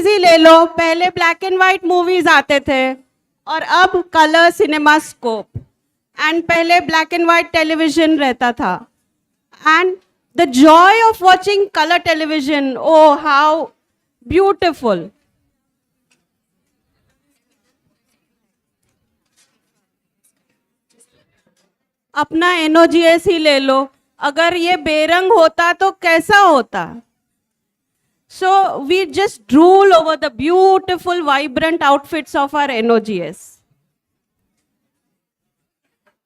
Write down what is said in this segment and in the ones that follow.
ही ले लो, पहले black and white movies आते थे और अब कलर सिनेमा स्कोप, एंड पहले ब्लैक एंड व्हाइट टेलीविजन रहता था, and the joy of watching colour television, oh how beautiful. अपना NOGS ही ले लो, अगर ये बेरंग होता तो कैसा होता. So we just drool over the beautiful, vibrant outfits of our NOGS.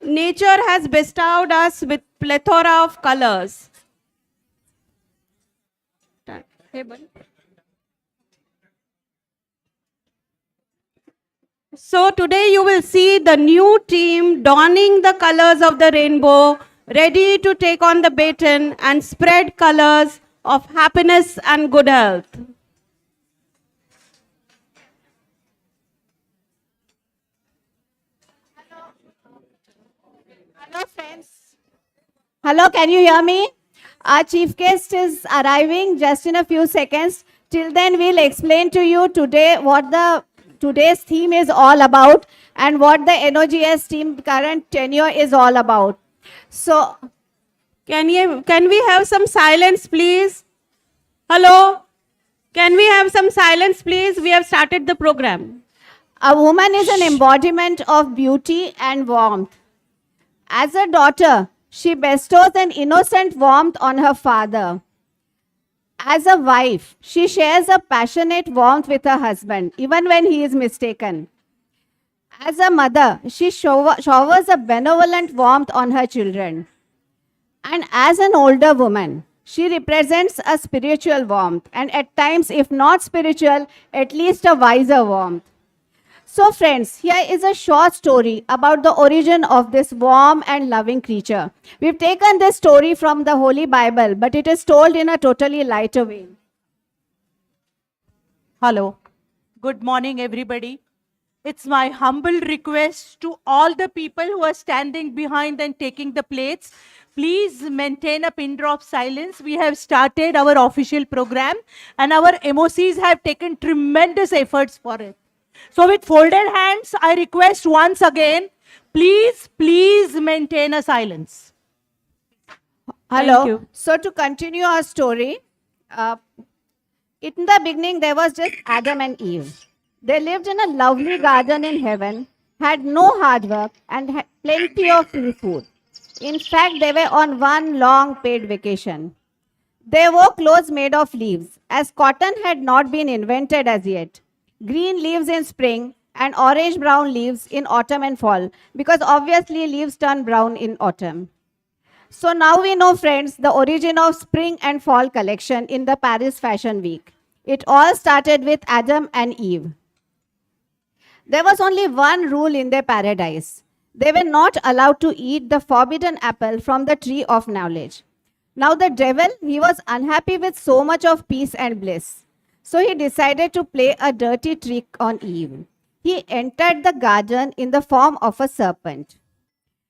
Nature has bestowed us with plethora of colors. So today you will see the new team donning the colors of the rainbow, ready to take on the baton and spread colors of happiness and good health. Hello, friends. Hello, can you hear me? Our chief guest is arriving just in a few seconds. Till then, we'll explain to you today what the today's theme is all about and what the NOGS team current tenure is all about. So, Can we have some silence, please? Hello? Can we have some silence, please? We have started the program. a woman is an embodiment of beauty and warmth. As a daughter, she bestows an innocent warmth on her father. As a wife, she shares a passionate warmth with her husband, even when he is mistaken. As a mother, she showers a benevolent warmth on her children. And as an older woman, she represents a spiritual warmth, and at times, if not spiritual, at least a wiser warmth. So, friends, here is a short story about the origin of this warm and loving creature. We've taken this story from the Holy Bible, but it is told in a totally lighter way. Hello. Good morning, everybody. It's my humble request to all the people who are standing behind and taking the plates. Please maintain a pin drop silence. We have started our official program and our MOCs have taken tremendous efforts for it. So with folded hands, I request once again, please maintain a silence. Hello. Thank you. So, to continue our story, in the beginning, there was just Adam and Eve. They lived in a lovely garden in heaven, had no hard work, and had plenty of free food. In fact, they were on one long paid vacation. They wore clothes made of leaves, as cotton had not been invented as yet. Green leaves in spring and orange brown leaves in autumn and fall, because obviously leaves turn brown in autumn. So now we know, friends, the origin of spring and fall collection in the Paris Fashion Week. It all started with Adam and Eve. There was only one rule in their paradise. They were not allowed to eat the forbidden apple from the tree of knowledge. Now the devil, he was unhappy with so much of peace and bliss. So he decided to play a dirty trick on Eve. He entered the garden in the form of a serpent.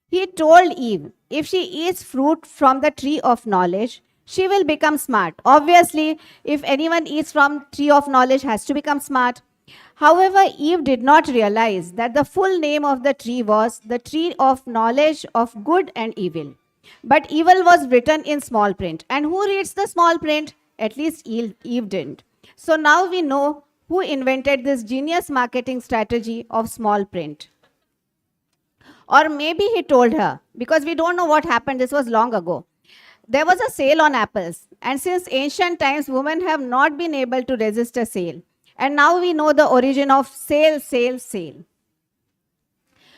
He told Eve, if she eats fruit from the tree of knowledge, she will become smart. Obviously, if anyone eats from tree of knowledge has to become smart. However, Eve did not realize that the full name of the tree was the tree of knowledge of good and evil. But evil was written in small print. And who reads the small print? At least Eve didn't. So now we know who invented this genius marketing strategy of small print. Or maybe he told her, because we don't know what happened, this was long ago. There was a sale on apples, and since ancient times, women have not been able to resist a sale. And now we know the origin of sale, sale, sale.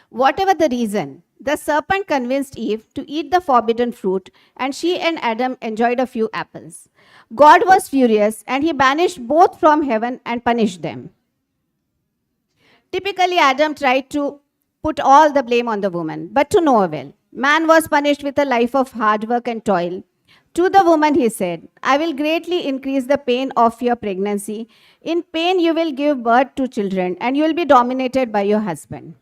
Whatever the reason, the serpent convinced Eve to eat the forbidden fruit, and she and Adam enjoyed a few apples. God was furious, and he banished both from heaven and punished them. Typically, Adam tried to put all the blame on the woman, but to no avail. Man was punished with a life of hard work and toil. To the woman, he said, I will greatly increase the pain of your pregnancy. In pain, you will give birth to children, and you will be dominated by your husband.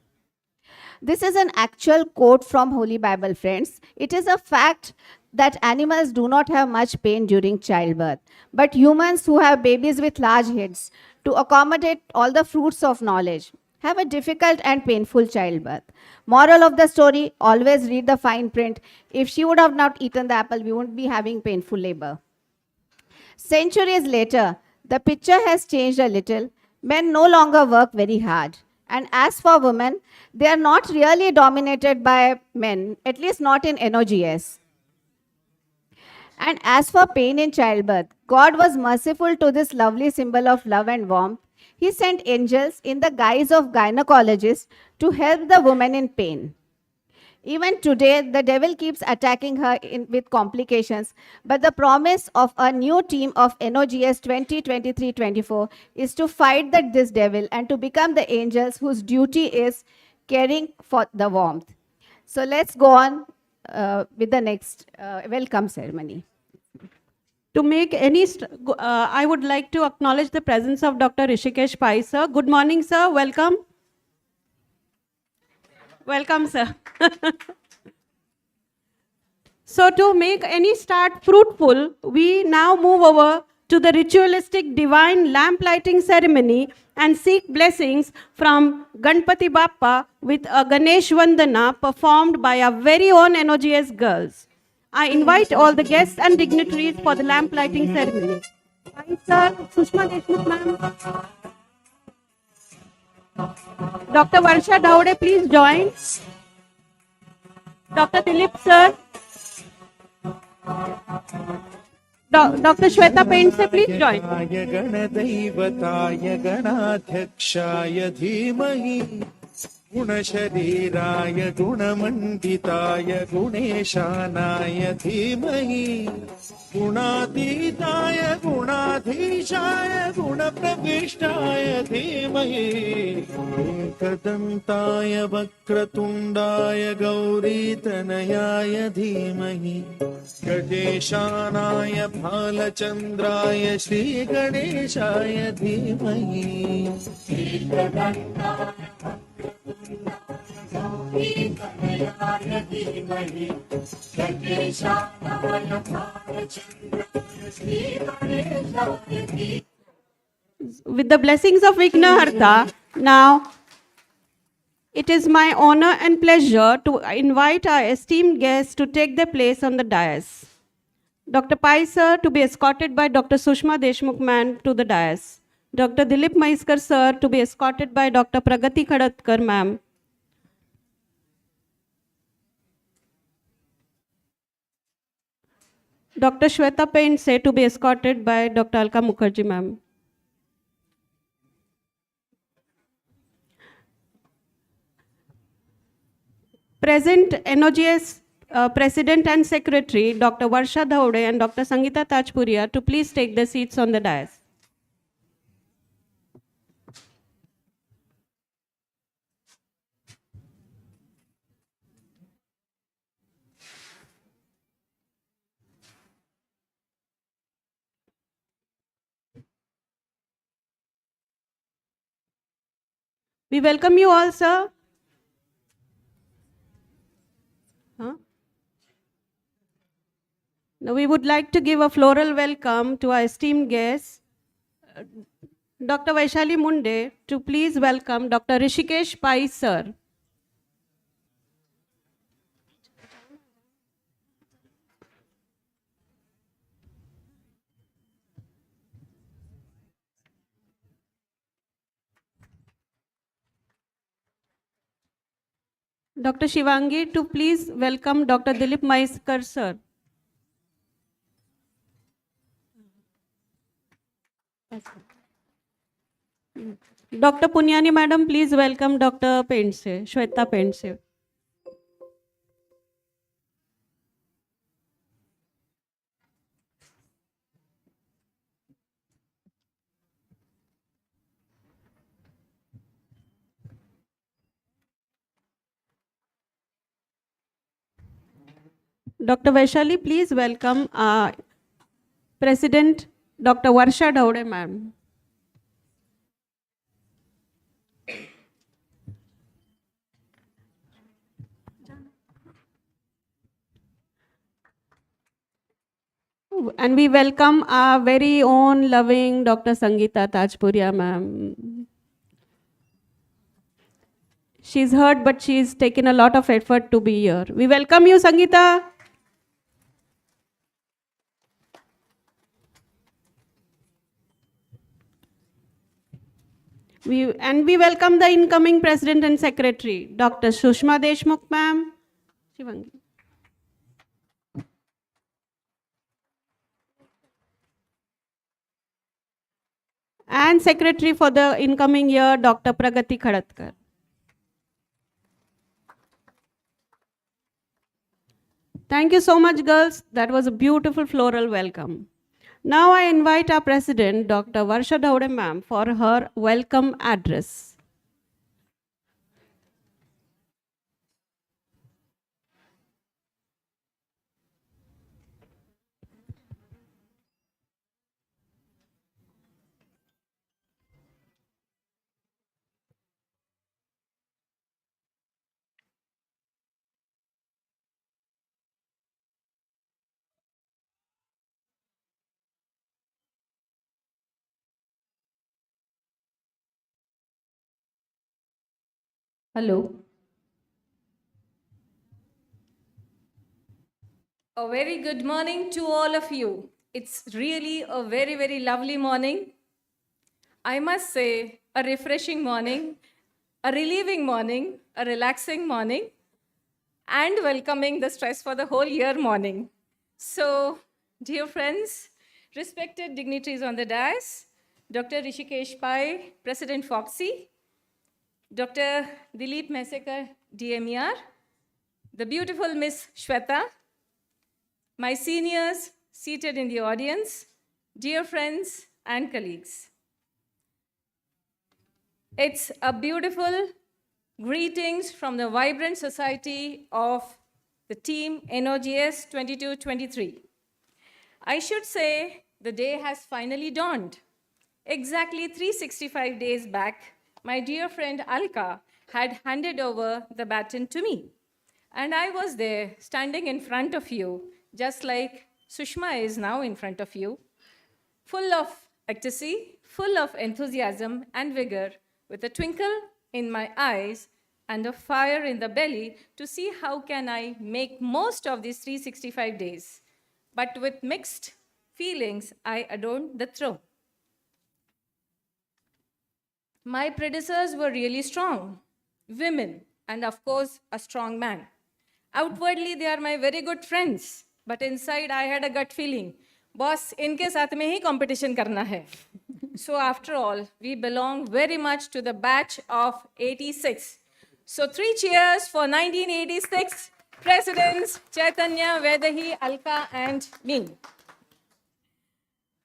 This is an actual quote from Holy Bible, friends. It is a fact that animals do not have much pain during childbirth, but humans who have babies with large heads to accommodate all the fruits of knowledge have a difficult and painful childbirth. Moral of the story, always read the fine print. If she would have not eaten the apple, we wouldn't be having painful labor. Centuries later, the picture has changed a little. Men no longer work very hard. And as for women, they are not really dominated by men, at least not in NOGS. And as for pain in childbirth, God was merciful to this lovely symbol of love and warmth. He sent angels in the guise of gynecologists to help the woman in pain. Even today, the devil keeps attacking her with complications, but the promise of a new team of NOGS 2023-24 is to fight this devil and to become the angels whose duty is caring for the warmth. So let's go on with the next welcome ceremony. To make any, I would like to acknowledge the presence of Dr. Rishikesh Pai, sir. Good morning, sir. Welcome. Welcome, sir. So to make any start fruitful, we now move over to the ritualistic divine lamp lighting ceremony and seek blessings from Ganpati Bappa with a Ganesh Vandana performed by our very own NOGS girls. I invite all the guests and dignitaries for the lamp lighting ceremony. Hi, sir. Sushma Deshmukh, ma'am. Dr. Varsha Dhaude, please join. Dr. Dilip, sir. Dr. Shweta Paint, sir, please join. गणदैवताय गणाध्यक्षाय धीमहि गुणशरीराय गुणमण्डिताय गुणेशानाय धीमहि गुणातीताय गुणाधीशाय गुणप्रविष्टाय धीमहि एकदन्ताय वक्रतुण्डाय गौरीतनयाय धीमहि गजेशानाय भालचन्द्राय श्रीगणेशाय धीमहि With the blessings of Vignaharta, now it is my honor and pleasure to invite our esteemed guests to take their place on the dais. Dr. Pai sir to be escorted by Dr. Sushma Deshmukh ma'am to the dais. Dr. Dilip Maiskar sir to be escorted by Dr. Pragati Khadatkar ma'am. Dr. Shweta Paint se to be escorted by Dr. Alka Mukherjee ma'am. Present NOGS President and Secretary Dr. Varsha Dhaude and Dr. Sangeeta Tajpuria to please take their seats on the dais. We welcome you all, sir. Now we would like to give a floral welcome to our esteemed guests, Dr. Vaishali Munde, to please welcome Dr. Rishikesh Pai, sir. Dr. Shivangi, to please welcome Dr. Dilip Maiskar, sir. Dr. Punyani, madam, please welcome Dr. Paintse, Shweta Paintse. Dr. Vaishali, please welcome President Dr. Varsha Dhaude, ma'am. And we welcome our very own loving Dr. Sangeeta Tajpuria, ma'am. She's hurt, but she's taken a lot of effort to be here. We welcome you, Sangeeta. We welcome the incoming President and Secretary, Dr. Sushma Deshmukh, ma'am. Shivangi. And Secretary for the incoming year, Dr. Pragati Khadatkar. Thank you so much, girls. That was a beautiful floral welcome. Now I invite our President, Dr. Varsha Daude, ma'am, for her welcome address. Hello. A very good morning to all of you. It's really a very, very lovely morning. I must say, a refreshing morning, a relieving morning, a relaxing morning, and welcoming the stress for the whole year morning. So, dear friends, respected dignitaries on the dais, Dr. Rishikesh Pai, President Foxy, Dr. Dilip Mesekar, DMER, the beautiful Miss Shweta, my seniors seated in the audience, dear friends and colleagues. It's a beautiful greetings from the vibrant society of the team NOGS 22-23. I should say the day has finally dawned. Exactly 365 days back, my dear friend Alka had handed over the baton to me. And I was there standing in front of you, just like Sushma is now in front of you, full of ecstasy, full of enthusiasm and vigor, with a twinkle in my eyes and a fire in the belly to see how can I make most of these 365 days. But with mixed feelings, I adorned the throne. My predecessors were really strong, women, and of course, a strong man. Outwardly, they are my very good friends, but inside I had a gut feeling, boss, इनके साथ में ही competition करना है. So after all, we belong very much to the batch of 86. So 3 cheers for 1986 presidents, Chaitanya, Vedahi, Alka, and me.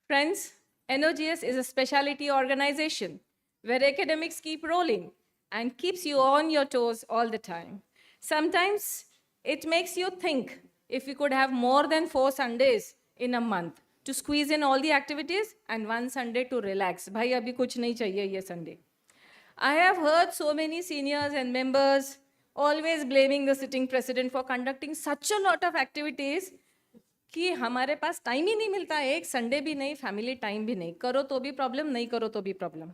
Friends, NOGS is a specialty organization where academics keep rolling and keeps you on your toes all the time. Sometimes it makes you think if we could have more than 4 Sundays in a month to squeeze in all the activities and 1 Sunday to relax. Bhai, abhi kuch nahi chahiye ye Sunday. I have heard so many seniors and members always blaming the sitting president for conducting such a lot of activities कि हमारे पास time ही नहीं मिलता, एक Sunday भी नहीं, family time भी नहीं, करो तो भी प्रॉब्लम, नहीं करो तो भी problem.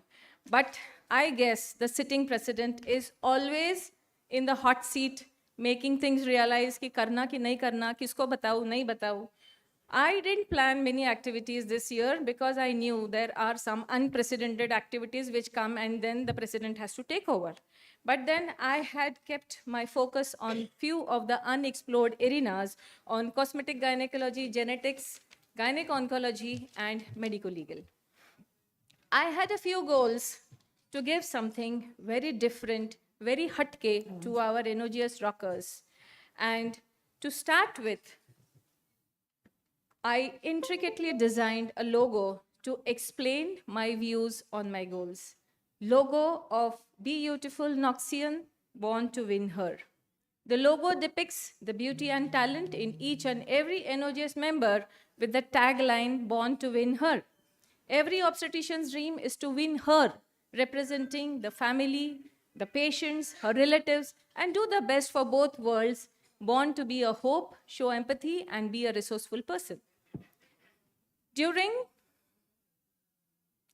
But I guess the sitting president is always in the hot seat, making things realize कि करना कि नहीं करना, किसको बताऊँ, नहीं बताऊँ. I didn't plan many activities this year because I knew there are some unprecedented activities which come and then the president has to take over. But then I had kept my focus on few of the unexplored arenas on cosmetic gynecology, genetics, gynec-oncology, and medico-legal. I had a few goals to give something very different, very hatke to our NOGS rockers. And to start with, I intricately designed a logo to explain my views on my goals. Logo of Beautiful Noxian, born to win her. The logo depicts the beauty and talent in each and every NOGS member with the tagline, born to win her. Every obstetrician's dream is to win her, representing the family, the patients, her relatives, and do the best for both worlds, born to be a hope, show empathy, and be a resourceful person. During,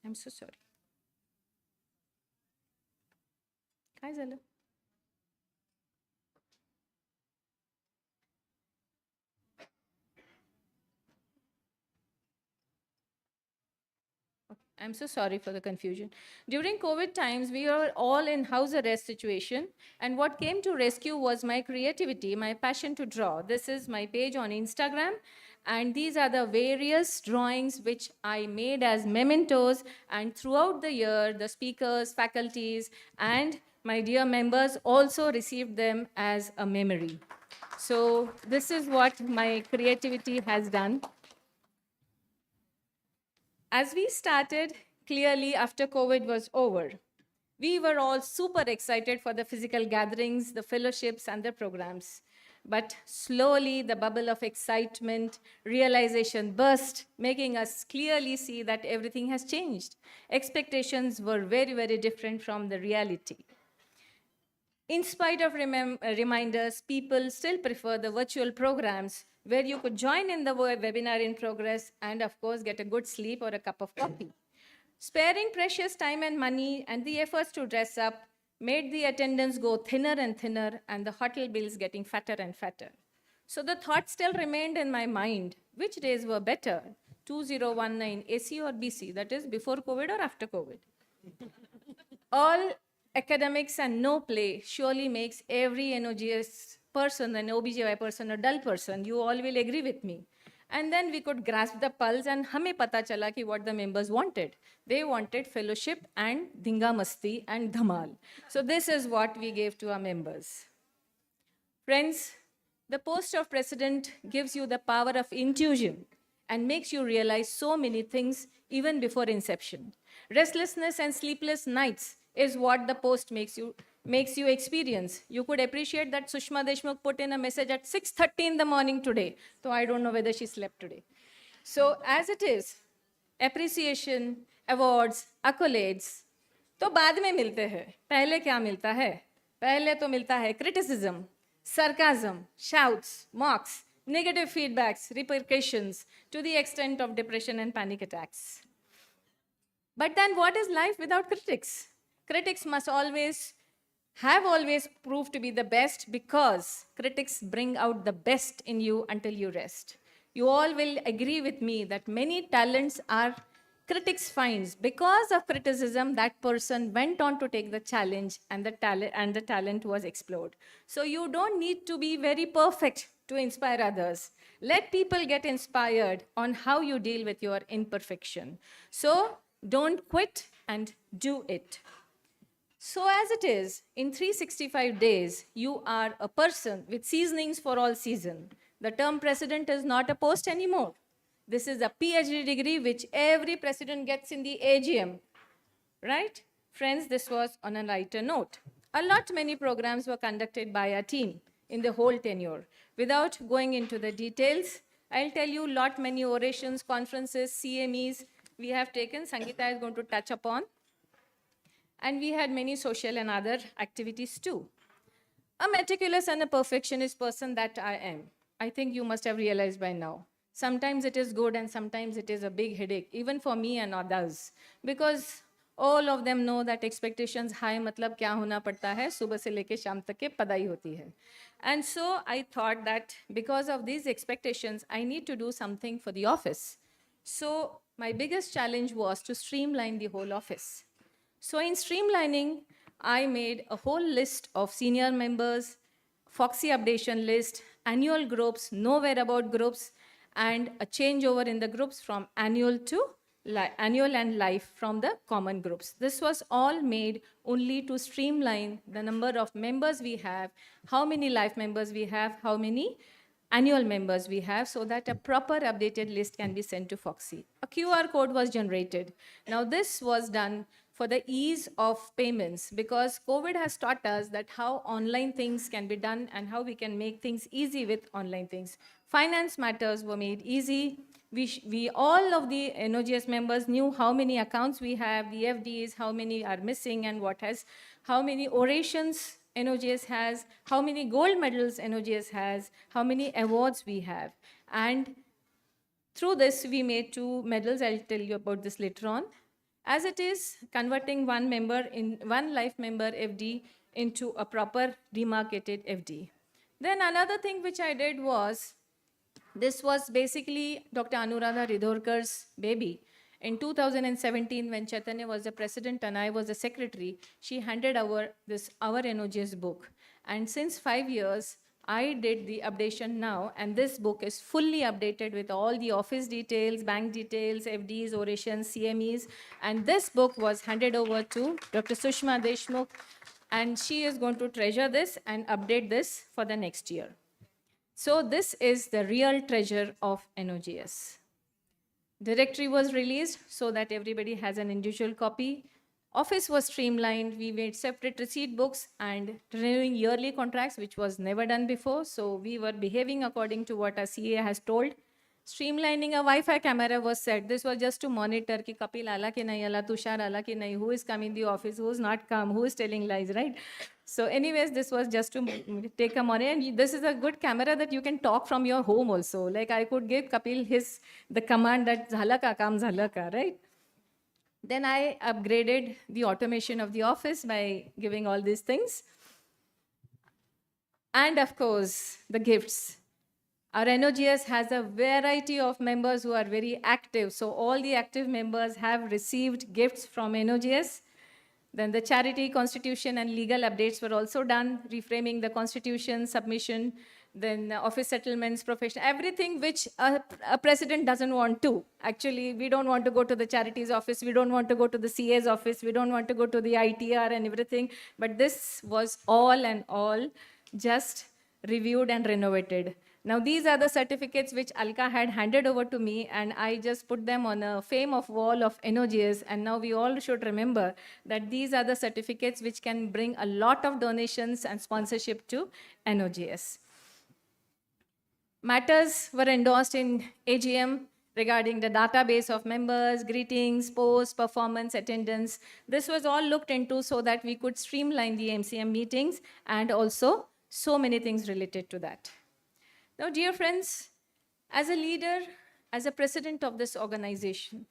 I'm so sorry. काय झालं? I'm so sorry for the confusion. During COVID times, we were all in house arrest situation, and what came to rescue was my creativity, my passion to draw. This is my page on Instagram, and these are the various drawings which I made as mementos, and throughout the year, the speakers, faculties, and my dear members also received them as a memory. So this is what my creativity has done. As we started, clearly after COVID was over, we were all super excited for the physical gatherings, the fellowships, and the programs. But slowly, the bubble of excitement, realization burst, making us clearly see that everything has changed. Expectations were very, very different from the reality. In spite of reminders, people still prefer the virtual programs where you could join in the webinar in progress and, of course, get a good sleep or a cup of coffee. Sparing precious time and money and the efforts to dress up made the attendance go thinner and thinner and the hotel bills getting fatter and fatter. So the thought still remained in my mind, which days were better, 2019 AC or BC, that is before COVID or after COVID? All academics and no play surely makes every NOGS person, an OBGY person, a dull person. You all will agree with me. And then we could grasp the pulse and hame pata chala ki what the members wanted. They wanted fellowship and dhinga masti and dhamal. So this is what we gave to our members. Friends, the post of president gives you the power of intuition and makes you realize so many things even before inception. Restlessness and sleepless nights is what the post makes you experience. You could appreciate that Sushma Deshmukh put in a message at 6:30 in the morning today. So I don't know whether she slept today. So as it is, appreciation, awards, accolades, तो बाद में मिलते हैं. पहले क्या मिलता है? पहले तो मिलता है criticism, sarcasm, shouts, mocks, negative feedbacks, repercussions to the extent of depression and panic attacks. But then what is life without critics? Critics must have always proved to be the best because critics bring out the best in you until you rest. You all will agree with me that many talents are critics finds. Because of criticism, that person went on to take the challenge and the talent was explored. So you don't need to be very perfect to inspire others. Let people get inspired on how you deal with your imperfection. So don't quit and do it. So as it is, in 365 days, you are a person with seasonings for all season. The term president is not a post anymore. This is a PhD degree which every president gets in the AGM, right? Friends, this was on a lighter note. A lot many programs were conducted by our team in the whole tenure. Without going into the details, I'll tell you lot many orations, conferences, CMEs we have taken. Sangeeta is going to touch upon. And we had many social and other activities too. A meticulous and a perfectionist person that I am. I think you must have realized by now. Sometimes it is good and sometimes it is a big headache, even for me and others. Because all of them know that expectations high मतलब क्या होना पड़ता है, सुबह से लेके शाम तक के पढ़ाई होती है. And so I thought that because of these expectations, I need to do something for the office. So my biggest challenge was to streamline the whole office. So in streamlining, I made a whole list of senior members, Foxy updation list, annual groups, know whereabout groups, and a changeover in the groups from annual to annual and life from the common groups. This was all made only to streamline the number of members we have, how many life members we have, how many annual members we have, so that a proper updated list can be sent to Foxy. A QR code was generated. Now this was done for the ease of payments because COVID has taught us that how online things can be done and how we can make things easy with online things. Finance matters were made easy. We all of the NOGS members knew how many accounts we have, the FDs, how many are missing and how many orations NOGS has, how many gold medals NOGS has, how many awards we have. And Through this, we made 2 medals. I'll tell you about this later on. As it is converting one life member FD into a proper demarcated FD. Then another thing which I did was, this was basically Dr. Anuradha Ridhorkar's baby. In 2017, when Chaitanya was the president and I was the secretary, she handed over this Our NOGS book. And since 5 years, I did the updation now, and this book is fully updated with all the office details, bank details, FDs, orations, CMEs. And this book was handed over to Dr. Sushma Deshmukh, and she is going to treasure this and update this for the next year. So this is the real treasure of NOGS. Directory was released so that everybody has an individual copy. Office was streamlined. We made separate receipt books and renewing yearly contracts, which was never done before. So we were behaving according to what our CA has told. Streamlining a Wi-Fi camera was set. This was just to monitor ki Kapil ala ki nahi ala, Tushar ala ki nahi, who is coming in the office, who is not come, who is telling lies, right? So anyways, this was just to take a monitor. And this is a good camera that you can talk from your home also. Like I could give Kapil the command that zhala ka kaam zhala ka, right? Then I upgraded the automation of the office by giving all these things. And of course, the gifts. Our NOGS has a variety of members who are very active. So all the active members have received gifts from NOGS. Then the charity, constitution, and legal updates were also done, reframing the constitution, submission, then office settlements, profession, everything which a president doesn't want to. Actually, we don't want to go to the charities office, we don't want to go to the CA's office, we don't want to go to the ITR and everything. But this was all and all just reviewed and renovated. Now, these are the certificates which Alka had handed over to me, and I just put them on a fame of wall of NOGS. And now we all should remember that these are the certificates which can bring a lot of donations and sponsorship to NOGS. Matters were endorsed in AGM regarding the database of members, greetings, posts, performance, attendance. This was all looked into so that we could streamline the MCM meetings and also so many things related to that. Now, dear friends, as a leader, as a president of this organization,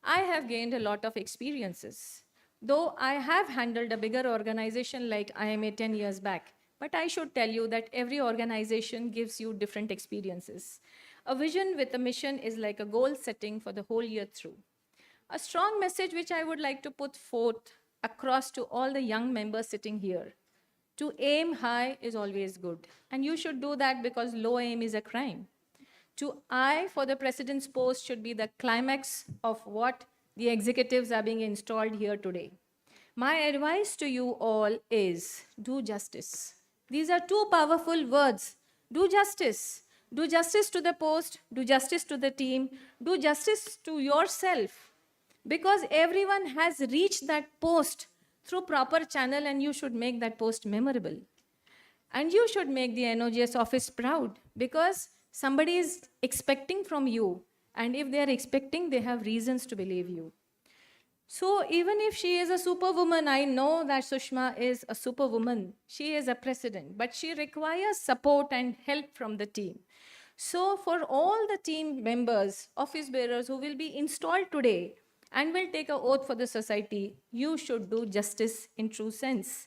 I have gained a lot of experiences. Though I have handled a bigger organization like IMA 10 years back, but I should tell you that every organization gives you different experiences. A vision with a mission is like a goal setting for the whole year through. A strong message which I would like to put forth across to all the young members sitting here. To aim high is always good. And you should do that because low aim is a crime. To eye for the president's post should be the climax of what the executives are being installed here today. My advice to you all is do justice. These are two powerful words. Do justice. Do justice to the post, do justice to the team, do justice to yourself. Because everyone has reached that post through proper channel, and you should make that post memorable. And you should make the NOGS office proud because somebody is expecting from you, and if they are expecting, they have reasons to believe you. So even if she is a superwoman, I know that Sushma is a superwoman. She is a president, but she requires support and help from the team. So for all the team members, office bearers who will be installed today, and will take an oath for the society, you should do justice in true sense.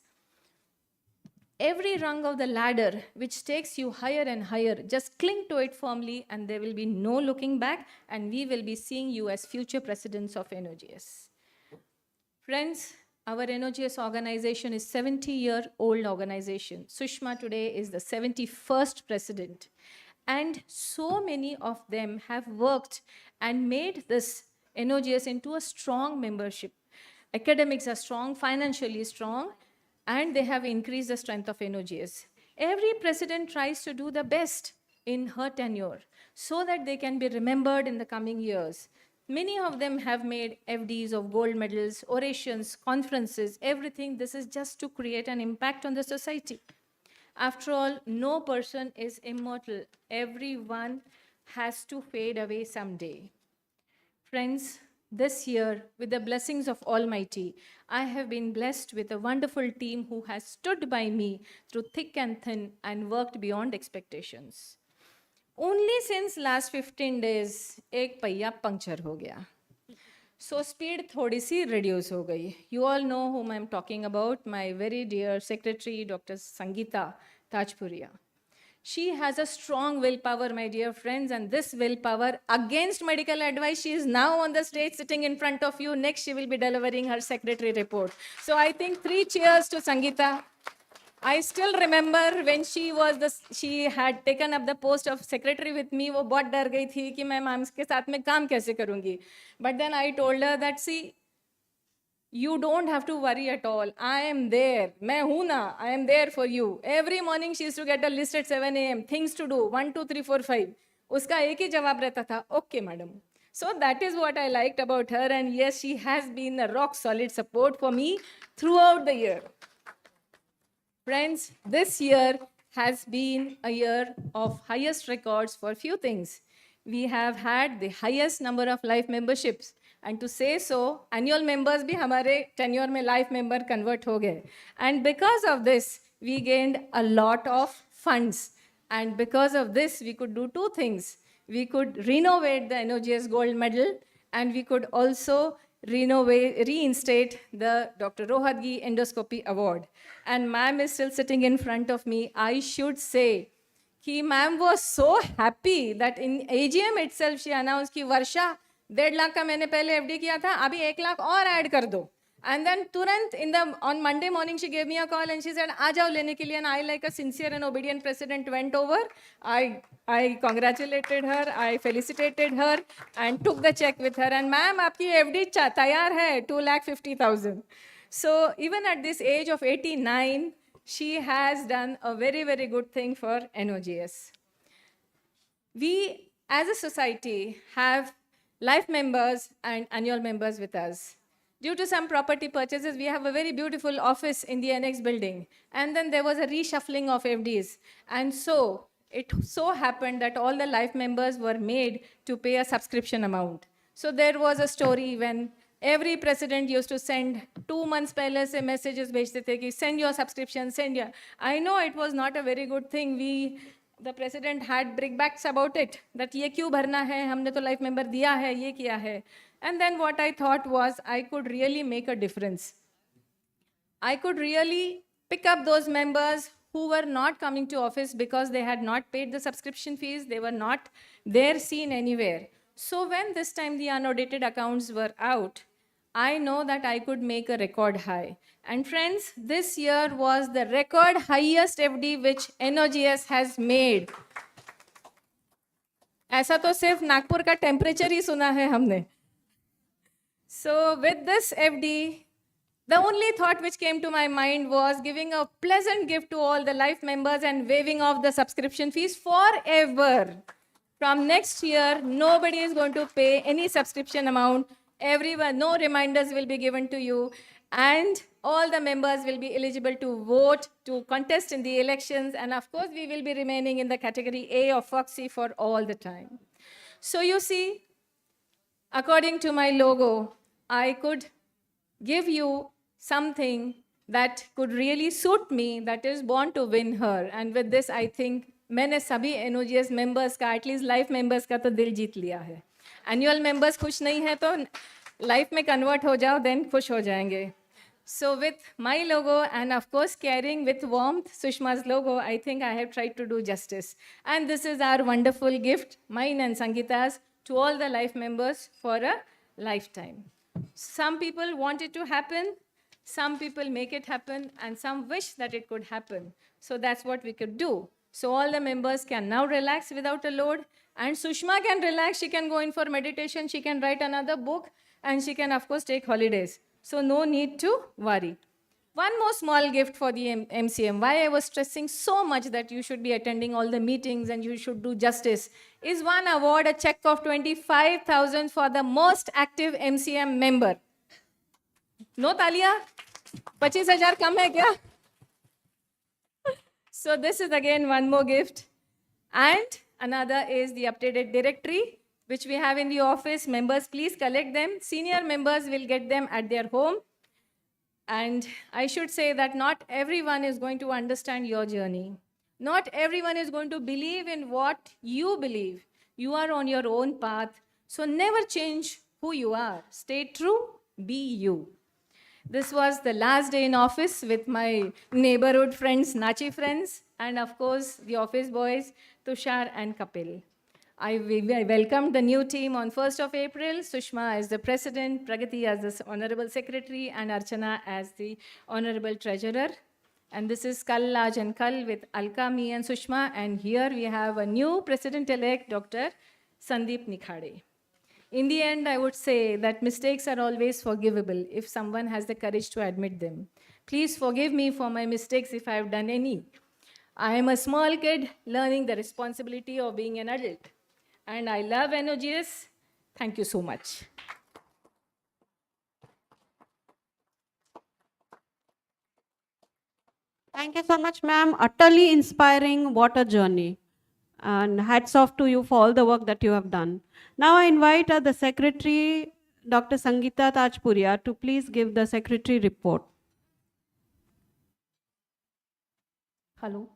Every rung of the ladder which takes you higher and higher, just cling to it firmly and there will be no looking back, and we will be seeing you as future presidents of NOGS. Friends, our NOGS organization is 70-year-old organization. Sushma today is the 71st president. And so many of them have worked and made this NOGS into a strong membership. Academics are strong, financially strong, and they have increased the strength of NOGS. Every president tries to do the best in her tenure so that they can be remembered in the coming years. Many of them have made FDs of gold medals, orations, conferences, everything. This is just to create an impact on the society. After all, no person is immortal. Everyone has to fade away someday. Friends, this year, with the blessings of Almighty, I have been blessed with a wonderful team who has stood by me through thick and thin and worked beyond expectations. Only since last 15 days एक पहिया puncture हो गया. So speed थोड़ी सी reduce हो गई. You all know whom I'm talking about, my very dear secretary, Dr. Sangeeta Tajpuria. She has a strong willpower, my dear friends, and this willpower against medical advice, she is now on the stage sitting in front of you. Next, she will be delivering her secretary report. So I think 3 cheers to Sangeeta. I still remember when she had taken up the post of secretary with me. वो बहुत डर गई थी कि मैं ma'am के साथ में काम कैसे करूँगी. But then I told her that, see, you don't have to worry at all. I am there. मैं हूँ ना. I am there for you. Every morning she used to get a list at 7 a.m. Things to do. 1, 2, 3, 4, 5. उसका एक ही जवाब रहता था. Okay, madam. So that is what I liked about her. And yes, she has been a rock solid support for me throughout the year. Friends, this year has been a year of highest records for few things. We have had the highest number of life memberships. And to say so, annual members भी हमारे tenure में life member convert हो गए. And because of this, we gained a lot of funds. And because of this, we could do 2 things. We could renovate the NOGS gold medal, and we could also reinstate the Dr. Rohatgi Endoscopy Award. And ma'am is still sitting in front of me. I should say, कि ma'am was so happy that in AGM itself she announced कि वर्षा 1.5 लाख का मैंने पहले FD किया था, अभी 1 लाख और add कर दो. And then turant on Monday morning she gave me a call and she said, आ जाओ लेने के लिए. And I, like a sincere and obedient president, went over. I congratulated her, I felicitated her and took the check with her. And ma'am, आपकी FD तैयार है 2,50,000. So even at this age of 89, she has done a very, very good thing for NOGS. We as a society have life members and annual members with us. Due to some property purchases, we have a very beautiful office in the annex building. And then there was a reshuffling of FDs. And so it so happened that all the life members were made to pay a subscription amount. So there was a story when every president used to send 2 months पहले से messages भेजते थे कि send your subscription, send your. I know it was not a very good thing. The president had brickbats about it, that ये क्यों भरना है, हमने तो life member दिया है, ये किया है. And then what I thought was I could really make a difference. I could really pick up those members who were not coming to office because they had not paid the subscription fees, they were not there seen anywhere. So when this time the unaudited accounts were out, I know that I could make a record high. And friends, this year was the record highest FD which NOGS has made. ऐसा तो सिर्फ नागपुर का temperature ही सुना है हमने. So with this FD, the only thought which came to my mind was giving a pleasant gift to all the life members and waiving off the subscription fees forever. From next year, nobody is going to pay any subscription amount. Everyone, no reminders will be given to you. And all the members will be eligible to vote, to contest in the elections. And of course, we will be remaining in the category A of Foxy for all the time. So you see, according to my logo, I could give you something that could really suit me, that is born to win her. And with this, I think मैंने सभी NOGS members का, at least life members का तो दिल जीत लिया है. Annual members खुश नहीं है तो life में convert हो जाओ, then खुश हो जाएंगे. So with my logo and of course carrying with warmth Sushma's logo, I think I have tried to do justice. And this is our wonderful gift, mine and Sangeeta's, to all the life members for a lifetime. Some people want it to happen, some people make it happen, and some wish that it could happen. So that's what we could do. So all the members can now relax without a load, and Sushma can relax, she can go in for meditation, she can write another book, and she can of course take holidays. So no need to worry. One more small gift for the MCM, why I was stressing so much that you should be attending all the meetings and you should do justice, is one award, a check of 25,000 for the most active MCM member. No तालिया? 25,000 कम है क्या? So this is again one more gift. And another is the updated directory, which we have in the office. Members, please collect them. Senior members will get them at their home. And I should say that not everyone is going to understand your journey. Not everyone is going to believe in what you believe. You are on your own path, so never change who you are. Stay true, be you. This was the last day in office with my neighborhood friends, Nachi friends, and of course the office boys, Tushar and Kapil. I welcomed the new team on 1st of April, Sushma as the president, Pragati as the honorable secretary, and Archana as the honorable treasurer. And this is Kal, Laj and Kal with Alka, me and Sushma. And here we have a new president-elect, Dr. Sandeep Nikhade. In the end, I would say that mistakes are always forgivable if someone has the courage to admit them. Please forgive me for my mistakes if I have done any. I am a small kid learning the responsibility of being an adult. And I love NOGS. Thank you so much. Thank you so much, ma'am. Utterly inspiring. What a journey. And hats off to you for all the work that you have done. Now I invite the secretary, Dr. Sangeeta Tajpuria, to please give the secretary report. Hello.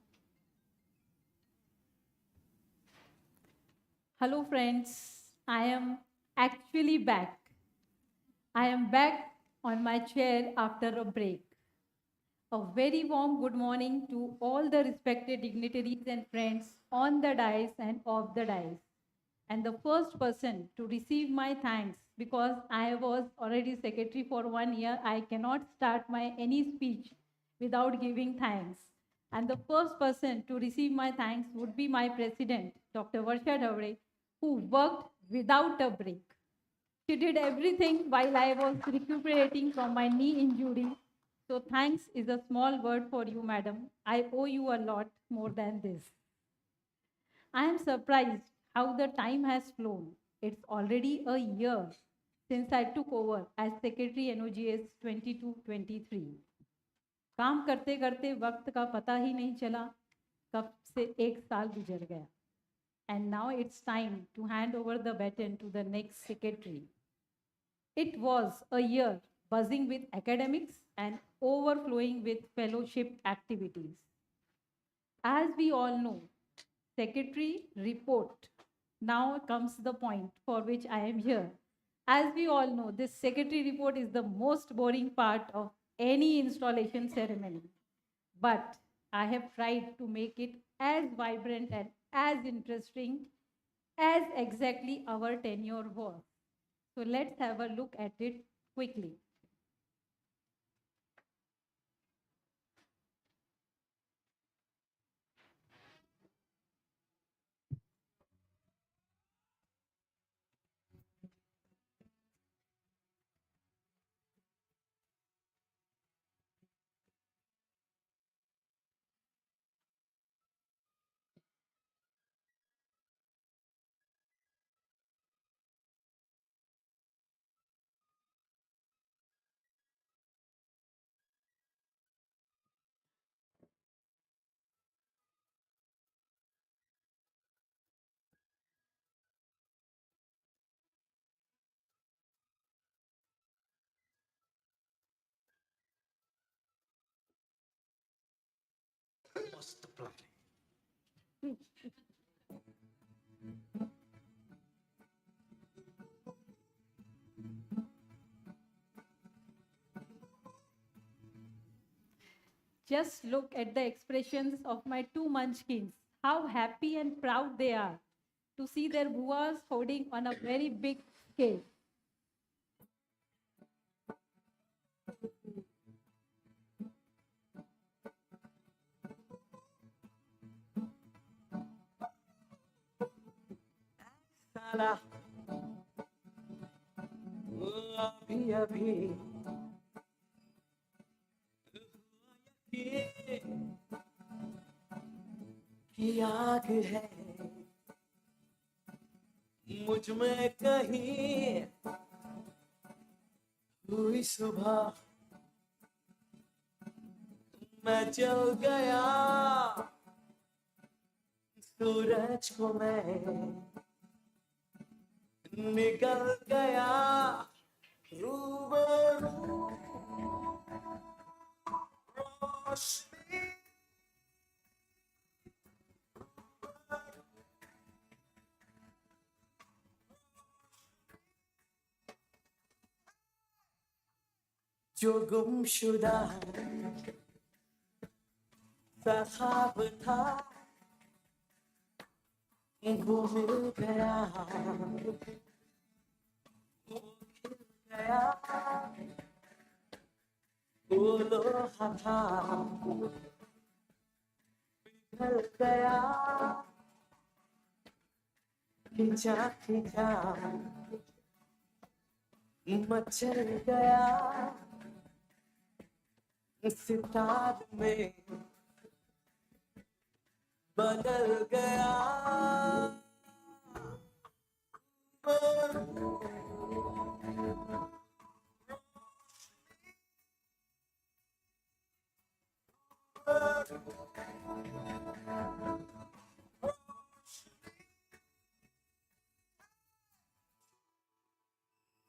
Hello, friends. I am actually back. I am back on my chair after a break. A very warm good morning to all the respected dignitaries and friends on the dais and off the dais. And the first person to receive my thanks, because I was already secretary for 1 year, I cannot start my any speech without giving thanks. And the first person to receive my thanks would be my president, Dr. Varsha Dhavre, who worked without a break. She did everything while I was recuperating from my knee injury. So thanks is a small word for you, madam. I owe you a lot more than this. I am surprised how the time has flown. It's already a year since I took over as Secretary NOGS 22-23. काम करते करते वक्त का पता ही नहीं चला कब से 1 साल गुजर गया. And now it's time to hand over the baton to the next secretary. It was a year buzzing with academics and overflowing with fellowship activities. As we all know, secretary report. Now comes the point for which I am here. As we all know, this secretary report is the most boring part of any installation ceremony. But I have tried to make it as vibrant and as interesting as exactly our tenure was. So let's have a look at it quickly. Just look at the expressions of my two munchkins, how happy and proud they are to see their buas holding on a very big scale. साला अभी अभी की आग है मुझ में कहीं हुई सुबह मैं जल गया सूरज को मैं निकल गया रूबरू रोशनी जो गुमशुदा सा ख्वाब था वो मिल गया, वो खिल गया, वो लोहा था पिघल गया, खिंचा खिंचा मचल गया, सितार में बदल गया।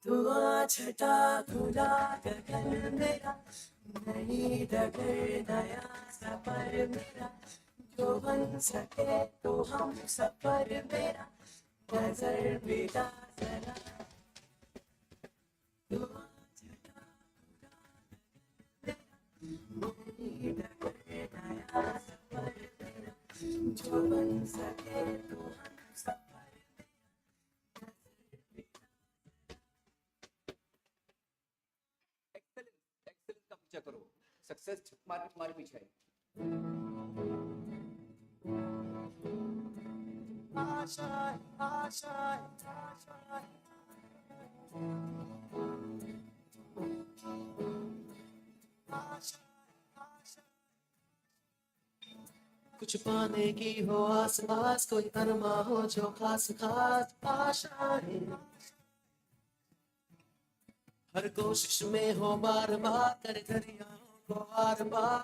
धुआं छटा खुला गगन मेरा, नहीं डगर नया सफर मेरा, जो बन सके तो हम सफर मेरा, नजर बिता जरा। धुआं छटा खुला गगन मेरा, नहीं डगर नया सफर मेरा, जो बन सके तो हम सफर। एक्सेलेंस का पीछा करो, सक्सेस तुम्हारे पीछे है। आशाएं आशाएं आशाएं कुछ पाने की हो आस पास, कोई अरमा हो जो खास खास। आशाएं हर कोशिश में हो बार बार, कर दरियाओं को आर पार।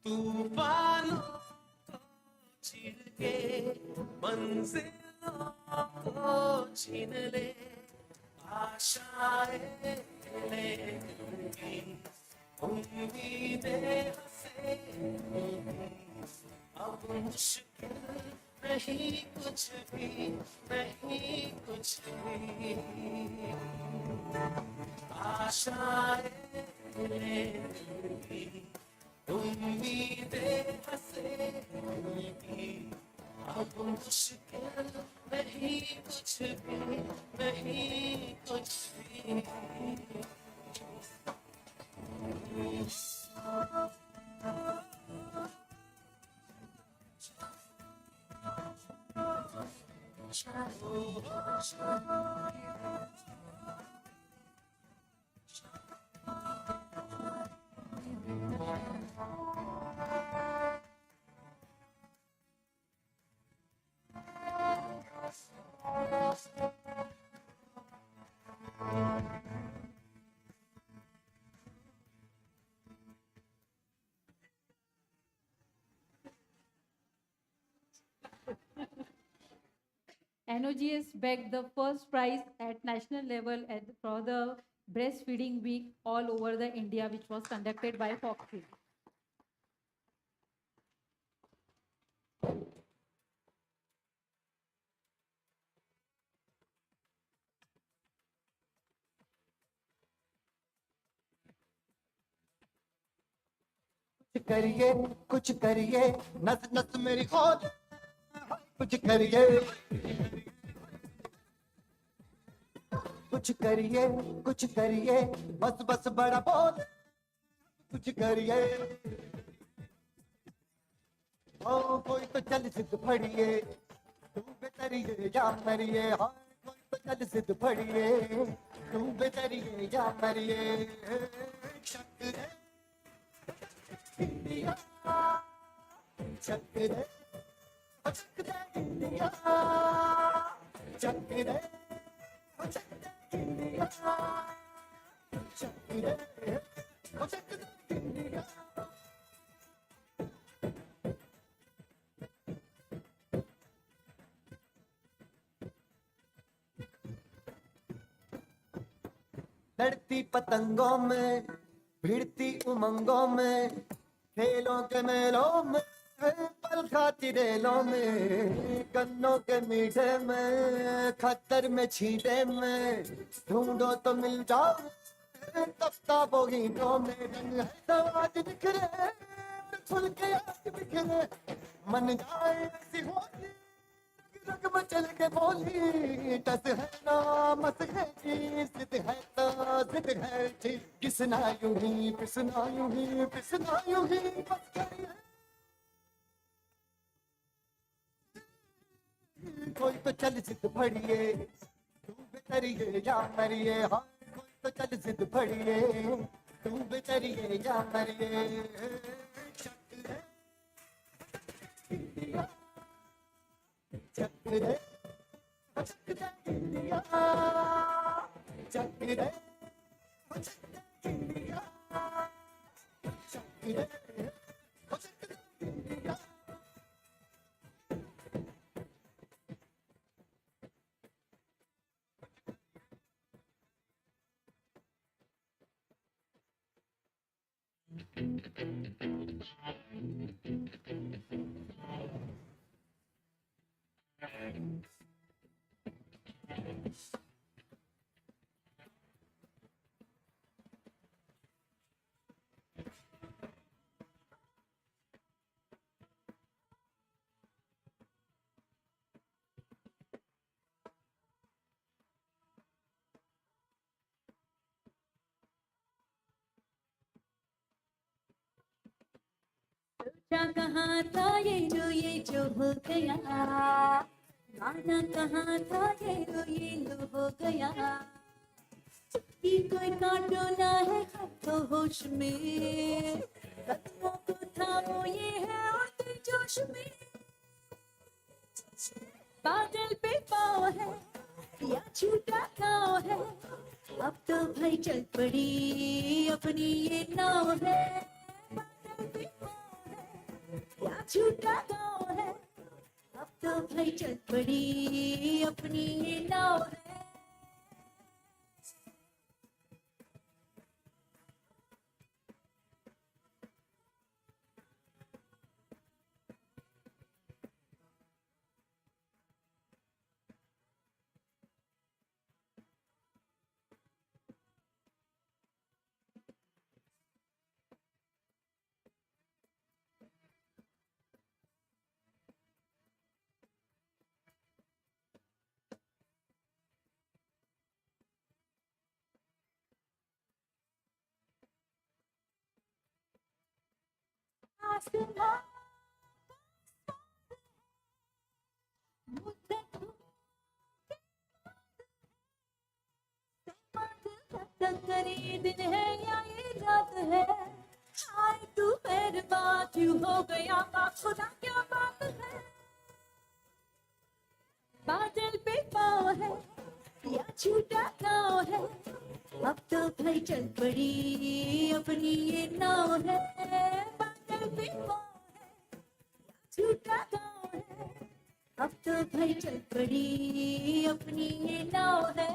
तूफानों को चीर के मंजिलों को छीन ले, आशाएं लेंगी, उम्मीदें हंसेंगी। अब मुश्किल नहीं कुछ भी, नहीं कुछ भी। आशाएं लेंगी, उम्मीदें हंसेंगी। अब मुश्किल नहीं कुछ भी, नहीं कुछ भी। NOGS bagged the first prize at national level for the breastfeeding week all over the India, which was conducted by Foxy. करिए कुछ करिए, नस नस मेरी खोज, कुछ करिए कुछ करिए कुछ करिए, बस बस बड़ा बोल, कुछ करिए। ओ कोई तो चल सिद्ध फड़िए, तू बेतरिए या मरिए। हाँ कोई तो चल सिद्ध फड़िए, तू बेतरिए या मरिए। शक है इंडिया, शक है इंडिया, शक है इंडिया, शक है इंडिया। लड़ती पतंगों में, भिड़ती उमंगों में, खेलों के मेलों में, तलखा तिरेलों में, गन्नों के मीठे में, खतर में छींटे में, ढूंढो तो मिल जाओ तफ्ता बोगीनों में। रंग है तो आज बिखरे, खुल के आज बिखरे, मन जाए ऐसी होली, रग मचल के बोली। टस है ना मत है जी, जिद है तो जिद है जी, किसना यूं ही पिसना यूं ही पिसना यूं ही बस करी है। कोई तो चल जिद फड़िए, तू बेतरिए या मरिए, हाँ कोई तो चल जिद फड़िए, तू बेतरिए या मरिए। चक्रे चक्रे इंडिया, चक्रे चक्रे इंडिया, चक्रे चक्रे इंडिया। सोचा कहाँ था ये जो हो गया, गाना कहाँ था ये लो हो गया। चुप्पी कोई काटो ना है हाथों होश में, कदमों को थामो ये है उड़ते जोश में। बादल पे पाँव है या छूटा गाँव है, अब तो भाई चल पड़ी अपनी ये नाव है। बादल पे पाँव है या छूटा गाँव है, अब तो भाई चल पड़ी अपनी ये नाव है। आसमां मुझे करे दिन है या ये रात है, हाय तू मेहरबान क्यों हो गया खुदा क्या बात है। बादल पे पाँव है या छूटा गाँव है, अब तो भाई चल पड़ी अपनी ये नाव है। बादल पे पाँव है या छूटा गाँव है, अब तो भाई चल पड़ी अपनी ये नाव है।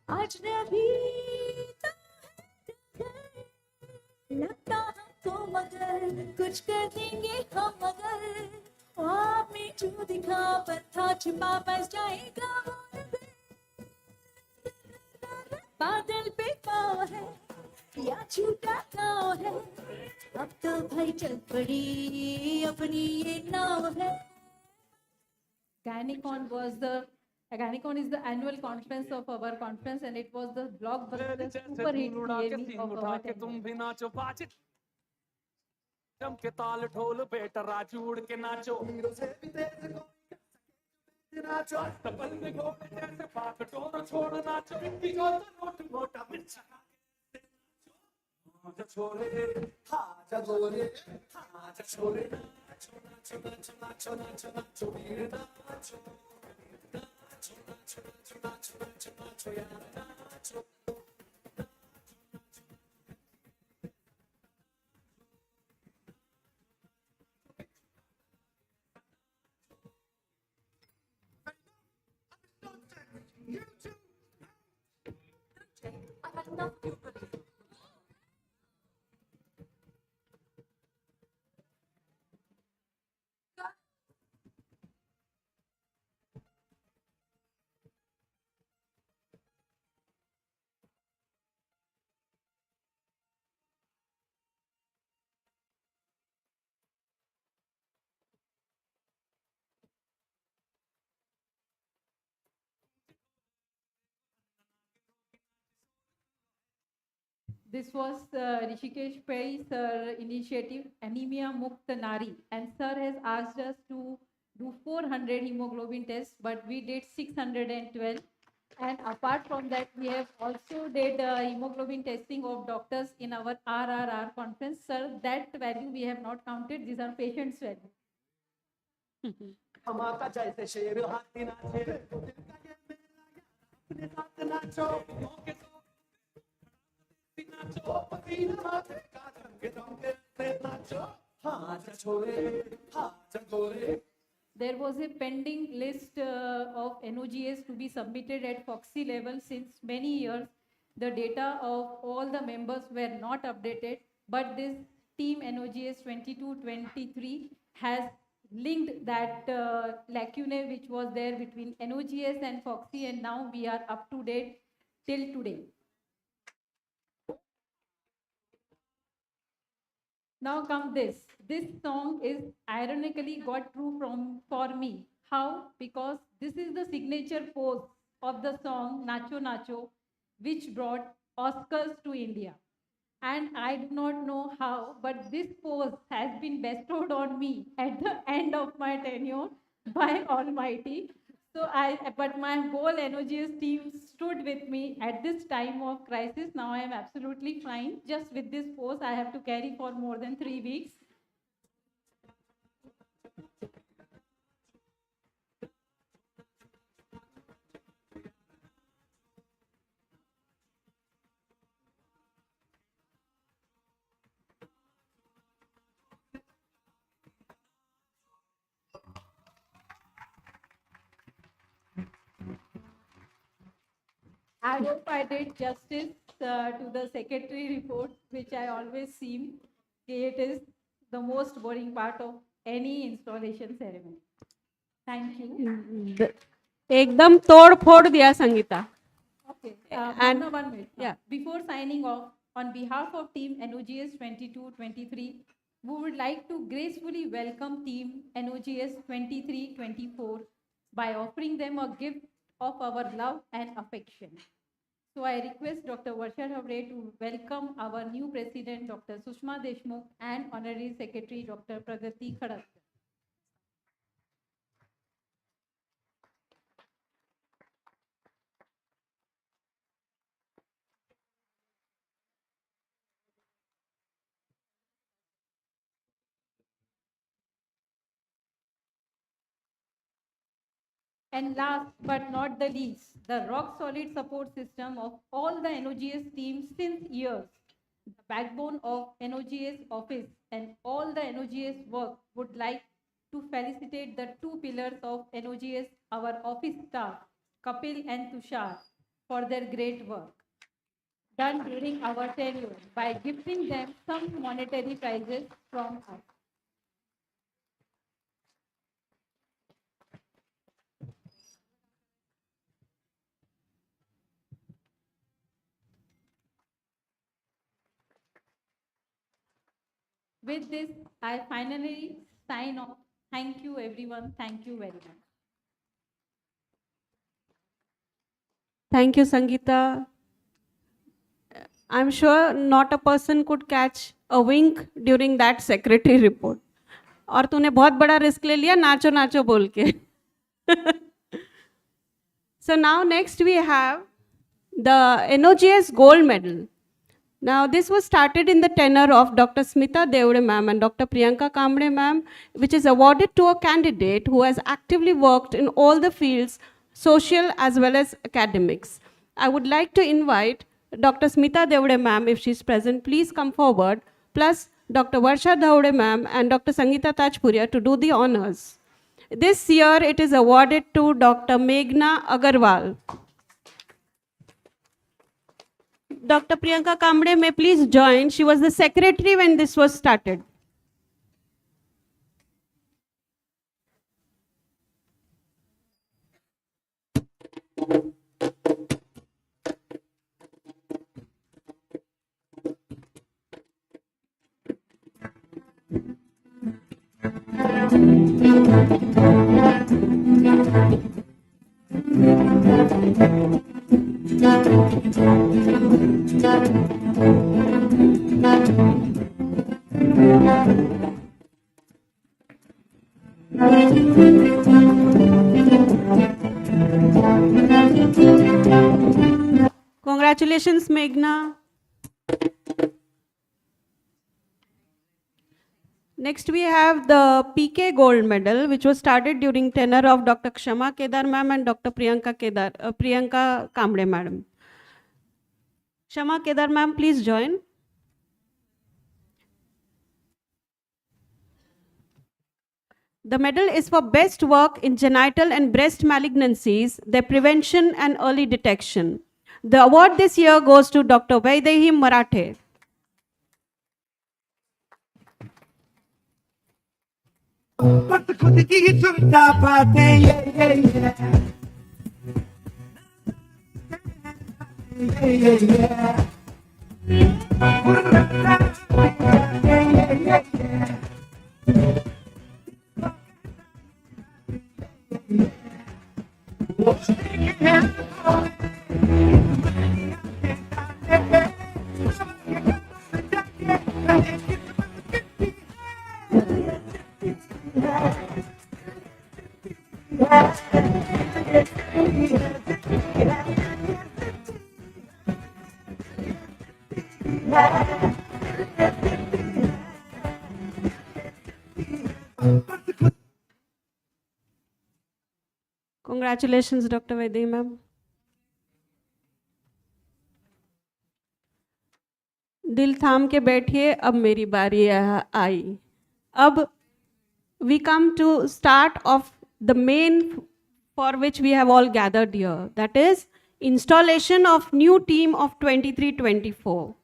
आज अभी तो लगता हमको मगर कुछ कर देंगे हम मगर, आप में जो दिखा पत्थर छिपा बस जाएगा वो नजर। बादल पे पाँव है या छूटा गाँव है, अब तो भाई चल पड़ी अपनी ये नाव है। Ganicon is the annual conference of our conference, and it was the blockbuster super hit movie of our के तुम tenure. भी नाचो बाजित जम के ताल ढोल बेटा राजू उड़ के नाचो। हीरो से भी तेज कोई नाचो डबल में घोड़े जैसे पाक टोर छोड़ नाचो बिक्की को तो नोट मोटा मिर्चा नाचो छोरे हाजा गोरे हाजा छोरे नाचो नाचो नाचो नाचो नाचो नाचो वीर नाचो नाचो नाचो नाचो नाचो नाचो नाचो यार नाचो This was Rishikesh Pai's initiative, Anemia Mukta Nari. And sir has asked us to do 400 hemoglobin tests, but we did 612. And apart from that, we have also did hemoglobin testing of doctors in our RRR conference. Sir, that value we have not counted. These are patients' value. धमाका जैसे शेर हाथी नाचे तो दिल का ये मेला यार अपने साथ नाचो मौके तो नाचो पसीना माथे का रंग रंगे से नाचो हाथ छोरे हाथ गोरे. There was a pending list of NOGS to be submitted at Foxy level since many years. The data of all the members were not updated, but this team NOGS 22-23 has linked that lacune which was there between NOGS and Foxy, and now we are up to date till today. Now come this. This song is ironically got true for me. How? Because this is the signature pose of the song Nacho Nacho, which brought Oscars to India. And I do not know how, but this pose has been bestowed on me at the end of my tenure by Almighty. But my whole NOGS team stood with me at this time of crisis. Now I am absolutely fine. Just with this pose, I have to carry for more than 3 weeks. I hope I did justice to the secretary report, which I always seem it is the most boring part of any installation ceremony. Thank you. एकदम तोड़ फोड़ दिया Sangeeta. Okay. And- one minute. yeah. Before signing off, on behalf of Team NOGS 22-23, we would like to gracefully welcome Team NOGS 23-24 by offering them a gift of our love and affection. So I request Dr. Varsha Havre to welcome our new president, Dr. Sushma Deshmukh, and Honorary Secretary, Dr. Pragati Khadak. And last but not the least, the rock-solid support system of all the NOGS teams since years. The backbone of NOGS office and all the NOGS work would like to felicitate the two pillars of NOGS, our office staff, Kapil and Tushar, for their great work done during our tenure by gifting them some monetary prizes from us. With this, I finally sign off. Thank you, everyone. Thank you very much. Thank you, Sangeeta. I'm sure not a person could catch a wink during that secretary report. और तूने बहुत बड़ा risk ले लिया नाचो नाचो बोल के. So now next we have the NOGS gold medal. Now, this was started in the tenor of Dr. Smita Devde ma'am and Dr. Priyanka Kamble ma'am, which is awarded to a candidate who has actively worked in all the fields, social as well as academics. I would like to invite Dr. Smita Devde ma'am, if she's present, please come forward, plus Dr. Varsha Devde ma'am and Dr. Sangeeta Tajpuria to do the honors. This year, it is awarded to Dr. Meghna Agarwal. Dr. Priyanka Kamble may please join. She was the secretary when this was started. Congratulations, Meghna. Next, we have the PK Gold Medal, which was started during tenure of Dr. Kshama Kedar ma'am and Dr. Priyanka Kamble madam. Kshama Kedar ma'am, please join. The medal is for best work in genital and breast malignancies, their prevention and early detection. The award this year goes to Dr. Vaidehi Marathe. मत खुद की सुनता बातें Congratulations, Dr. Vaidehi ma'am. दिल थाम के बैठिए, अब मेरी बारी आई. अब we come to start of the main for which we have all gathered here. That is installation of new team of 23-24.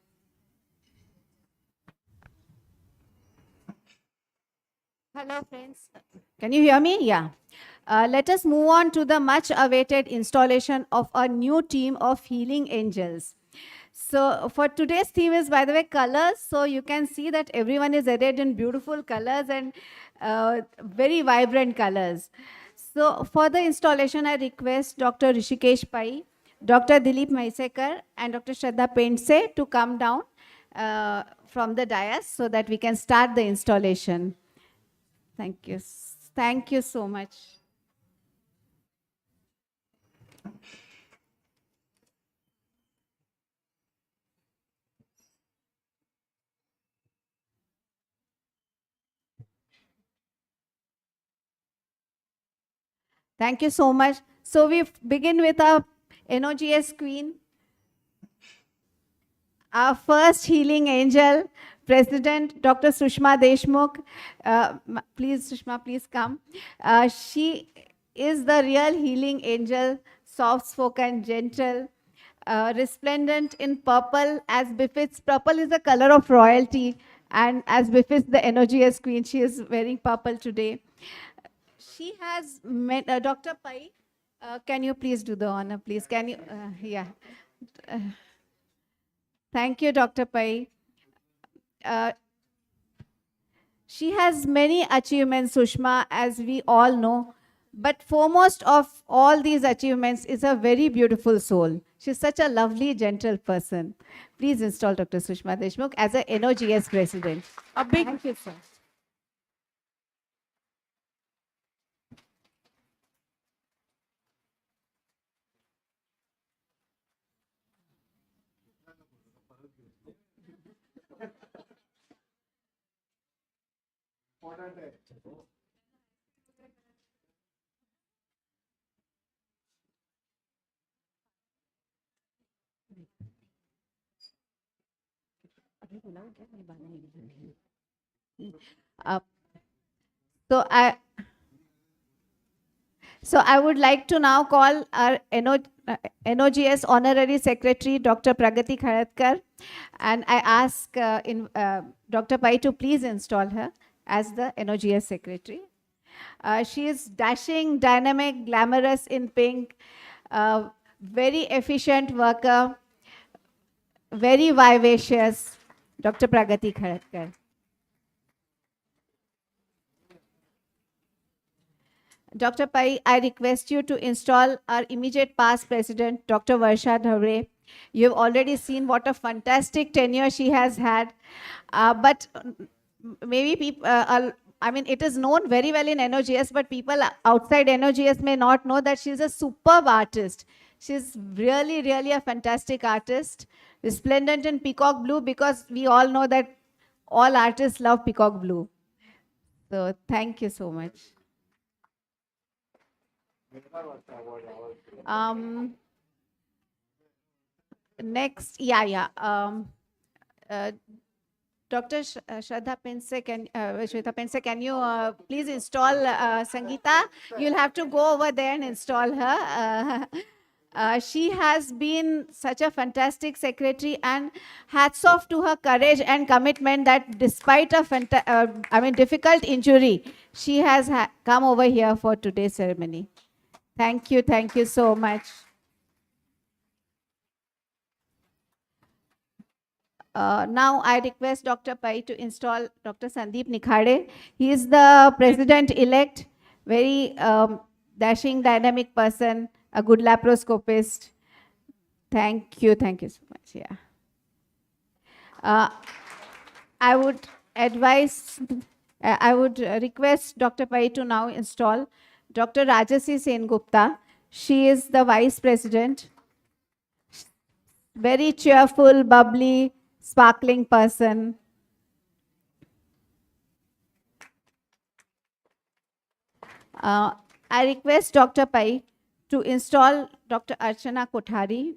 Hello, friends. Can you hear me? Yeah. Let us move on to the much awaited installation of a new team of healing angels. So for today's theme is, by the way, colors. So you can see that everyone is arrayed in beautiful colors and very vibrant colors. So for the installation, I request Dr. Rishikesh Pai, Dr. Dilip Maisekar, and Dr. Shraddha Pendse to come down from the dais so that we can start the installation. Thank you. Thank you so much. Thank you so much. So we begin with our NOGS queen, our first healing angel, President Dr. Sushma Deshmukh. Please, Sushma, please come. She is the real healing angel, soft-spoken, gentle, resplendent in purple, as befits. Purple is the color of royalty, and as befits the NOGS queen, she is wearing purple today. She has met Dr. Pai. Can you please do the honor, please? Can you? Yeah. Thank you, Dr. Pai. She has many achievements, Sushma, as we all know. But foremost of all these achievements is a very beautiful soul. She's such a lovely, gentle person. Please install Dr. Sushma Deshmukh as a NOGS president. A big Thank you, sir. Uh, so I would like to now call our NOGS Honorary Secretary, Dr. Pragati Kharatkar, and I ask Dr. Pai to please install her as the NOGS Secretary. She is dashing, dynamic, glamorous in pink, very efficient worker, very vivacious, Dr. Pragati Kharatkar. Dr. Pai, I request you to install our immediate past president, Dr. Varsha Dhavre. You have already seen what a fantastic tenure she has had. But maybe people, I mean, it is known very well in NOGS, but people outside NOGS may not know that she's a superb artist. She's really, really a fantastic artist, resplendent in peacock blue, because we all know that all artists love peacock blue. So thank you so much. Next, Dr. Shraddha Pense, can you please install Sangeeta? You'll have to go over there and install her. She has been such a fantastic secretary, and hats off to her courage and commitment that despite a difficult injury, she has come over here for today's ceremony. Thank you so much. Now I request Dr. Pai to install Dr. Sandeep Nikhade. He is the president-elect, very dashing, dynamic person, a good laparoscopist. Thank you so much. Yeah. I would request Dr. Pai to now install Dr. Rajasi Sengupta. She is the vice president. Very cheerful, bubbly, sparkling person. I request Dr. Pai to install Dr. Archana Kothari.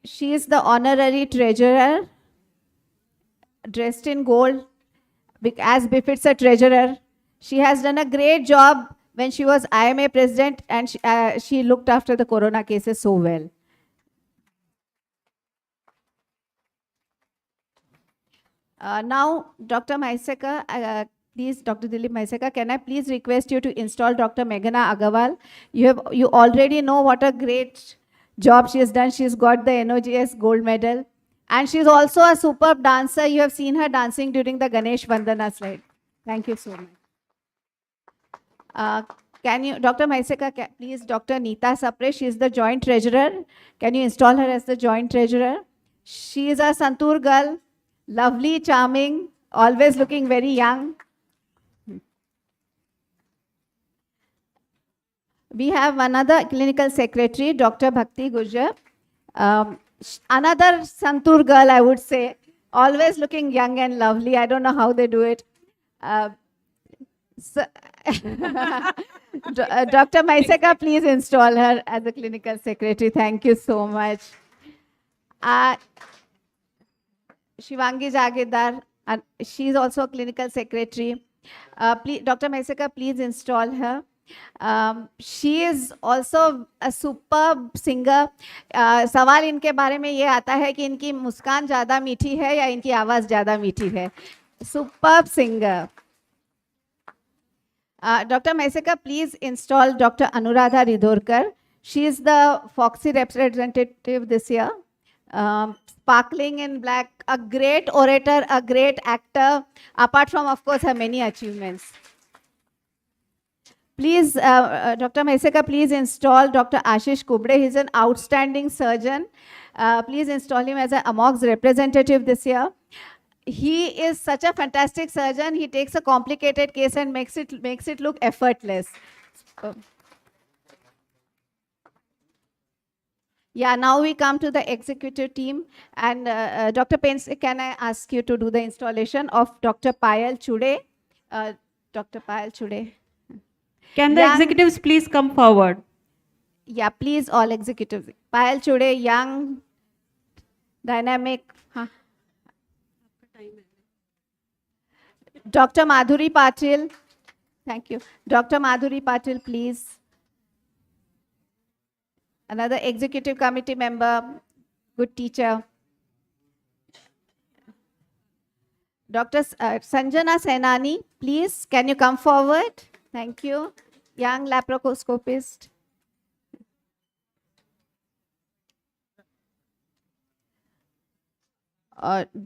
She is the honorary treasurer, dressed in gold, as befits a treasurer. She has done a great job when she was IMA president, and she looked after the corona cases so well. Now, Dr. Maiseka, please, Dr. Dilip Maiseka, can I please request you to install Dr. Meghana Agarwal? You already know what a great job she has done. She's got the NOGS gold medal. And she's also a superb dancer. You have seen her dancing during the Ganesh Vandana slide. Thank you so much. Can you, Dr. Maiseka, please, Dr. Neeta Sapre, she is the joint treasurer. Can you install her as the joint treasurer? She is a Santur girl, lovely, charming, always looking very young. We have another clinical secretary, Dr. Bhakti Gujjar. Another Santur girl, I would say, always looking young and lovely. I don't know how they do it. Dr. Maiseka, please install her as a clinical secretary. Thank you so much. Shivangi Jagedar, she is also a clinical secretary. Please, Dr. Maiseka, please install her. She is also a superb singer. सवाल इनके बारे में ये आता है कि इनकी मुस्कान ज़्यादा मीठी है या इनकी आवाज़ ज़्यादा मीठी है. Superb singer. Dr. Maiseka, please install Dr. Anuradha Ridorkar. She is the Foxy representative this year. Sparkling in black, a great orator, a great actor, apart from, of course, her many achievements. Please, Dr. Maiseka, please install Dr. Ashish Kubde. He's an outstanding surgeon. Please install him as a NOGS representative this year. He is such a fantastic surgeon. He takes a complicated case and makes it look effortless. Yeah, now we come to the executive team. And Dr. Pense, can I ask you to do the installation of Dr. Payal Chude? Dr. Payal Chude. Can the Young- executives please come forward? Yeah, please, all executives. Payal Chude, young, dynamic. Huh. Dr. Madhuri Patil. Thank you. Dr. Madhuri Patil, please. Another executive committee member, good teacher. Dr. Sanjana Senani, please, can you come forward? Thank you. Young laparoscopist.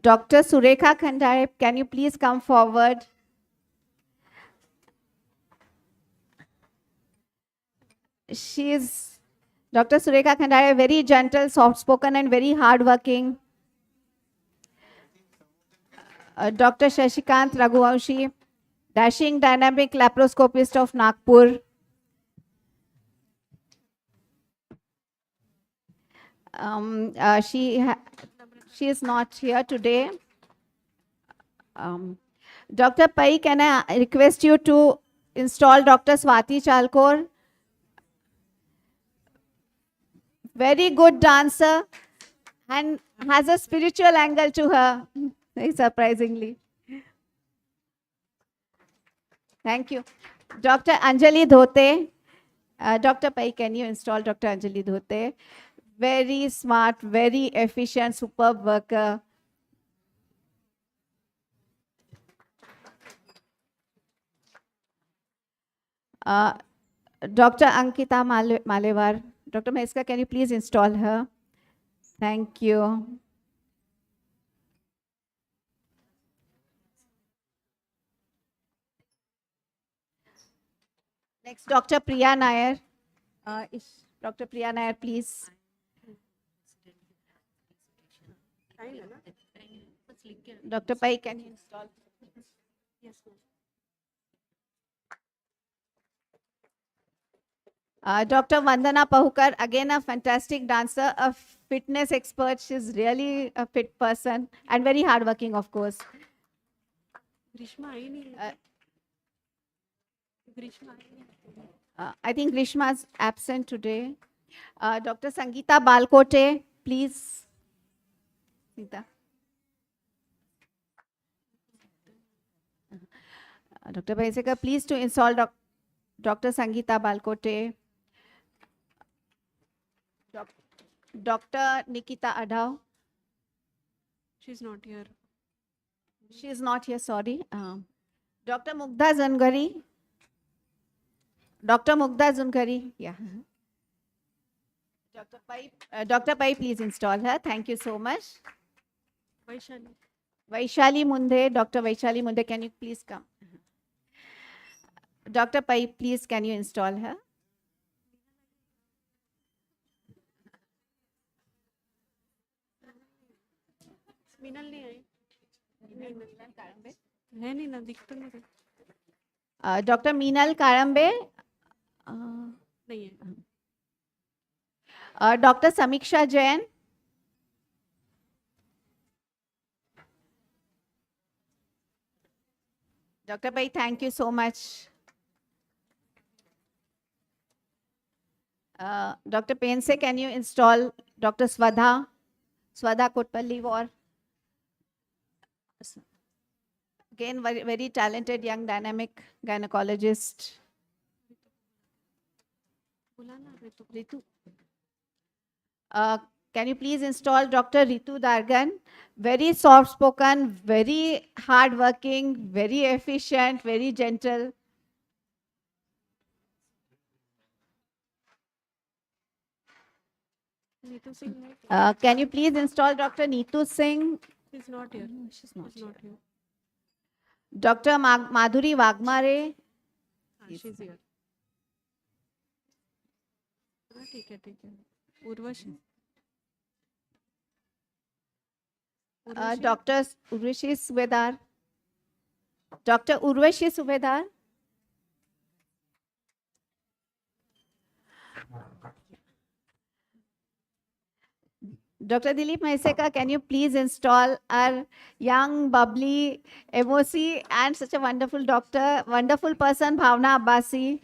Dr. Surekha Khandare, can you please come forward? She is, Dr. Surekha Khandare, very gentle, soft-spoken and very hardworking. Dr. Shashikant Raghuvanshi, dashing dynamic laparoscopist of Nagpur. She is not here today. Dr. Pai, can I request you to install Dr. Swati Chalkor? Very good dancer and has a spiritual angle to her, very surprisingly. Thank you. Dr. Anjali Dhote. Dr. Pai, can you install Dr. Anjali Dhote? Very smart, very efficient, superb worker. Dr. Ankita Malevar. Dr. Maheska, can you please install her? Thank you. Next, Dr. Priya Nair. Dr. Priya Nair, please. Dr. Pai, can you install? Yes, Dr. Vandana Pahukar, again a fantastic dancer, a fitness expert. She's really a fit person and very hardworking, of course. I think Grishma is absent today. Dr. Sangeeta Balkote, please. Sangeeta. Dr. Bhaiseka, please to install Dr. Sangeeta Balkote. Dr. Nikita Adhav. She's not here. She is not here, sorry. Dr. Mugdha Zungari. Dr. Mugdha Zungari, yeah. Dr. Pai, please install her. Thank you so much. Vaishali Munde, Dr. Vaishali Munde, can you please come? Dr. Pai, please, can you install her? Meenal नहीं आई है नहीं ना दिख तो नहीं रहा Dr. Meenal Karambe. नहीं है Dr. Samiksha Jain. Dr. Pai, thank you so much. Dr. Pense, can you install Dr. Swadha Kotpalli War? Again, very, very talented, young, dynamic gynecologist. Ritu. Can you please install Dr. Ritu Dargan? Very soft-spoken, very hard-working, very efficient, very gentle. Can you please install Dr. Neetu Singh? She's not here. She's not She's not here. here. Dr. Madhuri Wagmare. She's here. ठीक है Urvashi Dr. Urvashi Subedar. Dr. Urvashi Subedar. Dr. Dilip Maiseka, can you please install our young, bubbly MOC and such a wonderful doctor, wonderful person, Bhavna Abbasi?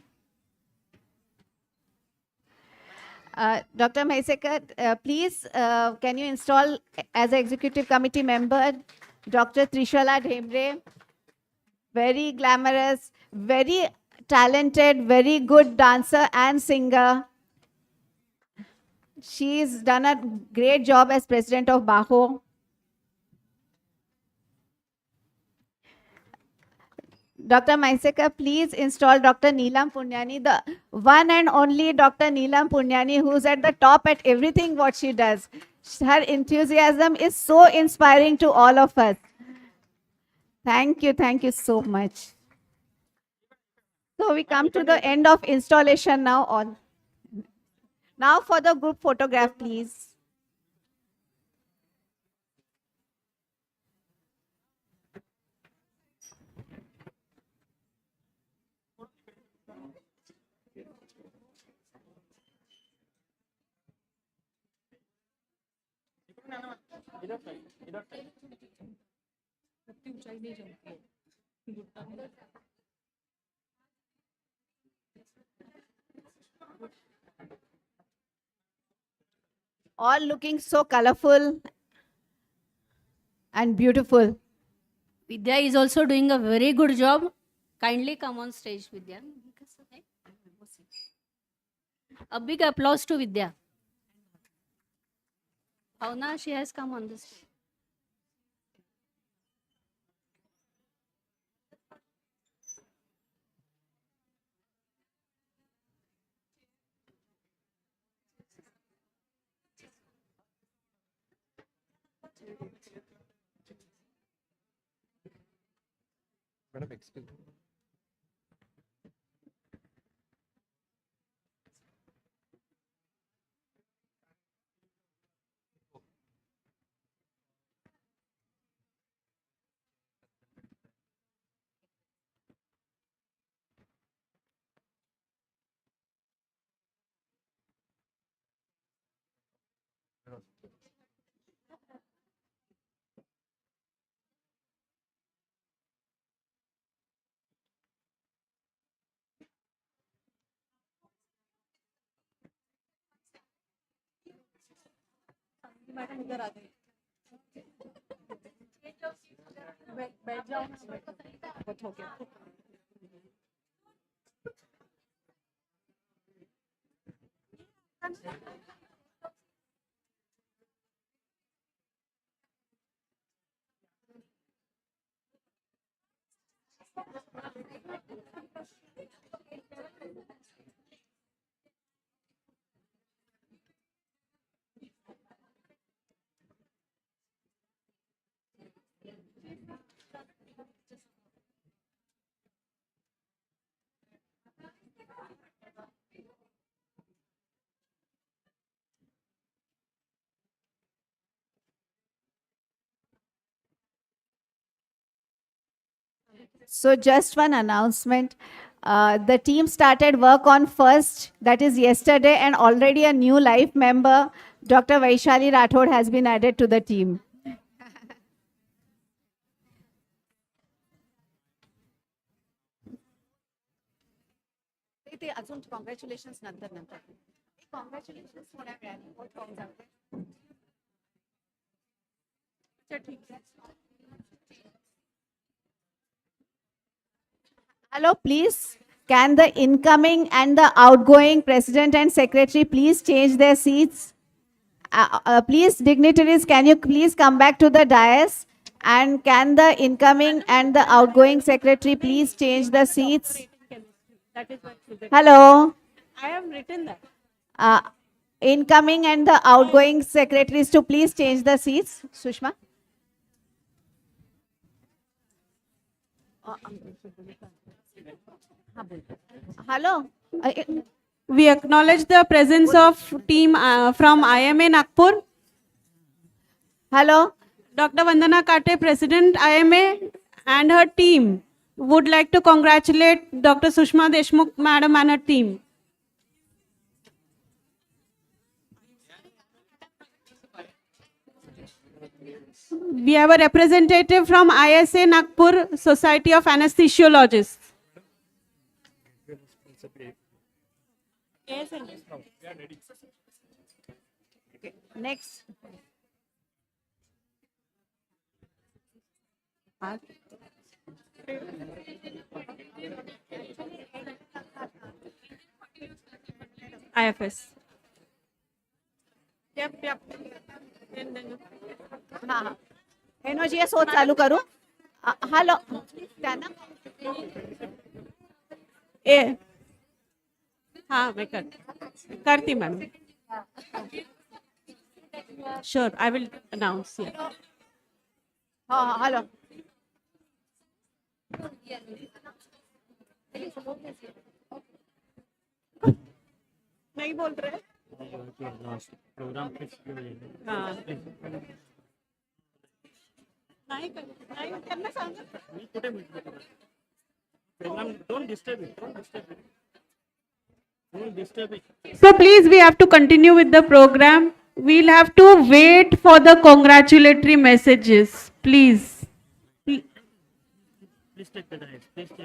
Dr. Maiseka, please, can you install as an executive committee member, Dr. Trishala Dhemre, very glamorous, very talented, very good dancer and singer. She's done a great job as president of Baho. Dr. Maiseka, please install Dr. Neelam Punyani, the one and only Dr. Neelam Punyani, who's at the top at everything what she does. Her enthusiasm is so inspiring to all of us. Thank you so much. So we come to the end of installation now. Now for the group photograph, please. All looking so colorful and beautiful. Vidya is also doing a very good job. Kindly come on stage, Vidya. A big applause to Vidya. Bhavna, she has come on the stage. Madam, excuse me. So just one announcement. The team started work on 1st, that is yesterday, and already a new life member, Dr. Vaishali Rathod, has been added to the team. Congratulations, Congratulations. Hello, please. Can the incoming and the outgoing president and secretary please change their seats? Please, dignitaries, can you please come back to the dais? And can the incoming and the outgoing secretary please change the seats? Hello. I have written that. Incoming and the outgoing secretaries to please change the seats. Sushma. Hello. We acknowledge the presence of team from IMA Nagpur. Hello. Dr. Vandana Kate, President IMA, and her team would like to congratulate Dr. Sushma Deshmukh, Madam, and her team. We have a representative from ISA Nagpur Society of Anesthesiologists. Next. IFS. हाँ हाँ NOGS होत चालू करू hello त्यांना ए हाँ मैं करती ma'am. Sure, I will announce. Yeah. हाँ हाँ हॅलो नहीं बोल रहे. हाँ. नहीं करना सांगा. So please, we have to continue with the program. We'll have to wait for the congratulatory messages. Please.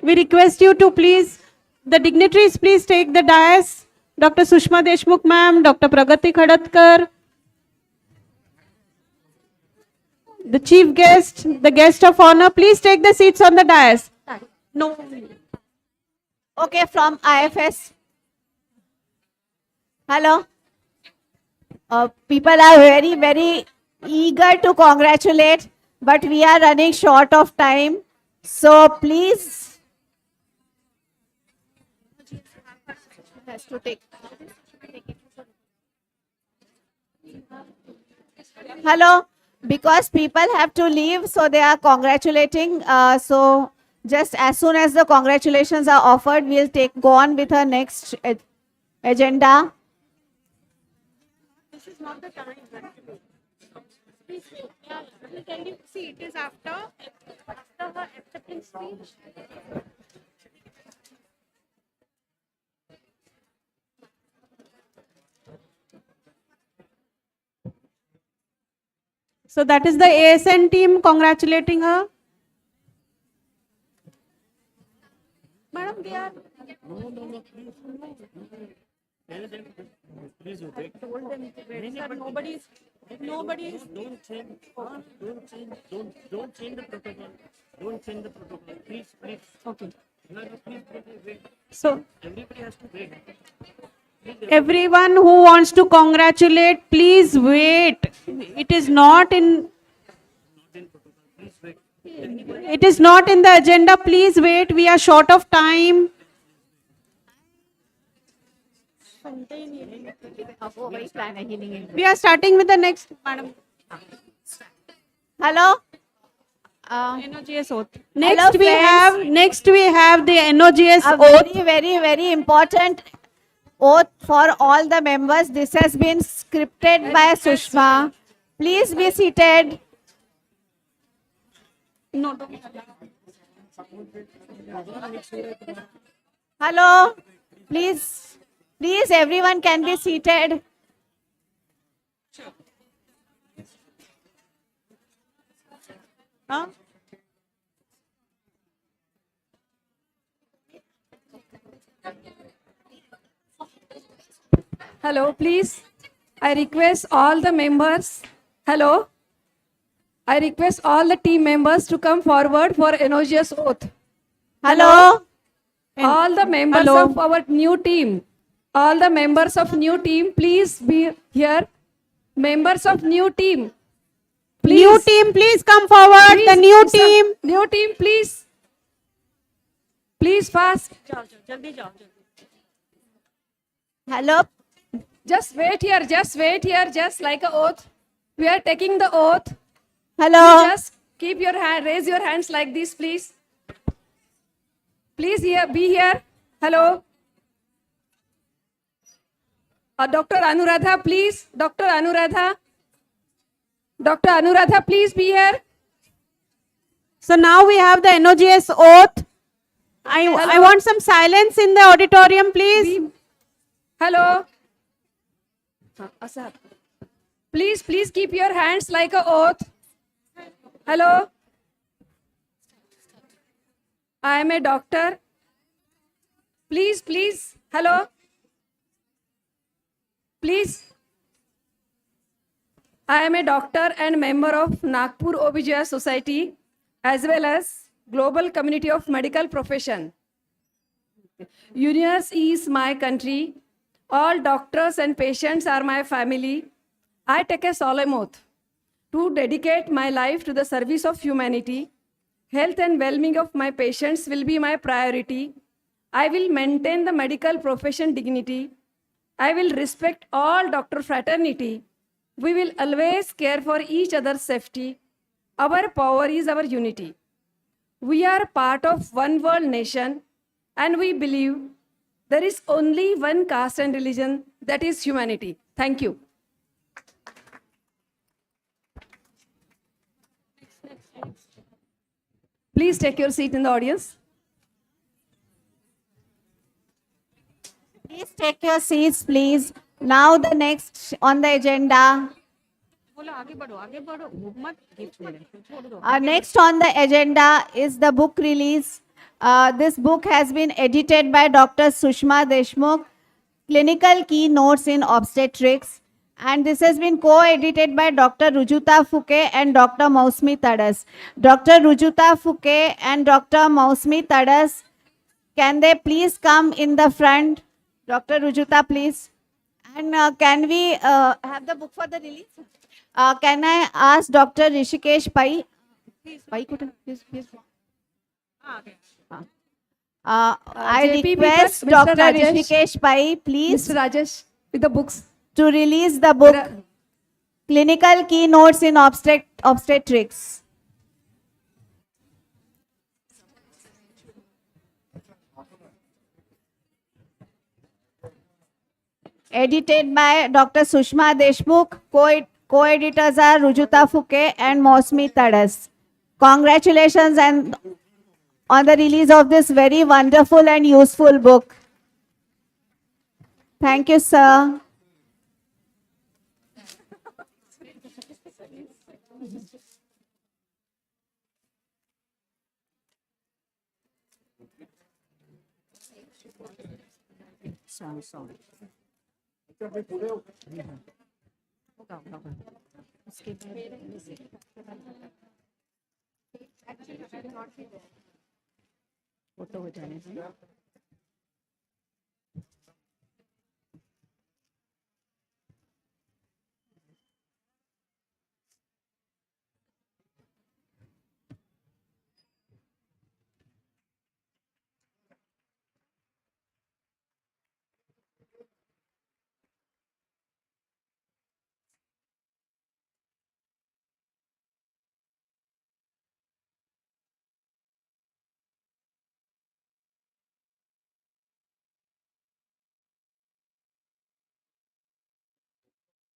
We request you to please, the dignitaries, please take the dais. Dr. Sushma Deshmukh ma'am, Dr. Pragati Khadatkar, the chief guest, the guest of honor, please take the seats on the dais. No. Okay, from IFS. Hello. People are very, very eager to congratulate, but we are running short of time. So please. Has to take. Hello. Because people have to leave, so they are congratulating. So just as soon as the congratulations are offered, we'll go on with our next agenda. This is not the time. Please, can you see it is after her acceptance speech? So that is the ASN team congratulating her. Madam, they are. Please wait. Sir, nobody is. Don't change the protocol. Don't change the protocol. Please. Okay. No, please wait. So Everybody has to wait. everyone who wants to congratulate, please wait. It is not in. Please wait. It is not in the agenda. Please wait. We are short of time. We are starting with the next. Madam. Hello. NOGS oath. Hello, Next we have the NOGS A oath. very, very, very important oath for all the members. This has been scripted by Sushma. Please be seated. No. Hello. Please, everyone can be seated. Huh? Hello, please. I request all the members. Hello. I request all the team members to come forward for NOGS oath. Hello. All the members Hello. of our new team. All the members of new team, please be here. Members of new team. Please. New team, please come forward. Please, The new sir. team. New team, please. Please fast. Hello. Just wait here, just like a oath. We are taking the oath. Hello. Just keep your hand, raise your hands like this, please. Please be here. Hello. Dr. Anuradha, please. Dr. Anuradha. Dr. Anuradha, please be here. So now we have the NOGS oath. I want some silence in the auditorium, please. Hello. Please keep your hands like a oath. Hello. I am a doctor. Please, please. Hello. Please. I am a doctor and member of Nagpur OBGYN Society as well as Global Community of Medical Profession. Universe is my country. All doctors and patients are my family. I take a solemn oath to dedicate my life to the service of humanity. Health and well-being of my patients will be my priority. I will maintain the medical profession dignity. I will respect all doctor fraternity. We will always care for each other's safety. Our power is our unity. We are part of one world nation and we believe there is only one caste and religion, that is humanity. Thank you. Please take your seat in the audience. Please take your seats, please. Now the next on the agenda. Next on the agenda is the book release. This book has been edited by Dr. Sushma Deshmukh, Clinical Keynotes in Obstetrics. And this has been co-edited by Dr. Rujuta Fuke and Dr. Mausmi Tadas. Dr. Rujuta Fuke and Dr. Mausmi Tadas, can they please come in the front? Dr. Rujuta, please. And can we have the book for the release? Can I ask Dr. Rishikesh Pai? Pai, please. I JP request Mr. Dr. Rajesh. Rishikesh Pai, please, Mr. Rajesh, with the books. to release the book Clinical Keynotes in Obstetrics. Edited by Dr. Sushma Deshmukh. Co-editors are Rujuta Fuke and Mausmi Tadas. Congratulations and on the release of this very wonderful and useful book. Thank you, sir.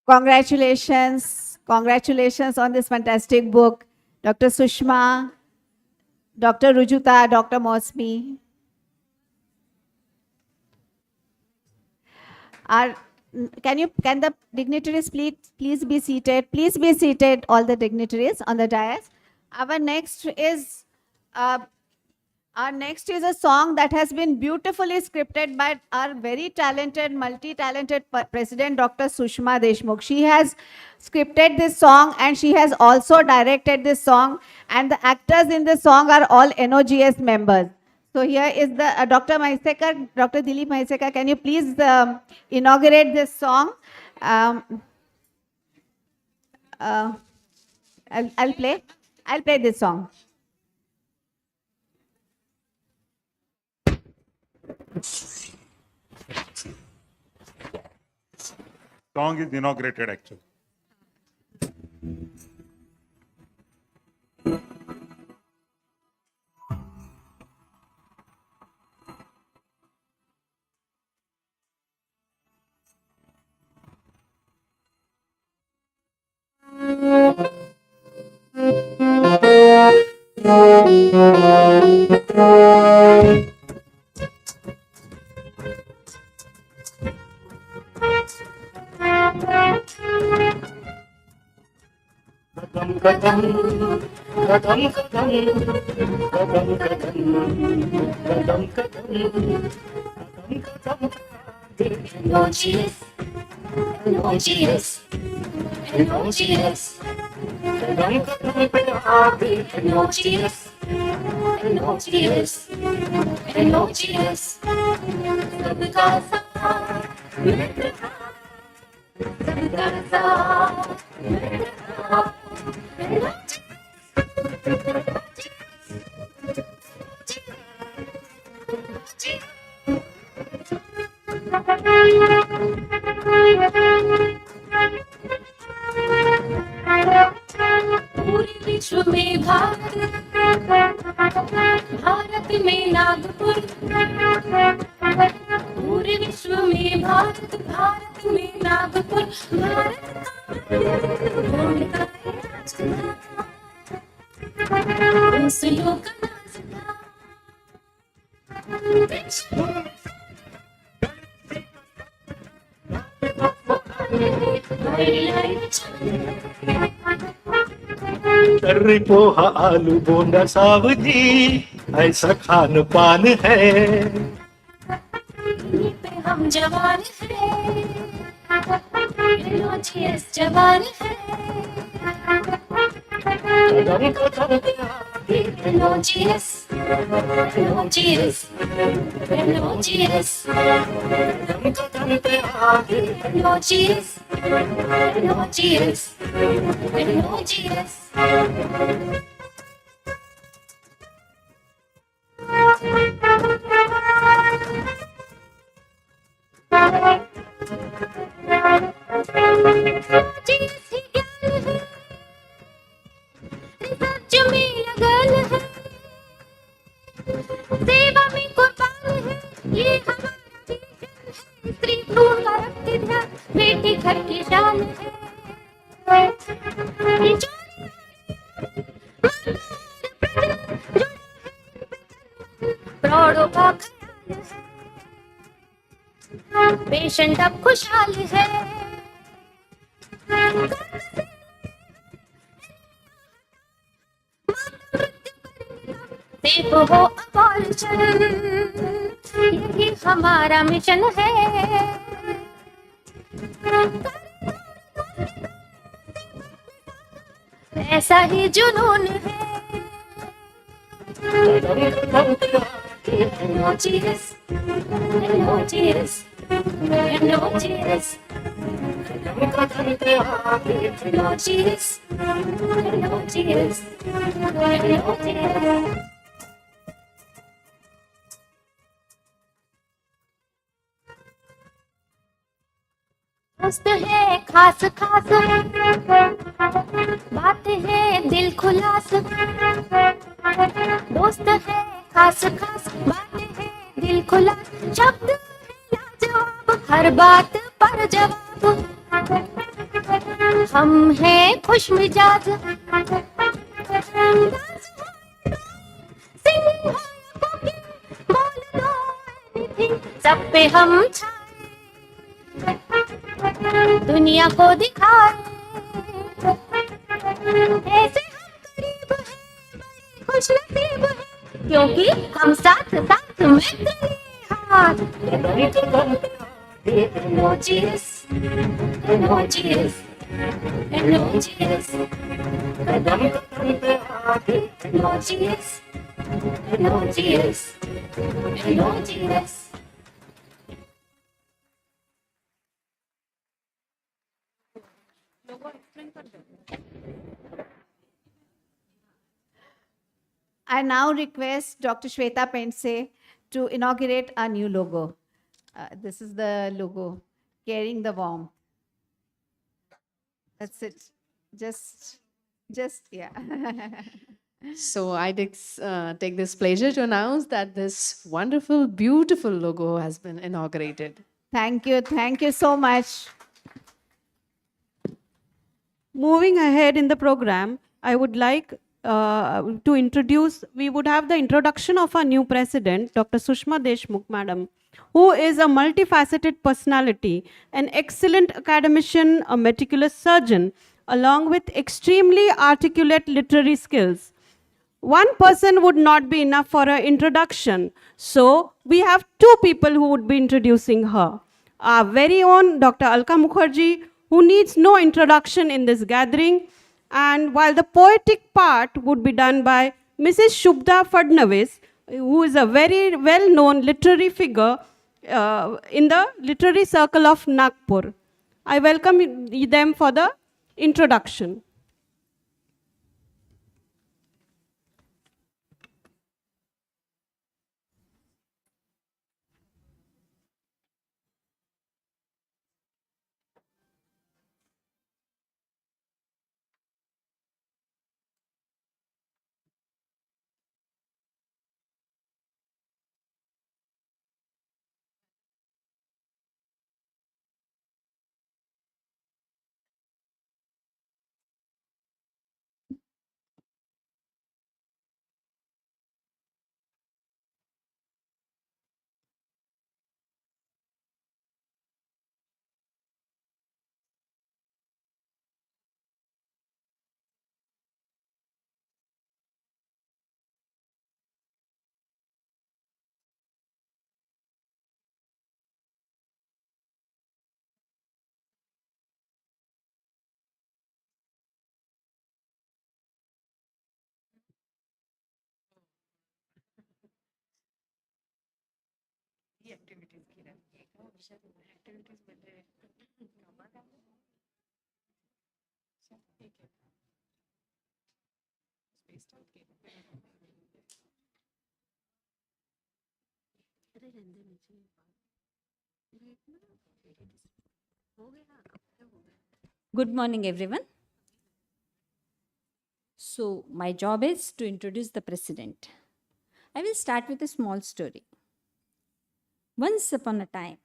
Congratulations. Congratulations on this fantastic book. Dr. Sushma, Dr. Rujuta, Dr. Mausmi. Can the dignitaries please be seated? Please be seated, all the dignitaries on the dais. Our next is a song that has been beautifully scripted by our very talented, multi-talented President Dr. Sushma Deshmukh. She has scripted this song and she has also directed this song, and the actors in this song are all NOGS members. So here is the Dr. Maisekar, Dr. Dilip Maisekar, can you please inaugurate this song? I'll play this song. Song is inaugurated actually. Kadam Kadam Kadam Kadam Kadam Kadam NOGS, NOGS, NOGS, कदम कदम पे आगे NOGS, NOGS, NOGS, सबका साथ मिलकर सबका साथ मिलकर पूरे विश्व में भारत में नागपुर पूरे विश्व में भारत में नागपुर भारत का उस लोक कर्री पोहा आलू बोंडा सावजी ऐसा खान पान है पे हम जवान हैं NOGS जवान हैं कदम कदम पे आगे NOGS NOGS NOGS कदम कदम पे आगे NOGS NOGS NOGS सच में लगन है सेवा में कुर्बान है ये हमारा विजन है स्त्री भ्रूण का रक्त ध्यान बेटी घर की शान है ये चोरी प्रौढ़ों का ख्याल है पेशेंट अब खुशहाल है सेफ हो अबॉर्शन यही हमारा मिशन है ऐसा ही जुनून है NOGS NOGS NOGS NOGS NOGS NOGS दोस्त है खास खास बात है दिल खुलास दोस्त है खास खास बात है दिल खुलास शब्द है लाजवाब हर बात पर जवाब हम हैं खुश मिजाज सब पे हम दुनिया को दिखाए ऐसे हम करीब हैं खुश नसीब हैं क्योंकि हम साथ साथ में तेरे हाथ NOGS NOGS NOGS कदम कदम पे आगे NOGS NOGS NOGS I now request Dr. Shweta Pense to inaugurate our new logo. This is the logo, carrying the warmth. That's it. Just, yeah. So I take this pleasure to announce that this wonderful, beautiful logo has been inaugurated. Thank you so much. Moving ahead in the program, I would like to introduce, we would have the introduction of our new president, Dr. Sushma Deshmukh, madam, who is a multifaceted personality, an excellent academician, a meticulous surgeon, along with extremely articulate literary skills. one person would not be enough for her introduction. So we have two people who would be introducing her. Our very own Dr. Alka Mukherjee, who needs no introduction in this gathering. And while the poetic part would be done by Mrs. Shubda Fadnavis, who is a very well-known literary figure in the literary circle of Nagpur. I welcome them for the introduction. Good morning, everyone. So, my job is to introduce the president. I will start with a small story. Once upon a time,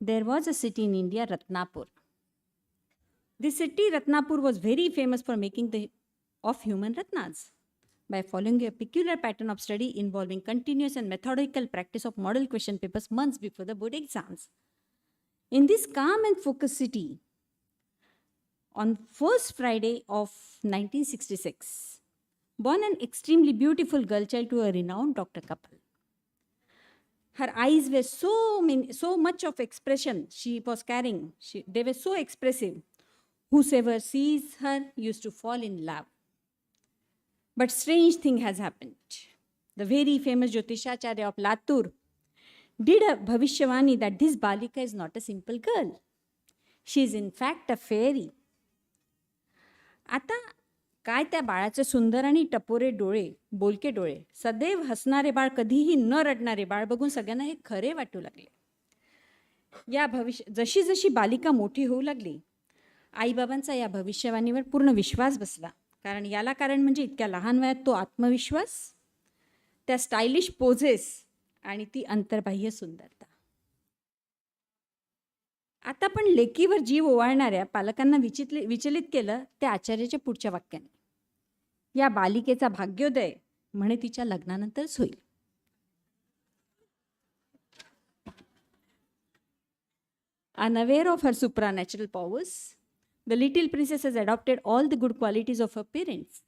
there was a city in India, Ratnapur. The city Ratnapur was very famous for making of human ratnas by following a peculiar pattern of study involving continuous and methodical practice of model question papers months before the board exams. In this calm and focused city, on first Friday of 1966, born an extremely beautiful girl child to a renowned doctor couple. Her eyes were so much of expression she was carrying. They were so expressive. Whosoever sees her used to fall in love. But strange thing has happened. The very famous Jyotishacharya of Latur did a bhavishyavani that this Balika is not a simple girl. She is in fact a fairy. आता काय त्या बाळाचे सुंदर आणि टपोरे डोळे, बोलके डोळे, सदैव हसणारे बाळ, कधीही न रडणारे बाळ बघून सगळ्यांना हे खरे वाटू लागले. या जशी जशी बालिका मोठी होऊ लागली, आईबाबांचा या भविष्यवाणीवर पूर्ण विश्वास बसला. याला कारण म्हणजे इतक्या लहान वयात तो आत्मविश्वास, त्या स्टायलिश पोजेस आणि ती अंतर्बाह्य सुंदरता. आता पण लेकीवर जीव ओवाळणाऱ्या पालकांना विचलित केलं त्या आचार्याच्या पुढच्या वाक्याने. या बालिकेचा भाग्योदय म्हणे तिच्या लग्नानंतरच होईल. Unaware of her supernatural powers, the little princess has adopted all the good qualities of her parents,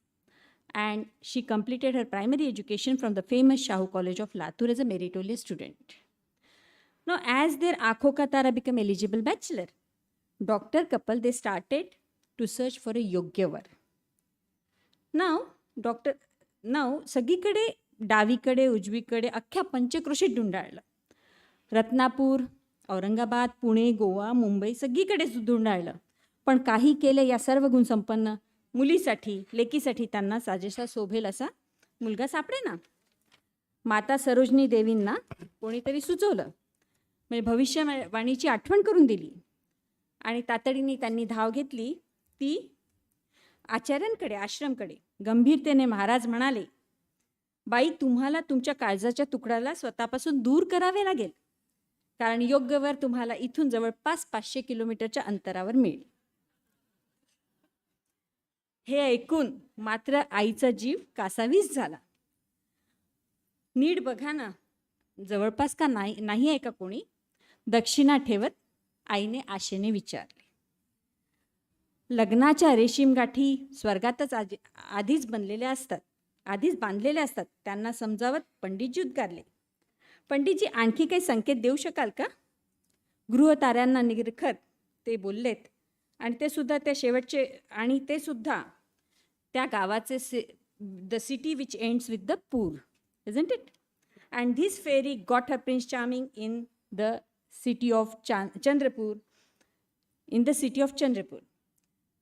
and she completed her primary education from the famous Shahu College of Latur as a meritorious student. Now, as their Aankhon Ka Tara became eligible bachelor, doctor couple, they started to search for a Yogya Var. Now, सगळीकडे डावीकडे उजवीकडे अख्ख्या पंचक्रोशीत ढुंडाळलं. रत्नापूर, औरंगाबाद, पुणे, गोवा, मुंबई सगळीकडे ढुंडाळलं. पण काही केले या सर्व गुणसंपन्न मुलीसाठी, लेकीसाठी त्यांना साजेसा शोभेल असा मुलगा सापडेना. माता सरोजनी देवींना कोणीतरी सुचवलं, म्हणजे भविष्यवाणीची आठवण करून दिली. आणि तातडीने त्यांनी धाव घेतली ती आचार्यांकडे, आश्रमकडे. गंभीरतेने महाराज म्हणाले, बाई, तुम्हाला तुमच्या काळजाच्या तुकड्याला स्वतःपासून दूर करावे लागेल, कारण योग्य वर तुम्हाला इथून जवळपास 500 किलोमीटरच्या अंतरावर मिळेल. हे ऐकून मात्र आईचा जीव कासावीस झाला. नीट बघा ना, जवळपास का नाही आहे का कोणी, दक्षिणा ठेवत आईने आशेने विचारले. लग्नाच्या रेशीम गाठी स्वर्गातच आधीच बनलेल्या असतात, आधीच बांधलेले असतात त्यांना समजावत पंडितजी उद्गारले. पंडितजी आणखी काही संकेत देऊ शकाल का? गृहताऱ्यांना निरखत ते बोललेत आणि ते सुद्धा त्या शेवटचे आणि ते सुद्धा त्या गावाचे the city which ends with the पूर, isn't it? And this fairy got her Prince Charming in the city of Chandrapur, in the city of Chandrapur.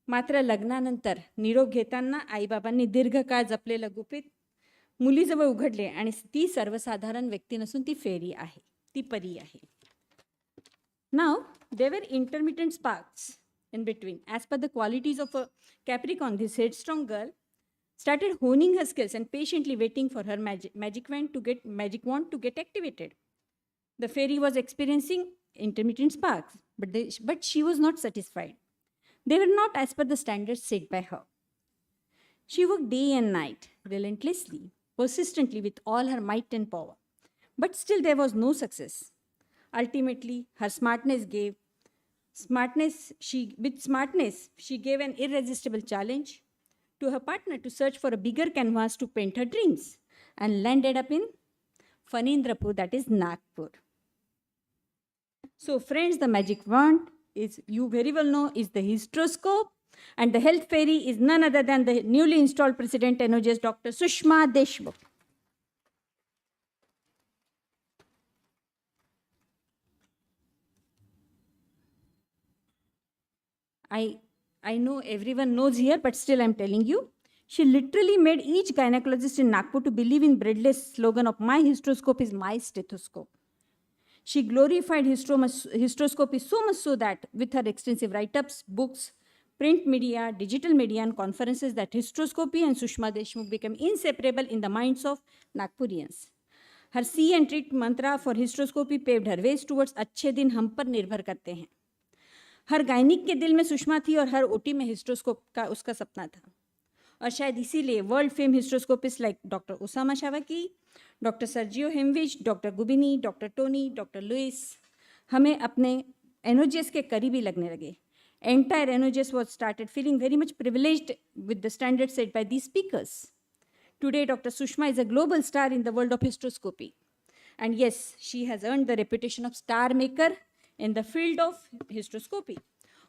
मात्र लग्नानंतर निरोप घेताना आईबाबांनी दीर्घकाळ जपलेलं गुपित मुलीजवळ उघडले आणि ती सर्वसाधारण व्यक्ती नसून ती फेरी आहे, ती परी आहे. Now, there were intermittent sparks in between. As per the qualities of a Capricorn, this headstrong girl started honing her skills and patiently waiting for her magic wand to get activated. The fairy was experiencing intermittent sparks, but she was not satisfied. They were not as per the standards set by her. She worked day and night, relentlessly, persistently with all her might and power. But still there was no success. Ultimately, her smartness, she gave an irresistible challenge to her partner to search for a bigger canvas to paint her dreams and landed up in Fanindrapur, that is Nagpur. So friends, the magic wand is, you very well know, is the hysteroscope, and the health fairy is none other than the newly installed President NOGS, Dr. Sushma Deshmukh. I know everyone knows here, but still I'm telling you. She literally made each gynecologist in Nagpur to believe in breadless slogan of my hysteroscope is my stethoscope. She glorified hysteroscopy so much so that with her extensive write-ups, books, print media, digital media, and conferences, that hysteroscopy and Sushma Deshmukh became inseparable in the minds of Nagpurians. Her see and treat mantra for hysteroscopy paved her ways towards अच्छे दिन हम पर निर्भर करते हैं. हर gynaec के दिल में सुषमा थी और हर ओटी में हिस्ट्रोस्कोप का उसका सपना था. और शायद इसीलिए world fame hysteroscopist like doctor Osama Shawki, doctor Sergio Haimovich, doctor Gubbini, doctor Tony, doctor Luis हमें अपने NOGS के करीबी लगने लगे. Entire NOGS was started feeling very much privileged with the standards set by these speakers. Today, Dr. Sushma is a global star in the world of hysteroscopy. And yes, she has earned the reputation of star maker in the field of hysteroscopy.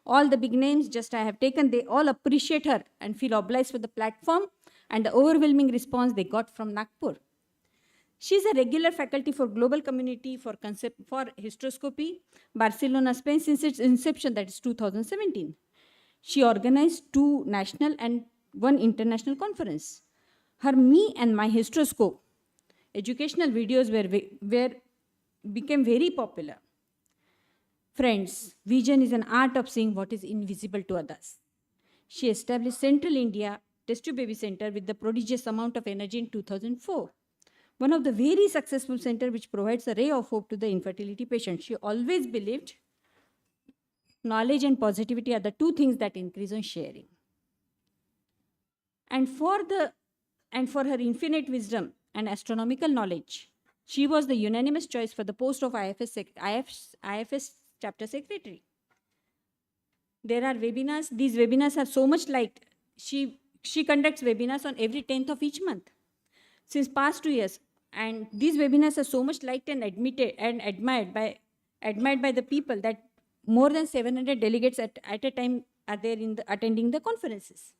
All the big names just I have taken, they all appreciate her and feel obliged for the platform and the overwhelming response they got from Nagpur. She is a regular faculty for global community for hysteroscopy, Barcelona, Spain, since its inception, that is 2017. She organized 2 national and 1 international conference. Her Me and My Hysteroscope educational videos became very popular. Friends, vision is an art of seeing what is invisible to others. She established Central India Test Tube Baby Center with the prodigious amount of energy in 2004. One of the very successful center which provides a ray of hope to the infertility patients. She always believed knowledge and positivity are the 2 things that increase on sharing. And for her infinite wisdom and astronomical knowledge, she was the unanimous choice for the post of IFS chapter secretary. There are webinars. These webinars are so much liked. She conducts webinars on every 10th of each month since past 2 years. And these webinars are so much liked and admired by the people that more than 700 delegates at a time are there attending the conferences.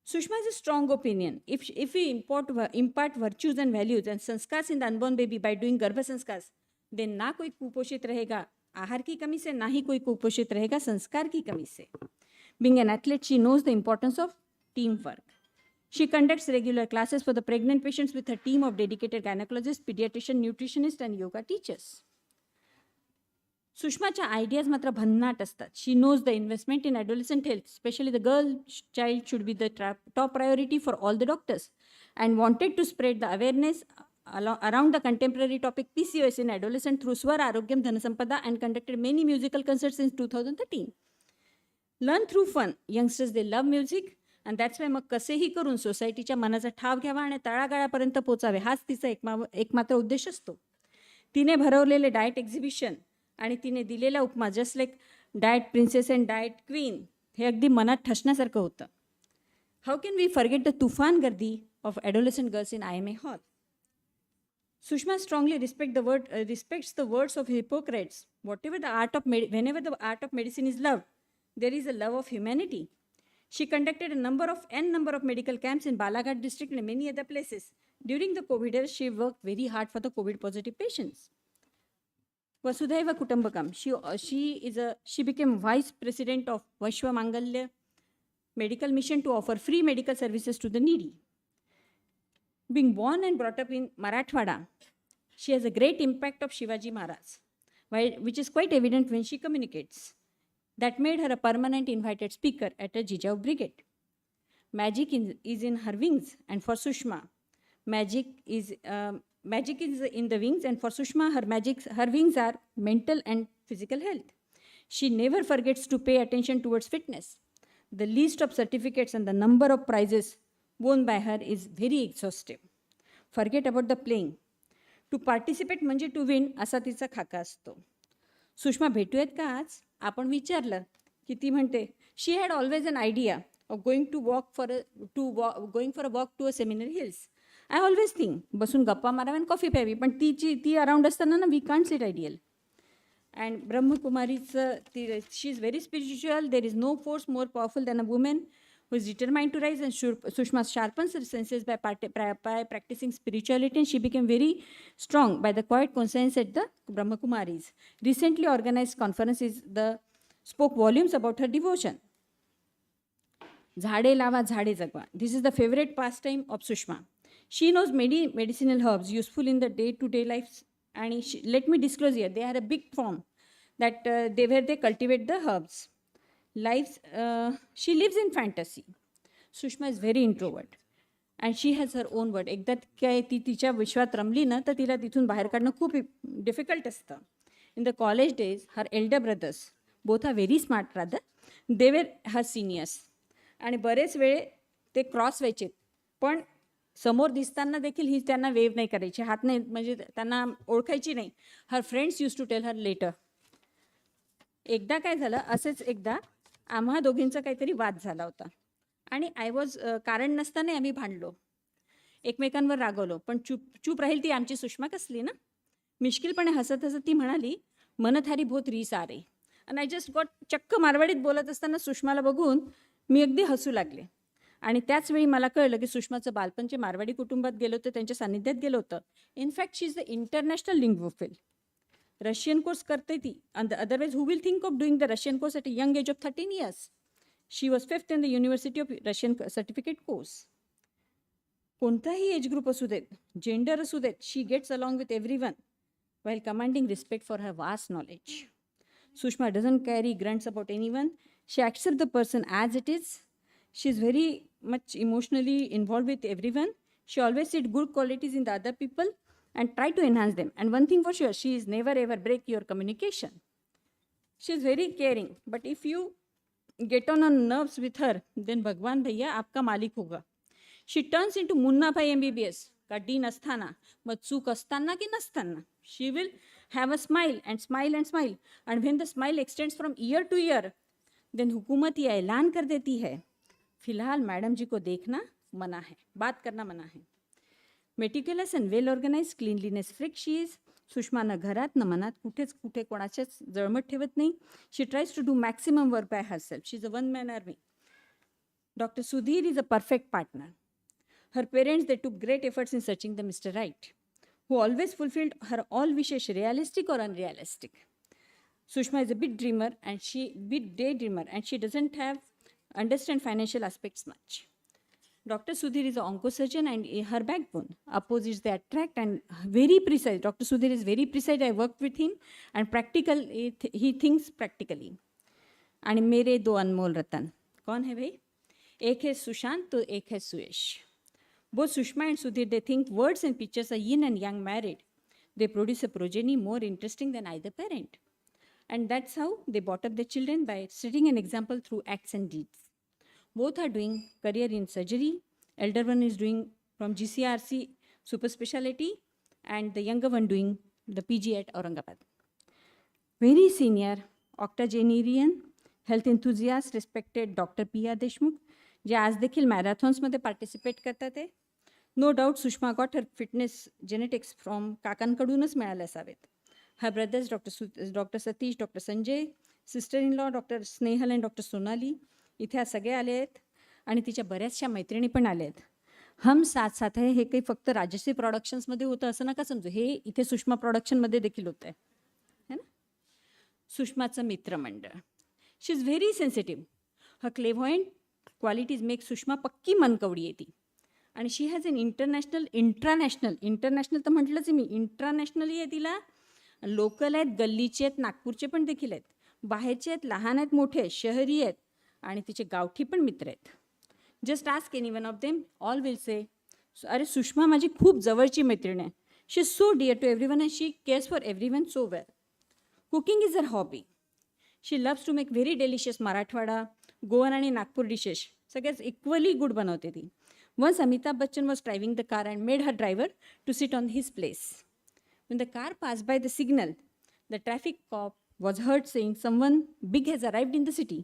Sushma has a strong opinion. If we impart virtues and values and sanskars in the unborn baby by doing garbha sanskars, then ना कोई कुपोषित रहेगा आहार की कमी से, ना ही कोई कुपोषित रहेगा संस्कार की कमी से. Being an athlete, she knows the importance of teamwork. She conducts regular classes for the pregnant patients with her team of dedicated gynecologists, pediatrician, nutritionists, and yoga teachers. Sushmaच्या ideas मात्र भन्नाट असतात. She knows the investment in adolescent health, especially the girl child, should be the top priority for all the doctors, and wanted to spread the awareness around the contemporary topic PCOS in adolescent through Swar Arogyam Dhanasampada, and conducted many musical concerts since 2013. Learn through fun. Youngsters, they love music, and that's why मग कसेही करून सोसायटीच्या मनाचा ठाव घ्यावा आणि तळागाळापर्यंत पोचावे हाच तिचा एकमात्र उद्देश असतो. तिने भरवलेले डाएट एक्झिबिशन आणि तिने दिलेला उपमा just like diet princess and diet queen हे अगदी मनात ठसण्यासारखं होतं. How can we forget the Tufan Gardi of adolescent girls in IMA Hall? Sushma strongly respects the words of Hippocrates. Whenever the art of medicine is loved, there is a love of humanity. She conducted n number of medical camps in Balaghat district and many other places. During the COVID years, she worked very hard for the COVID positive patients. Vasudhaiva Kutumbakam. She became vice president of Vashwa Mangalya Medical Mission to offer free medical services to the needy. Being born and brought up in Marathwada, she has a great impact of Shivaji Maharaj, which is quite evident when she communicates. That made her a permanent invited speaker at a Jijau Brigade. Magic is in her wings, and for Sushma, magic is in the wings, and for Sushma, her wings are mental and physical health. She never forgets to pay attention towards fitness. The list of certificates and the number of prizes won by her is very exhaustive. Forget about the playing. To participate म्हणजे to win असा तिचा खाका असतो. सुषमा भेटूयात का आज? आपण विचारलं की ती म्हणते she had always an idea of going for a walk to a seminary hills. I always think बसून गप्पा माराव्या आणि कॉफी प्यावी, पण ती अराउंड असताना ना we can't sit ideal. And Brahma Kumari's, she is very spiritual. There is no force more powerful than a woman who is determined to rise, and Sushma sharpens her senses by practicing spirituality, and she became very strong by the quiet conscience at the Brahma Kumaris. Recently organized conferences spoke volumes about her devotion. Zhade lava, zhade jagwa. This is the favorite pastime of Sushma. She knows many medicinal herbs useful in the day-to-day life. And let me disclose here, they are a big farm that where they cultivate the herbs. She lives in fantasy. Sushma is very introvert. And she has her own word. एकदा काय ती तिच्या विश्वात रमली ना तर तिला तिथून बाहेर काढणं खूप डिफिकल्ट असतं. In the college days, her elder brothers, both are very smart rather, they were her seniors. आणि बरेच वेळे ते क्रॉस व्हायचे. पण समोर दिसताना देखील ही त्यांना वेव नाही करायची, हात नाही, म्हणजे त्यांना ओळखायची नाही. Her friends use to tell her letter. एकदा काय झालं, असेच एकदा आम्हा दोघींचा काहीतरी वाद झाला होता आणि कारण नसताना आम्ही भांडलो, एकमेकांवर रागवलो, पण चूप राहील ती आमची सुषमा कसली ना. मिश्किलपणे हसत हसत ती म्हणाली, मन थारी बहुत रीस आ रही. आणि आय जस्ट गॉट, चक्क मारवाडीत बोलत असताना सुषमाला बघून मी अगदी हसू लागले. आणि त्याच वेळी मला कळलं की सुषमाचं बालपणचे मारवाडी कुटुंबात गेलं होतं, त्यांच्या सानिध्यात गेलं होतं. In fact she is the international linguaphile. Russian course करते ती. Otherwise who will think of doing the Russian course at a young age of 13 years. She was 5th in the university of Russian certificate course. कोणताही age group असू देत, gender असू देत, she gets along with everyone while commanding respect for her vast knowledge. Sushma doesn't carry grunts about anyone. She accepts the person as it is. She is very much emotionally involved with everyone. She always sees good qualities in the other people and try to enhance them. And one thing for sure, she is never ever break your communication. She is very caring. But if you get on nerves with her, then Bhagwan Bhaiya aapka malik hoga. She turns into Munna Bhai MBBS. कड्डी नसताना, मग चूक असताना की नसताना. She will have a smile and smile and smile. And when the smile extends from ear to ear, then हुकूमत ये ऐलान कर देती है, फिलहाल मैडम जी को देखना मना है, बात करना मना है. Meticulous and well organise, cleanliness freak she is. Sushma न घरात न मनात कुठे कोणाच्याच जळमट ठेवत नाही. She tries to do maximum work by herself. She is a one man army. Doctor Sudhir is a perfect partner. Her parents, they took great efforts in searching the Mr. Right, who always fulfilled her all wishes, realistic or unrealistic. Sushma is a bit daydreamer, and she doesn't understand financial aspects much. Dr. Sudhir is an oncosurgeon, and her backbone. Opposites, they attract, and very precise. Dr. Sudhir is very precise. I worked with him, and practical, he thinks practically. And मेरे दो अनमोल रतन कौन है भाई? एक है सुशांत तो एक है सुयश. Both Sushma and Sudhir, they think words and pictures are yin and yang married. They produce a progeny more interesting than either parent. And that's how they brought up their children, by setting an example through acts and deeds. Both are doing career in surgery. Elder one is doing from GCRC super specialty, and the younger one doing the PG at Aurangabad. Very senior octogenarian, health enthusiast, respected Dr. P.R. Deshmukh. जे आज देखील मॅरेथॉन्समध्ये participate करतात ते. No doubt Sushma got her fitness genetics from काकांकडूनच मिळाले असावेत. Her brothers doctor Satish, doctor Sanjay, sister in law doctor Snehal आणि doctor Sonali इथे आज सगळे आले आहेत आणि तिच्या बऱ्याचशा मैत्रिणी पण आल्या आहेत. हम साथ साथ आहे हे काही फक्त राजश्री प्रोडक्शन्समध्ये होतं असं नका समजू, हे इथे सुषमा प्रोडक्शनमध्ये देखील होतं आहे है ना. सुषमाचं मित्रमंडळ. She is very sensitive. Her clairvoyant qualities make Sushma पक्की मनकवडी आहे ती. आणि शी हॅज एन इंटरनॅशनल तर म्हटलंच आहे मी, इंटरनॅशनली आहे तिला. लोकल आहेत, गल्लीचे आहेत, नागपूरचे पण देखील आहेत, बाहेरचे आहेत, लहान आहेत, मोठे आहेत, शहरी आहेत आणि तिचे गावठी पण मित्र आहेत. Just ask any one of them, all will say अरे सुषमा माझी खूप जवळची मैत्रीण आहे. She is so dear to everyone and she cares for everyone so well. Cooking is her hobby. She loves to make very delicious Marathwada, Goan आणि Nagpur dishes सगळ्याच equally good बनवते ती. Once Amitabh Bachchan was driving the car and made her driver to sit on his place. When the car passed by the signal, the traffic cop was heard saying someone big has arrived in the city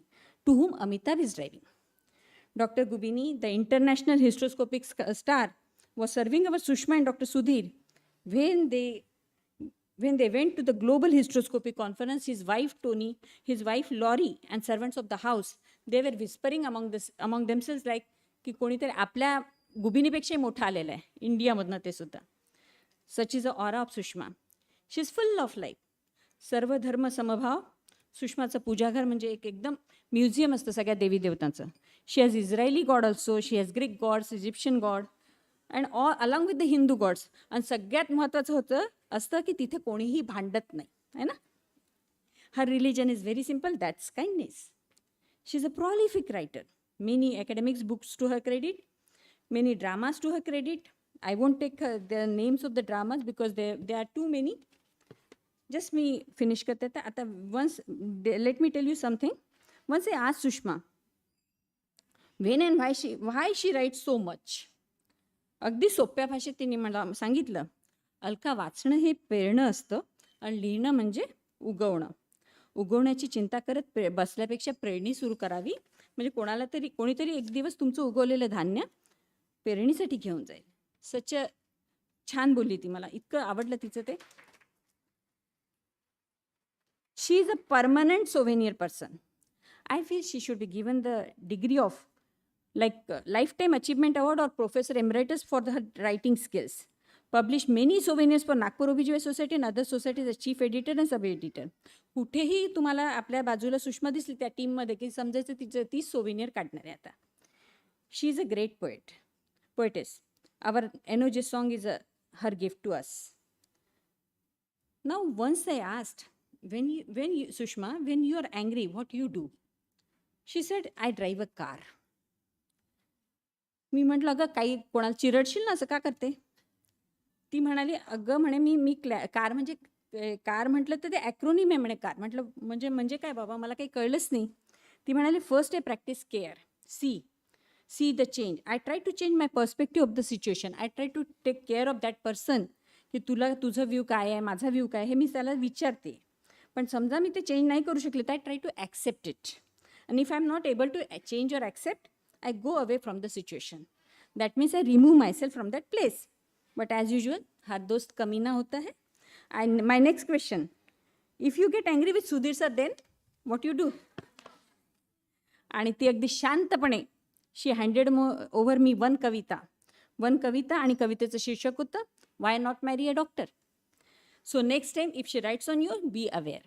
to whom Amitabh is driving. Dr. Gubini, the international hysteroscopic star, was serving our Sushma and Dr. Sudhir when they went to the global hysteroscopy conference. His wife Tony, his wife Laurie, and servants of the house, they were whispering among themselves like की कोणीतरी आपल्या गुबिनीपेक्षाही मोठं आलेलं आहे इंडियामधनं ते सुद्धा. Such is the aura of Sushma. She is full of life. सर्व धर्म समभाव. सुषमाचं पूजाघर म्हणजे एक एकदम म्युझियम असतं सगळ्या देवी देवतांचं. She has Israeli god also, she has Greek gods, Egyptian god and all along with the Hindu gods. आणि सगळ्यात महत्त्वाचं असतं की तिथे कोणीही भांडत नाही है ना. Her religion is very simple, that's kindness. She is a prolific writer. Many academics books to her credit, many dramas to her credit. I won't take the names of the dramas because there are too many. Just me finish करते आता. Once let me tell you something. Once I asked Sushma when and why she writes so much. अगदी सोप्या भाषेत तिने मला सांगितलं, अलका वाचणं हे पेरणं असतं आणि लिहिणं म्हणजे उगवणं. उगवण्याची चिंता करत बसल्यापेक्षा पेरणी सुरू करावी, म्हणजे कोणीतरी एक दिवस तुमचं उगवलेलं धान्य पेरणीसाठी घेऊन जाईल. सच छान बोलली ती, मला इतकं आवडलं तिचं ते. She is a permanent souvenir person. I feel she should be given the degree of like lifetime achievement award or professor emeritus for her writing skills. Published many souvenirs for Nagpur OBGY Society and other societies as chief editor and sub editor. कुठेही तुम्हाला आपल्या बाजूला सुषमा दिसली त्या टीममध्ये की समजायचं तिचं ती सोव्हेनियर काढणार आहे आता. She is a great poetess. Our NOGS song is her gift to us. Now once I asked, when you Sushma, when you are angry, what you do? She said, I drive a car. मी म्हटलं अगं काही कोणाला चिरडशील ना, असं का करते. ती म्हणाली अगं म्हणे मी कार म्हणजे कार म्हटलं तर ते ॲक्रोनिम आहे म्हणे कार. म्हटलं म्हणजे काय बाबा, मला काही कळलंच नाही. ती म्हणाली first I practice care, see the change. I try to change my perspective of the situation. I try to take care of that person, की तुझं व्ह्यू काय आहे, माझा व्ह्यू काय, हे मी त्याला विचारते. पण समजा मी ते चेंज नाही करू शकले तर I try to accept it. आणि if I am not able to change or accept, I go away from the situation. That means I remove myself from that place. But as usual, हर दोस्त कमीना होता है. And my next question, if you get angry with Sudhir sir, then what you do? आणि ती अगदी शांतपणे she handed over me one कविता आणि कवितेचं शीर्षक होतं Why not marry a doctor? So next time if she writes on you, be aware.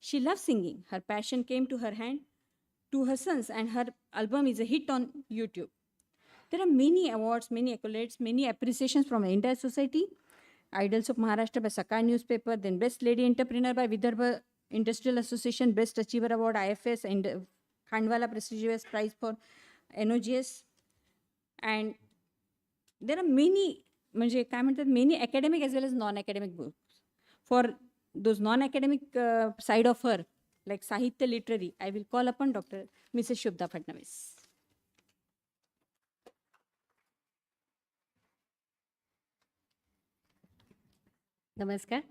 She loves singing. Her passion came to her hand to her sons and her album is a hit on YouTube. There are many awards, many accolades, many appreciations from the entire society. Idols of Maharashtra by Sakal newspaper, then Best Lady Entrepreneur by Vidarbha Industrial Association, Best Achiever Award, IFS, and Khandwala prestigious prize for NOGS. And there are many, म्हणजे काय म्हणतात, many academic as well as non-academic books. For those non-academic side of her, like Sahitya Literary, I will call upon Dr. Mrs. Shubhda Fadnavis. नमस्कार.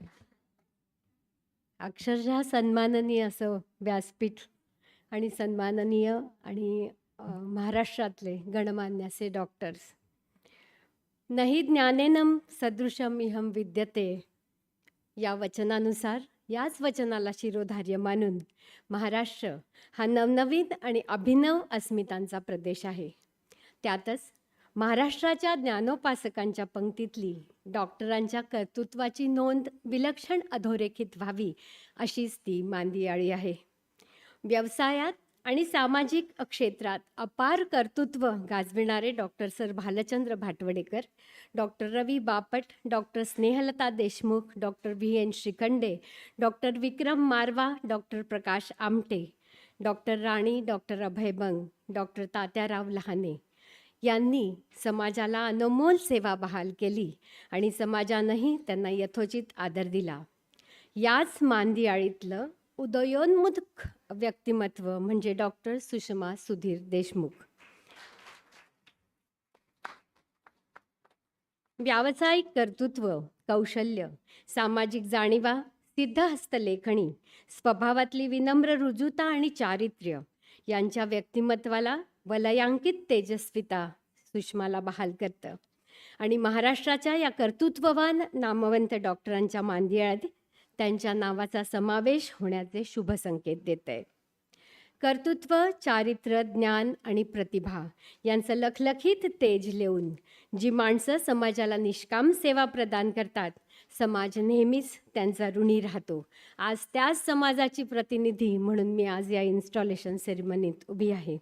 अक्षरशः सन्माननीय असं व्यासपीठ आणि सन्माननीय आणि महाराष्ट्रातले गणमान्य असे डॉक्टर्स, नहि ज्ञानेनम सदृशम इहम विद्यते, या वचनानुसार याच वचनाला शिरोधार्य मानून महाराष्ट्र हा नवनवीन आणि अभिनव अस्मितांचा प्रदेश आहे. त्यातच महाराष्ट्राच्या ज्ञानोपासकांच्या पंक्तीतली डॉक्टरांच्या कर्तृत्वाची नोंद विलक्षण अधोरेखित व्हावी अशीच ती मांदियाळी आहे. व्यवसायात आणि सामाजिक क्षेत्रात अपार कर्तृत्व गाजविणारे doctor sir Bhalchandra Bhatwadekar, doctor Ravi Bapat, doctor Snehalata Deshmukh, doctor VN Shrikhande, doctor Vikram Marwah, doctor Prakash Amte, doctor Rani, doctor Abhay Bang, doctor Tatyarao Lahane यांनी समाजाला अनमोल सेवा बहाल केली आणि समाजानंही त्यांना यथोचित आदर दिला. याच मांदियाळीतलं उदयोन्मुख व्यक्तिमत्व म्हणजे डॉक्टर सुषमा सुधीर देशमुख. व्यावसायिक कर्तृत्व, कौशल्य, सामाजिक जाणीवा, सिद्धहस्तलेखणी, स्वभावातली विनम्र रुजुता आणि चारित्र्य यांच्या व्यक्तिमत्वाला वलयांकित तेजस्विता सुषमाला बहाल करतं आणि महाराष्ट्राच्या या कर्तृत्ववान नामवंत डॉक्टरांच्या मांदियाळ्यात त्यांच्या नावाचा समावेश होण्याचे शुभ संकेत देते. कर्तृत्व, चारित्र्य, ज्ञान आणि प्रतिभा यांचं लखलखीत तेज लेऊन जी माणसं समाजाला निष्काम सेवा प्रदान करतात, समाज नेहमीच त्यांचा ऋणी राहतो. आज त्याच समाजाची प्रतिनिधी म्हणून मी आज या इन्स्टॉलेशन सेरेमनीत उभी आहे.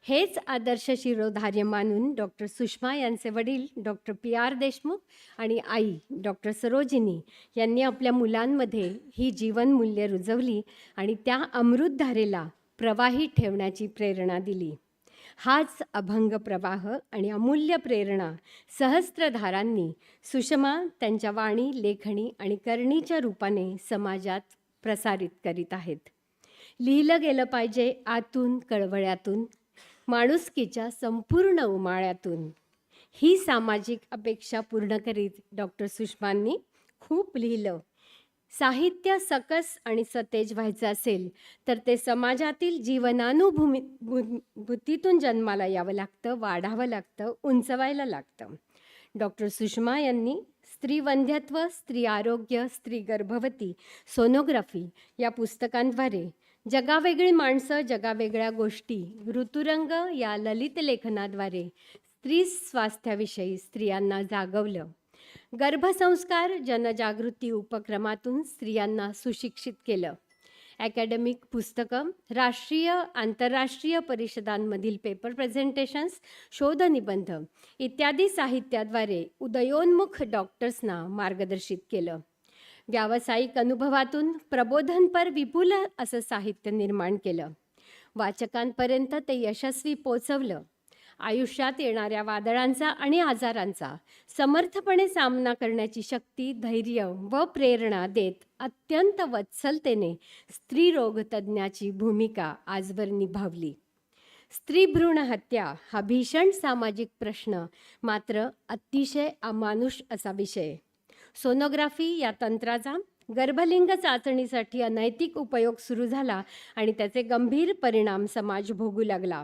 हेच आदर्श शिरोधार्य मानून डॉक्टर सुषमा यांचे वडील डॉक्टर PR देशमुख आणि आई डॉक्टर सरोजिनी यांनी आपल्या मुलांमध्ये ही जीवनमूल्य रुजवली आणि त्या अमृतधारेला प्रवाही ठेवण्याची प्रेरणा दिली. हाच अभंग प्रवाह आणि अमूल्य प्रेरणा सहस्त्रधारांनी सुषमा त्यांच्या वाणी, लेखणी आणि करणीच्या रूपाने समाजात प्रसारित करीत आहेत. लिहिलं गेलं पाहिजे आतून, कळवळ्यातून, माणुसकीच्या संपूर्ण उमाळ्यातून. ही सामाजिक अपेक्षा पूर्ण करीत डॉक्टर सुषमांनी खूप लिहिलं. साहित्य सकस आणि सतेज व्हायचं असेल तर ते समाजातील जीवनानुभूतीतून जन्माला यावं लागतं, वाढावं लागतं, उंचवायला लागतं. डॉक्टर सुषमा यांनी स्त्री वंध्यत्व, स्त्री आरोग्य, स्त्री गर्भवती, सोनोग्राफी या पुस्तकांद्वारे जगावेगळी माणसं, जगावेगळ्या गोष्टी, ऋतुरंग या ललित लेखनाद्वारे स्त्री स्वास्थ्याविषयी स्त्रियांना जागवलं. गर्भसंस्कार जनजागृती उपक्रमातून स्त्रियांना सुशिक्षित केलं. अकॅडमिक पुस्तकं, राष्ट्रीय आंतरराष्ट्रीय परिषदांमधील पेपर प्रेझेंटेशन्स, शोधनिबंध इत्यादी साहित्याद्वारे उदयोन्मुख डॉक्टर्सना मार्गदर्शित केलं. व्यावसायिक अनुभवातून प्रबोधनपर विपुल असं साहित्य निर्माण केलं. वाचकांपर्यंत ते यशस्वी पोचवलं. आयुष्यात येणाऱ्या वादळांचा आणि आजारांचा समर्थपणे सामना करण्याची शक्ती, धैर्य व प्रेरणा देत अत्यंत वत्सलतेने स्त्रीरोग तज्ज्ञाची भूमिका आजवर निभावली. स्त्री भ्रूण हत्या हा भीषण सामाजिक प्रश्न मात्र अतिशय अमानुष असा विषय. सोनोग्राफी या तंत्राचा गर्भलिंग चाचणीसाठी अनैतिक उपयोग सुरू झाला आणि त्याचे गंभीर परिणाम समाज भोगू लागला.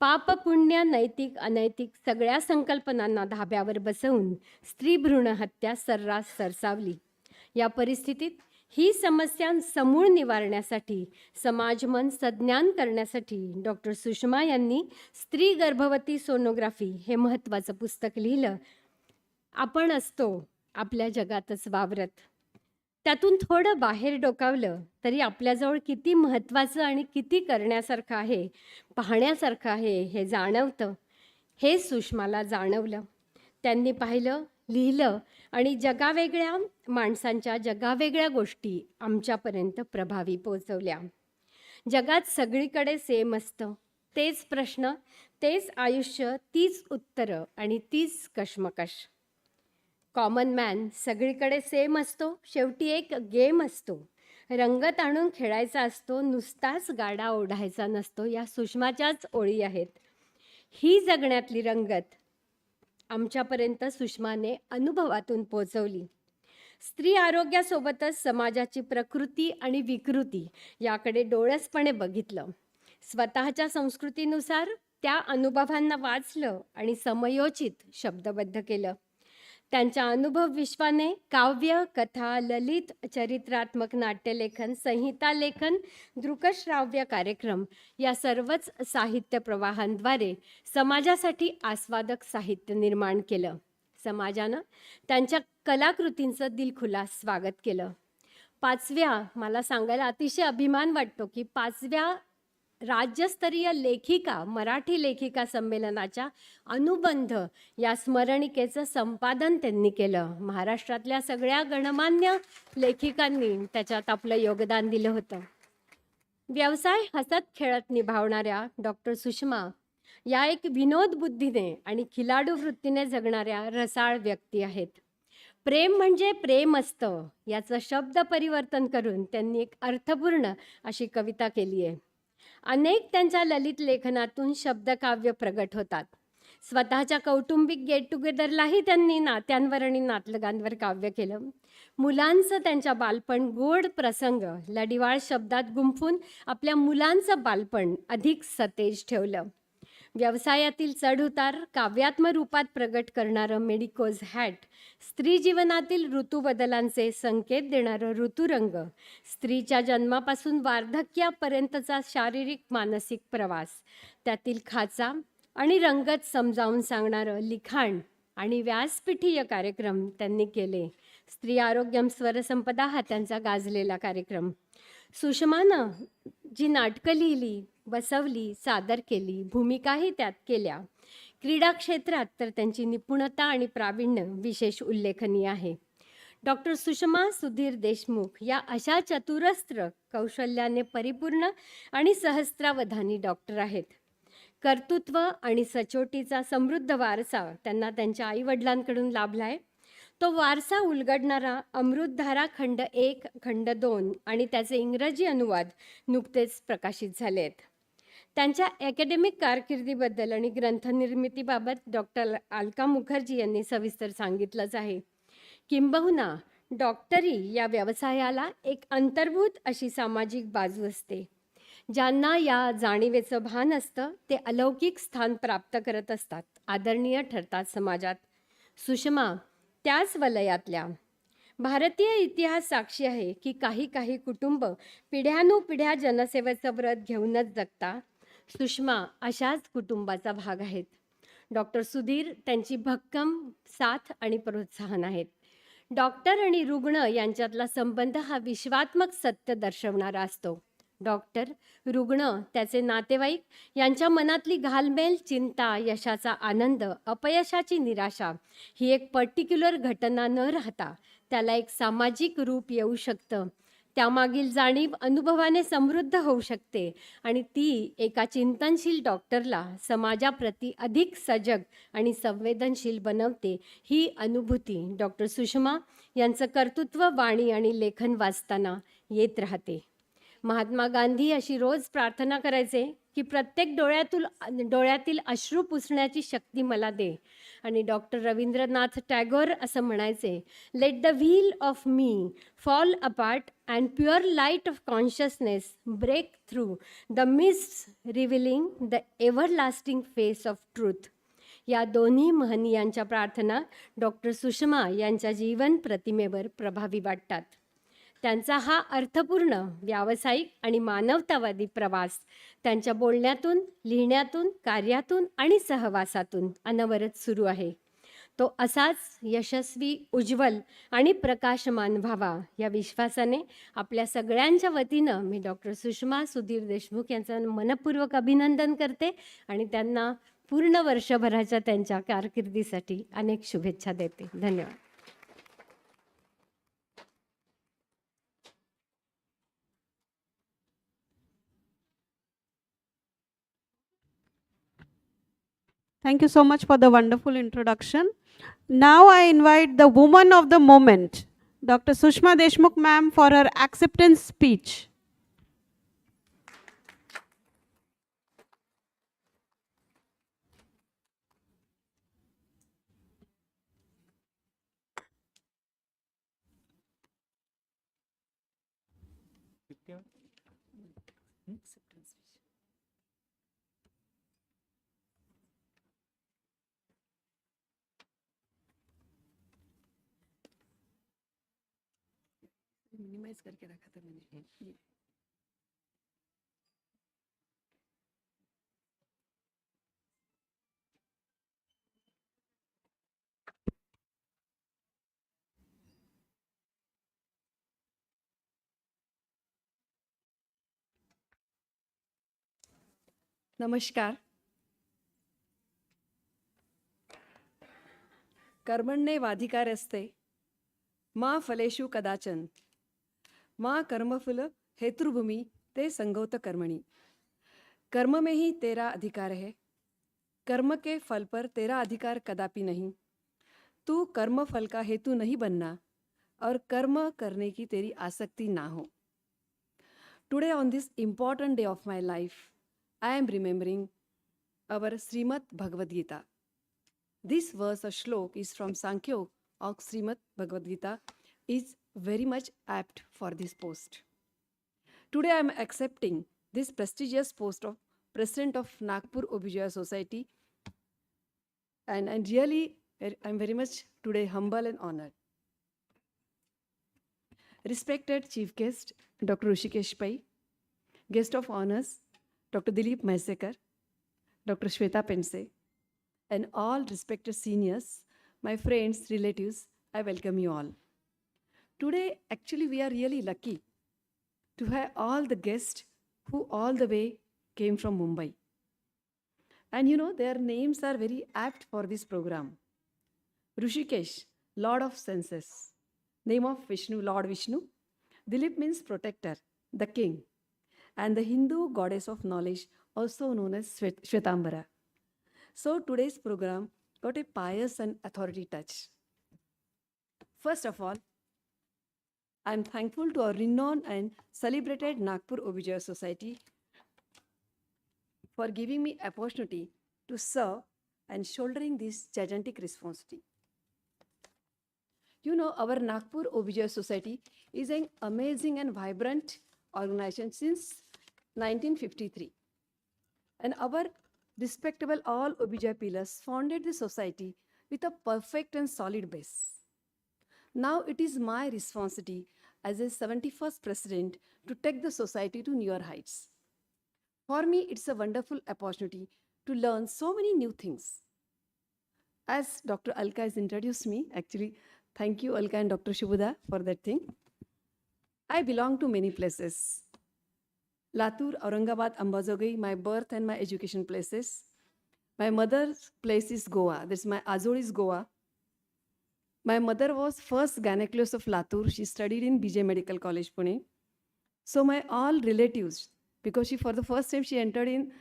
पाप, पुण्य, नैतिक, अनैतिक सगळ्या संकल्पनांना धाब्यावर बसवून स्त्री भ्रूण हत्या सर्रास सरसावली. या परिस्थितीत ही समस्या समूळ निवारण्यासाठी, समाजमन सज्ञान करण्यासाठी डॉक्टर सुषमा यांनी स्त्री गर्भवती सोनोग्राफी हे महत्त्वाचं पुस्तक लिहिलं. आपण असतो आपल्या जगातच वावरत, त्यातून थोडं बाहेर डोकावलं तरी आपल्याजवळ किती महत्त्वाचं आणि किती करण्यासारखं आहे, पाहण्यासारखं आहे हे जाणवतं. हे सुषमाला जाणवलं. त्यांनी पाहिलं, लिहिलं आणि जगावेगळ्या माणसांच्या जगावेगळ्या गोष्टी आमच्यापर्यंत प्रभावी पोचवल्या. जगात सगळीकडे सेम असतं, तेच प्रश्न, तेच आयुष्य, तीच उत्तरं आणि तीच कश्मकश. कॉमन मॅन सगळीकडे सेम असतो, शेवटी एक गेम असतो, रंगत आणून खेळायचा असतो, नुसताच गाडा ओढायचा नसतो. या सुषमाच्याच ओळी आहेत. ही जगण्यातली रंगत आमच्यापर्यंत सुषमाने अनुभवातून पोचवली. स्त्री आरोग्यासोबतच समाजाची प्रकृती आणि विकृती याकडे डोळसपणे बघितलं. स्वतःच्या संस्कृतीनुसार त्या अनुभवांना वाचलं आणि समयोचित शब्दबद्ध केलं. त्यांच्या अनुभव विश्वाने काव्य, कथा, ललित, चरित्रात्मक नाट्यलेखन, संहिता लेखन, दृकश्राव्य कार्यक्रम या सर्वच साहित्य प्रवाहांद्वारे समाजासाठी आस्वादक साहित्य निर्माण केलं. समाजानं त्यांच्या कलाकृतींचं दिलखुलास स्वागत केलं. मला सांगायला अतिशय अभिमान वाटतो की 5व्या राज्यस्तरीय लेखिका मराठी लेखिका संमेलनाच्या अनुबंध या स्मरणिकेचं संपादन त्यांनी केलं. महाराष्ट्रातल्या सगळ्या गणमान्य लेखिकांनी त्याच्यात आपलं योगदान दिलं होतं. व्यवसाय हसत खेळत निभावणाऱ्या डॉक्टर सुषमा या एक विनोद बुद्धीने आणि खिलाडू वृत्तीने जगणाऱ्या रसाळ व्यक्ती आहेत. प्रेम म्हणजे प्रेम असतं याचं शब्द परिवर्तन करून त्यांनी एक अर्थपूर्ण अशी कविता केली आहे. अनेक त्यांच्या ललित लेखनातून शब्दकाव्य प्रगट होतात. स्वतःच्या कौटुंबिक गेट टुगेदरलाही त्यांनी नात्यांवर आणि नातलगांवर काव्य केलं. मुलांचं त्यांच्या बालपण गोड प्रसंग लढिवाळ शब्दात गुंफून आपल्या मुलांचं बालपण अधिक सतेज ठेवलं. व्यवसायातील चढउतार काव्यात्म रूपात प्रगट करणारं मेडिकोज हॅट, स्त्री जीवनातील ऋतुबदलांचे संकेत देणारं ऋतुरंग, स्त्रीच्या जन्मापासून वार्धक्यापर्यंतचा शारीरिक मानसिक प्रवास, त्यातील खाचा आणि रंगत समजावून सांगणारं लिखाण आणि व्यासपीठीय कार्यक्रम त्यांनी केले. स्त्री आरोग्यम स्वरसंपदा हा त्यांचा गाजलेला कार्यक्रम. सुषमानं जी नाटकं लिहिली, बसवली, सादर केली, भूमिकाही त्यात केल्या. क्रीडा क्षेत्रात तर त्यांची निपुणता आणि प्रावीण्य विशेष उल्लेखनीय आहे. डॉक्टर सुषमा सुधीर देशमुख या अशा चतुरस्त्र कौशल्याने परिपूर्ण आणि सहस्त्रावधानी डॉक्टर आहेत. कर्तृत्व आणि सचोटीचा समृद्ध वारसा त्यांना त्यांच्या आईवडिलांकडून लाभला आहे. तो वारसा उलगडणारा अमृतधारा खंड 1, खंड 2 आणि त्याचे इंग्रजी अनुवाद नुकतेच प्रकाशित झाले आहेत. त्यांच्या अकॅडमिक कारकिर्दीबद्दल आणि ग्रंथनिर्मितीबाबत डॉक्टर अलका मुखर्जी यांनी सविस्तर सांगितलंच आहे. किंबहुना डॉक्टरी या व्यवसायाला एक अंतर्भूत अशी सामाजिक बाजू असते. ज्यांना या जाणीवेचं भान असतं ते अलौकिक स्थान प्राप्त करत असतात, आदरणीय ठरतात समाजात. सुषमा त्याच वलयातल्या. भारतीय इतिहास साक्षी आहे की काही कुटुंब पिढ्यानुपिढ्या जनसेवेचं व्रत घेऊनच जगता. सुषमा अशाच कुटुंबाचा भाग आहेत. डॉक्टर सुधीर त्यांची भक्कम साथ आणि प्रोत्साहन आहेत. डॉक्टर आणि रुग्ण यांच्यातला संबंध हा विश्वात्मक सत्य दर्शवणारा असतो. डॉक्टर, रुग्ण, त्याचे नातेवाईक यांच्या मनातली घालमेल, चिंता, यशाचा आनंद, अपयशाची निराशा ही एक पर्टिक्युलर घटना न राहता त्याला एक सामाजिक रूप येऊ शकतं. त्यामागील जाणीव अनुभवाने समृद्ध होऊ शकते आणि ती एका चिंतनशील डॉक्टरला समाजाप्रती अधिक सजग आणि संवेदनशील बनवते. ही अनुभूती डॉक्टर सुषमा यांचं कर्तृत्व, वाणी आणि लेखन वाचताना येत राहते. महात्मा गांधी अशी रोज प्रार्थना करायचे की प्रत्येक डोळ्यातील अश्रू पुसण्याची शक्ती मला दे. आणि डॉक्टर रवींद्रनाथ टागोर असं म्हणायचे, let the wheel of me fall apart and pure light of consciousness break through the mist revealing the everlasting face of truth. या दोन्ही महनीयांच्या प्रार्थना डॉक्टर सुषमा यांच्या जीवन प्रतिमेवर प्रभावी वाटतात. त्यांचा हा अर्थपूर्ण व्यावसायिक आणि मानवतावादी प्रवास त्यांच्या बोलण्यातून, लिहिण्यातून, कार्यातून आणि सहवासातून अनवरत सुरू आहे. तो असाच यशस्वी, उज्ज्वल आणि प्रकाशमान व्हावा या विश्वासाने आपल्या सगळ्यांच्या वतीनं मी डॉक्टर सुषमा सुधीर देशमुख यांचं मनपूर्वक अभिनंदन करते आणि त्यांना पूर्ण वर्षभराच्या त्यांच्या कारकिर्दीसाठी अनेक शुभेच्छा देते. धन्यवाद. Thank you so much for the wonderful introduction. Now I invite the woman of the moment, Dr. Sushma Deshmukh ma'am, for her acceptance speech. Minimize करके रखा था मैंने ये। नमस्कार. कर्मण्येवाधिकारस्ते मा फलेषु कदाचन माँ कर्मफल हेतुर्भूमि ते संगौत कर्मणि. कर्म में ही तेरा अधिकार है, कर्म के फल पर तेरा अधिकार कदापि नहीं. तू कर्म फल का हेतु नहीं बनना और कर्म करने की तेरी आसक्ति ना हो. Today on this important day of my life, I am remembering our Srimad Bhagavad Gita. This verse, a shlok, is from Sankhya of Srimad Bhagavad Gita, is very much apt for this post. Today I am accepting this prestigious post of President of Nagpur Obijaya Society, and really I'm very much today humble and honored. Respected Chief Guest, Dr. Rishikesh Pai, Guest of Honors, Dr. Dilip Maisekar, Dr. Shweta Pense, and all respected seniors, my friends, relatives, I welcome you all. Today, actually, we are really lucky to have all the guests who all the way came from Mumbai. And you know, their names are very apt for this program. Rishikesh, Lord of Senses. Name of Vishnu, Lord Vishnu. Dilip means protector, the king. And the Hindu goddess of knowledge, also known as Shvetambara. So today's program got a pious and authority touch. First of all, I am thankful to our renowned and celebrated Nagpur Obijaya Society for giving me opportunity to serve and shouldering this gigantic responsibility. You know, our Nagpur Obijaya Society is an amazing and vibrant organization since 1953. And our respectable all Obijaya pillars founded the society with a perfect and solid base. Now it is my responsibility as a 71st president to take the society to newer heights. For me, it's a wonderful opportunity to learn so many new things. As Dr. Alka has introduced me, actually, thank you, Alka and Dr. Shubhuda, for that thing. I belong to many places. Latur, Aurangabad, Ambazogai, my birth and my education places. My mother's place is Goa. That's my Azor is Goa. My mother was first gynecologist of Latur. She studied in BJ Medical College, Pune. So my all relatives, because for the first time she entered in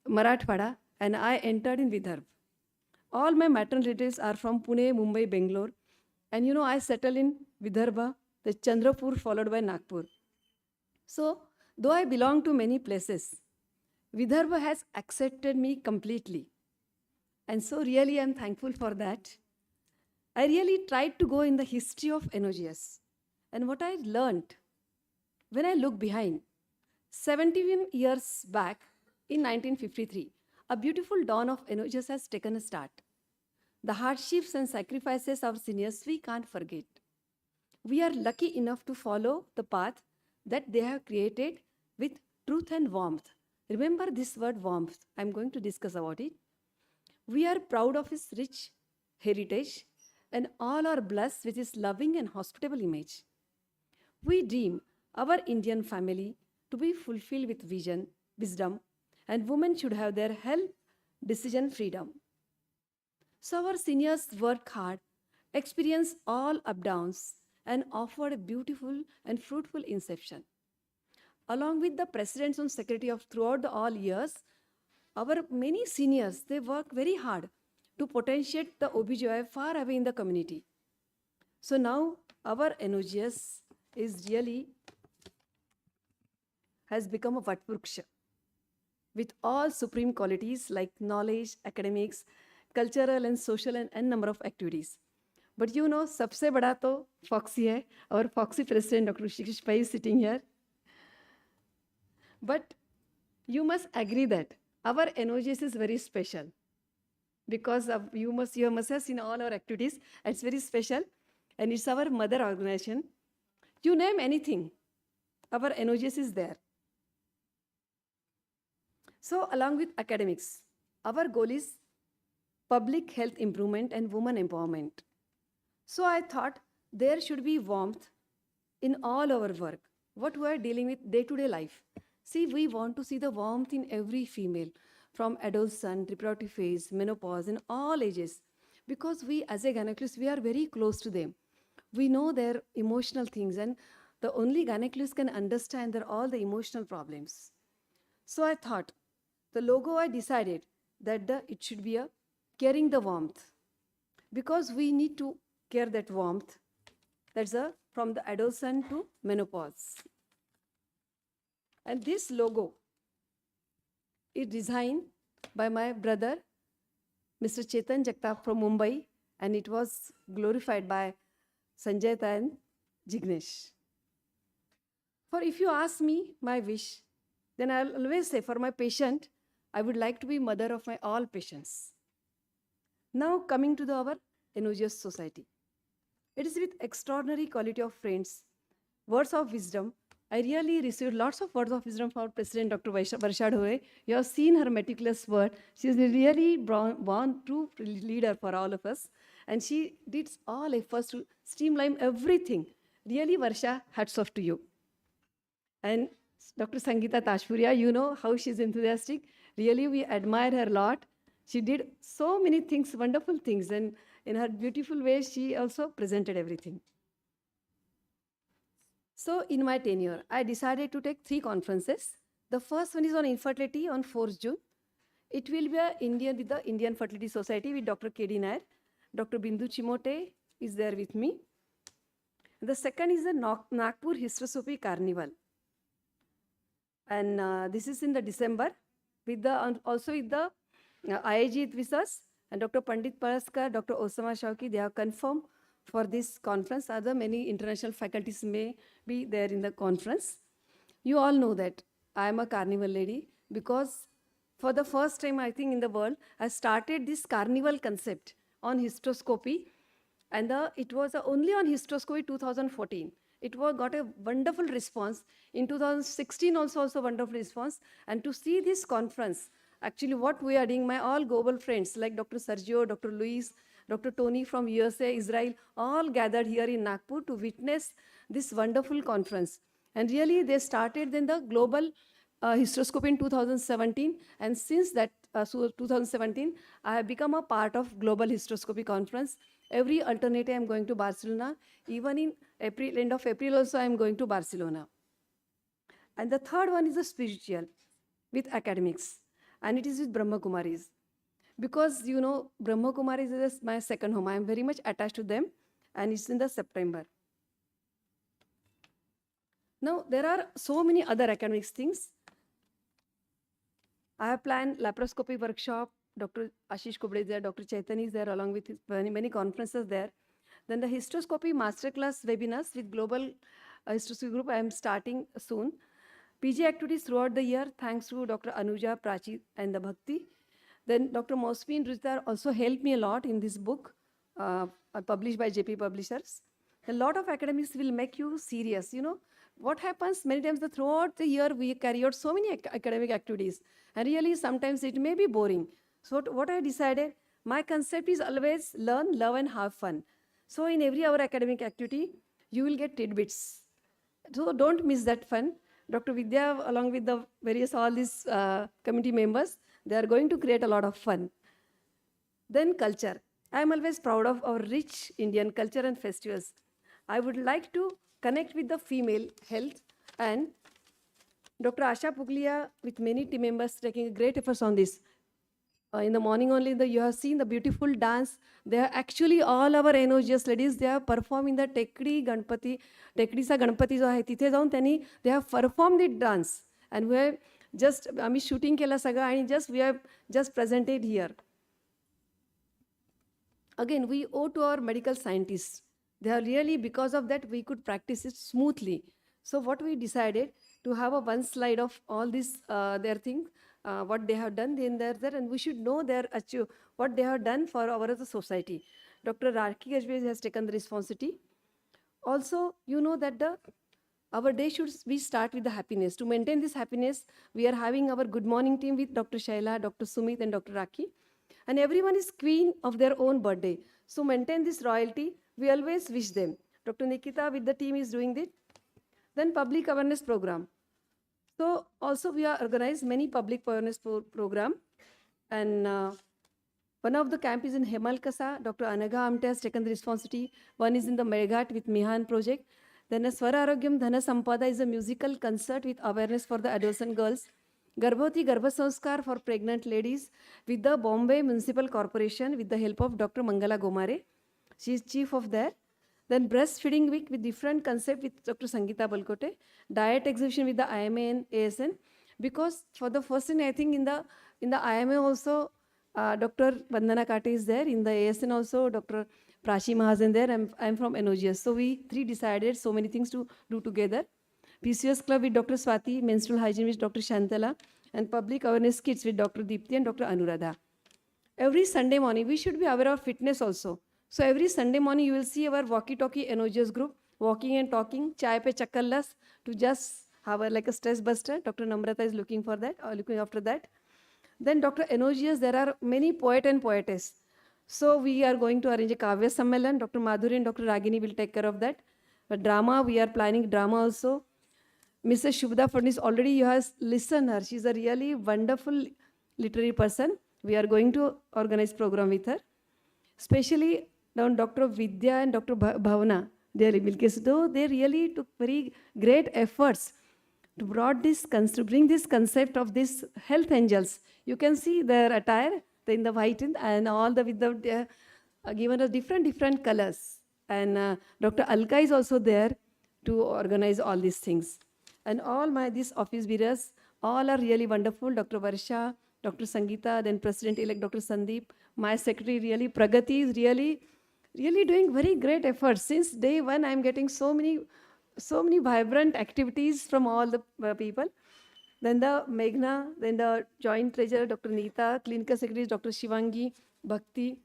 Marathwada and I entered in Vidarbha. All my maternal relatives are from Pune, Mumbai, Bangalore. And you know, I settled in Vidarbha, the Chandrapur followed by Nagpur. So, though I belong to many places, Vidarbha has accepted me completely. And so really I'm thankful for that. I really tried to go in the history of NOGS. And what I learned, when I look behind, 17 years back in 1953, a beautiful dawn of NOGS has taken a start. The hardships and sacrifices of seniors we can't forget. We are lucky enough to follow the path that they have created with truth and warmth. Remember this word warmth. I'm going to discuss about it. We are proud of his rich heritage and all are blessed with his loving and hospitable image. We dream our Indian family to be fulfilled with vision, wisdom, and women should have their health, decision freedom. So our seniors worked hard, experienced all up-downs, and offered a beautiful and fruitful inception. Along with the presidents and secretary of throughout the all years, our many seniors, they work very hard to potentiate the OBGY far away in the community. So now our NOGS is really has become a Vatpruksha with all supreme qualities like knowledge, academics, cultural and social and n number of activities. But you know, सबसे बड़ा तो Foxy है, our Foxy president Dr. Rishikesh Pai is sitting here. But you must agree that our NOGS is very special because you must have seen all our activities. It's very special and it's our mother organization. You name anything, our NOGS is there. So along with academics, our goal is public health improvement and women empowerment. So I thought there should be warmth in all our work, what we are dealing with day-to-day life. See, we want to see the warmth in every female, from adolescent, reproductive phase, menopause, in all ages. Because we, as a gynecologist, we are very close to them. We know their emotional things, and the only gynecologist can understand all the emotional problems. So I thought, the logo I decided that it should be a carrying the warmth, because we need to care that warmth. That's from the adolescent to menopause. And this logo is designed by my brother, Mr. Chetan Jagtap from Mumbai, and it was glorified by Sanjay and Jignesh. For if you ask me my wish, then I'll always say for my patient, I would like to be mother of my all patients. Now coming to our NOGS society. It is with extraordinary quality of friends, words of wisdom. I really received lots of words of wisdom from President Dr. Varsha Dhore. You have seen her meticulous word. She is really born true leader for all of us. And she did all efforts to streamline everything. Really, Varsha, hats off to you. And Dr. Sangeeta Tashpuria, you know how she's enthusiastic. Really, we admire her a lot. She did so many things, wonderful things. And in her beautiful way, she also presented everything. So in my tenure, I decided to take 3 conferences. The first one is on infertility on 4th June. It will be with the Indian Fertility Society with Dr. K.D. Nair. Dr. Bindu Chimote is there with me. The second is the Nagpur Hysteroscopy Carnival. And this is in the December, with also with the IIG with us, and Dr. Pandit Paraskar, Dr. Osama Shauki, they have confirmed for this conference. Other many international faculties may be there in the conference. You all know that I am a carnival lady, because for the first time, I think, in the world, I started this carnival concept on hysteroscopy, and it was only on hysteroscopy 2014. It got a wonderful response. In 2016 also wonderful response. And to see this conference, actually what we are doing, my all global friends like Dr. Sergio, Dr. Luis, Dr. Tony from USA, Israel, all gathered here in Nagpur to witness this wonderful conference. And really they started then the global hysteroscopy in 2017. And since that, 2017, I have become a part of global hysteroscopy conference. Every alternate I am going to Barcelona. Even in April, end of April also I am going to Barcelona. And the third one is the spiritual with academics. And it is with Brahma Kumaris. Because, you know, Brahma Kumaris is my second home. I am very much attached to them. And it's in the September. Now, there are so many other academics things. I have planned laparoscopy workshop. Dr. Ashish Kubde is there, Dr. Chaitanya is there, along with many conferences there. Then the hysteroscopy masterclass webinars with global hysteroscopy group I am starting soon. PG activities throughout the year, thanks to Dr. Anuja, Prachi, and the Bhakti. Then Dr. Mosmi and Ruchita also helped me a lot in this book, published by JP Publishers. A lot of academics will make you serious. You know, what happens many times throughout the year we carry out so many academic activities. And really sometimes it may be boring. So what I decided, my concept is always learn, love, and have fun. So in every hour academic activity, you will get tidbits. So don't miss that fun. Dr. Vidya, along with the various all these committee members, they are going to create a lot of fun. Then culture. I am always proud of our rich Indian culture and festivals. I would like to connect with the female health, and Dr. Asha Puglia with many team members taking great efforts on this. In the morning only, you have seen the beautiful dance. They are actually all our NOGS ladies, they have performed in the Tekdi Ganpati, Tekdisa Ganpati jo hai, tithe jaun tani, they have performed the dance. And we have just, आम्ही shooting केला सगळं and we have just presented here. Again, we owe to our medical scientists. They are really, because of that, we could practice it smoothly. So what we decided, to have one slide of all this, their thing, what they have done, then they're there, and we should know what they have done for our society. Dr. Raki Gajbej has taken the responsibility. Also, you know that our day should we start with the happiness. To maintain this happiness, we are having our good morning team with Dr. Shaila, Dr. Sumit, and Dr. Rakhi. And everyone is queen of their own birthday. So maintain this royalty. We always wish them. Dr. Nikita with the team is doing it. Then public awareness program. So also we are organized many public awareness program. And one of the camp is in Hemalkasa. Dr. Anaga Amte has taken the responsibility. One is in the Meghat with Mihan project. Then a Swara Arogyam Dhana Sampada is a musical concert with awareness for the adolescent girls. Garbhavati Garbha Sanskar for pregnant ladies with the Bombay Municipal Corporation with the help of Dr. Mangala Gomare. She is chief of there. Then breastfeeding week with different concept with Dr. Sangeeta Balkote. Diet exhibition with the IMA and ASN. Because for the first thing, I think in the IMA also, Dr. Vandana Kate is there. In the ASN also, Dr. Prashi Mahajan there. I'm from NOGS. So we three decided so many things to do together. PCS Club with Dr. Swati, Menstrual Hygiene with Dr. Shantala, and Public Awareness Kits with Dr. Deepthi and Dr. Anuradha. Every Sunday morning, we should be aware of fitness also. So every Sunday morning, you will see our walkie-talkie NOGS group, walking and talking, chai pe chakkallas, to just have like a stress buster. Dr. Namrata is looking for that, or looking after that. Then Dr. NOGS, there are many poet and poetess. So we are going to arrange a Kavya Sammelan. Dr. Madhuri and Dr. Ragini will take care of that. But drama, we are planning drama also. Mrs. Shubhda Fadnis, already you have listened her. She's a really wonderful literary person. We are going to organize program with her. Especially down Dr. Vidya and Dr. Bhavana, they really took very great efforts to bring this concept of this health angels. You can see their attire in the white and all the with the given us different colors. And Dr. Alka is also there to organize all these things. And all these office bearers, all are really wonderful. Dr. Varsha, Dr. Sangeeta, then President-elect Dr. Sandeep, my secretary really, Pragati is really doing very great efforts. Since day one, I'm getting so many vibrant activities from all the people. Then the Meghna, then the joint treasurer, Dr. Neeta, clinical secretary, Dr. Shivangi, Bhakti.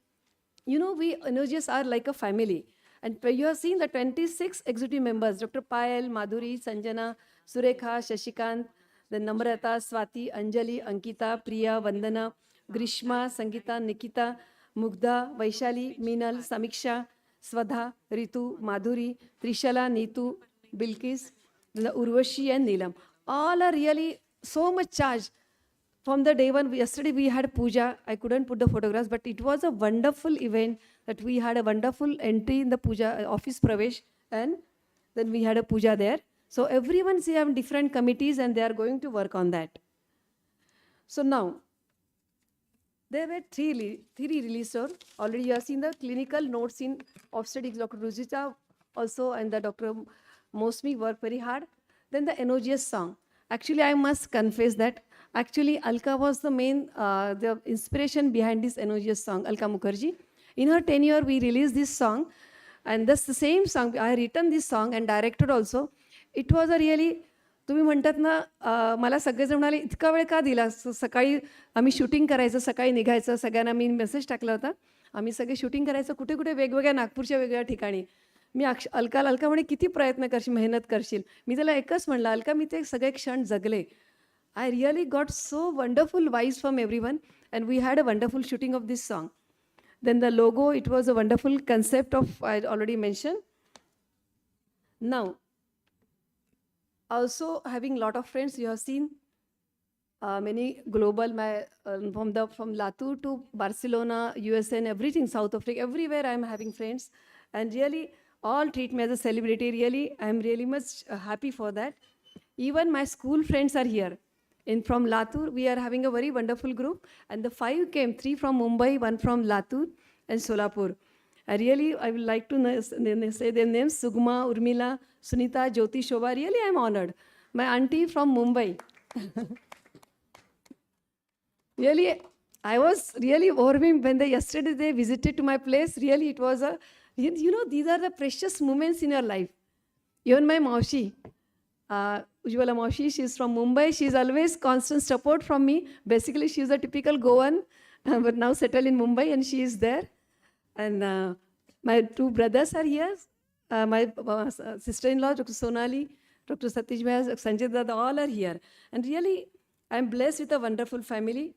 You know, we NOGS are like a family. And you have seen the 26 executive members, Dr. Payal, Madhuri, Sanjana, Surekha, Shashikant, then Namrata, Swati, Anjali, Ankita, Priya, Vandana, Grishma, Sangeeta, Nikita, Mugdha, Vaishali, Meenal, Samiksha, Swadha, Ritu, Madhuri, Trishala, Neetu, Bilkis, Urvashi and Neelam. All are really so much charged. From the day one, yesterday we had puja. I couldn't put the photographs, but it was a wonderful event that we had a wonderful entry in the puja office pravesh, and then we had a puja there. So everyone have different committees and they are going to work on that. So now, there were three released. Already you have seen the clinical notes in obstetrics. Dr. Rujita also and the Dr. Mosmi worked very hard. Then the NOGS song. Actually, I must confess that actually Alka was the main, the inspiration behind this NOGS song, Alka Mukherjee. In her tenure, we released this song, and that's the same song. I written this song and directed also. It was a really, तुम्ही म्हणतात ना मला सगळेजण म्हणाले इतका वेळ का दिला सकाळी आम्ही शूटिंग करायचं सकाळी निघायचं सगळ्यांना मी मेसेज टाकला होता आम्ही सगळे शूटिंग करायचं कुठे कुठे वेगवेगळ्या नागपूरच्या वेगवेगळ्या ठिकाणी मी अलका म्हणे किती प्रयत्न करशील मेहनत करशील मी त्याला एकच म्हणलं अलका मी ते सगळे क्षण जगले I really got so wonderful vibes from everyone and we had a wonderful shooting of this song. Then the logo, it was a wonderful concept of, I already mentioned. Now, also having a lot of friends, you have seen many global, from Latur to Barcelona, USA and everything, South Africa, everywhere I'm having friends. And really, all treat me as a celebrity. Really, I'm really much happy for that. Even my school friends are here. From Latur, we are having a very wonderful group. And the 5 came, 3 from Mumbai, 1 from Latur and Solapur. I would like to say their names, Sugma, Urmila, Sunita, Jyoti, Shobha. Really, I'm honored. My auntie from Mumbai. Really, I was really overwhelmed when yesterday they visited to my place. Really, it was these are the precious moments in your life. Even my Maushi, Ujwala Maushi, she's from Mumbai. She's always constant support from me. Basically, she's a typical Goan, but now settled in Mumbai and she is there. And my 2 brothers are here. my sister-in-law, Dr. Sonali, Dr. Satish Bhai, Sanjay Dada, all are here. And really, I'm blessed with a wonderful family.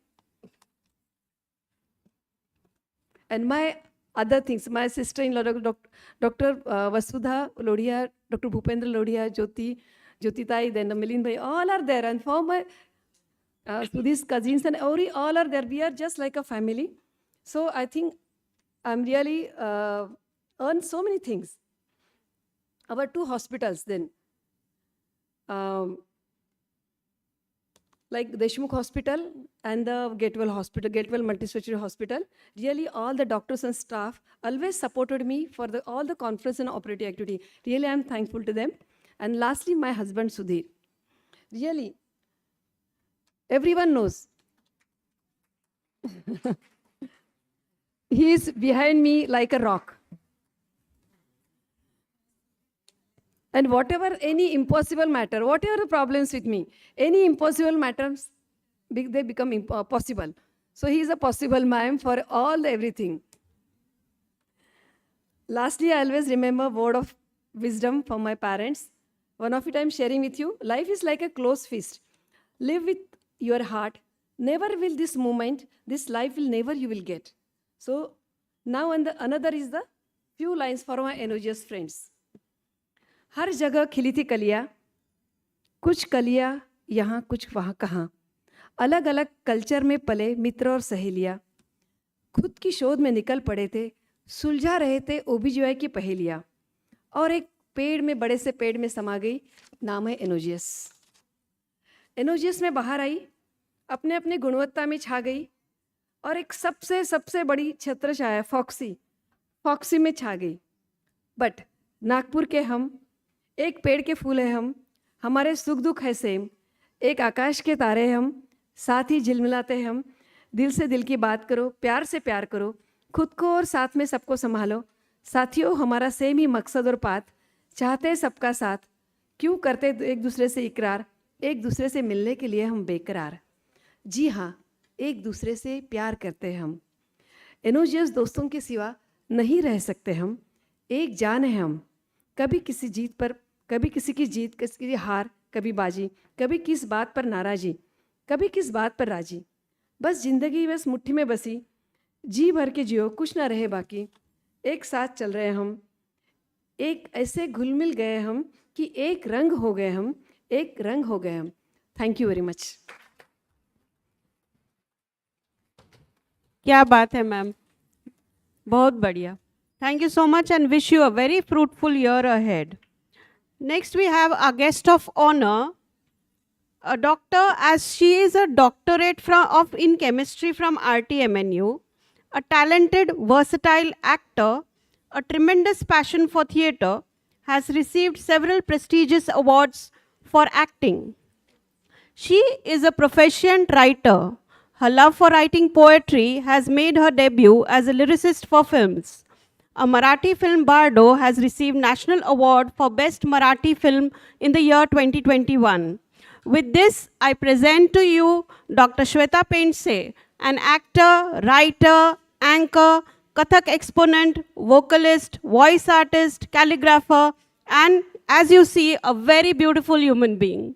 And my other things, my sister-in-law, Dr. Vasudha Lodhia, Dr. Bhupendra Lodhia, Jyoti Tai, then Milind Bhai, all are there. And for my Sudhi's cousins and all are there. We are just like a family. So I think I'm really earned so many things. Our 2 hospitals then, like Deshmukh Hospital and the Gatewell Hospital, Gatewell Multispecialty Hospital, really all the doctors and staff always supported me for all the conference and operative activity. Really, I'm thankful to them. And lastly, my husband Sudhir. Really, everyone knows. He is behind me like a rock. And whatever, any impossible matter, whatever the problems with me, any impossible matters, they become possible. So he is a possible man for all everything. Lastly, I always remember word of wisdom from my parents. One of it I'm sharing with you. Life is like a closed fist. Live with your heart. Never will this moment, this life will never you will get. So now another is the few lines for my NOGS friends. हर जगह खिली थी कलियाँ, कुछ कलियाँ यहाँ कुछ वहाँ कहाँ, अलग अलग कल्चर में पले मित्र और सहेलियाँ, खुद की शोध में निकल पड़े थे, सुलझा रहे थे ओबीजीवाई की पहेलियाँ, और एक पेड़ में बड़े से पेड़ में समा गई, नाम है एनोजियस। एनोजियस में बाहर आई, अपने अपने गुणवत्ता में छा गई, और एक सबसे बड़ी छत्रछाया फॉक्सी में छा गई। बट नागपुर के हम, एक पेड़ के फूल हैं हम, हमारे सुख दुख है सेम, एक आकाश के तारे हम, साथ ही झिलमिलाते हम, दिल से दिल की बात करो, प्यार से प्यार करो, खुद को और साथ में सबको संभालो, साथियों हमारा सेम ही मकसद और पात, चाहते सबका साथ, क्यों करते एक दूसरे से इकरार, एक दूसरे से मिलने के लिए हम बेकरार। जी हाँ, एक दूसरे से प्यार करते हैं हम। एनोजियस दोस्तों के सिवा नहीं रह सकते हम, एक जान है हम, कभी किसी जीत पर, कभी किसी की जीत, किसी की हार, कभी बाजी, कभी किस बात पर नाराजी, कभी किस बात पर राजी, बस जिंदगी बस मुट्ठी में बसी, जी भर के जियो कुछ ना रहे बाकी, एक साथ चल रहे हम, एक ऐसे घुल मिल गए हम कि एक रंग हो गए हम, एक रंग हो गए हम। Thank you very much. क्या बात है मैम, बहुत बढ़िया। Thank you so much and wish you a very fruitful year ahead. Next we have our guest of honor, a doctor, as she is a doctorate in chemistry from RTMNU, a talented, versatile actor, a tremendous passion for theatre, has received several prestigious awards for acting. She is a proficient writer. Her love for writing poetry has made her debut as a lyricist for films. A Marathi film Bardo has received National Award for Best Marathi Film in the year 2021. With this, I present to you Dr. Shweta Pendse, an actor, writer, anchor, Kathak exponent, vocalist, voice artist, calligrapher, and as you see, a very beautiful human being.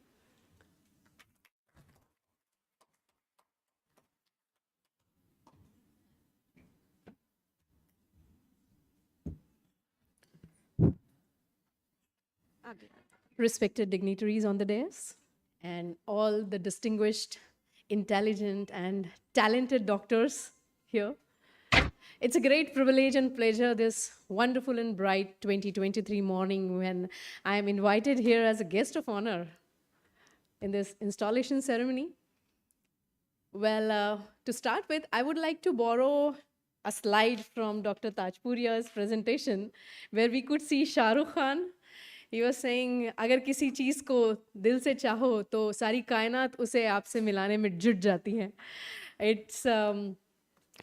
Respected dignitaries on the dais, and all the distinguished, intelligent, and talented doctors here. It's a great privilege and pleasure this wonderful and bright 2023 morning when I am invited here as a guest of honor in this installation ceremony. Well, to start with, I would like to borrow a slide from Dr. Tajpuria's presentation where we could see Shah Rukh Khan. He was saying, अगर किसी चीज़ को दिल से चाहो तो सारी कायनात उसे आपसे मिलाने में जुट जाती है. It's,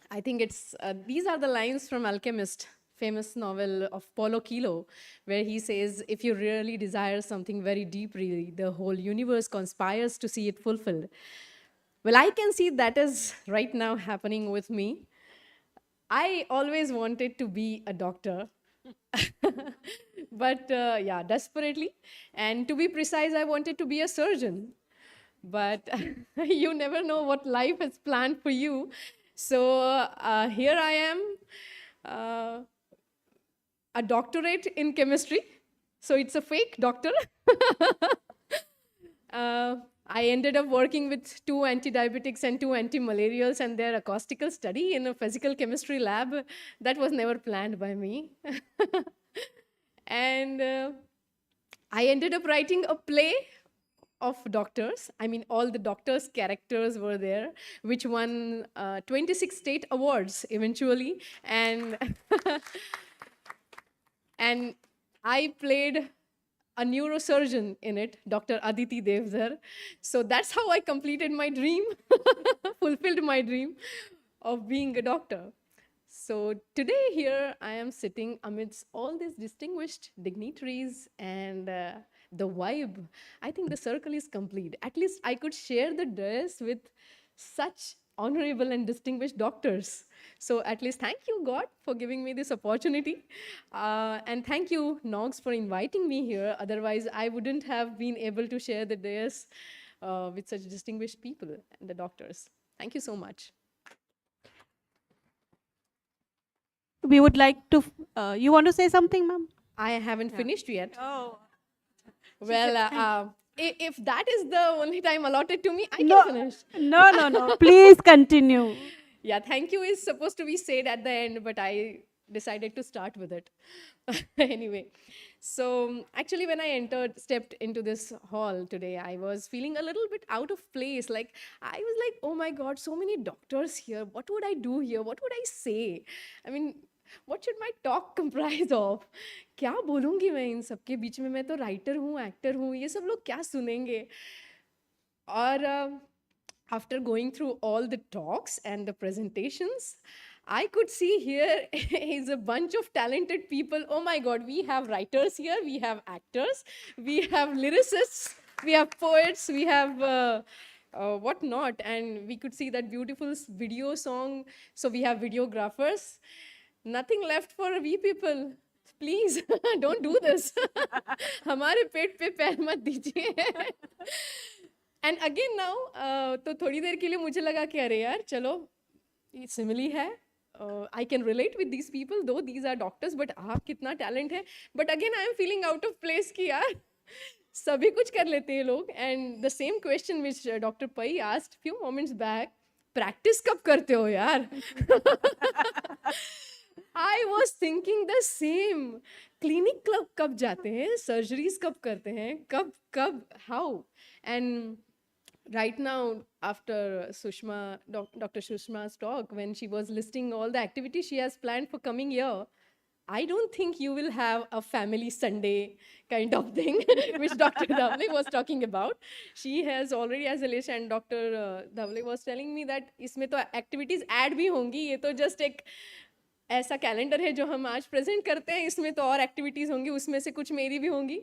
I think it's, these are the lines from Alchemist, famous novel of Paulo Coelho, where he says, if you really desire something very deeply, the whole universe conspires to see it fulfilled. Well, I can see that is right now happening with me. I always wanted to be a doctor but yeah, desperately. And to be precise, I wanted to be a surgeon. But you never know what life has planned for you. So here I am, uh, a doctorate in chemistry. So it's a fake doctor. I ended up working with 2 anti-diabetics and 2 anti-malarials and their acoustical study in a physical chemistry lab. That was never planned by me. And I ended up writing a play of doctors. I mean, all the doctors' characters were there, which won 26 state awards eventually. And, and I played a neurosurgeon in it, Dr. Aditi Devdar. So that's how I completed my dream, fulfilled my dream of being a doctor. So today here I am sitting amidst all these distinguished dignitaries and the vibe. I think the circle is complete. At least I could share the dais with such honorable and distinguished doctors. So at least thank you, God, for giving me this opportunity. And thank you, NOGS, for inviting me here. Otherwise, I wouldn't have been able to share the dais with such distinguished people and the doctors. Thank you so much. We would like to, you want to say something, ma'am? I haven't finished yet. Oh. Well, if that is the only time allotted to me, I No, can finish. no. Please continue. Yeah, thank you is supposed to be said at the end, but I decided to start with it. Anyway, so actually when I stepped into this hall today, I was feeling a little bit out of place. Like, I was like, oh my God, so many doctors here. What would I do here? What would I say? I mean, what should my talk comprise of? क्या बोलूँगी मैं इन सबके बीच में? मैं तो writer हूँ, actor हूँ, ये सब लोग क्या सुनेंगे? और after going through all the talks and the presentations, I could see here is a bunch of talented people. Oh my God, we have writers here, we have actors, we have lyricists, we have poets, we have what not. And we could see that beautiful video song. So we have videographers. Nothing left for we people. Please, don't do this. हमारे पेट पे पैर मत दीजिए. And again now, तो थोड़ी देर के लिए मुझे लगा कि अरे यार चलो ये सिमिली है. I can relate with these people, though these are doctors, but आप कितना talent है. But again, I am feeling out of place कि यार सभी कुछ कर लेते हैं लोग. And the same question which Dr. Pai asked few moments back, practice कब करते हो यार? I was thinking the same. Clinic club कब जाते हैं? Surgeries कब करते हैं? कब, how? And right now, after Sushma, Dr. Sushma's talk, when she was listing all the activities she has planned for coming year, I don't think you will have a family Sunday kind of thing, which Dr. Dhavle was talking about. She has already has a list, and Dr. Dhavle was telling me that इसमें तो activities add भी होंगी. ये तो just एक ऐसा calendar है जो हम आज प्रेजेंट करते हैं. इसमें तो और एक्टिविटीज होंगी, उसमें से कुछ मेरी भी होंगी.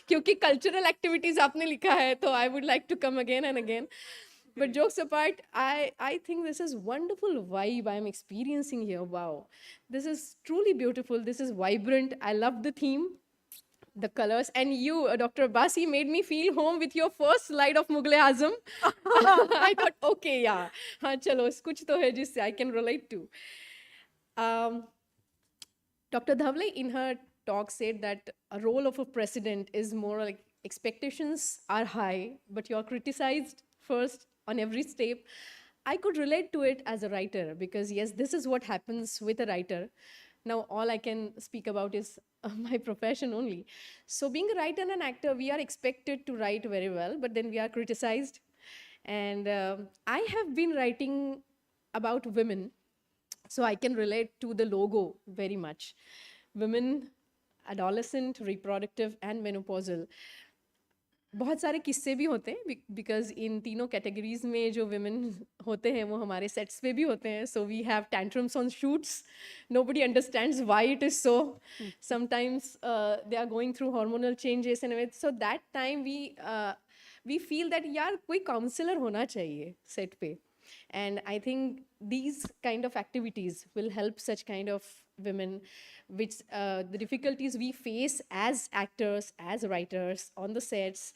क्योंकि कल्चरल एक्टिविटीज आपने लिखा है, तो I would like to come again and again. But jokes apart, I think this is wonderful vibe I'm experiencing here. Wow, this is truly beautiful. This is vibrant. I love the theme, the colors, and you, Dr. Basi, made me feel home with your first slide of Mughal-e-Azam. I thought, okay, yeah, हाँ चलो कुछ तो है जिससे I can relate to. Dr. Dhavle in her talk said that a role of a president is more like expectations are high, but you're criticized first on every step. I could relate to it as a writer because yes, this is what happens with a writer. Now all I can speak about is my profession only. So being a writer and an actor, we are expected to write very well, but then we are criticized. And I have been writing about women, so I can relate to the logo very much. Women, adolescent, reproductive and menopausal. बहुत सारे किस्से भी होते हैं because in तीनों categories में जो women होते हैं वो हमारे सेट्स पे भी होते हैं. So we have tantrums on shoots. Nobody understands why it is so. Sometimes they are going through hormonal changes and so that time we feel that यार कोई काउंसलर होना चाहिए सेट पे. And I think these kind of activities will help such kind of women, which the difficulties we face as actors, as writers on the sets.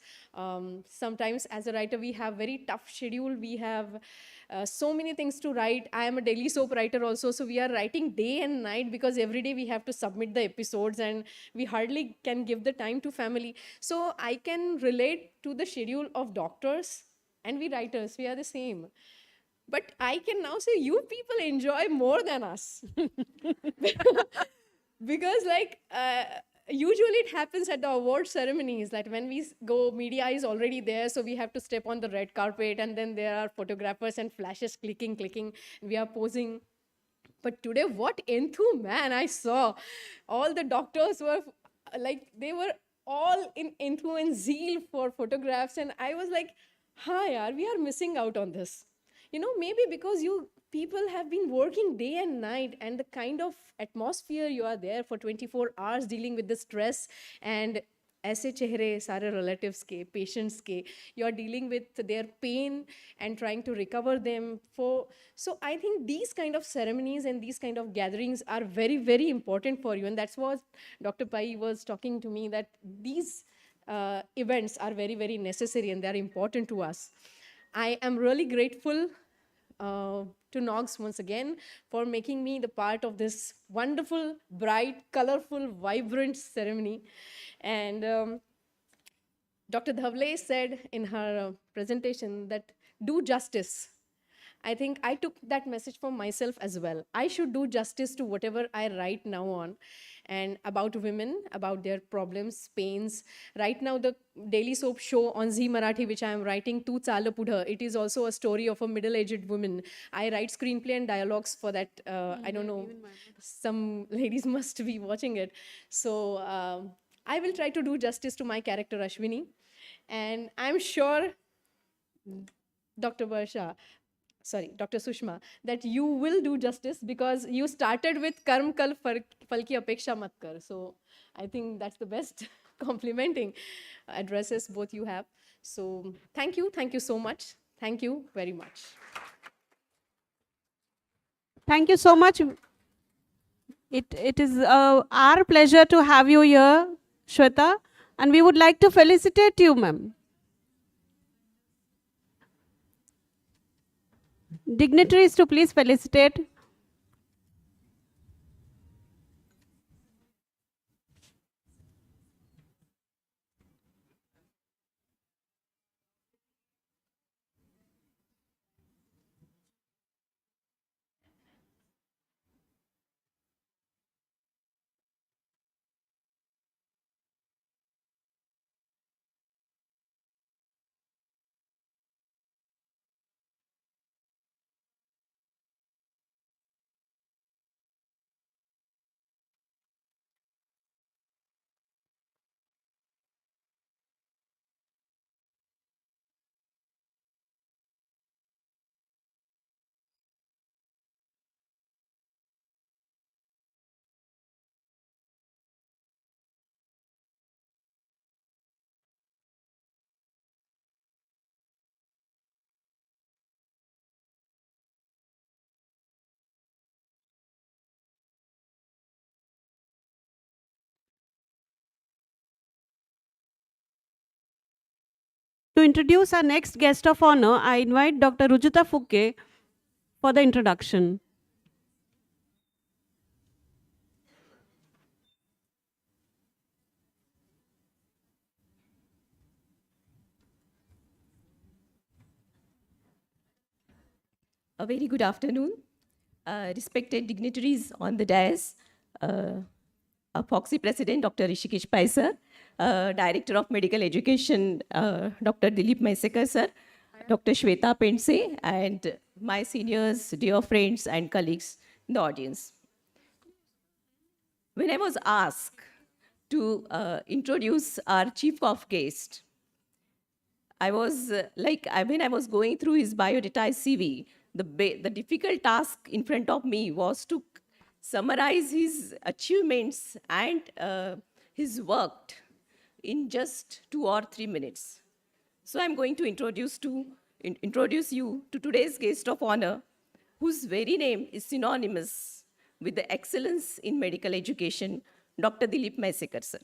Sometimes as a writer, we have very tough schedule. We have so many things to write. I am a daily soap writer also, so we are writing day and night because every day we have to submit the episodes and we hardly can give the time to family. So I can relate to the schedule of doctors, and we writers, we are the same. But I can now say you people enjoy more than us. Because like usually it happens at the award ceremonies that when we go, media is already there, so we have to step on the red carpet, and then there are photographers and flashes clicking, we are posing. But today, what enthu, man, I saw. All the doctors were like, they were all in enthu and zeal for photographs. And I was like, hi, yaar, we are missing out on this. You know, maybe because you people have been working day and night, and the kind of atmosphere you are there for 24 hours dealing with the stress and ऐसे चेहरे सारे relatives के, patients के, you are dealing with their pain and trying to recover them for. So I think these kind of ceremonies and these kind of gatherings are very, very important for you. And that's what Dr. Pai was talking to me, that these events are very, very necessary and they're important to us. I am really grateful to NOGS once again for making me the part of this wonderful, bright, colorful, vibrant ceremony. And Dr. Dhavle said in her presentation that do justice. I think I took that message for myself as well. I should do justice to whatever I write now on, and about women, about their problems, pains. Right now, the daily soap show on Zee Marathi, which I am writing, Tu Chala Pudhah, it is also a story of a middle-aged woman. I write screenplay and dialogues for that. I don't know, some ladies must be watching it. So I will try to do justice to my character, Ashwini. And I'm sure Dr. Sushma, that you will do justice because you started with Karm Kal Fal Ki Apeksha Mat Kar. So I think that's the best complimenting addresses both you have. So thank you so much. Thank you very much. Thank you so much. It is our pleasure to have you here, Shweta, and we would like to felicitate you, ma'am. Dignitaries to please felicitate. To introduce our next guest of honor, I invite Dr. Rujita Fuke for the introduction. A very good afternoon, respected dignitaries on the dais, Foxy President Dr. Rishikesh Pai sir, Director of Medical Education Dr. Dilip Maisekar sir, Dr. Shweta Pense, and my seniors, dear friends and colleagues in the audience. When I was asked to introduce our chief of guest, I was when I was going through his biodata CV, the difficult task in front of me was to summarize his achievements and his work in just 2 or 3 minutes. So I'm going to introduce to introduce you to today's guest of honor, whose very name is synonymous with the excellence in medical education, Dr. Dilip Maisekar, sir.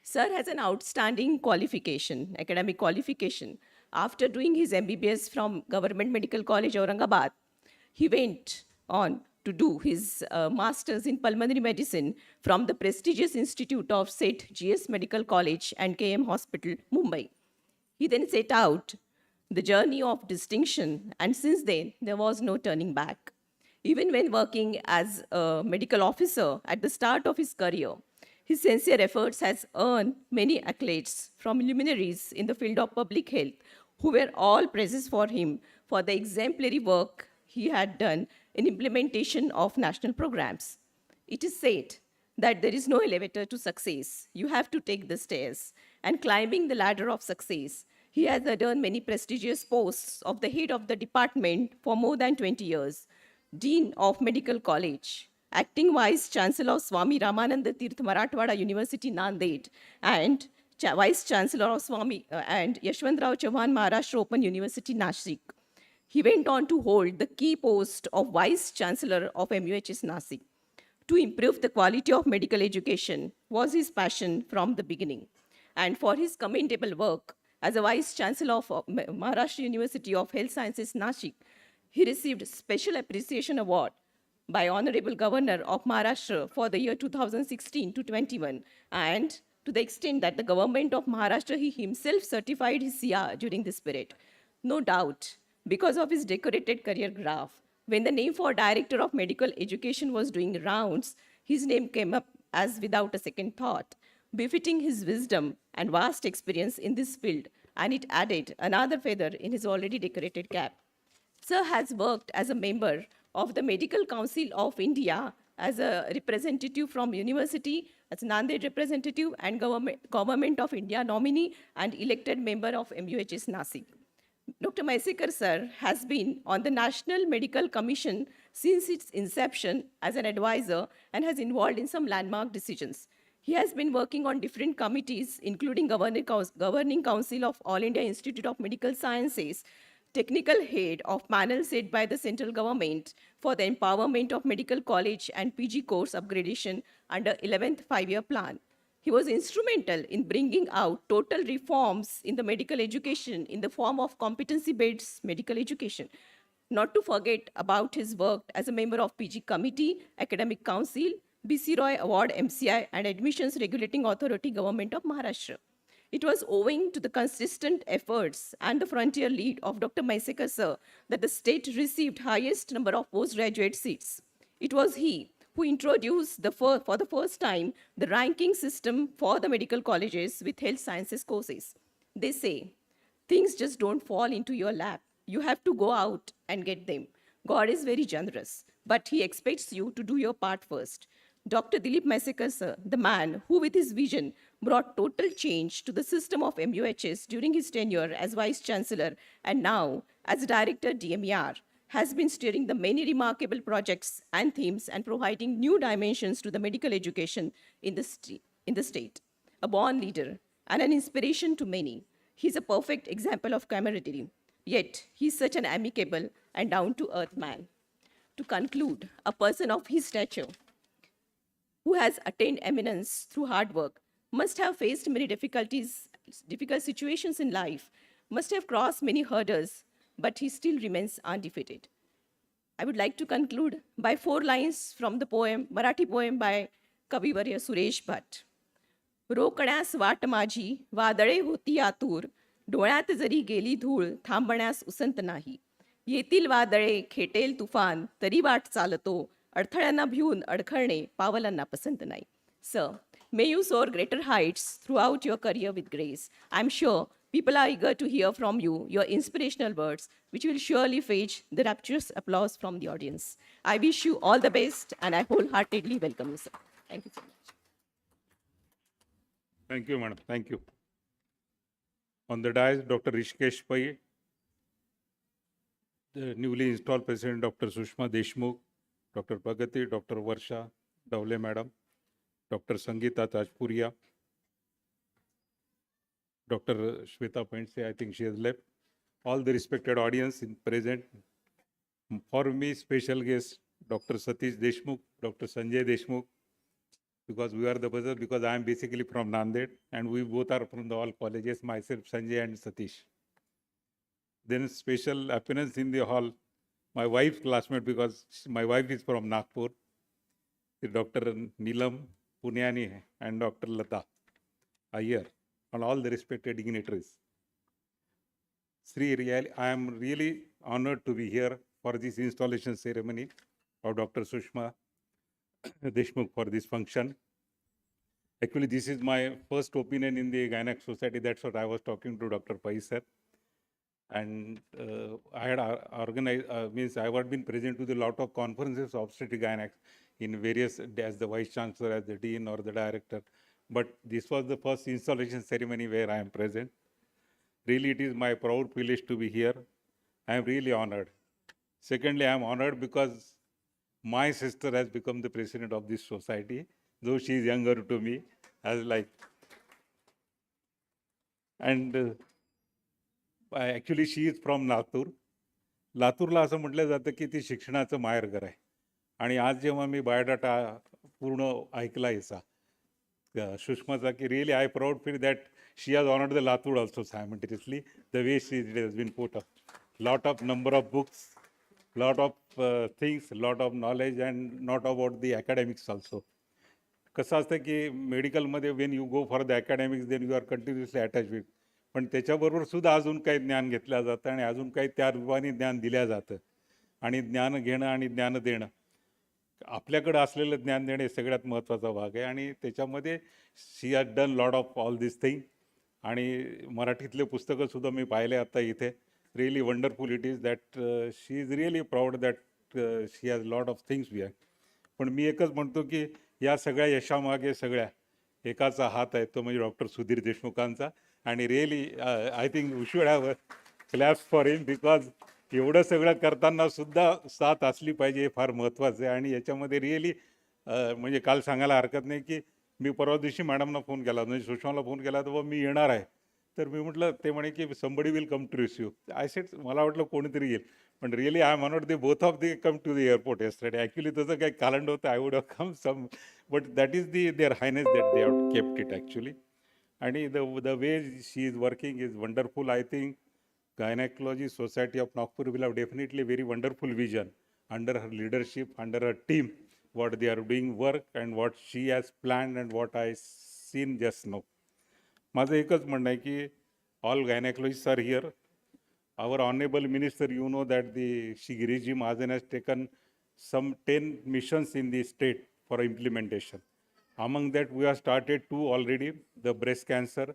Sir has an outstanding qualification, academic qualification. After doing his MBBS from Government Medical College, Aurangabad, he went on to do his master's in pulmonary medicine from the prestigious institute of St. GS Medical College and KM Hospital, Mumbai. He then set out the journey of distinction, and since then, there was no turning back. Even when working as a medical officer at the start of his career, his sincere efforts has earned many accolades from luminaries in the field of public health, who were all praises for him for the exemplary work he had done in implementation of national programs. It is said that there is no elevator to success. You have to take the stairs. And climbing the ladder of success, he has adorned many prestigious posts of the head of the department for more than 20 years, Dean of Medical College, Acting Vice Chancellor of Swami Ramananda Tirth Marathwada University, Nanded, and Vice Chancellor of Swami and Yashwantrao Chauhan Maharashtra Open University, Nashik. He went on to hold the key post of Vice Chancellor of MUHS Nasik. To improve the quality of medical education was his passion from the beginning. And for his commendable work as a Vice Chancellor of Maharashtra University of Health Sciences, Nashik, he received Special Appreciation Award by Honorable Governor of Maharashtra for the year 2016 to 21, and to the extent that the government of Maharashtra, he himself certified his CR during this period. No doubt, because of his decorated career graph, when the name for Director of Medical Education was doing rounds, his name came up as without a second thought, befitting his wisdom and vast experience in this field, and it added another feather in his already decorated cap. Sir has worked as a member of the Medical Council of India, as a representative from university, as Nanded representative, and Government of India nominee and elected member of MUHS Nasik. Dr. Maisekar sir has been on the National Medical Commission since its inception as an advisor and has involved in some landmark decisions. He has been working on different committees, including Governing Council of All India Institute of Medical Sciences, technical head of panel set by the central government for the empowerment of medical college and PG course upgradation under 11th five-year plan. He was instrumental in bringing out total reforms in the medical education in the form of competency-based medical education. Not to forget about his work as a member of PG Committee, Academic Council, BC Roy Award MCI, and Admissions Regulating Authority, Government of Maharashtra. It was owing to the consistent efforts and the frontier lead of Dr. Maisekar sir that the state received highest number of postgraduate seats. It was he who introduced for the first time the ranking system for the medical colleges with health sciences courses. They say, things just don't fall into your lap. You have to go out and get them. God is very generous, but he expects you to do your part first. Dr. Dilip Maisekar sir, the man who with his vision brought total change to the system of MUHS during his tenure as Vice Chancellor and now as Director DMER, has been steering the many remarkable projects and themes and providing new dimensions to the medical education in the state. A born leader and an inspiration to many, he's a perfect example of camaraderie. Yet, he's such an amicable and down-to-earth man. To conclude, a person of his stature, who has attained eminence through hard work, must have faced many difficult situations in life, must have crossed many hurdles, but he still remains undefeated. I would like to conclude by 4 lines from the poem, Marathi poem by Kavivarya Suresh Bhatt. रोकण्यास वाट माझी वादळे होती आतूर, डोळ्यात जरी गेली धूळ थांबण्यास उसंत नाही. येतील वादळे खेटेल तुफान तरी वाट चालतो, अडथळ्यांना भिवून अडखळणे पावलांना पसंत नाही. Sir, may you soar greater heights throughout your career with grace. I'm sure people are eager to hear from you your inspirational words, which will surely fetch the rapturous applause from the audience. I wish you all the best, and I wholeheartedly welcome you, sir. Thank you so much. Thank you, madam. Thank you. On the dais, Dr. Rishikesh Pai, the newly installed President, Dr. Sushma Deshmukh, Dr. Pragati, Dr. Varsha Davle, madam, Dr. Sangeeta Tajpuria, Dr. Shweta Pentse, I think she has left, all the respected audience in present. For me, special guest, Dr. Satish Deshmukh, Dr. Sanjay Deshmukh, because we are the buzzer, because I am basically from Nanded, and we both are from the all colleges, myself, Sanjay and Satish. Then special appearance in the hall, my wife's classmate, because my wife is from Nagpur, Dr. Neelam Punyani and Dr. Lata Iyer, and all the respected dignitaries. I am really honored to be here for this installation ceremony of Dr. Sushma Deshmukh for this function. Actually, this is my first opinion in the Gynec Society. That's what I was talking to Dr. Pai sir. And I had organized, I had been present to the lot of conferences of obstetric gynec in various, as the Vice Chancellor, as the Dean or the Director. But this was the first installation ceremony where I am present. Really, it is my proud privilege to be here. I am really honored. Secondly, I am honored because my sister has become the president of this society, though she is younger to me, as like. And actually, she is from Latur. लातूरला असं म्हटलं जातं की ती शिक्षणाचं माहेरघर आहे. आणि आज जेव्हा मी बायोडाटा पूर्ण ऐकला याचा सुषमाचा, की really I proud feel that she has honoured the Latur also simultaneously the way she has been put up. Lot of number of books, lot of things, lot of knowledge, and not about the academics also. कसं असतं की मेडिकलमध्ये when you go for the academics then you are continuously attach with, पण त्याच्याबरोबर सुद्धा अजून काही ज्ञान घेतलं जातं आणि अजून काही त्या रूपाने ज्ञान दिल्या जातं. आणि ज्ञान घेणं आणि ज्ञान देणं, आपल्याकडं असलेलं ज्ञान देणं हे सगळ्यात महत्त्वाचा भाग आहे. आणि त्याच्यामध्ये she has done lot of all this thing. आणि मराठीतले पुस्तकंसुद्धा मी पाहिले आता इथे. Really wonderful it is that she is really proud that she has lot of things we have. पण मी एकच म्हणतो की या सगळ्या यशामागे सगळ्या एकाचा हात आहे, तो म्हणजे डॉक्टर सुधीर देशमुखांचा. आणि really I think we should have a claps for him, because एवढं सगळं करताना सुद्धा साथ असली पाहिजे, हे फार महत्त्वाचं आहे. आणि याच्यामध्ये रिअली म्हणजे काल सांगायला हरकत नाही की मी परवा दिवशी मॅडमना फोन केला, म्हणजे सुषमाला फोन केला, तर मी येणार आहे. तर मी म्हटलं, ते म्हणे की somebody will come to receive. I said मला वाटलं कोणीतरी येईल, पण really I am honoured they both of they come to the airport yesterday. Actually तसं काही कालंड होतं, I would have come some, but that is their highness that they have kept it actually. आणि the way she is working is wonderful. I think Gynecology Society of Nagpur will have definitely very wonderful vision under her leadership, under her team, what they are doing work and what she has planned and what I seen just now. माझं एकच म्हणणं आहे की all gynaecologist are here. Our honourable minister, you know that the Shri Giriji Mahajan has taken some 10 missions in the state for implementation. Among that, we have started 2 already, the breast cancer.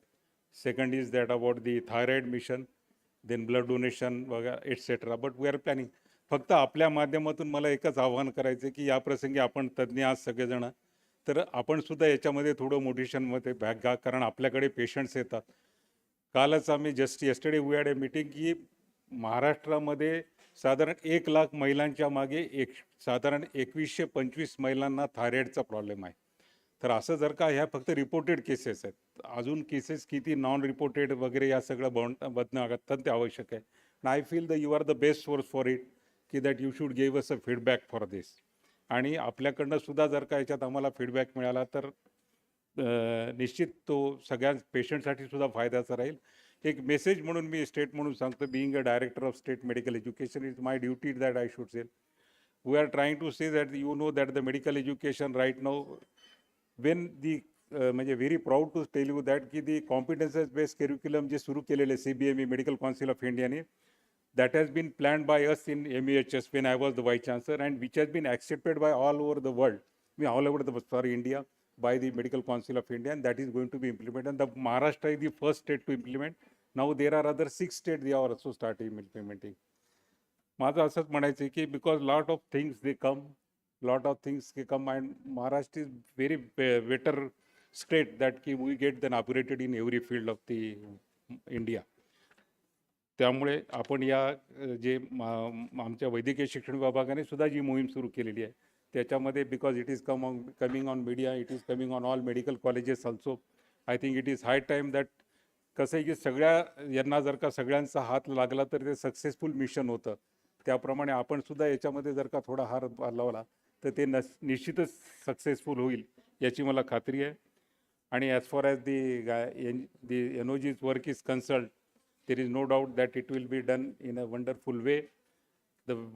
Second is that about the thyroid mission, then blood donation, etc. But we are planning. फक्त आपल्या माध्यमातून मला एकच आव्हान करायचं की या प्रसंगी आपण तज्ज्ञ आहात सगळेजण, तर आपण सुद्धा याच्यामध्ये थोडं मोटिवेशनमध्ये भाग घ्या, कारण आपल्याकडे पेशंट्स येतात. कालच आम्ही yesterday we had a meeting की महाराष्ट्रामध्ये साधारण 1 लाख महिलांच्या मागे साधारण 2125 महिलांना थायरॉईडचा प्रॉब्लेम आहे. तर असं जर का ह्या फक्त रिपोर्टेड केसेस आहेत, अजून केसेस किती नॉन रिपोर्टेड वगैरे या सगळं बघणं अत्यंत आवश्यक आहे. I feel the you are the best source for it, की that you should give us a feedback for this. आणि आपल्याकडनं सुद्धा जर का याच्यात आम्हाला फीडबॅक मिळाला तर निश्चित तो सगळ्या पेशंटसाठी सुद्धा फायद्याचा राहील. एक मेसेज म्हणून मी स्टेट म्हणून सांगतो, being a director of state medical education is my duty that I should say. We are trying to say that you know that the medical education right now when the म्हणजे very proud to tell you that की the competences based curriculum जे सुरू केलेले CBME medical council of इंडियाने, that has been planned by us in MEHS when I was the Vice Chancellor, and which has been accepted by all over the world, all over the India, by the Medical Council of India, and that is going to be implemented. And the Maharashtra is the first state to implement. Now there are other 6 states they are also starting implementing. माझं असंच म्हणायचं की because lot of things they come and Maharashtra is very better state that we get then operated in every field of the India. त्यामुळे आपण या जे आमच्या वैद्यकीय शिक्षण विभागाने सुद्धा जी मोहीम सुरू केलेली आहे त्याच्यामध्ये, because it is coming on media, it is coming on all medical colleges also, I think it is hi time that कसं आहे की सगळ्या यांना जर का सगळ्यांचा हात लागला तर ते सक्सेसफुल मिशन होतं. त्याप्रमाणे आपण सुद्धा याच्यामध्ये जर का थोडा हात लावला तर ते निश्चितच सक्सेसफुल होईल याची मला खात्री आहे. आणि as for as the NOG's work is consult, there is no doubt that it will be done in a wonderful way.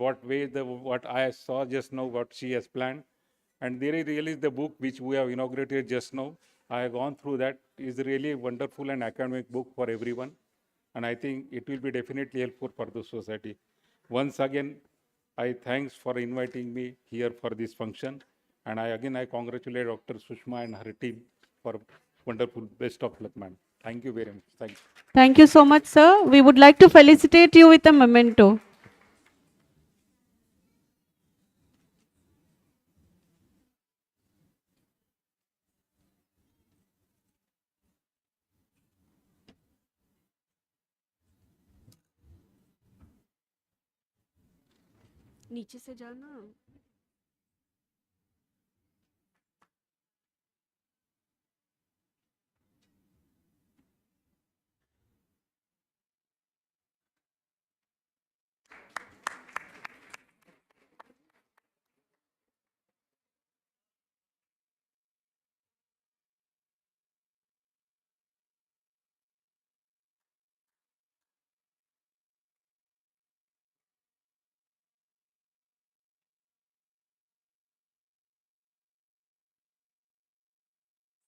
What I saw just now, what she has planned, and there is really the book which we have inaugurated just now. I have gone through that. It's really a wonderful and academic book for everyone, and I think it will be definitely helpful for the society. Once again, I thanks for inviting me here for this function, and I congratulate Dr. Sushma and her team for wonderful. Best of luck, ma'am. Thank you very much. Thank you. Thank you so much, sir. We would like to felicitate you with a memento. नीचे से जाना.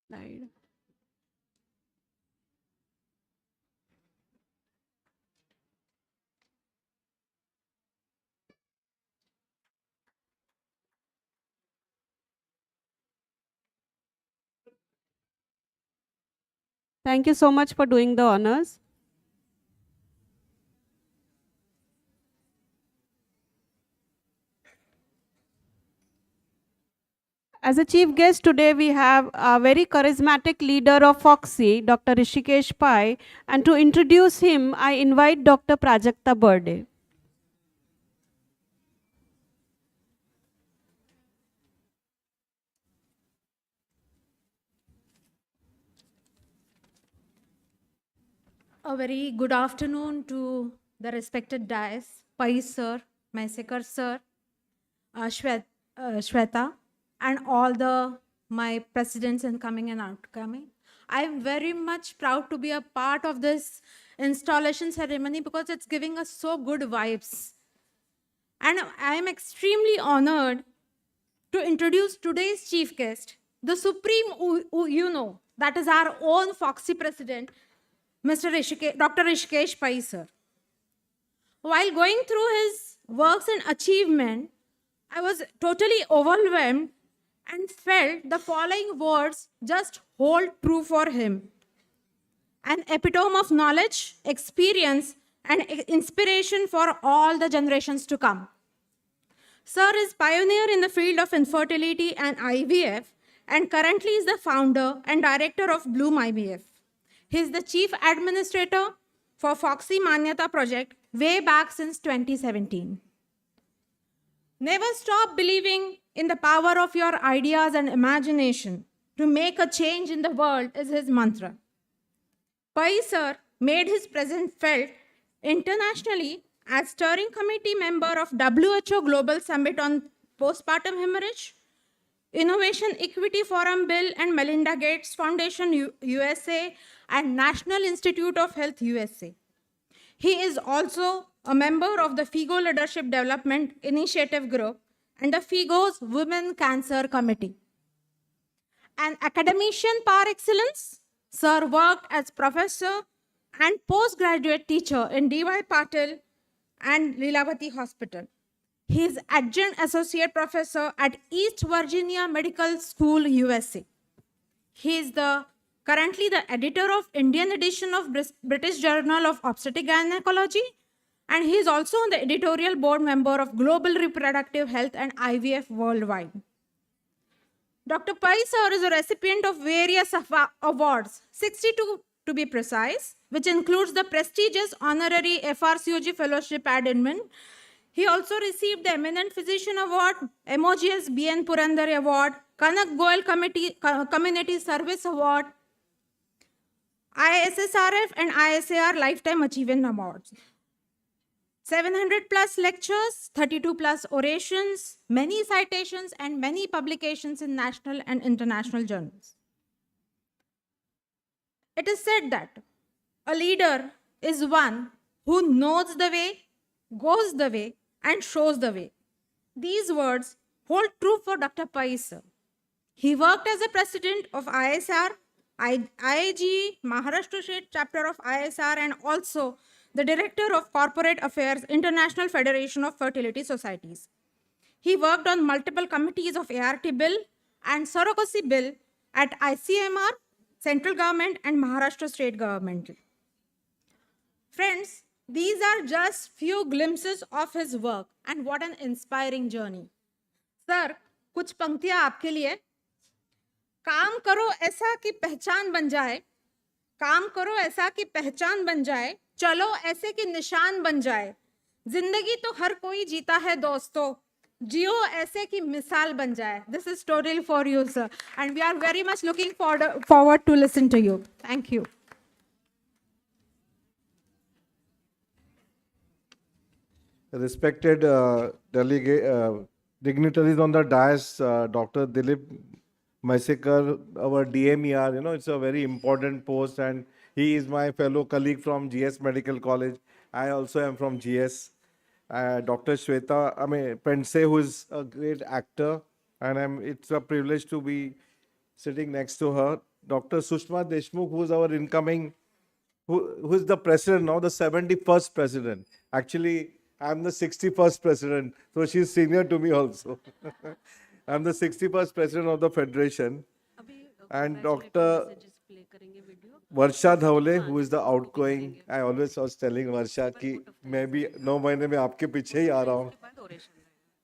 Slide. Thank you so much for doing the honors. As a chief guest today, we have a very charismatic leader of Foxy, Dr. Rishikesh Pai. And to introduce him, I invite Dr. Prajakta Burde. A very good afternoon to the respected dais, Pai sir, Maisekar sir, Shweta, and all my presidents incoming and outgoing. I am very much proud to be a part of this installation ceremony because it's giving us so good vibes. And I am extremely honored to introduce today's chief guest, the supreme that is our own Foxy president, Dr. Rishikesh Pai sir. While going through his works and achievement, I was totally overwhelmed and felt the following words just hold true for him. An epitome of knowledge, experience, and inspiration for all the generations to come. Sir is pioneer in the field of infertility and IVF, and currently is the founder and director of Bloom IVF. He is the chief administrator for Foxy Manyata project way back since 2017. Never stop believing in the power of your ideas and imagination to make a change in the world is his mantra. Pai sir made his presence felt internationally as steering committee member of WHO Global Summit on Postpartum Hemorrhage, Innovation Equity Forum Bill and Melinda Gates Foundation USA, and National Institute of Health USA. He is also a member of the FIGO Leadership Development Initiative Group and the FIGO's Women Cancer Committee. An academician par excellence, Sir worked as professor and postgraduate teacher in D.Y. Patil and Lilavati Hospital. He is adjunct associate professor at East Virginia Medical School, USA. He is currently the editor of Indian edition of British Journal of Obstetric Gynecology, and he is also the editorial board member of Global Reproductive Health and IVF Worldwide. Dr. Pai sir is a recipient of various awards, 62 to be precise, which includes the prestigious honorary FRCOG Fellowship ad Inman. He also received the Eminent Physician Award, MOGS BN Purandare Award, Kanak Goyal Community Service Award, ISSRF and ISAR Lifetime Achievement Awards. 700 plus lectures, 32 plus orations, many citations, and many publications in national and international journals. It is said that a leader is one who knows the way, goes the way, and shows the way. These words hold true for Dr. Pai, sir. He worked as a president of ISR, IIG, Maharashtra State chapter of ISR, and also the director of Corporate Affairs, International Federation of Fertility Societies. He worked on multiple committees of ART bill and surrogacy bill at ICMR, central government, and Maharashtra state government. Friends, these are just few glimpses of his work, and what an inspiring journey. Sir, कुछ पंक्तियां आपके लिए. काम करो ऐसा कि पहचान बन जाए, काम करो ऐसा कि पहचान बन जाए, चलो ऐसे कि निशान बन जाए. जिंदगी तो हर कोई जीता है दोस्तों, जियो ऐसे कि मिसाल बन जाए. This is totally for you, sir, and we are very much looking forward to listen to you. Thank you. Respected dignitaries on the dais, Dr. Dilip Maisekar, our DMER, it's a very important post, and he is my fellow colleague from GS Medical College. I also am from GS. Dr. Shweta, Pense, who is a great actor, and it's a privilege to be sitting next to her. Dr. Sushma Deshmukh, who is our incoming, who is the president now, the 71st president. Actually, I'm the 61st president, so she's senior to me also. I'm the 61st president of the federation. And Dr. Varsha Dhawale, who is the outgoing, I always was telling Varsha कि मैं भी 9 महीने में आपके पीछे ही आ रहा हूँ.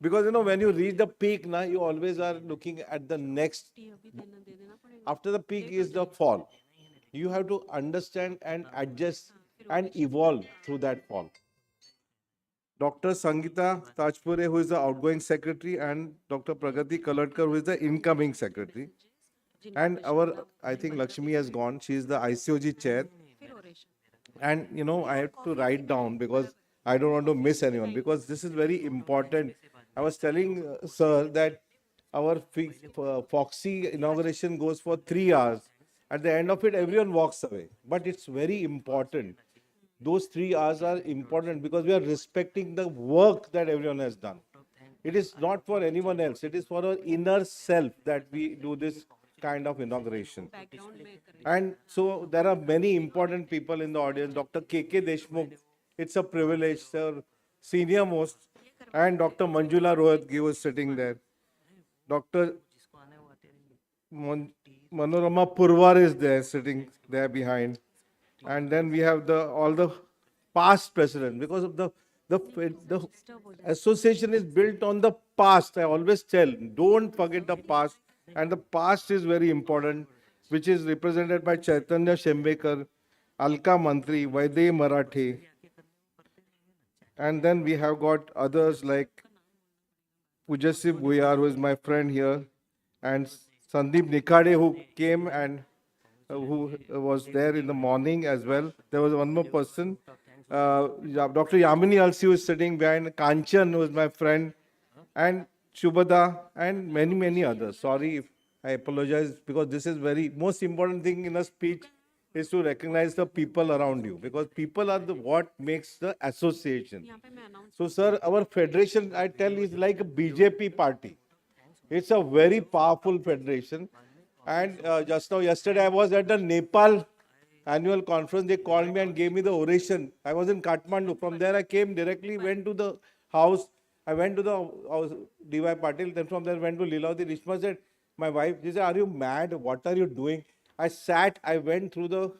Because when you reach the peak, you always are looking at the next. After the peak is the fall. You have to understand and adjust and evolve through that fall. Dr. Sangeeta Tajpure, who is the outgoing secretary, and Dr. Pragati Kaladkar, who is the incoming secretary. And I think Lakshmi has gone. She is the ICOG chair. And, I have to write down because I don't want to miss anyone, because this is very important. I was telling sir that our Foxy inauguration goes for 3 hours. At the end of it, everyone walks away. But it's very important. Those 3 hours are important because we are respecting the work that everyone has done. It is not for anyone else. It is for our inner self that we do this kind of inauguration. And so there are many important people in the audience. Dr. K.K. Deshmukh, it's a privilege, sir, senior most. And Dr. Manjula Rohatgi was sitting there. Dr. Manorama Purwar is there, sitting there behind. And then we have all the past presidents, because of the association is built on the past. I always tell, don't forget the past. And the past is very important, which is represented by Chaitanya Shembekar, Alka Mantri, Vaidey Marathi. And then we have got others like Pujasib Guyar, who is my friend here, and Sandeep Nikade, who came and who was there in the morning as well. There was one more person, Dr. Yamini Alsi, who is sitting behind, Kanchan, who is my friend, and Shubhada, and many, many others. Sorry if I apologize, because this is most important thing in a speech is to recognize the people around you, because people are what makes the association. So, sir, our federation, I tell, is like a BJP party. It's a very powerful federation. And yesterday I was at the Nepal annual conference. They called me and gave me the oration. I was in Kathmandu. From there I came directly, went to the house. I went to the house, D.Y. Patil. Then from there went to Lilavati. Rishma said, my wife, she said, are you mad? What are you doing? I went through the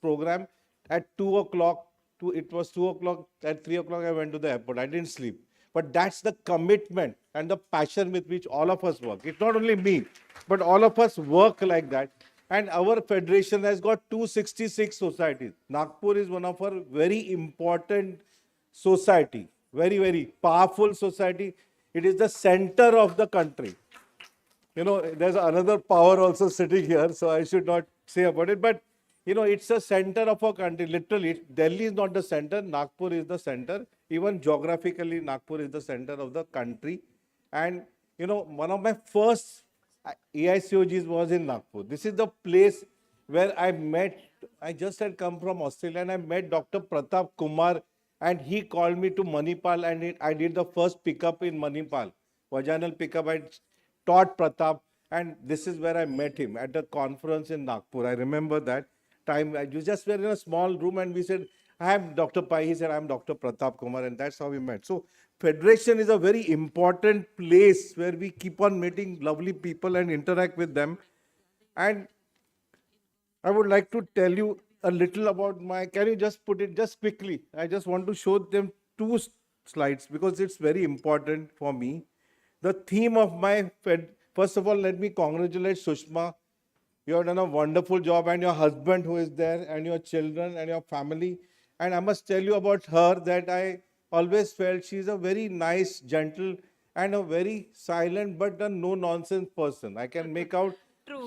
program at 2 o'clock. It was 2 o'clock. At 3 o'clock I went to the airport. I didn't sleep. But that's the commitment and the passion with which all of us work. It's not only me, but all of us work like that. And our federation has got 266 societies. Nagpur is one of our very important society, very, very powerful society. It is the center of the country. There's another power also sitting here, so I should not say about it. But you know, it's a center of our country. Literally, Delhi is not the center. Nagpur is the center. Even geographically, Nagpur is the center of the country. And, you know, one of my first AICOGs was in Nagpur. This is the place where I met, I just had come from Australia and I met Dr. Pratap Kumar, and he called me to Manipal, and I did the first pickup in Manipal, vaginal pickup. I taught Pratap, and this is where I met him at a conference in Nagpur. I remember that time. I just were in a small room and we said, I am Dr. Pai. He said, I am Dr. Pratap Kumar, and that's how we met. So Federation is a very important place where we keep on meeting lovely people and interact with them. And I would like to tell you a little about my, can you just put it just quickly? I just want to show them two slides because it's very important for me. The theme of my first of all, let me congratulate Sushma. You have done a wonderful job, and your husband who is there, and your children and your family. And I must tell you about her that I always felt she's a very nice, gentle, and a very silent but a no-nonsense person. I can make out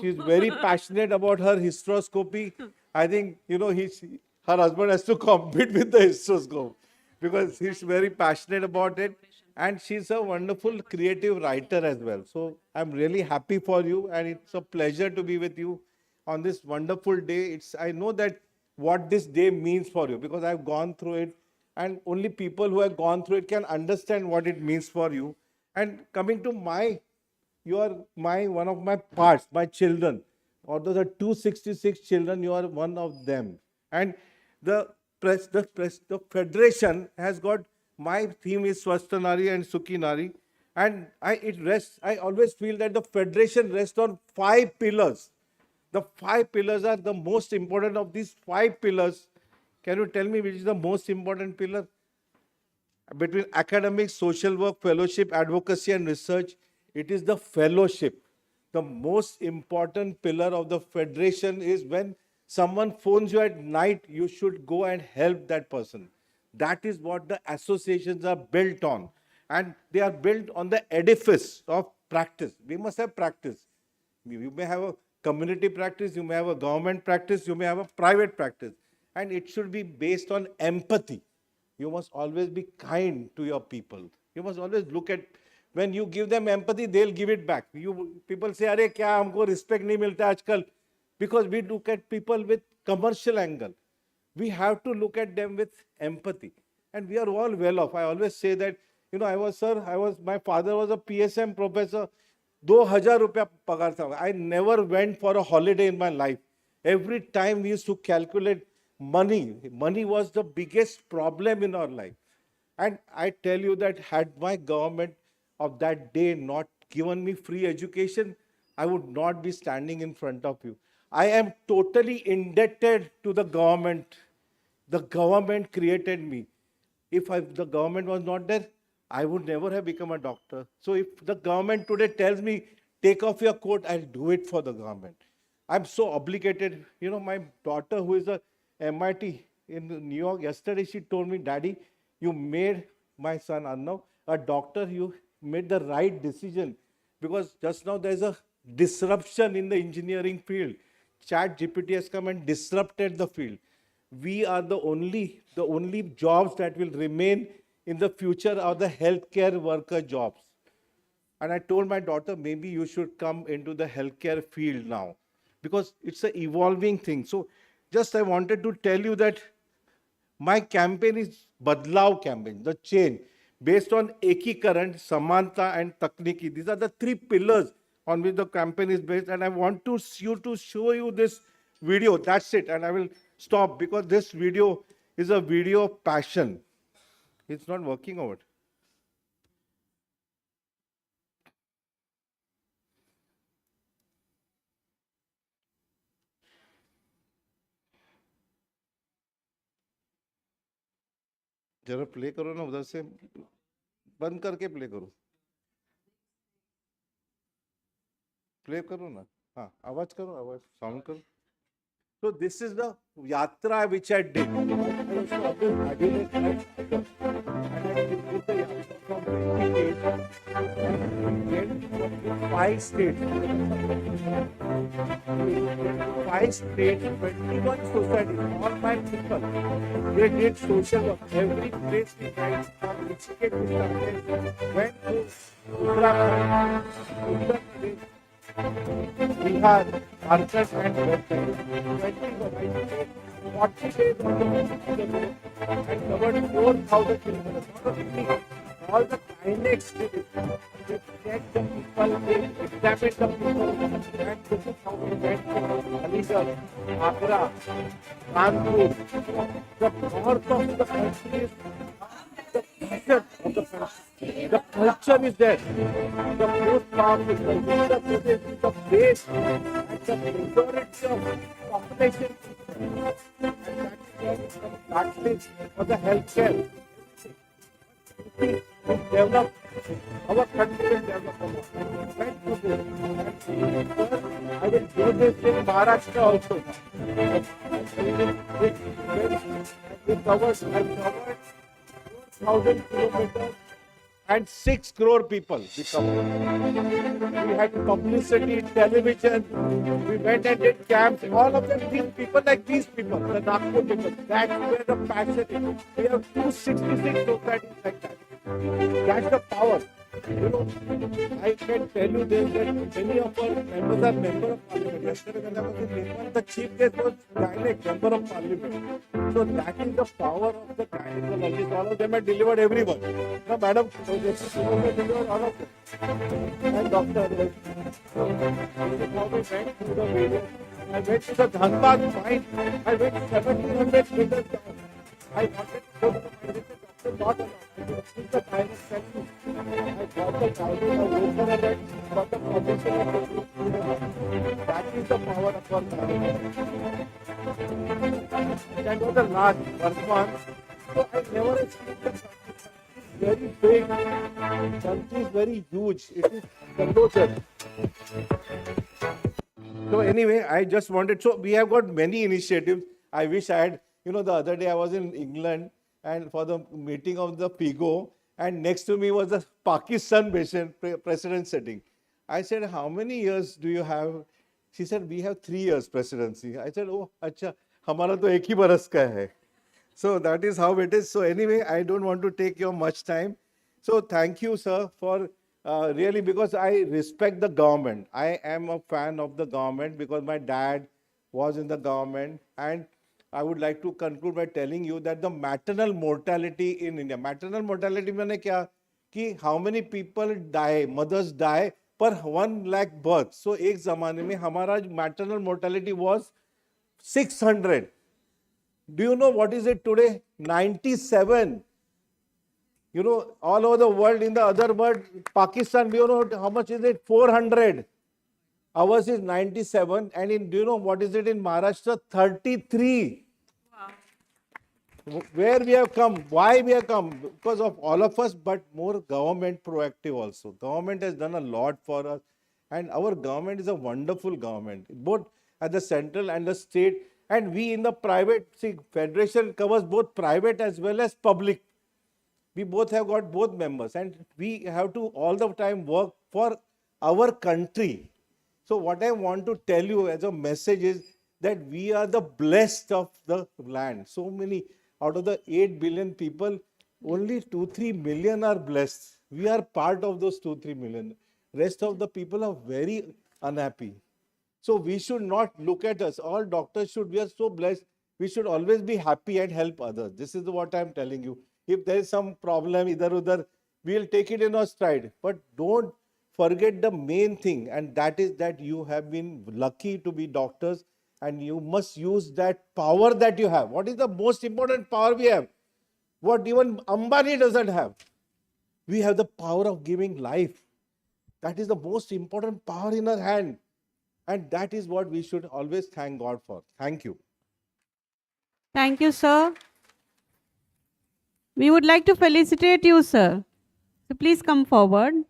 she's very passionate about her hysteroscopy. I think, you know, her husband has to compete with the hysteroscope because he's very passionate about it. And she's a wonderful creative writer as well. So I'm really happy for you, and it's a pleasure to be with you on this wonderful day. I know that what this day means for you because I've gone through it, and only people who have gone through it can understand what it means for you. And coming to you are one of my parts, my children. Although there are 266 children, you are one of them. And the federation has got, my theme is Swasth Nari and Sukhi Nari. And I always feel that the federation rests on 5 pillars. The 5 pillars are the most important of these 5 pillars. Can you tell me which is the most important pillar? Between academics, social work, fellowship, advocacy, and research, it is the fellowship. The most important pillar of the federation is when someone phones you at night, you should go and help that person. That is what the associations are built on. And they are built on the edifice of practice. We must have practice. You may have a community practice, you may have a government practice, you may have a private practice. And it should be based on empathy. You must always be kind to your people. You must always look at, when you give them empathy, they'll give it back. People say, "Arey, kya humko respect nahi milta aajkal?" Because we look at people with commercial angle. We have to look at them with empathy. And we are all well off. I always say that, you know, my father was a PSM professor. 2,000 rupees pagar tha. I never went for a holiday in my life. Every time we used to calculate money. Money was the biggest problem in our life. And I tell you that had my government of that day not given me free education, I would not be standing in front of you. I am totally indebted to the government. The government created me. If the government was not there, I would never have become a doctor. So if the government today tells me, take off your coat, I'll do it for the government. I'm so obligated. You know, my daughter, who is a MIT in New York, yesterday she told me, Daddy, you made my son Arnav a doctor. You made the right decision, because just now there's a disruption in the engineering field. Chat GPT has come and disrupted the field. We are the only jobs that will remain in the future are the healthcare worker jobs. And I told my daughter, maybe you should come into the healthcare field now, because it's an evolving thing. So just I wanted to tell you that my campaign is Badlav campaign, the change, based on Ekikaran, Samanta, and Takniki. These are the 3 pillars on which the campaign is based. And I want to show you this video. That's it. And I will stop, because this video is a video of passion. It's not working out. जरा play करो ना, उधर से बंद करके play करो. Play करो ना. हाँ, आवाज करो, आवाज साउंड करो. So this is the yatra which I did. And I did the yatra from 28 and went to 5 states. 5 states, 21 societies, all my people, they did social work. Every place we went, from Rishikesh we started, went to Uttarakhand, Uttar Pradesh, Bihar, Jharkhand and West Bengal. 21, I stayed 40 days on the road and covered 4,000 kilometers. Not a picnic. All the Kinex did it. They checked the people, they examined the people, and this is how we went to Aligarh, Agra, Kanpur. The north of the country is the future of the country. The culture is there. The most powerful, the Uttar Pradesh is the base and the majority of population is there. And that is why that place for the healthcare. We develop, our country will develop a lot. When to do it? I will do this in Maharashtra also. I covered 4,000 kilometers and 6 crore people. We covered. We had publicity, television. We went and did camps. All of them, these people like these people, the Nagpur people. That's where the passion is. We have 266 societies like that. That's the power. You know, I can tell you this that many of our members are member of parliament. Yesterday when I was in Nepal, the chief guest was Gynec, member of parliament. So that is the power of the gynecologists. All of them have delivered everyone. No, madam, delivered all of them. And doctor, this is how we went through the video. I went to the Dhanbad mine. I went 1,700 meters down. I wanted to go to the mine. They said, doctor, not allowed. I said, keep the time and tell me. I got the guidance, I opened it, got the permission of the group to the mine. That is the power of our gynecology. That was the last one. So I never escaped the country. It's very big. Country is very huge. It is contorted. So anyway, I just wanted, so we have got many initiatives. I wish I had, you know, the other day I was in England and for the meeting of the PIGO, and next to me was the Pakistan president sitting. I said, how many years do you have? She said, we have 3 years presidency. I said, oh, acha, hamara to ek hi baras ka hai. So that is how it is. So anyway, I don't want to take your much time. So thank you, sir, for really, because I respect the government. I am a fan of the government because my dad was in the government. And I would like to conclude by telling you that the maternal mortality in India, maternal mortality means kya? Ki how many people die, mothers die per 1 lakh births. So ek zamane mein hamara maternal mortality was 600. Do you know what is it today? 97. You know, all over the world, in the other world, Pakistan, do you know how much is it? 400. Ours is 97. And do you know what is it in Maharashtra? 33. Wow. Where we have come, why we have come? Because of all of us, but more government proactive also. Government has done a lot for us. And our government is a wonderful government, both at the central and the state. And we in the private, see, federation covers both private as well as public. We both have got both members and we have to all the time work for our country. So what I want to tell you as a message is that we are the blessed of the land. So many, out of the 8 billion people, only 2-3 million are blessed. We are part of those 2-3 million. Rest of the people are very unhappy. So we should not look at us. All doctors should, we are so blessed. We should always be happy and help others. This is what I'm telling you. If there is some problem, idhar udhar, we'll take it in our stride. But don't forget the main thing. And that is that you have been lucky to be doctors and you must use that power that you have. What is the most important power we have? What even Ambani doesn't have. We have the power of giving life. That is the most important power in our hand. And that is what we should always thank God for. Thank you. Thank you, sir. We would like to felicitate you, sir. So please come forward.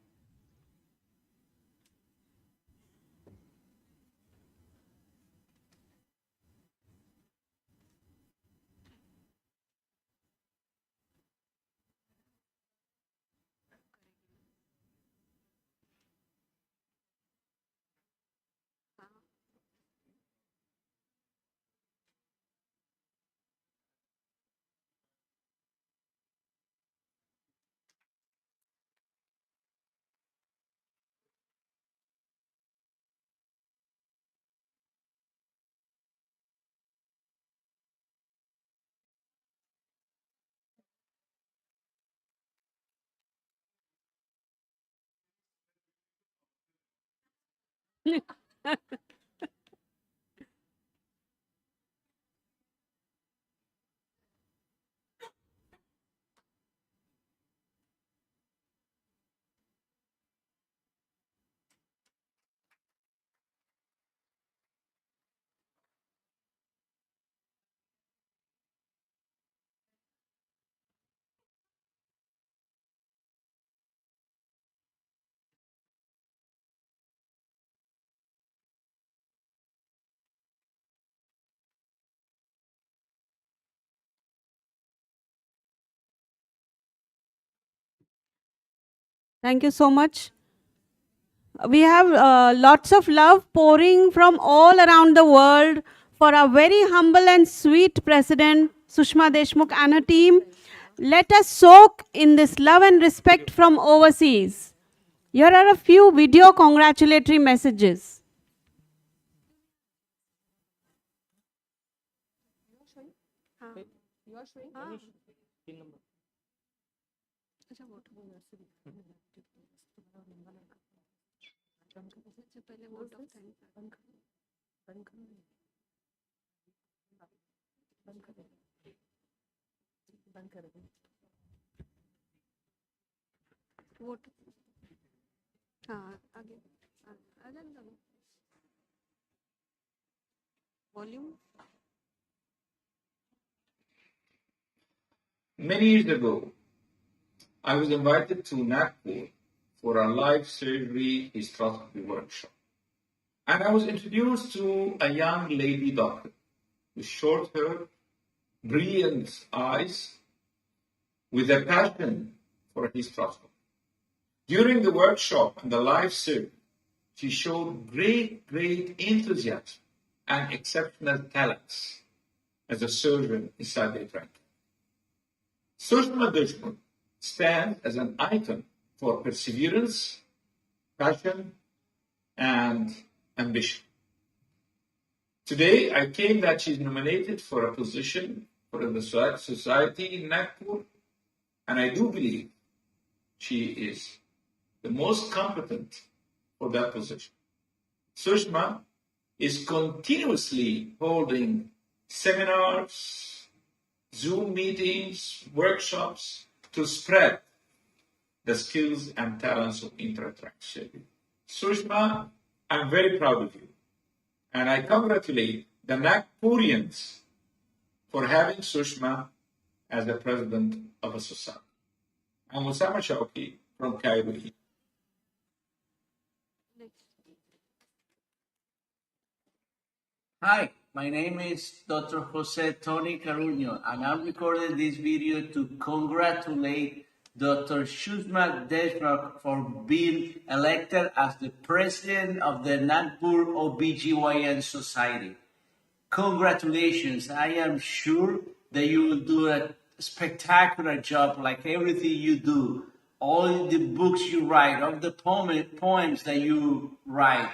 Thank you so much. We have lots of love pouring from all around the world for our very humble and sweet President, Sushma Deshmukh, and her team. Let us soak in this love and respect from overseas. Here are a few video congratulatory messages. Many years ago, I was invited to Nagpur for a live surgery hysteroscopy workshop. And I was introduced to a young lady doctor with short hair, brilliant eyes, with a passion for hysteroscopy. During the workshop and the live surgery, she showed great enthusiasm and exceptional talents as a surgeon inside the track. Sushma Deshmukh stands as an icon for perseverance, passion, and ambition. Today, I came that she's nominated for a position for the society in Nagpur, and I do believe she is the most competent for that position. Sushma is continuously holding seminars, Zoom meetings, workshops to spread the skills and talents of intra-tract. Sushma, I'm very proud of you. And I congratulate the Nagpurians for having Sushma as the president of a society. I'm Osama Shauki from Cairo. Hi, my name is Dr. Jose Tony Caruño, and I'm recording this video to congratulate Dr. Sushma Deshmukh for being elected as the president of the Nagpur OBGYN Society. Congratulations. I am sure that you will do a spectacular job like everything you do. All the books you write, all the poems that you write,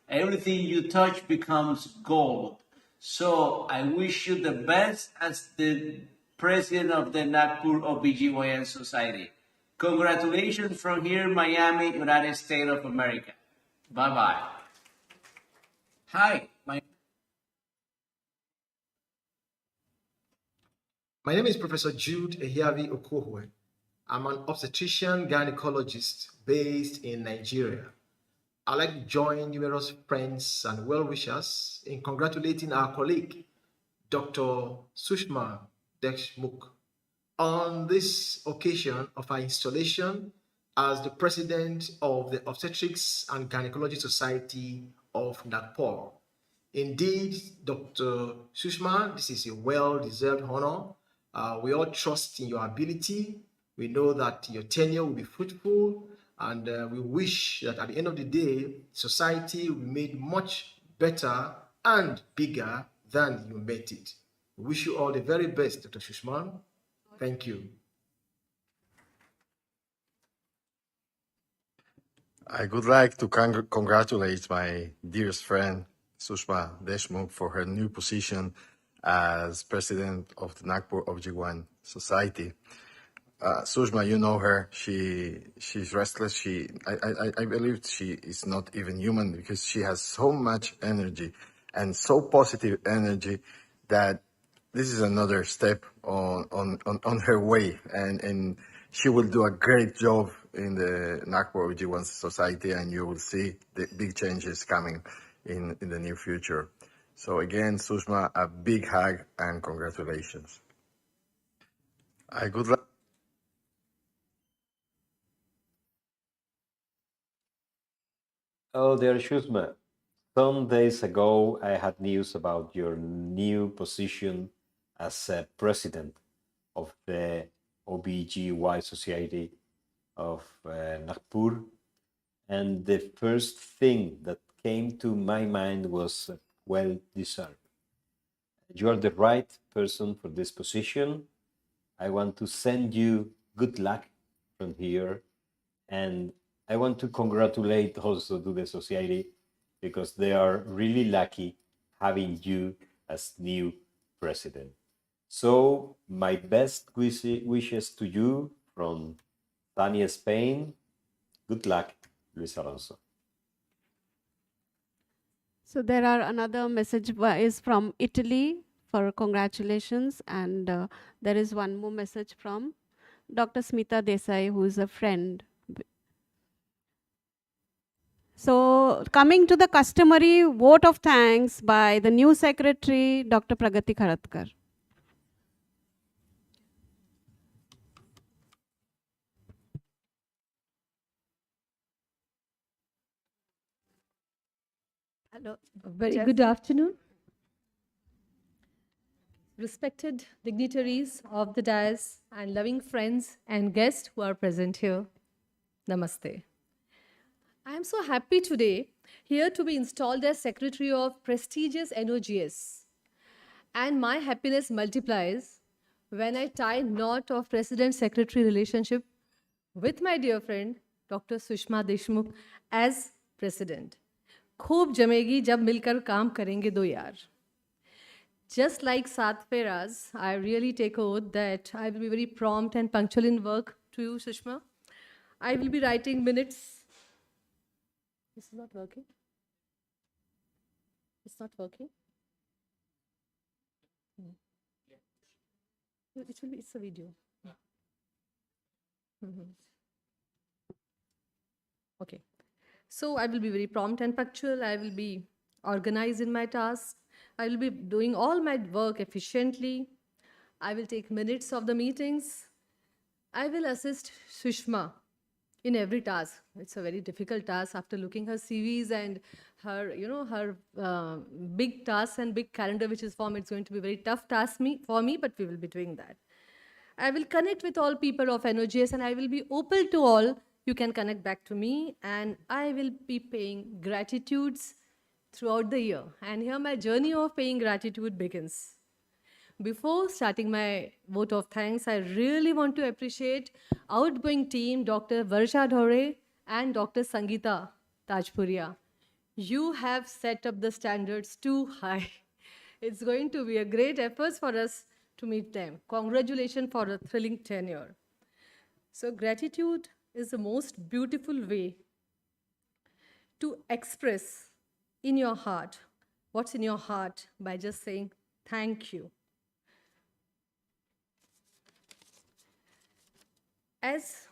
everything you touch becomes gold. So I wish you the best as the president of the Nagpur OBGYN Society. Congratulations from here, Miami, United States of America. Bye-bye. Hi, My name is Professor Jude Ehiavi Okohwe. I'm an obstetrician gynecologist based in Nigeria. I'd like to join numerous friends and well-wishers in congratulating our colleague, Dr. Sushma Deshmukh, on this occasion of our installation as the president of the Obstetrics and Gynecology Society of Nagpur. Indeed, Dr. Sushma, this is a well-deserved honor. We all trust in your ability. We know that your tenure will be fruitful, and we wish that at the end of the day, society will be made much better and bigger than you made it. We wish you all the very best, Dr. Sushma. Thank you. I would like to congratulate my dearest friend, Sushma Deshmukh, for her new position as president of the Nagpur OBGYN Society. Sushma, you know her. She's restless. I believe she is not even human because she has so much energy and so positive energy that this is another step on her way, and she will do a great job in the Nagpur OG1 society, and you will see the big changes coming in the near future. So again, Sushma, a big hug and congratulations. Good luck. Oh, dear Shusma, some days ago I had news about your new position as president of the OBGY Society of Nagpur, and the first thing that came to my mind was well deserved. You are the right person for this position. I want to send you good luck from here, and I want to congratulate also to the society because they are really lucky having you as new president. So my best wishes to you from Tania, Spain. Good luck, Luis Alonso. So there are another message is from Italy for congratulations, and there is one more message from Dr. Smita Desai, who is a friend. So coming to the customary vote of thanks by the new secretary, Dr. Pragati Kharatkar. Hello, very good afternoon. Respected dignitaries of the dais and loving friends and guests who are present here, Namaste. I am so happy today here to be installed as Secretary of prestigious NOGS. And my happiness multiplies when I tie knot of President-Secretary relationship with my dear friend, Dr. Sushma Deshmukh as President. खूब जमेगी जब मिलकर काम करेंगे दो यार. Just like Sat Feras, I really take oath that I will be very prompt and punctual in work to you, Sushma. I will be writing minutes. This is not working. It's not working. It will be, it's a video. Okay. So I will be very prompt and punctual. I will be organized in my tasks. I will be doing all my work efficiently. I will take minutes of the meetings. I will assist Sushma in every task. It's a very difficult task after looking her CVs and her, her big tasks and big calendar which is formed. It's going to be a very tough task for me, but we will be doing that. I will connect with all people of NOGS and I will be open to all. You can connect back to me and I will be paying gratitudes throughout the year. And here my journey of paying gratitude begins. Before starting my vote of thanks, I really want to appreciate outgoing team, Dr. Varsha Dhore and Dr. Sangeeta Tajpuria. You have set up the standards too high. It's going to be a great effort for us to meet them. Congratulations for a thrilling tenure. So gratitude is the most beautiful way to express in your heart what's in your heart by just saying thank you. As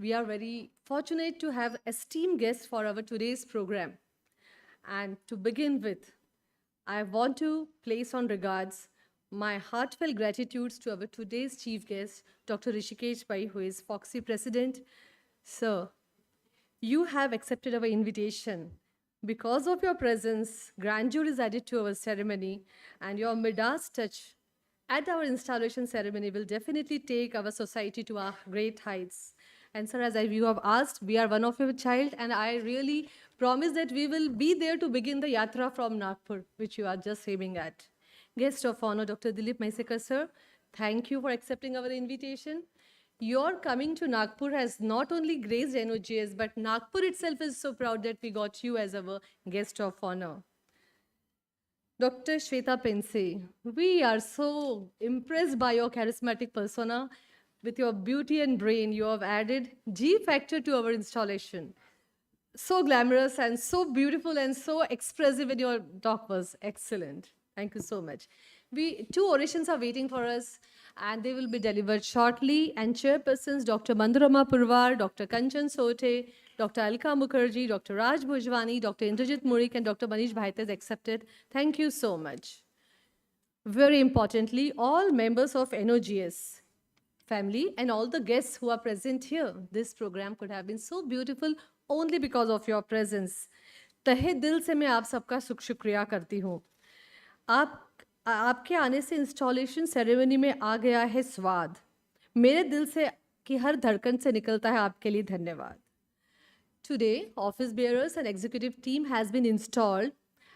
we are very fortunate to have esteemed guests for our today's program. And to begin with, I want to place on regards my heartfelt gratitudes to our today's chief guest, Dr. Rishikesh Pai, who is Foxy President. Sir, you have accepted our invitation. Because of your presence, grandeur is added to our ceremony, and your Midas touch at our installation ceremony will definitely take our society to our great heights. And sir, as you have asked, we are one of your child, and I really promise that we will be there to begin the yatra from Nagpur, which you are just aiming at. Guest of honor, Dr. Dilip Maisekar, sir, thank you for accepting our invitation. Your coming to Nagpur has not only graced NOGS, but Nagpur itself is so proud that we got you as our guest of honor. Dr. Shweta Pense, we are so impressed by your charismatic persona. With your beauty and brain, you have added G factor to our installation. So glamorous and so beautiful and so expressive in your talk was excellent. Thank you so much. Two orations are waiting for us and they will be delivered shortly. And chairpersons Dr. Mandurama Purwar, Dr. Kanchan Sote, Dr. Alka Mukherjee, Dr. Raj Bhojwani, Dr. Indrajit Murik, and Dr. Manish Bhaite is accepted. Thank you so much. Very importantly, all members of NOGS family and all the guests who are present here. This program could have been so beautiful only because of your presence. तहे दिल से मैं आप सबका शुक्रिया करती हूँ. आपके आने से इंस्टॉलेशन सेरेमनी में आ गया है स्वाद. मेरे दिल से की हर धड़कन से निकलता है आपके लिए धन्यवाद. Today, office bearers and executive team has been installed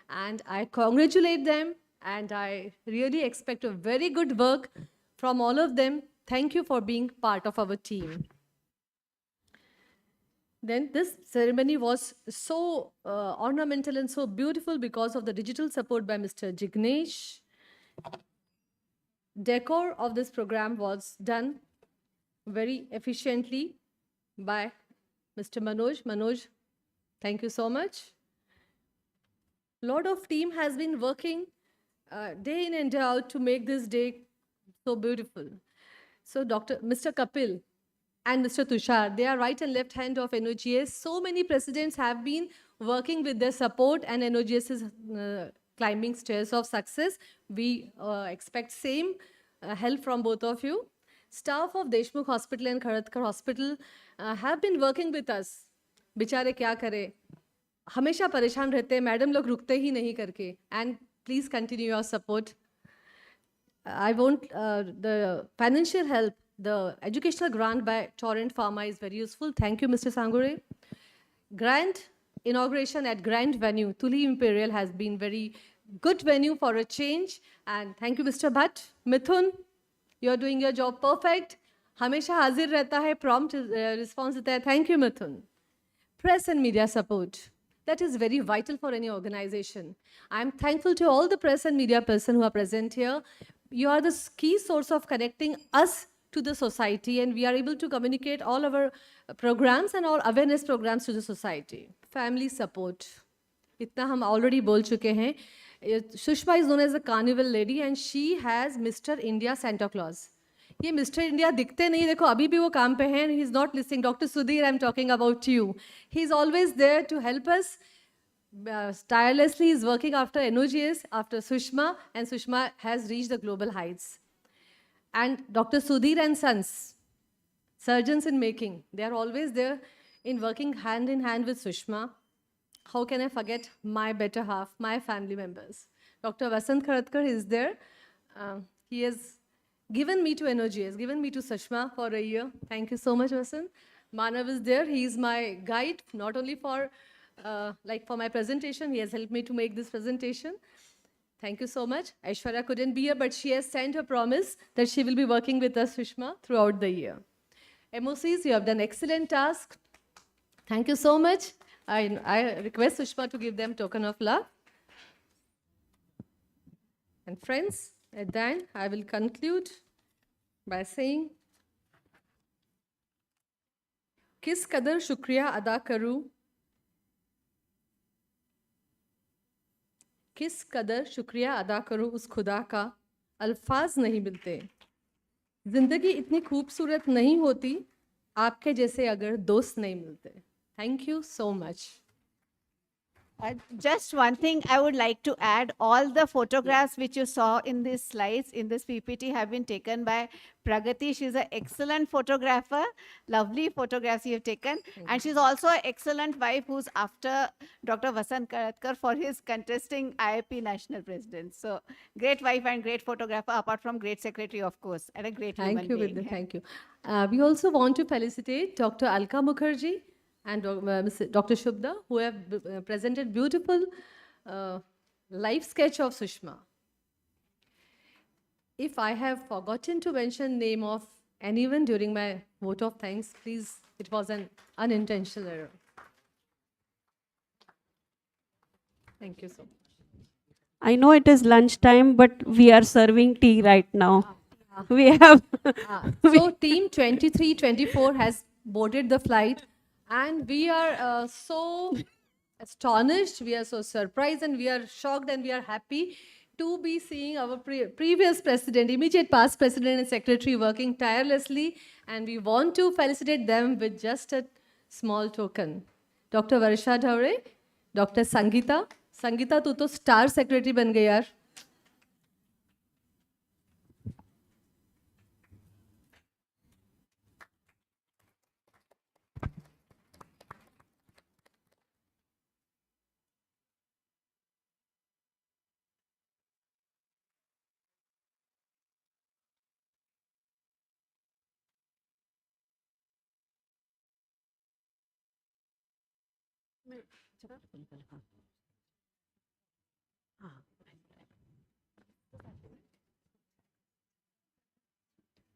and I congratulate them and I really expect a very good work from all of them. Thank you for being part of our team. Then this ceremony was so ornamental and so beautiful because of the digital support by Mr. Jignesh. Decor of this program was done very efficiently by Mr. Manoj. Manoj, thank you so much. Lot of team has been working day in and day out to make this day so beautiful. So Mr. Kapil and Mr. Tushar, they are right and left hand of NOGS. So many presidents have been working with their support and NOGS is climbing stairs of success. We expect same help from both of you. Staff of Deshmukh Hospital and Kharatkar Hospital have been working with us. बेचारे क्या करे, हमेशा परेशान रहते हैं, madam लोग रुकते ही नहीं करके. And please continue your support. I want the financial help, the educational grant by Torrent Pharma is very useful. Thank you, Mr. Sangure. Grand inauguration at Grand Venue, Tuli Imperial has been very good venue for a change. And thank you, Mr. Bhatt. Mithun, you're doing your job perfect. हमेशा हाजिर रहता है, prompt response देता है. Thank you, Mithun. Press and media support. That is very vital for any organization. I'm thankful to all the press and media person who are present here. You are the key source of connecting us to the society and we are able to communicate all our programs and all awareness programs to the society. Family support. इतना हम already बोल चुके हैं. Sushma is known as a carnival lady and she has Mr. India Santa Claus. ये Mr. India दिखते नहीं, देखो अभी भी वो काम पे हैं. He's not listening. Dr. Sudhir, I'm talking about you. He's always there to help us. Tirelessly is working after NOGS, after Sushma, and Sushma has reached the global heights. And Dr. Sudhir and Sons, surgeons in making, they are always there in working hand in hand with Sushma. How can I forget my better half, my family members? Dr. Vasant Kharatkar is there. He has given me to NOGS, given me to Sushma for a year. Thank you so much, Vasant. Manav is there. He is my guide, not only for for my presentation. He has helped me to make this presentation. Thank you so much. Aishwarya couldn't be here, but she has sent her promise that she will be working with us, Sushma, throughout the year. MOCs, you have done excellent task. Thank you so much. I request Sushma to give them token of love. And friends, at the end, I will conclude by saying, किस कदर शुक्रिया अदा करूं, किस कदर शुक्रिया अदा करूं उस खुदा का, अल्फाज नहीं मिलते. जिंदगी इतनी खूबसूरत नहीं होती आपके जैसे अगर दोस्त नहीं मिलते. Thank you so much. Just one thing I would like to add. All the photographs which you saw in these slides, in this PPT, have been taken by Pragati. She's an excellent photographer. Lovely photographs you have taken. And she's also an excellent wife who's after Dr. Vasant Kharatkar for his contesting IIP national president. So great wife and great photographer, apart from great secretary, of course, and a great human being. Thank you. We also want to felicitate Dr. Alka Mukherjee and Dr. Shubda, who have presented beautiful life sketch of Sushma. If I have forgotten to mention name of anyone during my vote of thanks, please, it was an unintentional error. Thank you so much. I know it is lunchtime, but we are serving tea right now. we have So team 23-24 has boarded the flight, and we are so astonished, we are so surprised, and we are shocked, and we are happy to be seeing our previous president, immediate past president and secretary working tirelessly, and we want to felicitate them with just a small token. Dr. Varsha Dhaure, Dr. Sangeeta. Sangeeta, तू तो star secretary बन गई यार.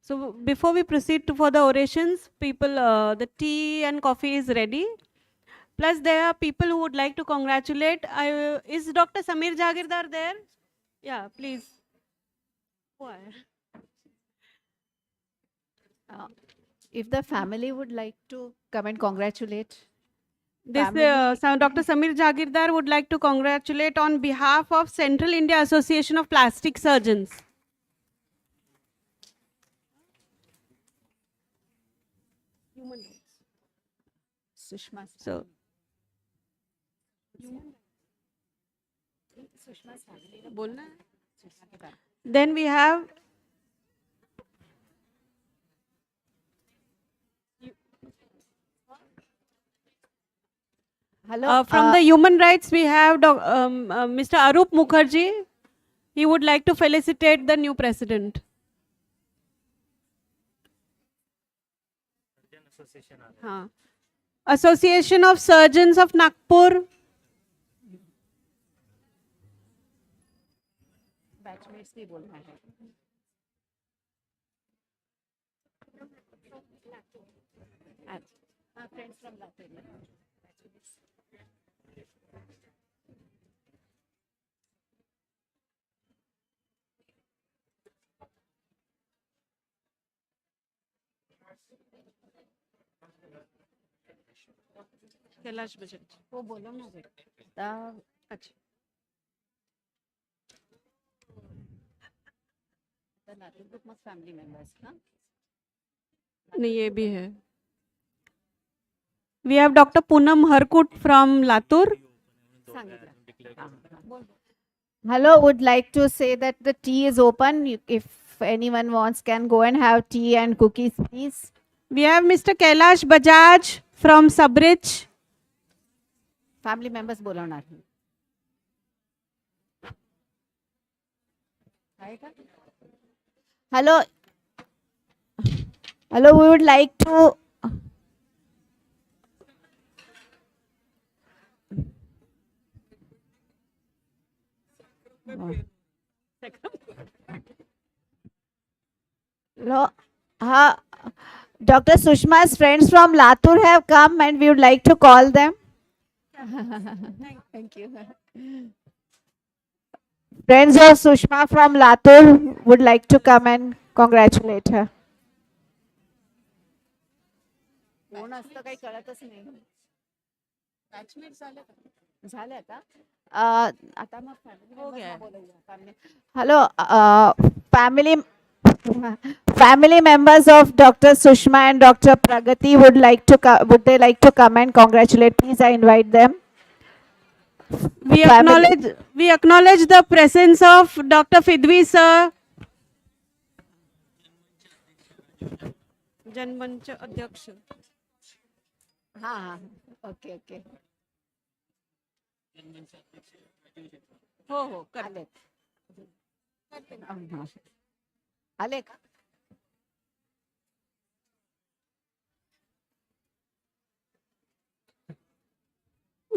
So before we proceed for the orations, people, the tea and coffee is ready. Plus, there are people who would like to congratulate. Is Dr. Samir Jagirdar there? Yeah, please. Why? If the family would like to come and congratulate. This Family- Dr. Samir Jagirdar would like to congratulate on behalf of Central India Association of Plastic Surgeons. Sushma. So, Sushma's family. बोलना है? Then we have Hello. from the human rights, we have Mr. Arup Mukherjee. He would like to felicitate the new president. हाँ. Association of Surgeons of Nagpur. Batchmates भी बोलना है. Friends from Latin. Kailash Bajaj. वो बोलो ना बेटा. अच्छा. The Latin group must family members, huh? नहीं ये भी है. We have Dr. Poonam Harkut from Latur. Hello, would like to say that the tea is open. If anyone wants, can go and have tea and cookies, please. We have Mr. Kailash Bajaj from Sabridge. Family members बोलो ना. Hello. Hello, we would like to. Hello. Dr. Sushma's friends from Latur have come and we would like to call them. Thank you. Friends of Sushma from Latur would like to come and congratulate her. कोण असतं काही कळतच नाही. झालं का? आता मग hello family members of Dr. Sushma and Dr. Pragati would they like to come and congratulate? Please, I invite them. We acknowledge the presence of Dr. Fidwi sir. Janmanch अध्यक्ष. हाँ, okay. हो कर. आले का?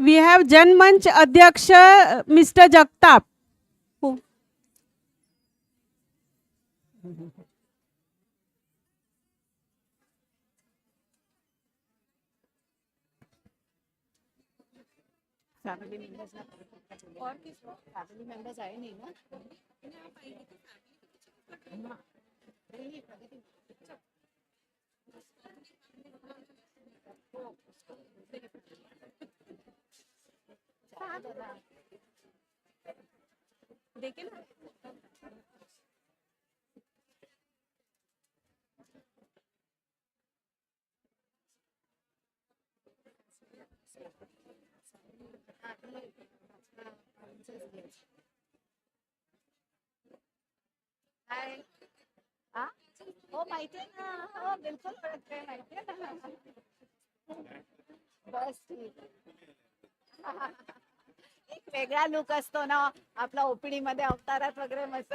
We have जनमंच अध्यक्ष Mr. Jagtap. Family members और family members आए नहीं ना. देखिए ना हाय हा हो माहिती आहे ना हो बिलकुल ओळखते माहिती आहे ना बस ठीक एक वेगळा लुक असतो ना आपला ओपीडी मध्ये अवतारात वगैरे मस्त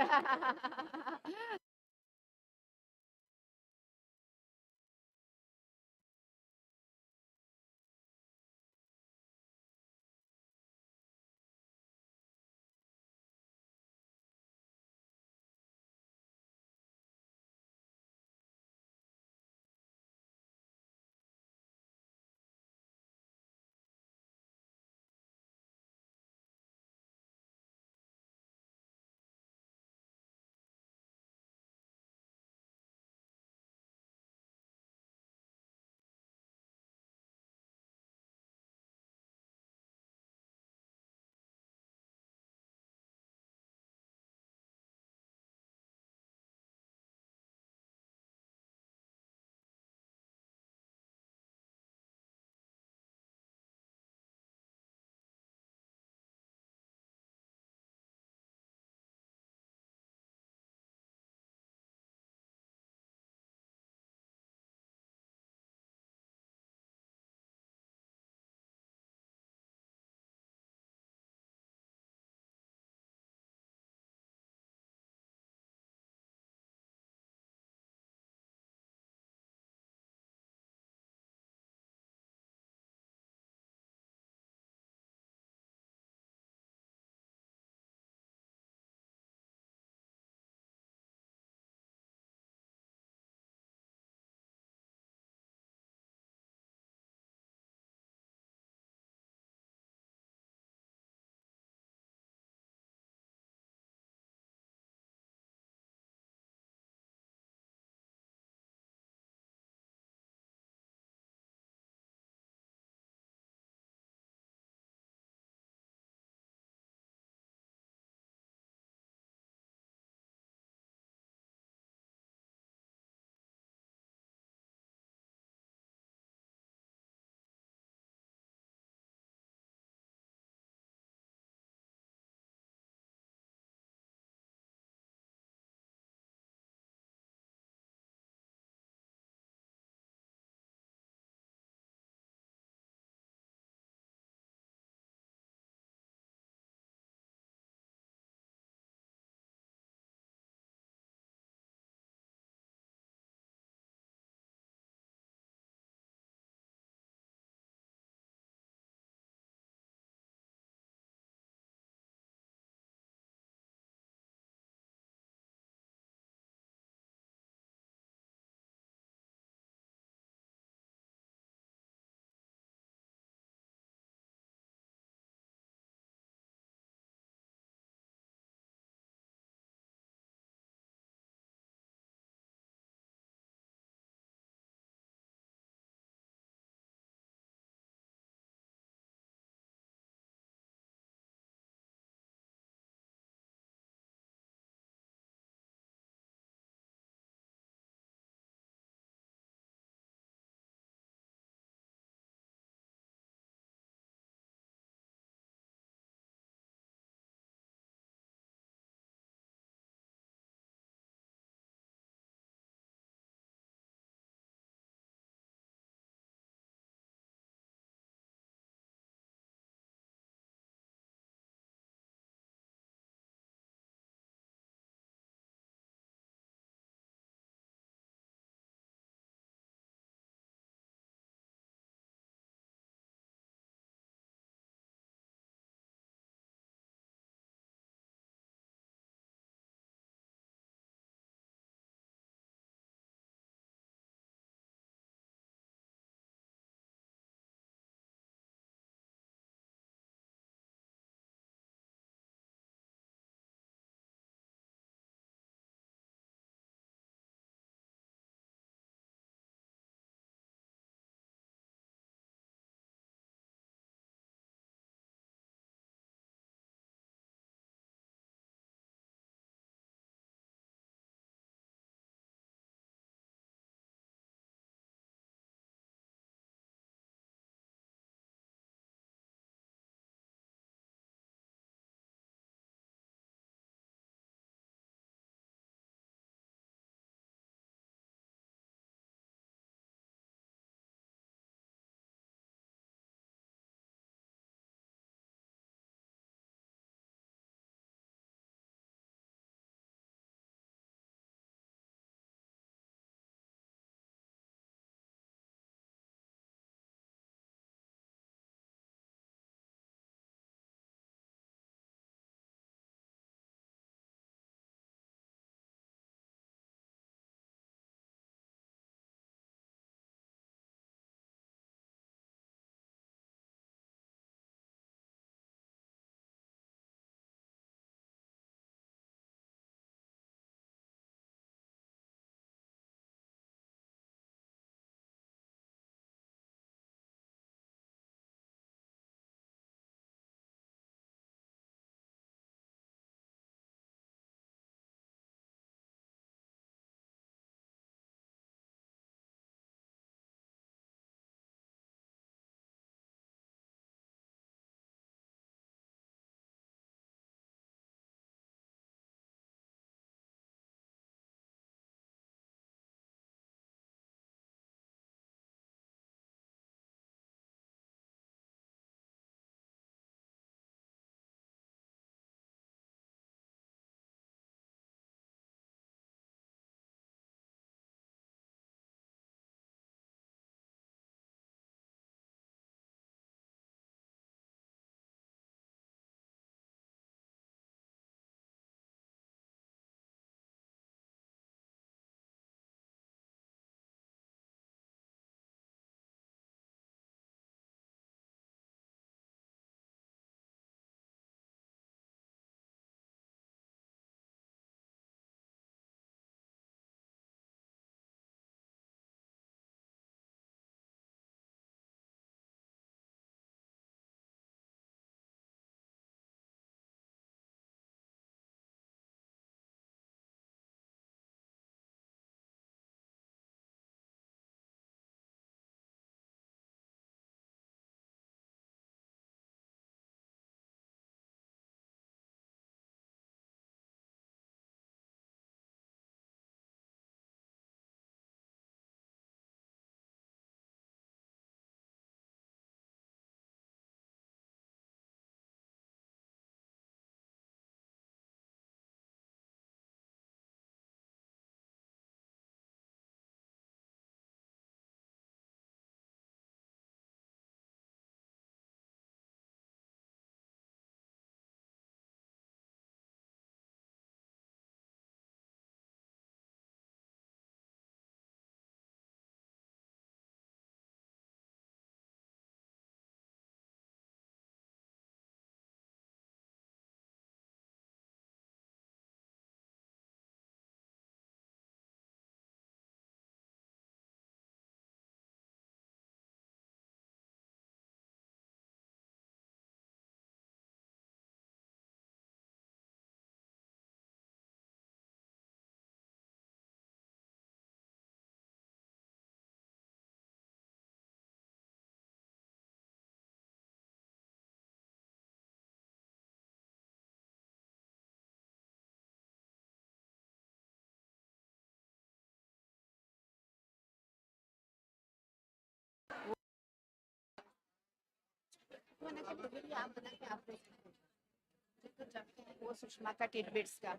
वो सुषमा का टिडबिट्स का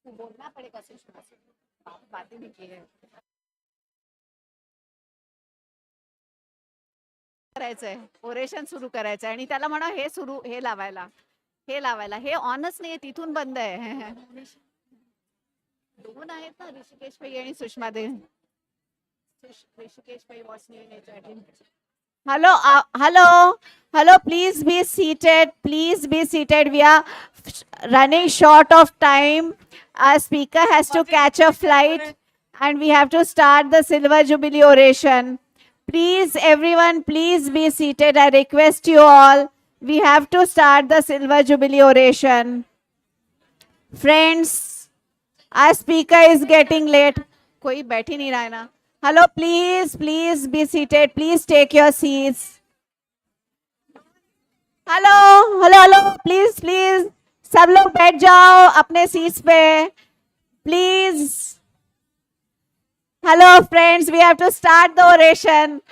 बोलना पड़ेगा सुषमा से, बातें भी की है. करायचंय, ओरेशन सुरू करायचंय आणि त्याला म्हणा हे लावायला हे ऑनच नाहीये, तिथून बंद आहे. दोन आहेत ना, ऋषिकेश पै आणि सुषमा दे. ऋषिकेश पै watch new in. Hello, please be seated. Please be seated. We are running short of time. Our speaker has to catch a flight and we have to start the Silver Jubilee oration. Please, everyone, please be seated. I request you all. We have to start the Silver Jubilee oration. Friends, our speaker is getting late. कोई बैठ ही नहीं रहा है ना. Hello, please be seated. Please take your seats. Hello, please. सब लोग बैठ जाओ अपने सीट्स पे. Please. Hello, friends. We have to start the oration.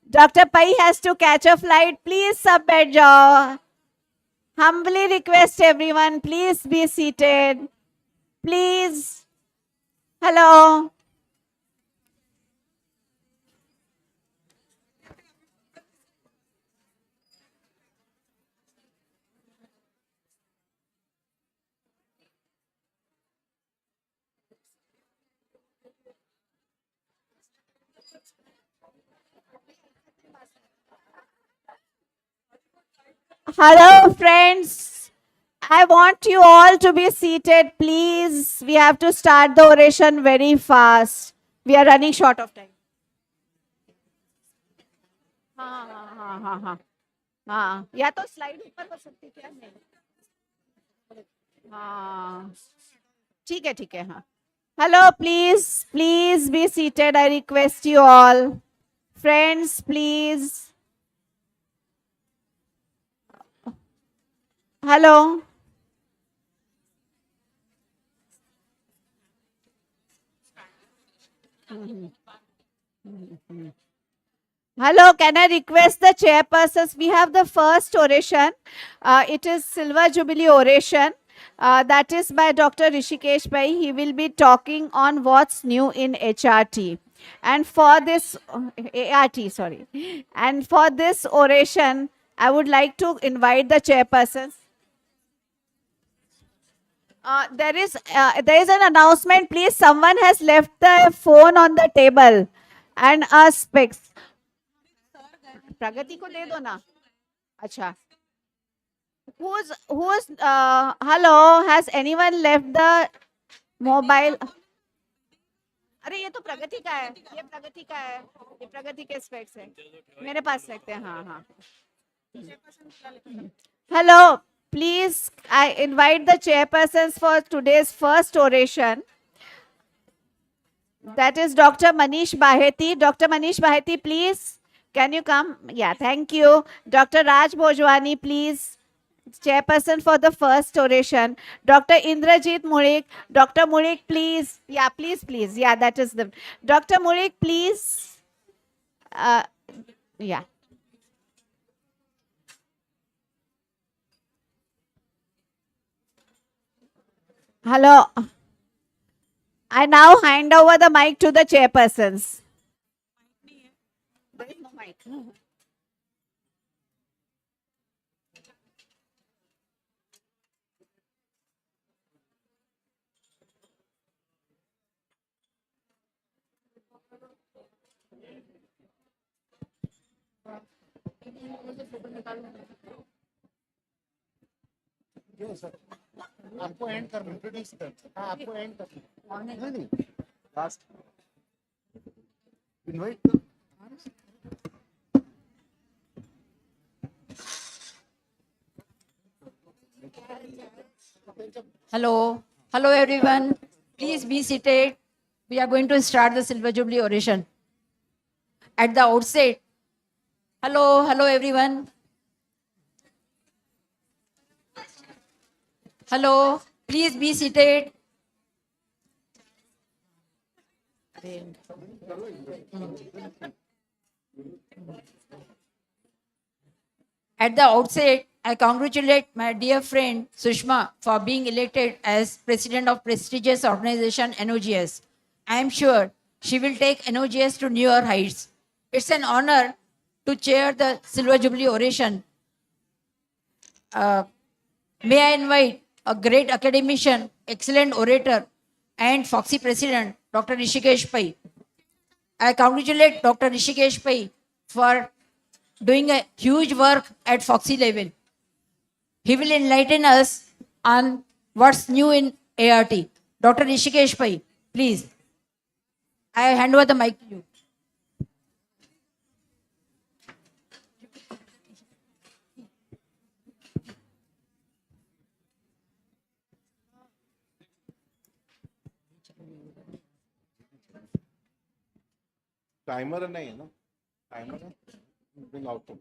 Dr. Pai has to catch a flight. Please, सब बैठ जाओ. Humbly request everyone, please be seated. Please. Hello. Hello, friends. I want you all to be seated, please. We have to start the oration very fast. We are running short of time. हाँ, या तो slide ऊपर कर सकती क्या? नहीं. हाँ, ठीक है. हाँ. Hello, please be seated. I request you all. Friends, please. Hello. Hello, can I request the chairpersons? We have the first oration. It is Silver Jubilee oration. That is by Dr. Rishikesh Pai. He will be talking on what's new in HRT. And for this, ART, sorry. And for this oration, I would like to invite the chairpersons. There is an announcement. Please, someone has left the phone on the table and specs. प्रगति को दे दो ना. अच्छा. Who's hello, has anyone left the mobile? अरे ये तो प्रगति का है, ये प्रगति के स्पेक्स है. मेरे पास रखते हैं. हाँ. Hello, please, I invite the chairpersons for today's first oration. That is Dr. Manish Baheti. Dr. Manish Baheti, please. Can you come? Yeah, thank you. Dr. Raj Bhojwani, please. Chairperson for the first oration. Dr. Indrajit Murik. Dr. Murik, please. Yeah, please. Yeah, that is the. Dr. Murik, please. Yeah. Hello. I now hand over the mic to the chairpersons. There is no mic. आपको and करना, introduce कर. हाँ, आपको and करना. नहीं, last invite. Hello everyone. Please be seated. We are going to start the Silver Jubilee oration. At the outset, hello everyone. Hello, please be seated. At the outset, I congratulate my dear friend Sushma for being elected as president of prestigious organization NOGS. I am sure she will take NOGS to newer heights. It's an honor to chair the Silver Jubilee oration. May I invite a great academician, excellent orator, and Foxy president, Dr. Rishikesh Pai. I congratulate Dr. Rishikesh Pai for doing a huge work at Foxy level. He will enlighten us on what's new in ART. Dr. Rishikesh Pai, please. I hand over the mic to you. Timer नहीं है ना timer है bring output.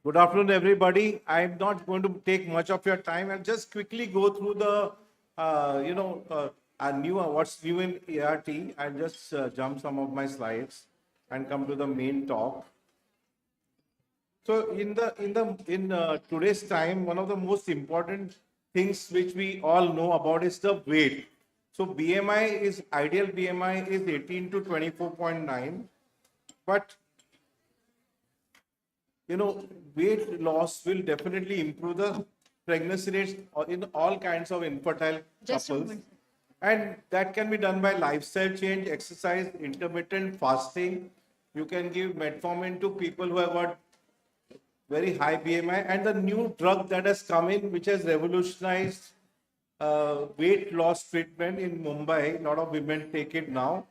Good afternoon, everybody. I'm not going to take much of your time. I'll just quickly go through the, what's new in ART. I'll just jump some of my slides and come to the main talk. So in today's time, one of the most important things which we all know about is the weight. So ideal BMI is 18 to 24.9, but weight loss will definitely improve the pregnancy rates in all kinds of infertile couples. And that can be done by lifestyle change, exercise, intermittent fasting. You can give metformin to people who have got very high BMI. And the new drug that has come in, which has revolutionized weight loss treatment in Mumbai, a lot of women take it now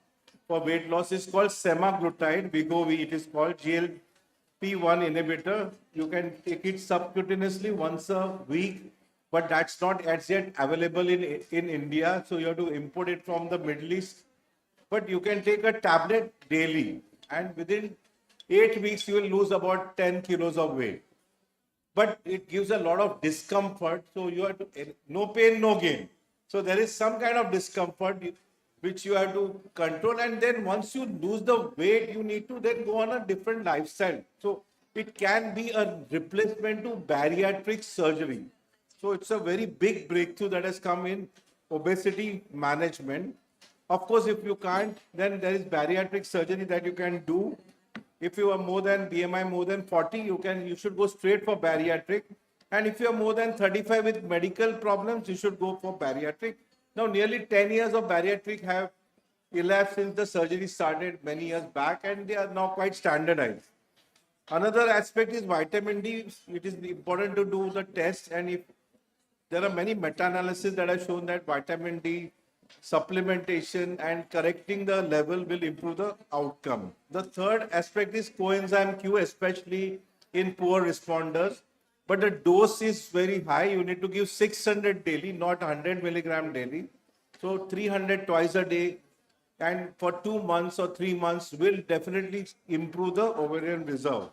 for weight loss, is called semaglutide, Wegovy, it is called GLP-1 inhibitor. You can take it subcutaneously once a week, but that's not as yet available in India. So you have to import it from the Middle East. But you can take a tablet daily, and within 8 weeks, you will lose about 10 kilos of weight. But it gives a lot of discomfort. So you have to, no pain, no gain. So there is some kind of discomfort which you have to control. And then once you lose the weight, you need to then go on a different lifestyle. So it can be a replacement to bariatric surgery. So it's a very big breakthrough that has come in obesity management. Of course, if you can't, then there is bariatric surgery that you can do. If you are more than BMI more than 40, you should go straight for bariatric. And if you are more than 35 with medical problems, you should go for bariatric. Now, nearly 10 years of bariatric have elapsed since the surgery started many years back, and they are now quite standardized. Another aspect is vitamin D. It is important to do the test, and if there are many meta-analyses that have shown that vitamin D supplementation and correcting the level will improve the outcome. The third aspect is coenzyme Q, especially in poor responders. But the dose is very high. You need to give 600 daily, not 100 milligram daily. So 300 twice a day, and for 2 months or 3 months will definitely improve the ovarian reserve.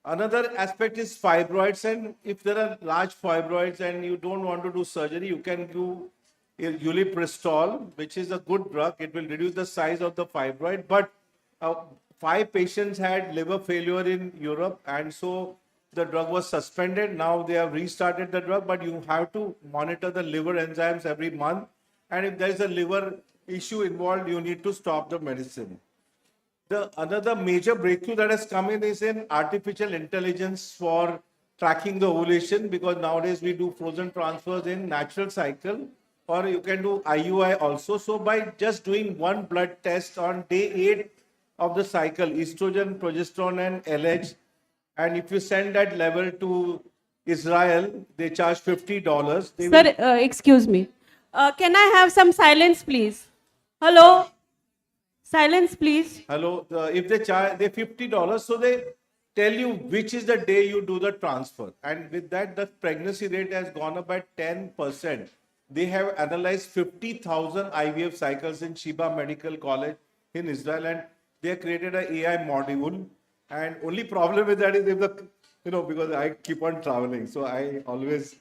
Another aspect is fibroids, and if there are large fibroids and you don't want to do surgery, you can do ulipristal, which is a good drug. It will reduce the size of the fibroid. But 5 patients had liver failure in Europe, and so the drug was suspended. Now they have restarted the drug, but you have to monitor the liver enzymes every month. And if there is a liver issue involved, you need to stop the medicine. Another major breakthrough that has come in is in artificial intelligence for tracking the ovulation, because nowadays we do frozen transfers in natural cycle, or you can do IUI also. So by just doing one blood test on day 8 of the cycle, estrogen, progesterone, and LH, and if you send that level to Israel, they charge $50. Sir, excuse me. Can I have some silence, please? Hello? Silence, please. Hello. If they charge, they $50, so they tell you which is the day you do the transfer. And with that, the pregnancy rate has gone up by 10%. They have analyzed 50,000 IVF cycles in Sheba Medical College in Israel, and they have created an AI module. And only problem with that is if the because I keep on traveling. So I always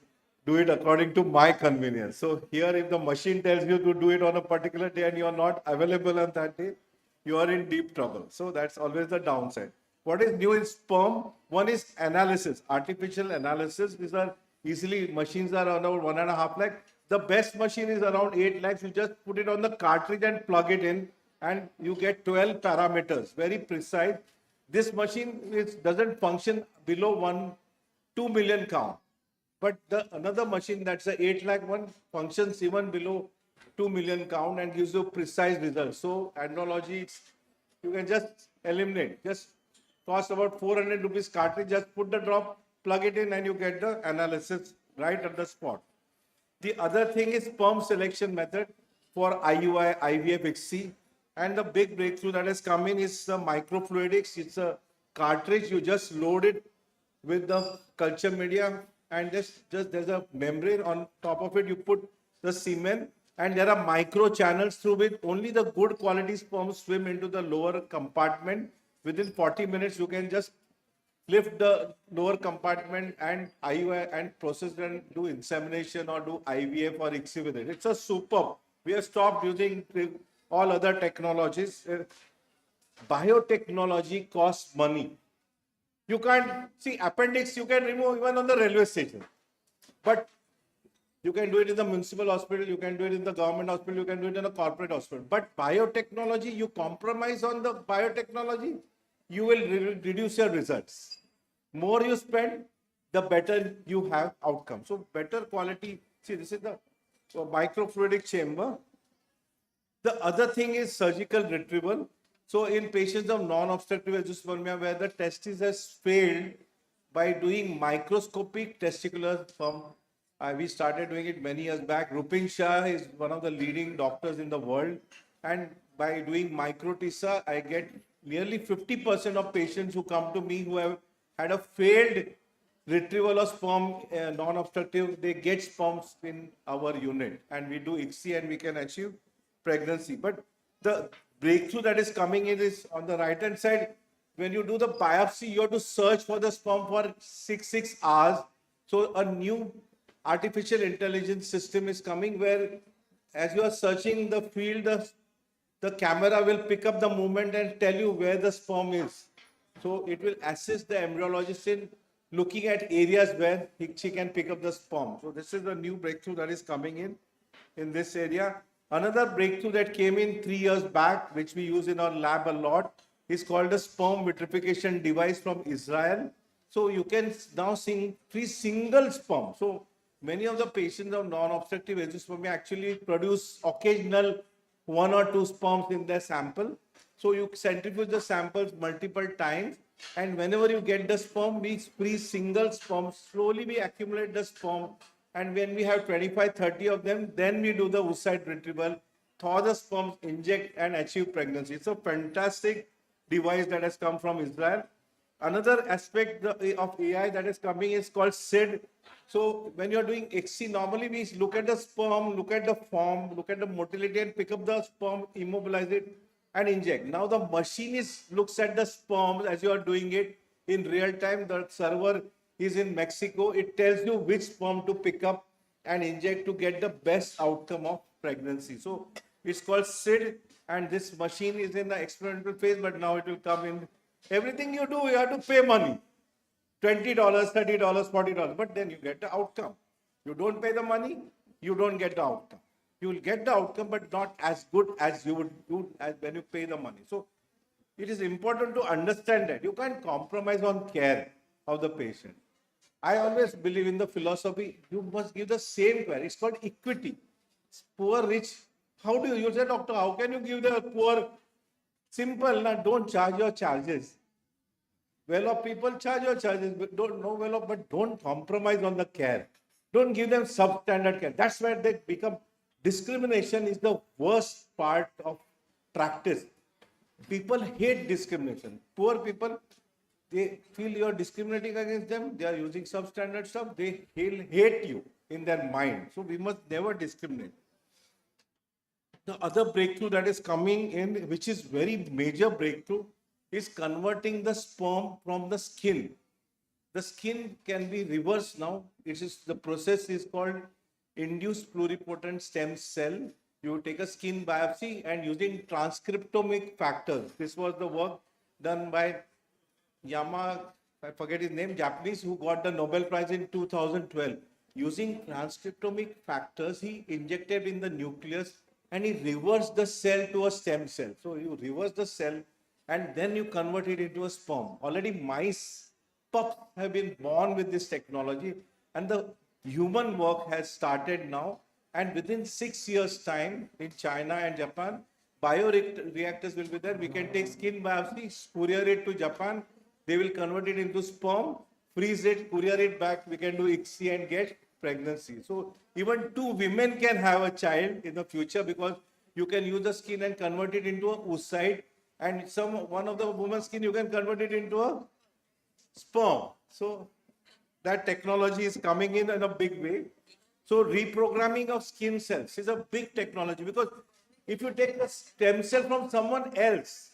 do it according to my convenience. So here, if the machine tells you to do it on a particular day and you're not available on that day, you are in deep trouble. So that's always the downside. What is new in sperm? One is analysis, artificial analysis. These are easily, machines are around 1.5 lakh. The best machine is around 8 lakhs. You just put it on the cartridge and plug it in, and you get 12 parameters, very precise. This machine doesn't function below 2 million count. But another machine that's a 8 lakh one functions even below 2 million count and gives you precise results. So andrology, you can just eliminate. Just cost about 400 rupees cartridge. Just put the drop, plug it in, and you get the analysis right at the spot. The other thing is sperm selection method for IUI, IVF, ICSI. And the big breakthrough that has come in is the microfluidics. It's a cartridge. You just load it with the culture media, and just there's a membrane on top of it. You put the semen, and there are micro channels through which only the good quality sperm swim into the lower compartment. Within 40 minutes, you can just lift the lower compartment and IUI and process and do insemination or do IVF or ICSI with it. It's a superb. We have stopped using all other technologies. Biotechnology costs money. You can't see appendix, you can remove even on the railway station. But you can do it in the municipal hospital, you can do it in the government hospital, you can do it in a corporate hospital. But biotechnology, you compromise on the biotechnology, you will reduce your results. More you spend, the better you have outcome. So better quality. See, this is the microfluidic chamber. The other thing is surgical retrieval. So in patients of non-obstructive azoospermia where the testis has failed, by doing microscopic testicular sperm, we started doing it many years back. Rupin Shah is one of the leading doctors in the world. And by doing micro TISA, I get nearly 50% of patients who come to me who have had a failed retrieval of sperm, non-obstructive, they get sperms in our unit. And we do ICSI and we can achieve pregnancy. But the breakthrough that is coming in is on the right hand side. When you do the biopsy, you have to search for the sperm for 6 hours. So a new artificial intelligence system is coming where as you are searching the field, the camera will pick up the movement and tell you where the sperm is. So it will assist the embryologist in looking at areas where she can pick up the sperm. So this is the new breakthrough that is coming in this area. Another breakthrough that came in 3 years back, which we use in our lab a lot, is called a sperm vitrification device from Israel. So you can now free single sperm. So many of the patients of non-obstructive azoospermia actually produce occasional 1 or 2 sperms in their sample. So you centrifuge the samples multiple times, and whenever you get the sperm, we free single sperm. Slowly we accumulate the sperm, and when we have 25, 30 of them, then we do the oocyte retrieval, thaw the sperms, inject and achieve pregnancy. It's a fantastic device that has come from Israel. Another aspect of AI that is coming is called SID. So when you're doing ICSI, normally we look at the sperm, look at the form, look at the motility and pick up the sperm, immobilize it and inject. Now the machine looks at the sperm as you are doing it in real time. The server is in Mexico. It tells you which sperm to pick up and inject to get the best outcome of pregnancy. So it's called SID, and this machine is in the experimental phase, but now it will come in. Everything you do, you have to pay money. $20, $30, $40, but then you get the outcome. You don't pay the money, you don't get the outcome. You will get the outcome, but not as good as you would do as when you pay the money. So it is important to understand that you can't compromise on care of the patient. I always believe in the philosophy, you must give the same care. It's called equity. It's poor, rich. How do you say, doctor, how can you give the poor? Simple, don't charge your charges. Well-off people charge your charges, but but don't compromise on the care. Don't give them substandard care. That's where they become. Discrimination is the worst part of practice. People hate discrimination. Poor people, they feel you're discriminating against them. They are using substandard stuff. They hate you in their mind. So we must never discriminate. The other breakthrough that is coming in, which is very major breakthrough, is converting the sperm from the skin. The skin can be reversed now. The process is called induced pluripotent stem cell. You take a skin biopsy and using transcriptomic factors. This was the work done by I forget his name, Japanese, who got the Nobel Prize in 2012. Using transcriptomic factors, he injected in the nucleus and he reversed the cell to a stem cell. So you reverse the cell and then you convert it into a sperm. Already mice, pups have been born with this technology, and the human work has started now. And within 6 years' time in China and Japan, bioreactors will be there. We can take skin biopsy, courier it to Japan. They will convert it into sperm, freeze it, courier it back. We can do ICSI and get pregnancy. So even two women can have a child in the future because you can use the skin and convert it into a oocyte, and one of the woman's skin you can convert it into a sperm. So that technology is coming in a big way. So reprogramming of skin cells is a big technology, because if you take a stem cell from someone else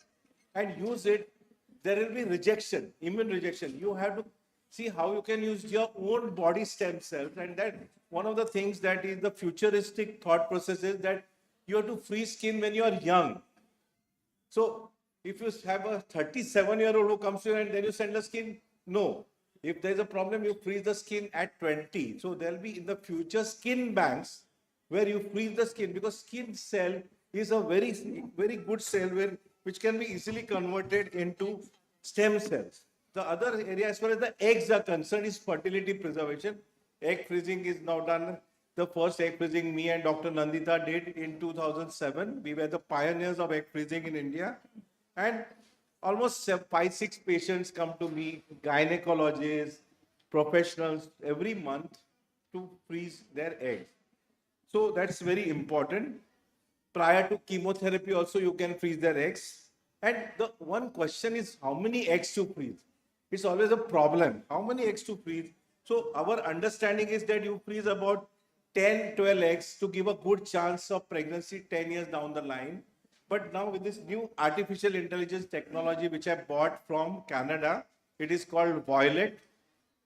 and use it, there will be rejection, immune rejection. You have to see how you can use your own body stem cells. And that one of the things that is the futuristic thought process is that you have to freeze skin when you are young. So if you have a 37-year-old who comes to you and then you send the skin, no. If there's a problem, you freeze the skin at 20. So there'll be in the future skin banks where you freeze the skin, because skin cell is a very, very good cell which can be easily converted into stem cells. The other area, as far as the eggs are concerned, is fertility preservation. Egg freezing is now done. The first egg freezing me and Dr. Nandita did in 2007. We were the pioneers of egg freezing in India. And almost 5-6 patients come to me, gynecologists, professionals, every month to freeze their eggs. So that's very important. Prior to chemotherapy also you can freeze their eggs. And the one question is how many eggs to freeze? It's always a problem. How many eggs to freeze? So our understanding is that you freeze about 10-12 eggs to give a good chance of pregnancy 10 years down the line. But now with this new artificial intelligence technology, which I bought from Canada, it is called Violet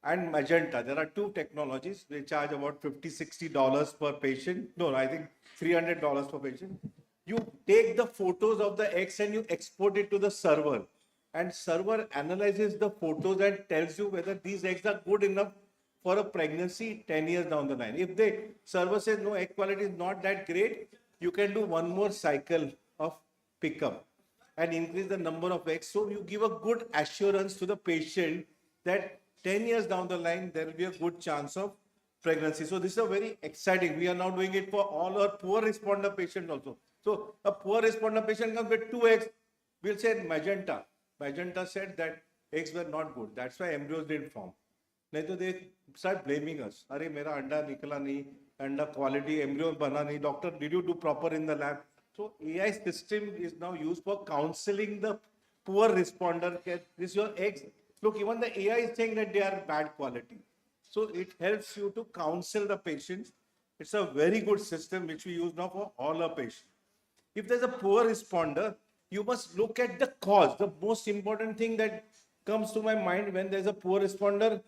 and Magenta. There are two technologies. They charge about $50-60 per patient. No, I think $300 per patient. You take the photos of the eggs and you export it to the server. And server analyzes the photos and tells you whether these eggs are good enough for a pregnancy 10 years down the line. If the server says no, egg quality is not that great, you can do one more cycle of pickup and increase the number of eggs. So you give a good assurance to the patient that 10 years down the line, there will be a good chance of pregnancy. So this is a very exciting. We are now doing it for all our poor responder patients also. So a poor responder patient comes with 2 eggs. We'll say Magenta. Magenta said that eggs were not good. That's why embryos didn't form. Later they start blaming us. Arey, mera anda nikla nahi, anda quality, embryo bana nahi. Doctor, did you do proper in the lab? So AI system is now used for counseling the poor responder. This is your eggs. Look, even the AI is saying that they are bad quality. So it helps you to counsel the patients. It's a very good system which we use now for all our patients. If there's a poor responder, you must look at the cause. The most important thing that comes to my mind when there's a poor responder,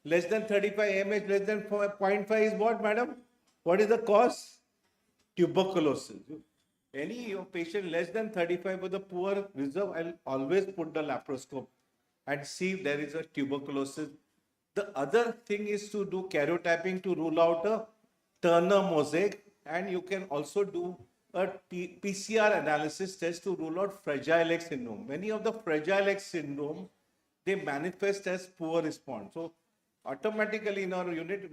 less than 35 mH, less than 0.5 is what, madam? What is the cause? Tuberculosis. Any patient less than 35 with a poor reserve, I'll always put the laparoscope and see if there is a tuberculosis. The other thing is to do karyotyping to rule out a Turner mosaic, and you can also do a PCR analysis test to rule out Fragile X syndrome. Many of the Fragile X syndrome, they manifest as poor response. So automatically in our unit,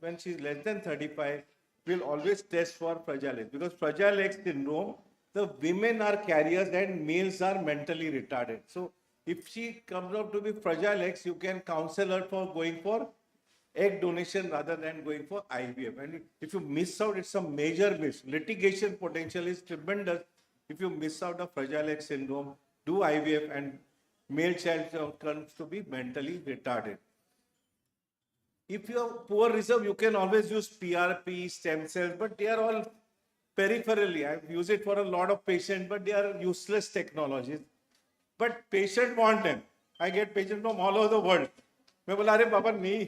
when she's less than 35, we'll always test for Fragile X, because Fragile X syndrome, the women are carriers and males are mentally retarded. So if she comes out to be Fragile X, you can counsel her for going for egg donation rather than going for IVF. And if you miss out, it's a major miss. Litigation potential is tremendous. If you miss out a Fragile X syndrome, do IVF, and male child comes to be mentally retarded. If you have poor reserve, you can always use PRP, stem cells, but they are all peripherally. I've used it for a lot of patients, but they are useless technologies. But patients want them. I get patients from all over the world. मैं बोला अरे बाबा नहीं,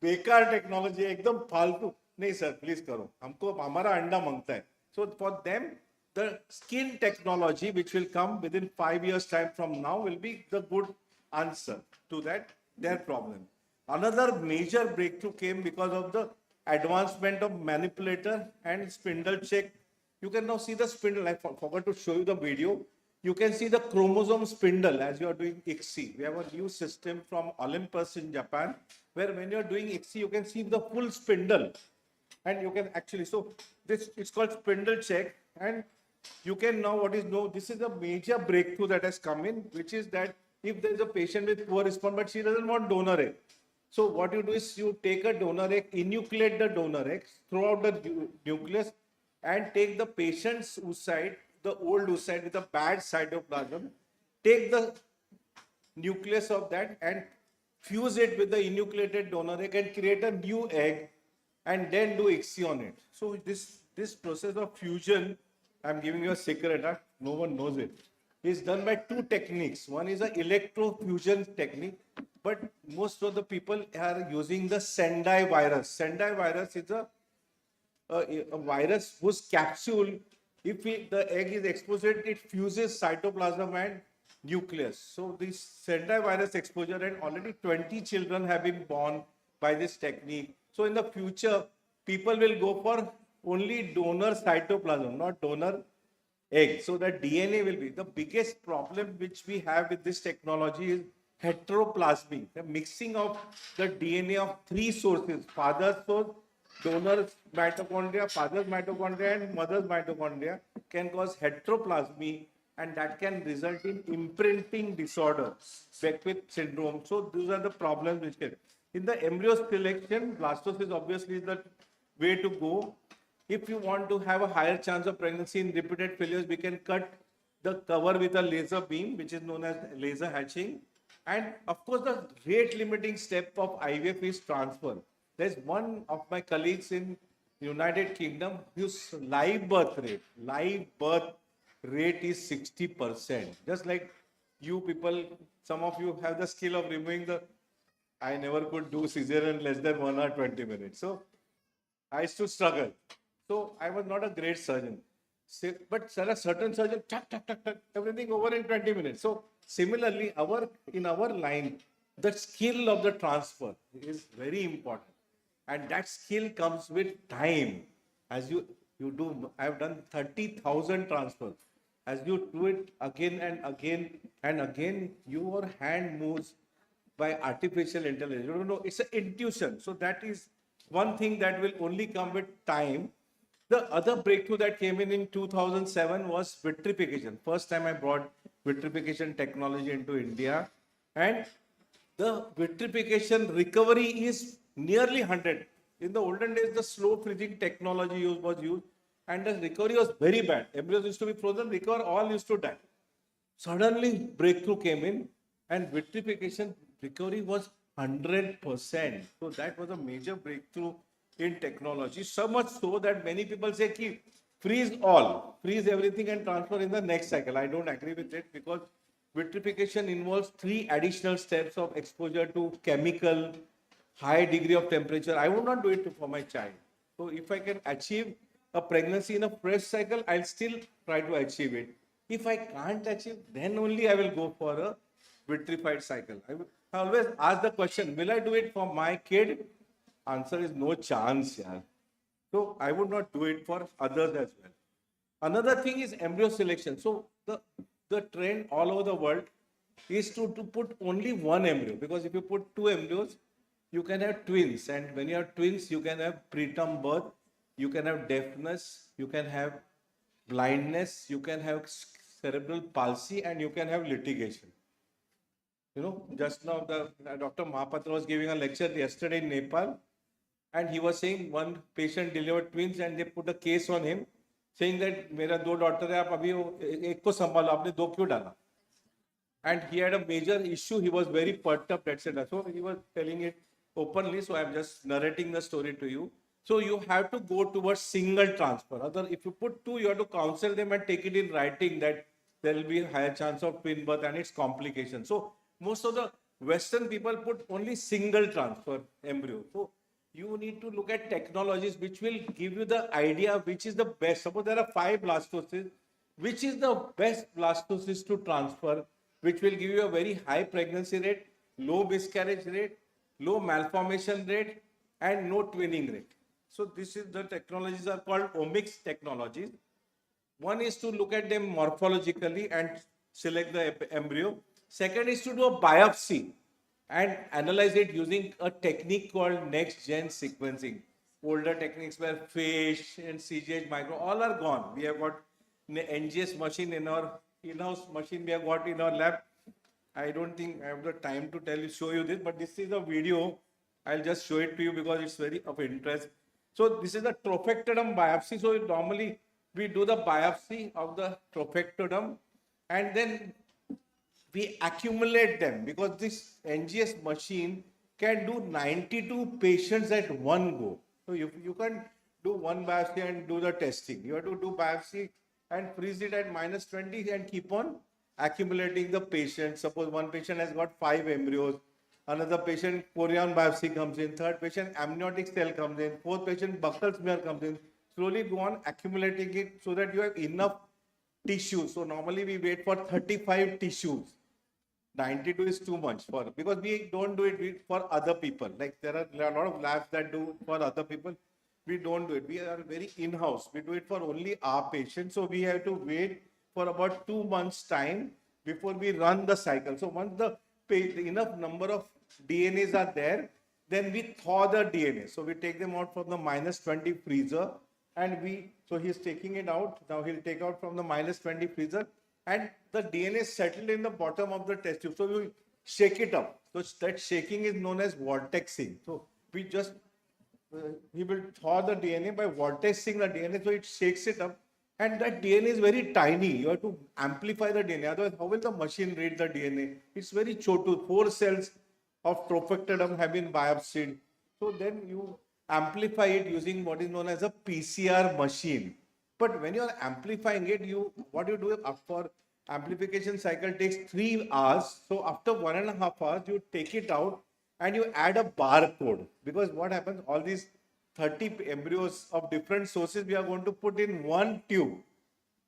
बेकार technology है, एकदम फालतू. नहीं sir please करो, हमको हमारा अंडा मांगता है. So for them the skin technology which will come within 5 years time from now will be the good answer to that their problem. Another major breakthrough came because of the advancement of manipulator and spindle check. You can now see the spindle. I forgot to show you the video. You can see the chromosome spindle as you are doing ICSI. We have a new system from Olympus in Japan, where when you are doing ICSI, you can see the full spindle. And you can actually, so this it's called spindle check. And you can now, this is a major breakthrough that has come in, which is that if there is a patient with poor response, but she doesn't want donor egg. So what you do is you take a donor egg, enucleate the donor egg, throw out the nucleus, and take the patient's oocyte, the old oocyte with a bad cytoplasm, take the nucleus of that and fuse it with the enucleated donor egg and create a new egg and then do ICSI on it. So this process of fusion, I'm giving you a secret, no one knows it, is done by two techniques. One is an electrofusion technique, but most of the people are using the Sendai virus. Sendai virus is a virus whose capsule, if the egg is exposed, it fuses cytoplasm and nucleus. So this Sendai virus exposure, and already 20 children have been born by this technique. So in the future, people will go for only donor cytoplasm, not donor egg. So that DNA will be the biggest problem which we have with this technology is heteroplasmy, the mixing of the DNA of three sources: father's source, donor's mitochondria, father's mitochondria, and mother's mitochondria can cause heteroplasmy, and that can result in imprinting disorder, Beckwith syndrome. So these are the problems which can. In the embryo selection, blastocyst obviously is the way to go. If you want to have a higher chance of pregnancy in repeated failures, we can cut the cover with a laser beam, which is known as laser hatching. And of course, the rate limiting step of IVF is transfer. There's one of my colleagues in United Kingdom whose live birth rate is 60%. Just like you people, some of you have the skill of removing the, I never could do cesarean less than 1 hour 20 minutes. So I used to struggle. So I was not a great surgeon. But a certain surgeon, everything over in 20 minutes. So similarly, in our line, the skill of the transfer is very important. And that skill comes with time. As you do, I've done 30,000 transfers. As you do it again and again and again, your hand moves by artificial intelligence. You don't know, it's an intuition. So that is one thing that will only come with time. The other breakthrough that came in 2007 was vitrification. First time I brought vitrification technology into India. And the vitrification recovery is nearly 100. In the olden days, the slow freezing technology was used, and the recovery was very bad. Embryos used to be frozen, recover, all used to die. Suddenly, breakthrough came in, and vitrification recovery was 100%. So that was a major breakthrough in technology. So much so that many people say, freeze everything and transfer in the next cycle. I don't agree with it, because vitrification involves 3 additional steps of exposure to chemical, high degree of temperature. I would not do it for my child. So if I can achieve a pregnancy in a fresh cycle, I'll still try to achieve it. If I can't achieve, then only I will go for a vitrified cycle. I always ask the question, will I do it for my kid? Answer is no chance, yaar. So I would not do it for others as well. Another thing is embryo selection. So the trend all over the world is to put only one embryo, because if you put 2 embryos, you can have twins, and when you have twins, you can have preterm birth, you can have deafness, you can have blindness, you can have cerebral palsy, and you can have litigation. Just now Dr. Mahapatra was giving a lecture yesterday in Nepal, and he was saying one patient delivered twins and they put a case on him saying that मेरा 2 daughter है, आप अभी एक को संभालो, आपने 2 क्यों डाला? And he had a major issue. He was very perturbed up, etc. So he was telling it openly. So I'm just narrating the story to you. So you have to go towards single transfer. If you put 2, you have to counsel them and take it in writing that there will be a higher chance of twin birth and its complications. So most of the Western people put only single transfer embryo. So you need to look at technologies which will give you the idea which is the best. Suppose there are 5 blastocysts, which is the best blastocyst to transfer, which will give you a very high pregnancy rate, low miscarriage rate, low malformation rate, and no twinning rate. So this is the technologies are called omics technologies. One is to look at them morphologically and select the embryo. Second is to do a biopsy and analyze it using a technique called next gen sequencing. Older techniques were FASH and CGH micro, all are gone. We have got NGS machine in our in-house machine we have got in our lab. I don't think I have the time to show you this, but this is a video. I'll just show it to you because it's very of interest. So this is a trophectoderm biopsy. So normally we do the biopsy of the trophectoderm and then we accumulate them because this NGS machine can do 92 patients at one go. So you can't do one biopsy and do the testing. You have to do biopsy and freeze it at -20 and keep on accumulating the patients. Suppose one patient has got 5 embryos, another patient chorion biopsy comes in, third patient amniotic cell comes in, fourth patient buccal smear comes in. Slowly go on accumulating it so that you have enough tissues. So normally we wait for 35 tissues. 92 is too much for because we don't do it for other people. Like there are a lot of labs that do for other people. We don't do it. We are very in-house. We do it for only our patients. So we have to wait for about 2 months time before we run the cycle. So once the enough number of DNAs are there, then we thaw the DNA. So we take them out from the -20 freezer and so he's taking it out. Now he'll take out from the -20 freezer and the DNA is settled in the bottom of the test tube. So we shake it up. So that shaking is known as vortexing. So we just, he will thaw the DNA by vortexing the DNA. So it shakes it up. And that DNA is very tiny. You have to amplify the DNA. Otherwise, how will the machine read the DNA? It's very chotu. 4 cells of trophectoderm have been biopsied. So then you amplify it using what is known as a PCR machine. But when you are amplifying it, what you do for amplification cycle takes 3 hours. So after 1.5 hours, you take it out and you add a barcode. Because what happens, all these 30 embryos of different sources we are going to put in one tube.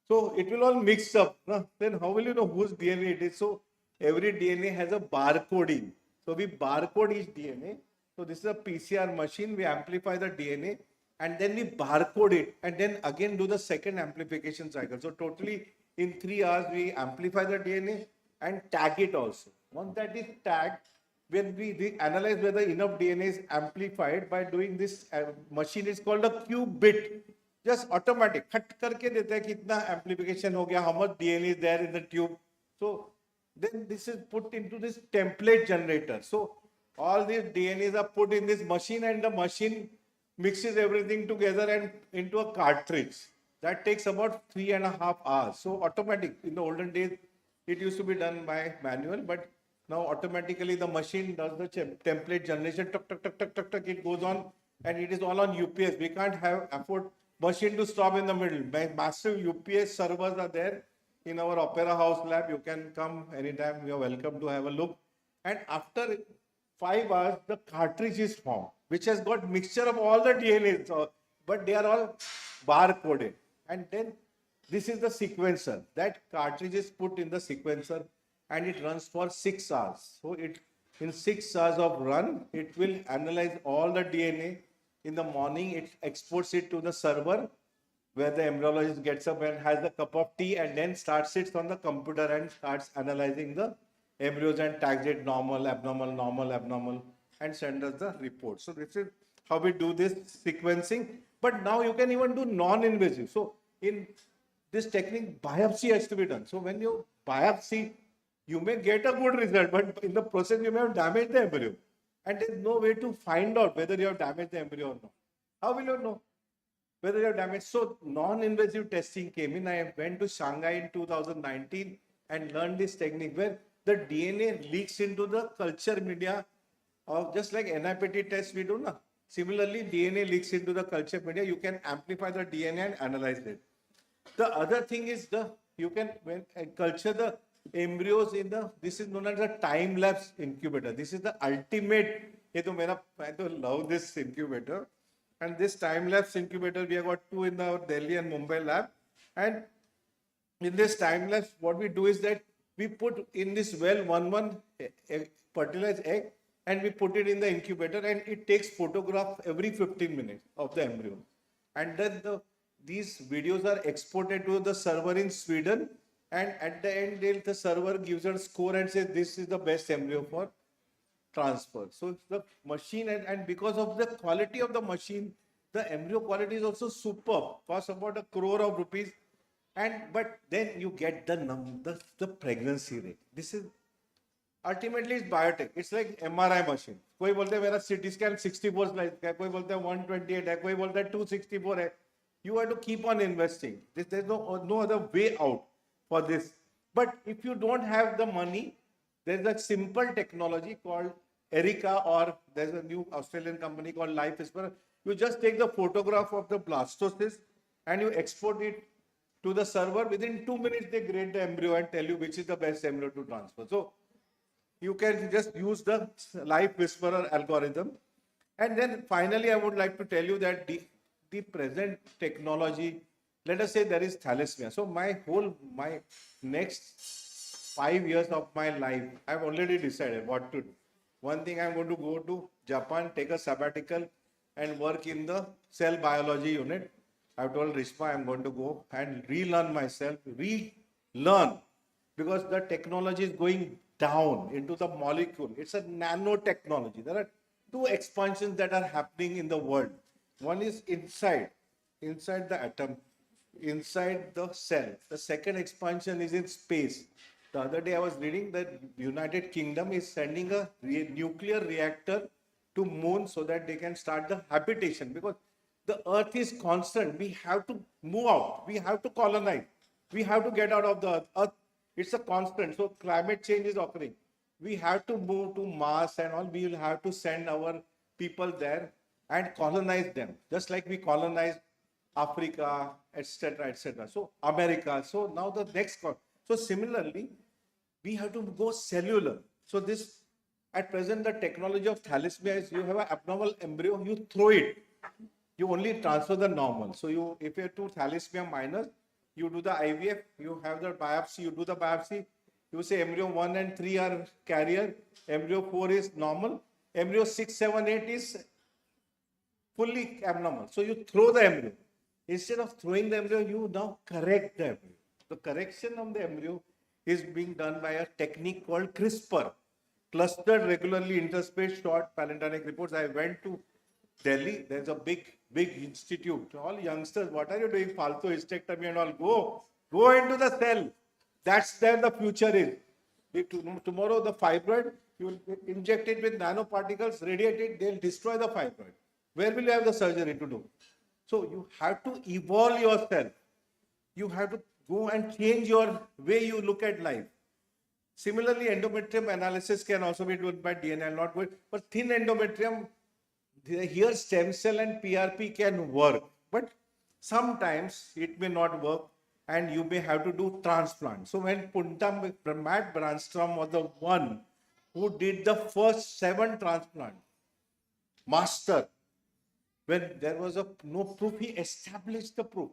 So it will all mix up. Then how will you know whose DNA it is? So every DNA has a barcoding. So we barcode each DNA. So this is a PCR machine. We amplify the DNA and then we barcode it and then again do the second amplification cycle. So totally in 3 hours we amplify the DNA and tag it also. Once that is tagged, when we analyze whether enough DNA is amplified by doing this machine is called a qubit. Just automatic. Cut karke deta hai kitna amplification ho gaya, how much DNA is there in the tube. So then this is put into this template generator. So all these DNAs are put in this machine and the machine mixes everything together and into a cartridge. That takes about 3.5 hours. So automatic. In the olden days, it used to be done by manual, but now automatically the machine does the template generation. Tuck, tuck, tuck, tuck, tuck, tuck. It goes on and it is all on UPS. We can't afford machine to stop in the middle. Massive UPS servers are there in our Opera House lab. You can come anytime. You are welcome to have a look. And after 5 hours, the cartridge is formed, which has got mixture of all the DNA, but they are all bar-coded. And then this is the sequencer. That cartridge is put in the sequencer and it runs for 6 hours. So in 6 hours of run, it will analyze all the DNA. In the morning, it exports it to the server where the embryologist gets up and has a cup of tea and then sits on the computer and starts analyzing the embryos and tags it normal, abnormal, and sends us the report. So this is how we do this sequencing. But now you can even do non-invasive. So in this technique, biopsy has to be done. So when you biopsy, you may get a good result, but in the process, you may have damaged the embryo. And there's no way to find out whether you have damaged the embryo or not. How will you know whether you have damaged? So non-invasive testing came in. I went to Shanghai in 2019 and learned this technique where the DNA leaks into the culture media of just like NIPT test we do now. Similarly, DNA leaks into the culture media. You can amplify the DNA and analyze it. The other thing is you can culture the embryos in the, this is known as a time lapse incubator. This is the ultimate. I love this incubator. And this time lapse incubator, we have got 2 in our Delhi and Mumbai lab. And in this time lapse, what we do is that we put in this well one fertilized egg, and we put it in the incubator, and it takes photograph every 15 minutes of the embryo. And then these videos are exported to the server in Sweden, and at the end the server gives a score and says this is the best embryo for transfer. So the machine, and because of the quality of the machine, the embryo quality is also superb. Costs about 1 crore of rupees, but then you get the pregnancy rate. This is ultimately it's biotech. It's like MRI machine. कोई बोलते हैं मेरा CT scan 64 slides का है, कोई बोलते हैं 128 है, कोई बोलता है 264 है. You have to keep on investing. There's no other way out for this. But if you don't have the money, there's a simple technology called Erica, or there's a new Australian company called Life Whisperer. You just take the photograph of the blastocyst and you export it to the server. Within 2 minutes, they grade the embryo and tell you which is the best embryo to transfer. So you can just use the Life Whisperer algorithm. And then finally, I would like to tell you that the present technology, let us say there is thalassemia. So my next 5 years of my life, I've already decided what to do. One thing, I'm going to go to Japan, take a sabbatical, and work in the cell biology unit. I've told Rishma I'm going to go and relearn myself, because the technology is going down into the molecule. It's a nanotechnology. There are 2 expansions that are happening in the world. One is inside the atom, inside the cell. The second expansion is in space. The other day I was reading that United Kingdom is sending a nuclear reactor to moon so that they can start the habitation, because the earth is constant. We have to move out. We have to colonize. We have to get out of the earth. It's a constant. So climate change is occurring. We have to move to Mars and all. We will have to send our people there and colonize them, just like we colonized Africa, etc., etc. So America. So now the next. So similarly, we have to go cellular. So this, at present, the technology of thalassemia is you have an abnormal embryo, you throw it. You only transfer the normal. So if you have 2 thalassemia minors, you do the IVF, you have the biopsy, you do the biopsy, you say embryo 1 and 3 are carrier, embryo 4 is normal, embryo 6, 7, 8 is fully abnormal. So you throw the embryo. Instead of throwing the embryo, you now correct the embryo. The correction of the embryo is being done by a technique called CRISPR, clustered regularly interspaced short palindromic reports. I went to Delhi. There's a big institute. All youngsters, what are you doing? Falto hysterectomy and all. Go into the cell. That's where the future is. If tomorrow the fibroid, you will inject it with nanoparticles, radiate it, they'll destroy the fibroid. Where will you have the surgery to do? So you have to evolve yourself. You have to go and change your way you look at life. Similarly, endometrium analysis can also be done by DNA. I'll not go, but thin endometrium, here stem cell and PRP can work, but sometimes it may not work and you may have to do transplant. So when Matt Brandstrom was the one who did the first 7 transplants, master, when there was no proof, he established the proof.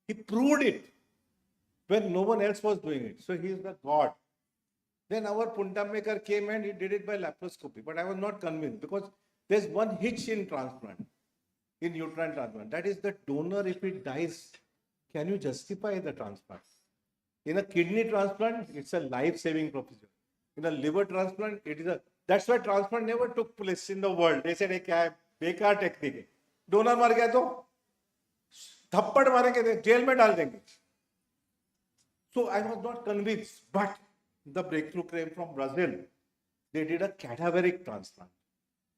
He proved it when no one else was doing it. So he is the God. Then our puntam maker came and he did it by laparoscopy, but I was not convinced, because there's one hitch in transplant, in uterine transplant. That is the donor, if it dies, can you justify the transplant? In a kidney transplant, it's a life-saving procedure. In a liver transplant, that's why transplant never took place in the world. They said, "Hey, bekar technique hai. Donor mar gaya to thappad marenge, jail mein dal denge." So I was not convinced, but the breakthrough came from Brazil. They did a cadaveric transplant.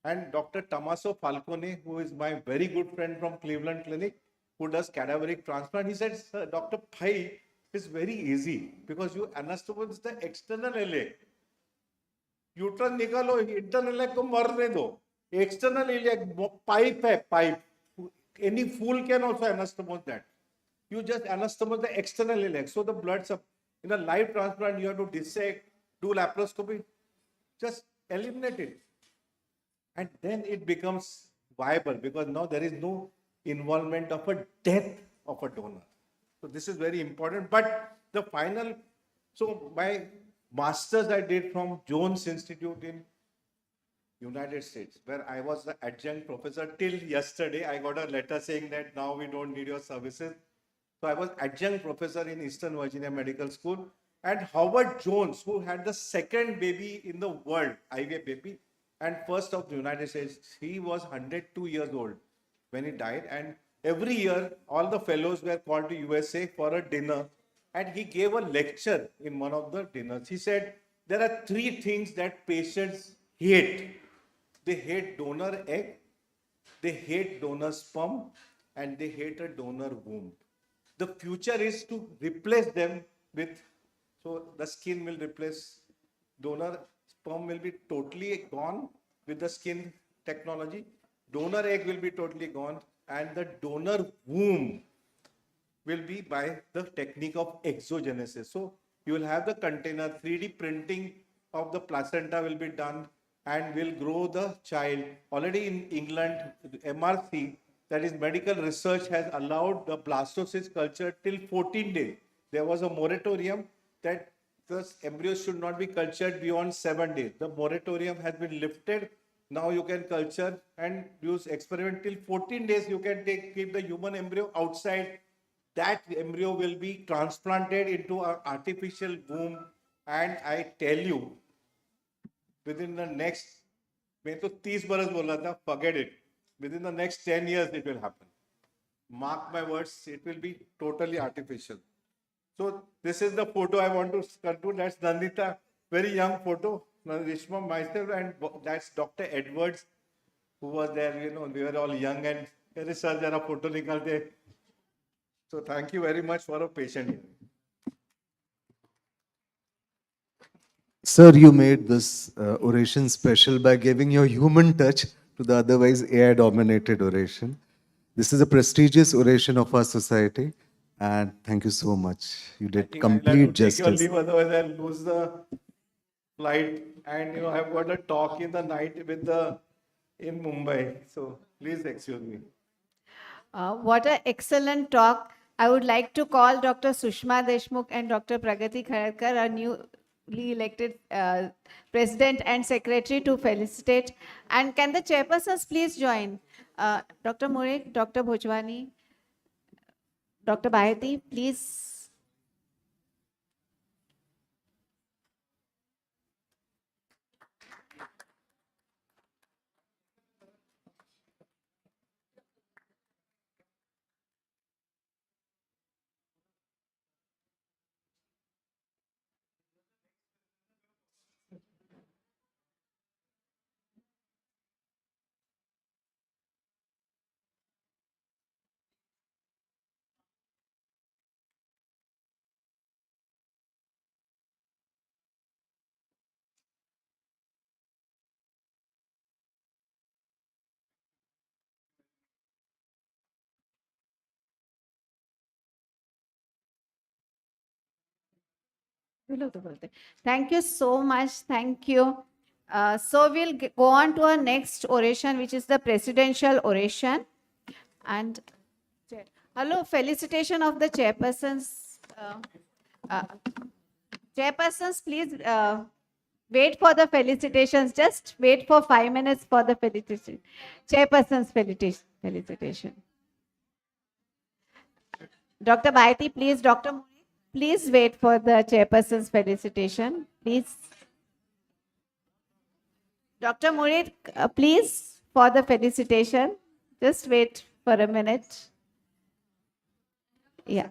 And Dr. Tommaso Falcone, who is my very good friend from Cleveland Clinic, who does cadaveric transplant, he said, "Sir, Dr. Pai, it's very easy because you anastomosis the external iliac. Uterus nikalo, internal iliac ko marne do. External iliac pipe hai, pipe. Any fool can also anastomose that. You just anastomose the external iliac. So the blood In a live transplant, you have to dissect, do laparoscopy, just eliminate it. And then it becomes viable because now there is no involvement of a death of a donor. So this is very important. But the final, so my master's I did from Jones Institute in United States, where I was the adjunct professor till yesterday. I got a letter saying that now we don't need your services. So I was adjunct professor in Eastern Virginia Medical School. And Howard Jones, who had the second baby in the world, IVF baby, and first of the United States, he was 102 years old when he died. And every year, all the fellows were called to USA for a dinner. And he gave a lecture in one of the dinners. He said, there are three things that patients hate. They hate donor egg, they hate donor sperm, and they hate a donor womb. The future is to replace them with, so the skin will replace donor sperm will be totally gone with the skin technology. Donor egg will be totally gone, and the donor womb will be by the technique of exogenesis. So you will have the container, 3D printing of the placenta will be done and will grow the child. Already in England, MRC, that is medical research, has allowed the blastocyst culture till 14 days. There was a moratorium that the embryos should not be cultured beyond 7 days. The moratorium has been lifted. Now you can culture and use experiment till 14 days. You can keep the human embryo outside. That embryo will be transplanted into an artificial womb. And I tell you, within the next, मैं तो 30 बरस बोल रहा था, forget it. Within the next 10 years, it will happen. Mark my words, it will be totally artificial. So this is the photo I want to conclude. That's Nandita, very young photo. Rishma, myself, and that's Dr. Edwards, who was there. You know, we were all young and very sir, jara photo nikalte. So thank you very much for a patient hearing. Sir, you made this oration special by giving your human touch to the otherwise AI-dominated oration. This is a prestigious oration of our society, and thank you so much. You did complete Take your justice. leave, otherwise I'll lose the flight. And you know, I've got a talk in the night with in Mumbai. So please excuse me. What an excellent talk. I would like to call Dr. Sushma Deshmukh and Dr. Pragati Khairkar, our newly elected President and Secretary, to felicitate. And can the chairpersons please join? Dr. Murik, Dr. Bhojwani, Dr. Baheti, please. Thank you so much. Thank you. So we'll go on to our next oration, which is the presidential oration. And hello, felicitation of the chairpersons. Chairpersons, please wait for the felicitations. Just wait for 5 minutes for the felicitation. Chairpersons felicitation. Dr. Bhaiti, please, Dr. Murray, please wait for the chairperson's felicitation. Please. Dr. Murid, please, for the felicitation. Just wait for a minute. Yeah.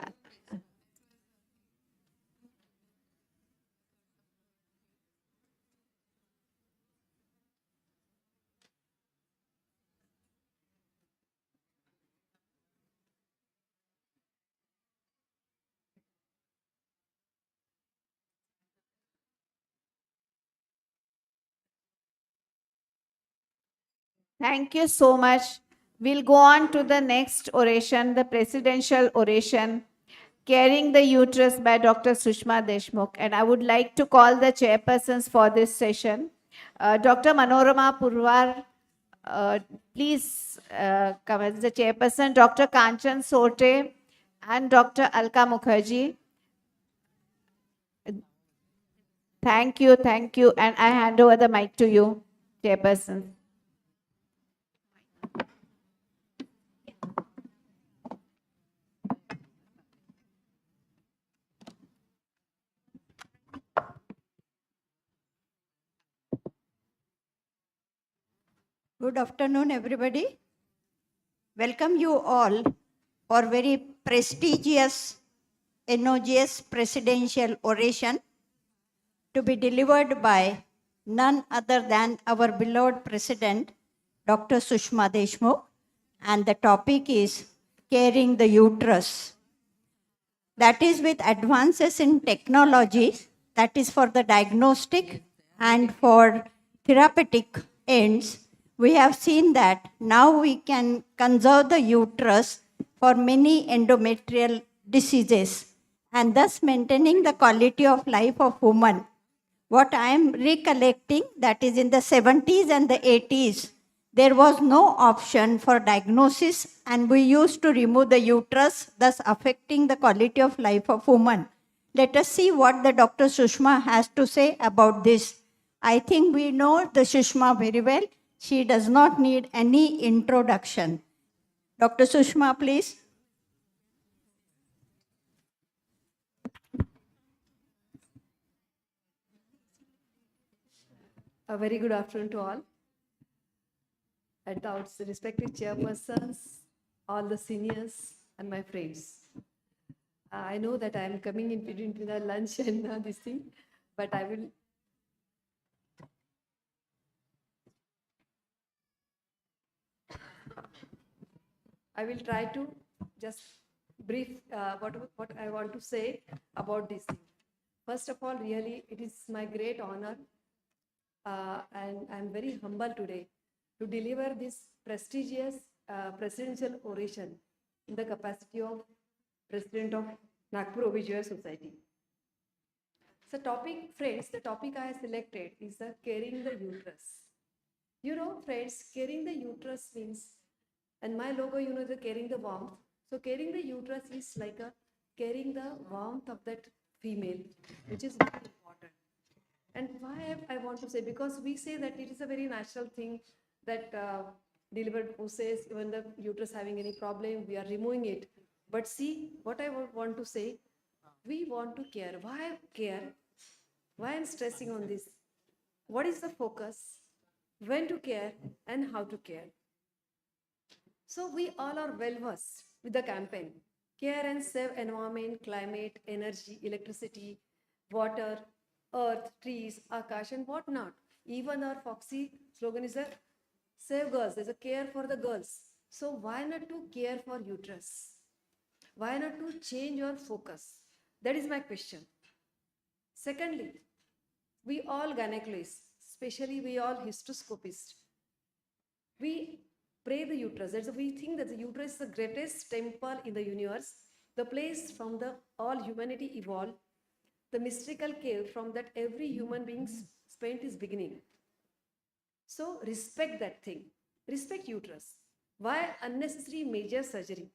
Thank you so much. We'll go on to the next oration, the presidential oration. Carrying the Uterus by Dr. Sushma Deshmukh. And I would like to call the chairpersons for this session. Dr. Manorama Purwar, please come as the chairperson. Dr. Kanchan Sote and Dr. Alka Mukherjee. Thank you, thank you. And I hand over the mic to you, chairperson. Good afternoon, everybody. Welcome you all for very prestigious NOGS presidential oration to be delivered by none other than our beloved President, Dr. Sushma Deshmukh, and the topic is carrying the uterus. That is with advances in technology, that is for the diagnostic and for therapeutic ends. We have seen that now we can conserve the uterus for many endometrial diseases and thus maintaining the quality of life of women. What I am recollecting, that is in the 70s and the 80s, there was no option for diagnosis and we used to remove the uterus, thus affecting the quality of life of women. Let us see what the Dr. Sushma has to say about this. I think we know the Sushma very well. She does not need any introduction. Dr. Sushma, please. A very good afternoon to all. At the respective chairpersons, all the seniors, and my friends. I know that I am coming in between the lunch and this thing, but I will try to just brief what I want to say about this thing. First of all, really, it is my great honor and I'm very humble today to deliver this prestigious presidential oration in the capacity of President of Nagpur Obituary Society. So friends, the topic I have selected is the carrying the uterus. You know, friends, carrying the uterus means, and my logo, you know, the carrying the warmth. So carrying the uterus is like carrying the warmth of that female, which is very important. And why I want to say, because we say that it is a very natural thing that delivered process, even the uterus having any problem, we are removing it. But see, what I want to say, we want to care. Why care? Why I'm stressing on this? What is the focus? When to care and how to care? So we all are well versed with the campaign. Care and save environment, climate, energy, electricity, water, earth, trees, akash, and whatnot. Even our foxy slogan is a save girls. There's a care for the girls. So why not to care for uterus? Why not to change your focus? That is my question. Secondly, we all gynecologists, especially we all hysteroscopists, we pray the uterus. We think that the uterus is the greatest temple in the universe, the place from the all humanity evolved, the mystical cave from that every human being spent his beginning. So respect that thing. Respect uterus. Why unnecessary major surgery?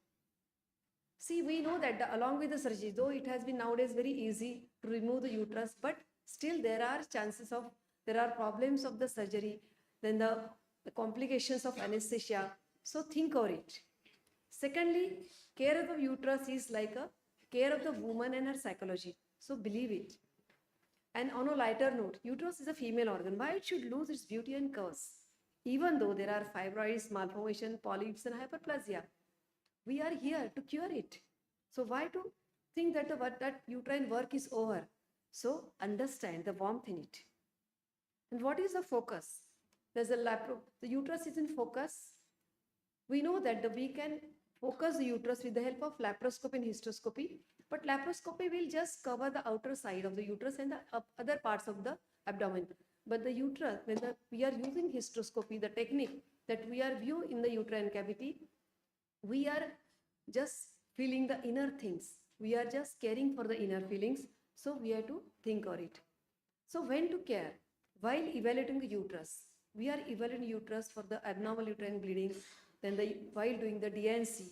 See, we know that along with the surgery, though it has been nowadays very easy to remove the uterus, but still there are problems of the surgery, then the complications of anesthesia. So think over it. Secondly, care of the uterus is like a care of the woman and her psychology. So believe it. And on a lighter note, uterus is a female organ. Why it should lose its beauty and curves? Even though there are fibroids, malformation, polyps, and hyperplasia, we are here to cure it. So why to think that that uterine work is over? So understand the warmth in it. And what is the focus? There's the uterus is in focus. We know that we can focus the uterus with the help of laparoscopy and hysteroscopy, but laparoscopy will just cover the outer side of the uterus and the other parts of the abdomen. But the uterus, when we are using hysteroscopy, the technique that we are viewing in the uterine cavity, we are just feeling the inner things. We are just caring for the inner feelings. So we have to think on it. So when to care? While evaluating the uterus, we are evaluating uterus for the abnormal uterine bleeding, then while doing the DNC,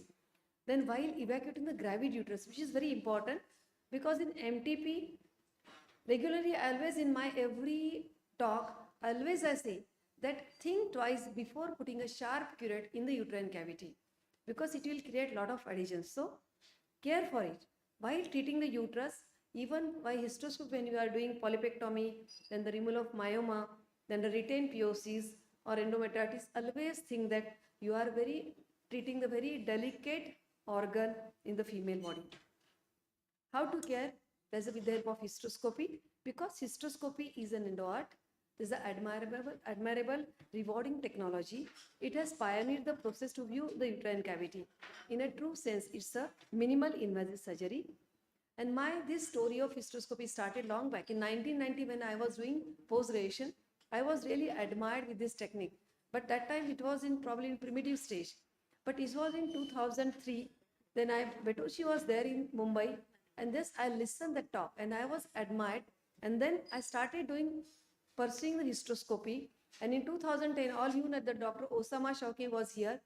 then while evacuating the gravid uterus, which is very important because in MTP, regularly, always in my every talk, always I say that think twice before putting a sharp curate in the uterine cavity because it will create a lot of adhesions. So care for it. While treating the uterus, even by hysteroscope when you are doing polypectomy, then the removal of myoma, then the retained POCs or endometritis, always think that you are treating the very delicate organ in the female body. How to care? There's with the help of hysteroscopy because hysteroscopy is an endo art. This is an admirable, rewarding technology. It has pioneered the process to view the uterine cavity. In a true sense, it's a minimal invasive surgery. And this story of hysteroscopy started long back in 1990 when I was doing post-graduation. I was really admired with this technique, but that time it was probably in primitive stage. But it was in 2003. Then Betoshi was there in Mumbai, and this I listened the talk and I was admired. And then I started pursuing the hysteroscopy. And in 2010, all you know that Dr. Osama Shauki was here.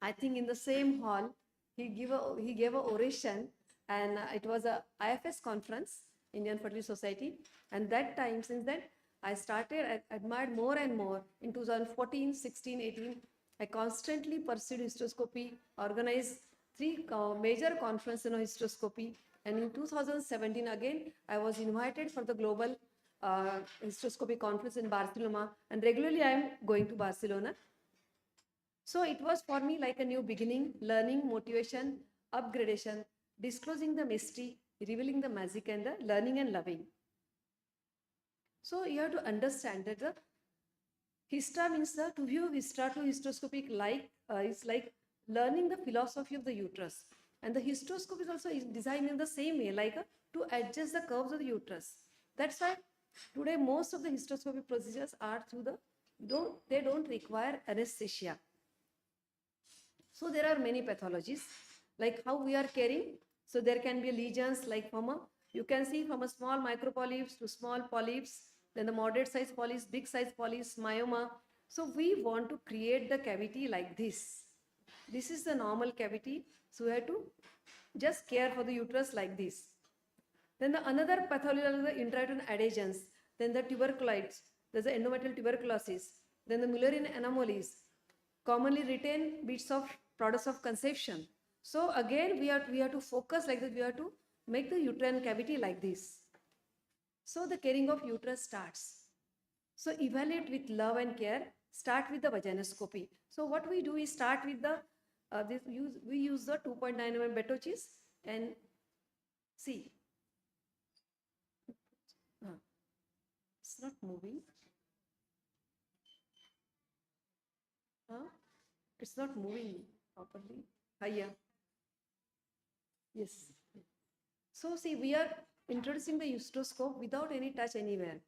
I think in the same hall, he gave a oration, and it was a IFS conference, Indian Fertility Society. And that time, since then, I started, I admired more and more. In 2014, 16, 18, I constantly pursued hysteroscopy, organized 3 major conferences on hysteroscopy. And in 2017, again, I was invited for the global hysteroscopy conference in Barcelona. And regularly, I am going to Barcelona. So it was for me like a new beginning, learning, motivation, upgradation, disclosing the mystery, revealing the magic, and the learning and loving. So you have to understand that the Hysta means to view Hysta to hysteroscopic is like learning the philosophy of the uterus. And the hysteroscope is also designed in the same way, like to adjust the curves of the uterus. That's why today most of the hysteroscopic procedures are they don't require anesthesia. So there are many pathologies, like how we are caring. So there can be lesions like you can see from a small micropolyps to small polyps, then the moderate size polyps, big size polyps, myoma. So we want to create the cavity like this. This is the normal cavity. So we have to just care for the uterus like this. Then the another pathology are the intrauterine adhesions, then the tuberculosis, there's the endometrial tuberculosis, then the Mullerian anomalies, commonly retain bits of products of conception. So again, we have to focus like that. We have to make the uterine cavity like this. So the caring of uterus starts. So evaluate with love and care. Start with the vaginoscopy. So what we do is start with the we use the 2.9 mm Betochis and see. It's not moving. It's not moving properly. Yeah. Yes. So see, we are introducing the hysteroscope without any touch anywhere.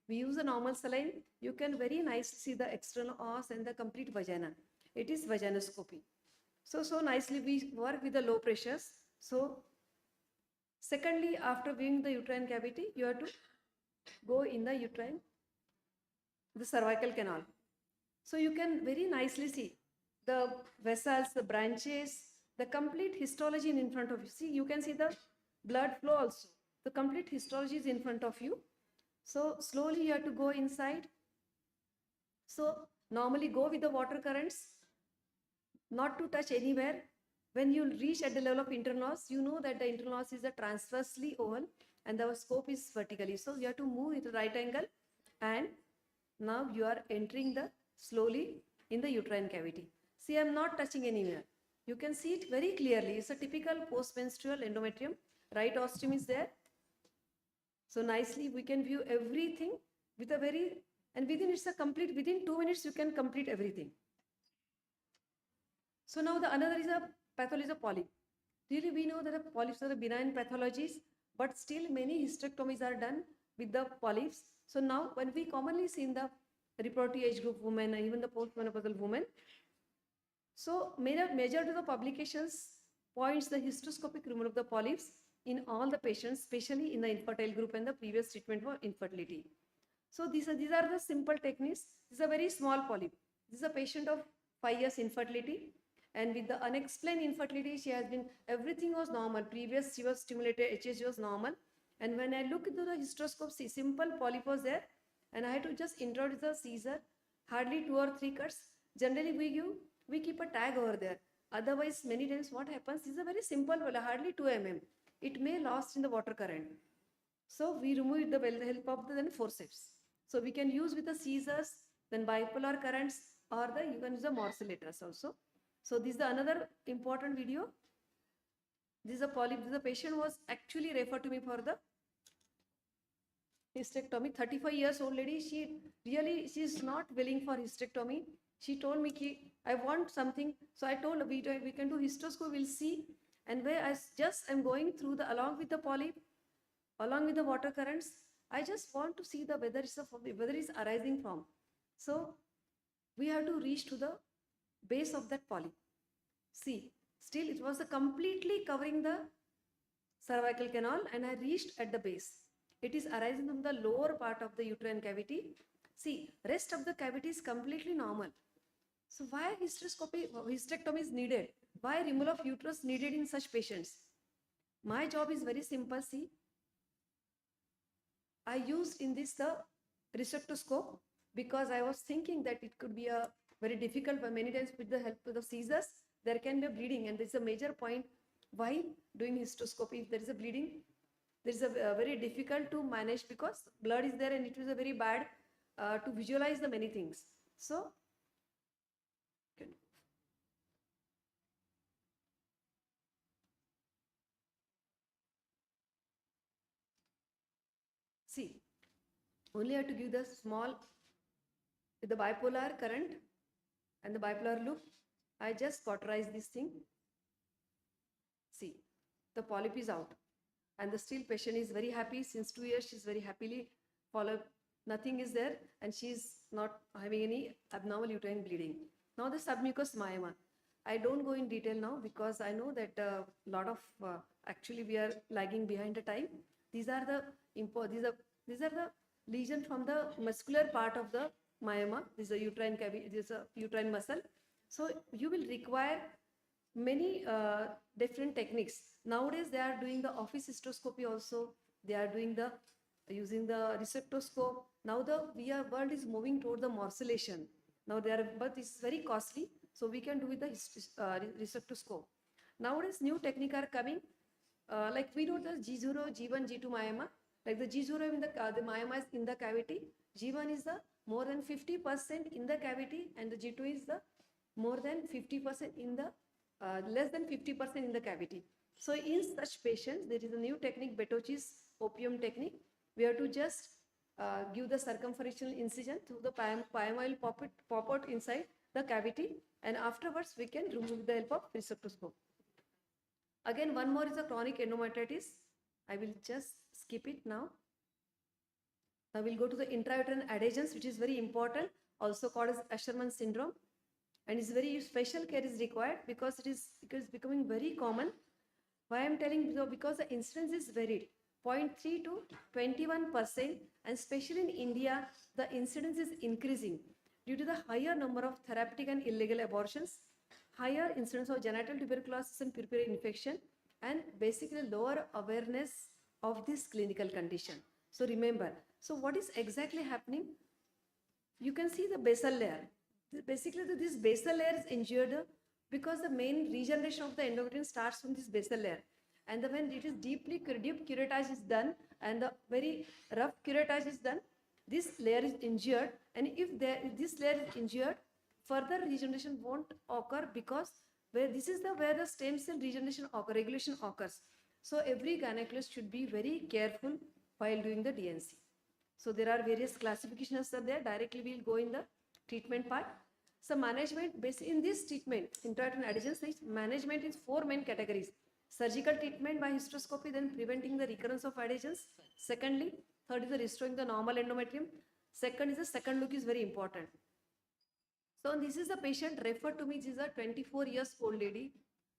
We use a normal saline. You can very nicely see the external os and the complete vagina. It is vaginoscopy. So nicely we work with the low pressures. So secondly, after viewing the uterine cavity, you have to go in the the cervical canal. So you can very nicely see the vessels, the branches, the complete histology in front of you. See, you can see the blood flow also. The complete histology is in front of you. So slowly you have to go inside. So normally go with the water currents, not to touch anywhere. When you reach at the level of internos, you know that the internos is a transversely oval and the scope is vertically. So you have to move with the right angle, and now you are entering slowly in the uterine cavity. See, I am not touching anywhere. You can see it very clearly. It's a typical post-menstrual endometrium. Right ostium is there. So nicely we can view everything with and within 2 minutes you can complete everything. So now the another is a pathology of polyp. Really we know that the polyps are the benign pathologies, but still many hysterectomies are done with the polyps. So now when we commonly see in the reproductive age group women, even the postmenopausal women, so majority of the publications points the hysteroscopic removal of the polyps in all the patients, especially in the infertile group and the previous treatment for infertility. So these are the simple techniques. This is a very small polyp. This is a patient of 5 years infertility, and with the unexplained infertility, she has been, everything was normal. Previous, she was stimulated, HSG was normal. And when I look into the hysteroscope, see, simple polyp was there, and I had to just introduce the Caesar, hardly 2 or 3 cuts. Generally, we keep a tag over there. Otherwise, many times what happens is a very simple, hardly 2 mm. It may lost in the water current. So we remove it with the help of the then forceps. So we can use with the scissors, then bipolar currents, or you can use the morcellators also. So this is the another important video. This is a polyp. The patient was actually referred to me for the hysterectomy. 35 years old lady. She is not willing for hysterectomy. She told me, I want something. So I told her, we can do hysteroscopy. We'll see. And where I'm going through along with the polyp, along with the water currents, I just want to see whether it's arising from. So we have to reach to the base of that polyp. See, still it was completely covering the cervical canal, and I reached at the base. It is arising from the lower part of the uterine cavity. See, rest of the cavity is completely normal. So why hysterectomy is needed? Why removal of uterus needed in such patients? My job is very simple. See, I used in this the resectoscope because I was thinking that it could be a very difficult, but many times with the help of the scissors, there can be a bleeding, and this is a major point why doing hysteroscopy. If there is a bleeding, there is a very difficult to manage because blood is there and it is a very bad to visualize the many things. So, see, only have to give the small, with the bipolar current and the bipolar loop, I just cauterize this thing. See, the polyp is out, and the still patient is very happy. Since 2 years, she's very happily followed. Nothing is there, and she's not having any abnormal uterine bleeding. Now the submucous myoma. I don't go in detail now because I know that a lot of actually we are lagging behind the time. These are the lesion from the muscular part of the myoma. This is a uterine cavity. This is a uterine muscle. So you will require many different techniques. Nowadays they are doing the office hysteroscopy also. They are doing using the resectoscope. Now the world is moving toward the morcellation. Now but it's very costly. So we can do with the resectoscope. Nowadays new technique are coming. Like we know the G0, G1, G2 myoma. Like the G0 in the myoma is in the cavity. G1 is the more than 50% in the cavity, and the G2 is the more than 50% in the less than 50% in the cavity. So in such patients, there is a new technique, Bertocchi's opium technique. We have to just give the circumferential incision through the pyama will pop out inside the cavity, and afterwards we can remove with the help of resectoscope. Again, one more is a chronic endometritis. I will just skip it now. Now we'll go to the intrauterine adhesions, which is very important, also called as Asherman syndrome. And it's very special care is required because it is becoming very common. Why I'm telling? Because the incidence is varied, 0.3 to 21%, and especially in India, the incidence is increasing due to the higher number of therapeutic and illegal abortions, higher incidence of genital tuberculosis and purpura infection, and basically lower awareness of this clinical condition. So remember, so what is exactly happening? You can see the basal layer. Basically, this basal layer is injured because the main regeneration of the endocrine starts from this basal layer. And when it is deep curettage is done and the very rough curettage is done, this layer is injured. And if this layer is injured, further regeneration won't occur because where the stem cell regeneration regulation occurs. So every gynecologist should be very careful while doing the DNC. So there are various classifications are there. Directly we'll go in the treatment part. So management, in this treatment, intrauterine adhesions, management is 4 main categories. Surgical treatment by hysteroscopy, then preventing the recurrence of adhesions. Secondly, third is the restoring the normal endometrium. Second is the second look is very important. So this is the patient referred to me. This is a 24 years old lady.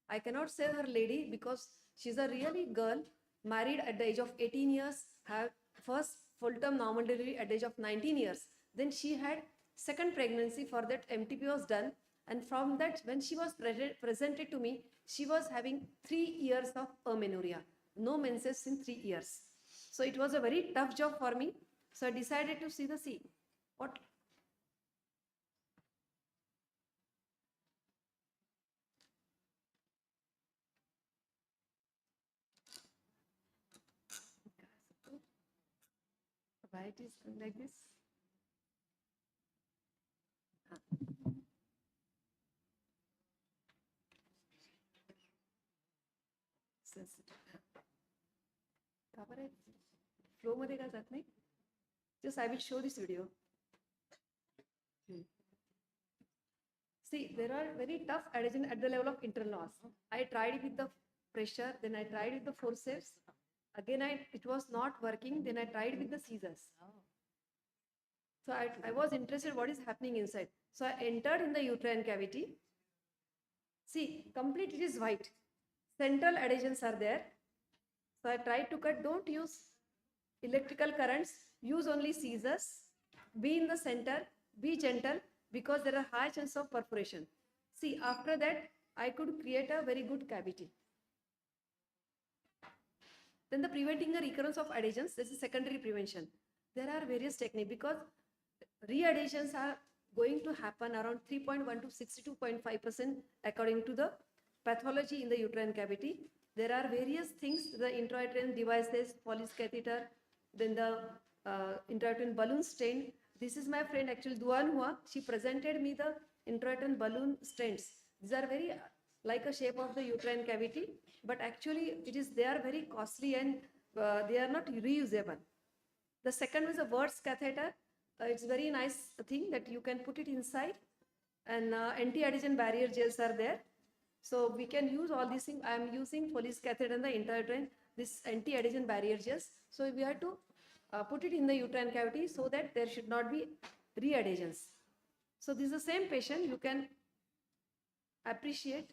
I cannot say her lady because she's a really girl, married at the age of 18 years, had first full-term normal delivery at the age of 19 years. Then she had second pregnancy, for that MTP was done. And from that, when she was presented to me, she was having 3 years of amenorrhea, no menses in 3 years. So it was a very tough job for me. So I decided to see what why it is like this. Cover it. Flow मध्ये का जात नाही? Just I will show this video. See, there are very tough adhesion at the level of internal os. I tried with the pressure, then I tried with the forceps. Again, it was not working. Then I tried with the scissors. So I was interested what is happening inside. So I entered in the uterine cavity. See, complete it is white. Central adhesions are there. So I tried to cut. Don't use electrical currents. Use only scissors. Be in the center. Be gentle because there are high chance of perforation. See, after that, I could create a very good cavity. Then the preventing the recurrence of adhesions, this is secondary prevention. There are various techniques because readhesions are going to happen around 3.1 to 62.5% according to the pathology in the uterine cavity. There are various things, the intrauterine devices, Foley's catheter, then the intrauterine balloon stent. This is my friend actually Duan Hua. She presented me the intrauterine balloon stents. These are very like a shape of the uterine cavity, but actually they are very costly and they are not reusable. The second is a Wirtz catheter. It's very nice thing that you can put it inside, and anti-adhesion barrier gels are there. So we can use all these things. I am using Foley's catheter and the intrauterine, this anti-adhesion barrier gels. So we have to put it in the uterine cavity so that there should not be readhesions. So this is the same patient. You can appreciate.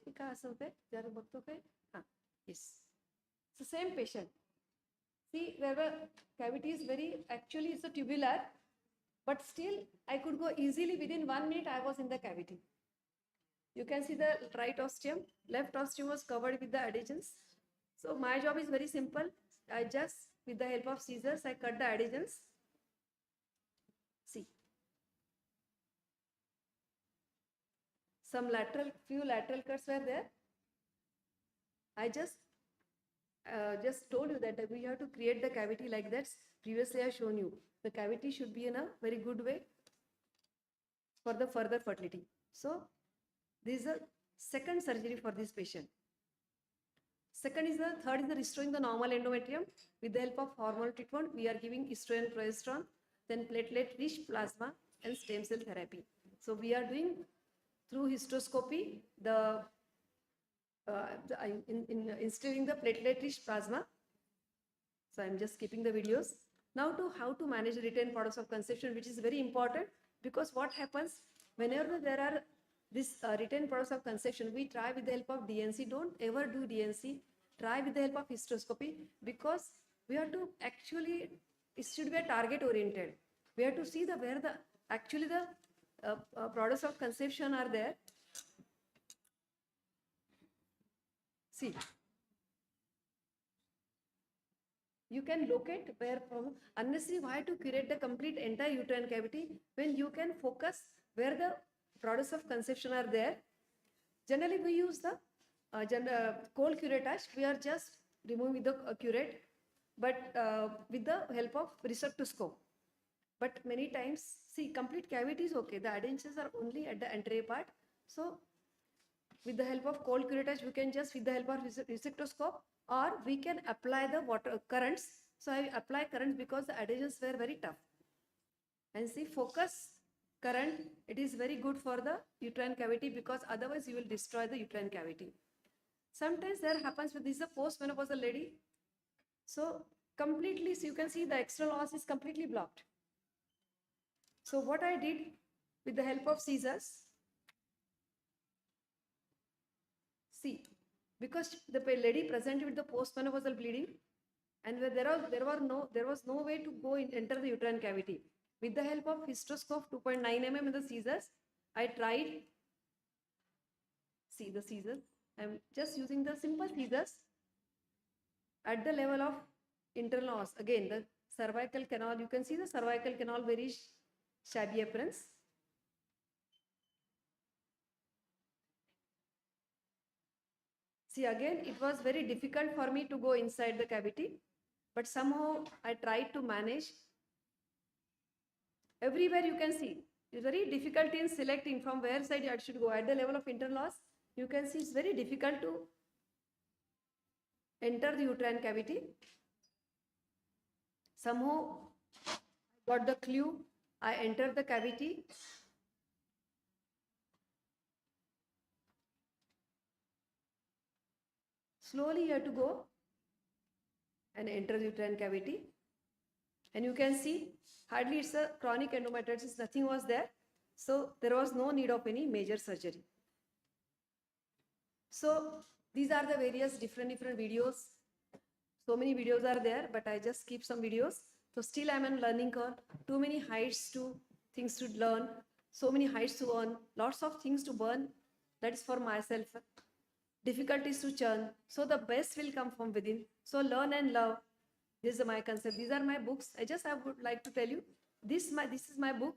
Yes, it's the same patient. See, where the cavity is actually it's a tubular, but still I could go easily within 1 minute. I was in the cavity. You can see the right ostium, left ostium was covered with the adhesions. So my job is very simple. I just, with the help of scissors, I cut the adhesions. See. Some few lateral cuts were there. I just told you that we have to create the cavity like that. Previously I have shown you. The cavity should be in a very good way for the further fertility. So this is a second surgery for this patient. Third is the restoring the normal endometrium with the help of hormonal treatment. We are giving estrogen, progesterone, then platelet-rich plasma and stem cell therapy. So we are doing through histoscopy instilling the platelet-rich plasma. So I'm just skipping the videos. Now to how to manage retained products of conception, which is very important because what happens whenever there are this retained products of conception, we try with the help of DNC. Don't ever do DNC. Try with the help of histoscopy because we have to actually, it should be a target oriented. We have to see where the products of conception are there. See. You can locate where from unnecessary why to create the complete entire uterine cavity when you can focus where the products of conception are there. Generally, we use the cold curettage. We are just removing the curate, but with the help of receptoscope. But many times, see, complete cavity is okay. The adhesions are only at the anterior part. So, with the help of cold curettage, we can just with the help of receptoscope, or we can apply the water currents. So I apply currents because the adhesions were very tough. And see, focus current, it is very good for the uterine cavity because otherwise you will destroy the uterine cavity. Sometimes there happens with this is a postmenopausal lady. So completely, so you can see the external os is completely blocked. So what I did with the help of scissors, see, because the lady presented with the postmenopausal bleeding, and where there was no way to go enter the uterine cavity. With the help of hysteroscope 2.9 mm in the scissors, I tried. See the scissors. I'm just using the simple scissors at the level of internal os. Again, the cervical canal. You can see the cervical canal very shabby appearance. See, again, it was very difficult for me to go inside the cavity, but somehow I tried to manage. Everywhere you can see, it's very difficult in selecting from where side I should go. At the level of internal os, you can see it's very difficult to enter the uterine cavity. Somehow I got the clue. I entered the cavity. Slowly you have to go and enter the uterine cavity. And you can see hardly it's a chronic endometriosis, nothing was there. So there was no need of any major surgery. So these are the various different videos. So many videos are there, but I just keep some videos. So still I'm on learning curve. Too many heights to things to learn. So many heights to earn. Lots of things to burn. That is for myself. Difficulties to churn. So the best will come from within. So learn and love. This is my concept. These are my books. I would like to tell you, this is my book.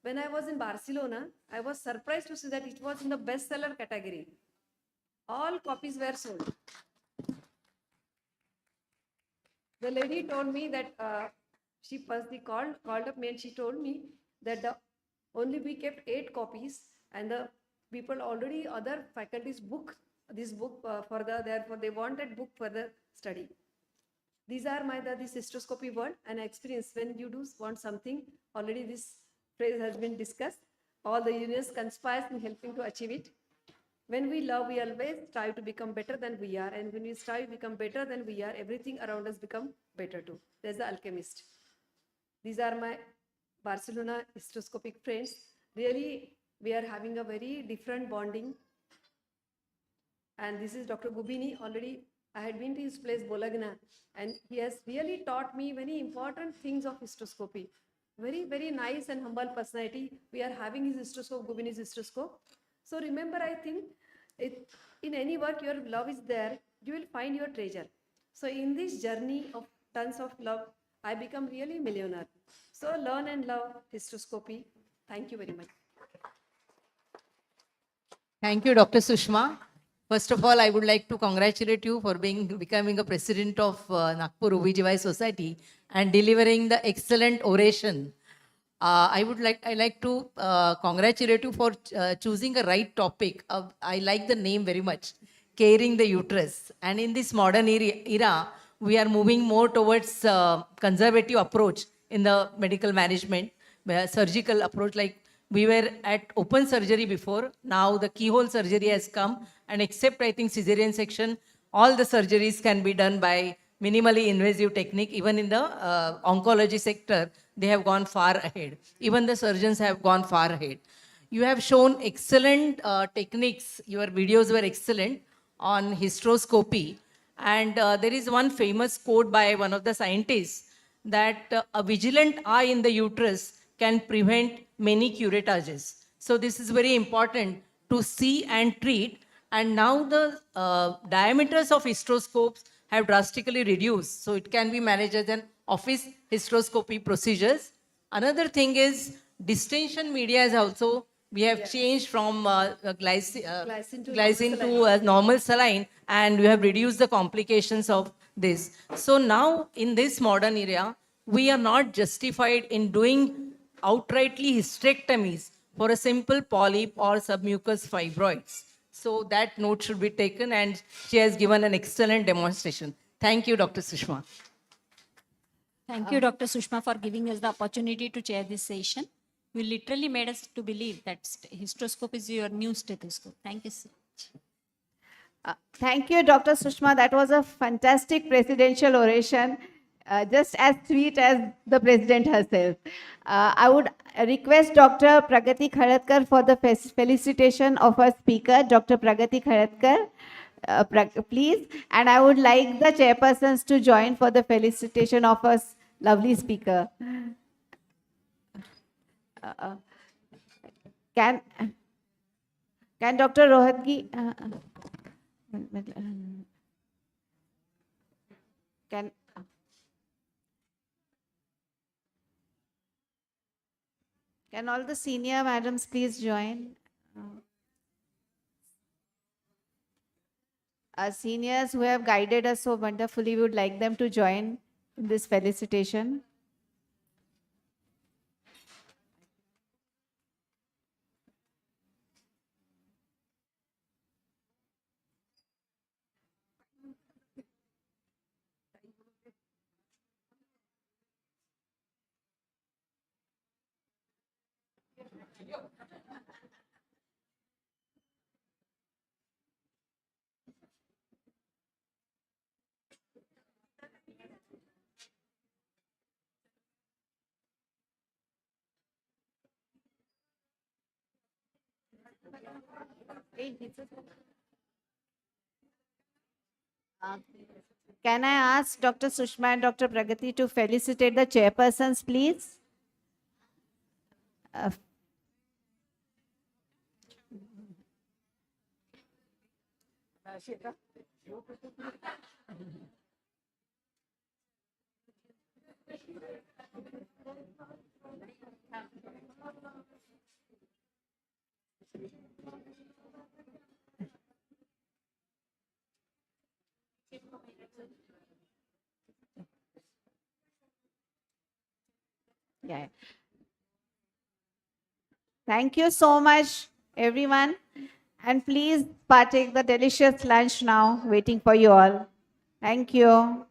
When I was in Barcelona, I was surprised to see that it was in the bestseller category. All copies were sold. The lady told me that she personally called up me and she told me that only we kept 8 copies and the people already, other faculties booked this book therefore they wanted book for the study. These are this hysteroscopy world and experience. When you do want something, already this phrase has been discussed. All the universe conspires in helping to achieve it. When we love, we always strive to become better than we are. And when we strive to become better than we are, everything around us become better too. There's the alchemist. These are my Barcelona hysteroscopic friends. Really, we are having a very different bonding. And this is Dr. Gubini. Already, I had been to his place, Bologna, and he has really taught me very important things of hysteroscopy. Very, very nice and humble personality. We are having his hysteroscope, Gubini's hysteroscope. So remember, I think in any work your love is there, you will find your treasure. So in this journey of tons of love, I become really millionaire. So learn and love hysteroscopy. Thank you very much. Thank you, Dr. Sushma. First of all, I would like to congratulate you for becoming a president of Nagpur OBGY Society and delivering the excellent oration. I like to congratulate you for choosing a right topic. I like the name very much, Caring the Uterus. And in this modern era, we are moving more towards conservative approach in the medical management, surgical approach. Like we were at open surgery before, now the keyhole surgery has come, and except I think cesarean section, all the surgeries can be done by minimally invasive technique. Even in the oncology sector, they have gone far ahead. Even the surgeons have gone far ahead. You have shown excellent techniques. Your videos were excellent on hysteroscopy. And there is one famous quote by one of the scientists that a vigilant eye in the uterus can prevent many curettages. So this is very important to see and treat. And now the diameters of hysteroscopes have drastically reduced. So it can be managed as an office hysteroscopy procedures. Another thing is distension media is also, we have changed from glycine to normal saline, and we have reduced the complications of this. So now in this modern era, we are not justified in doing outrightly hysterectomies for a simple polyp or submucous fibroids. So that note should be taken, and she has given an excellent demonstration. Thank you, Dr. Sushma. Thank you, Dr. Sushma, for giving us the opportunity to chair this session. You literally made us to believe that hysteroscope is your new stethoscope. Thank you so much. Thank you, Dr. Sushma. That was a fantastic presidential oration, just as sweet as the president herself. I would request Dr. Pragati Khadatkar for the felicitation of our speaker, Dr. Pragati Khadatkar. please. And I would like the chairpersons to join for the felicitation of a lovely speaker. Can Dr. Rohatgi can all the senior madams please join? Our seniors who have guided us so wonderfully, we would like them to join in this felicitation. Can I ask Dr. Sushma and Dr. Pragati to felicitate the chairpersons, please? Yeah. Thank you so much, everyone. And please partake the delicious lunch now, waiting for you all. Thank you.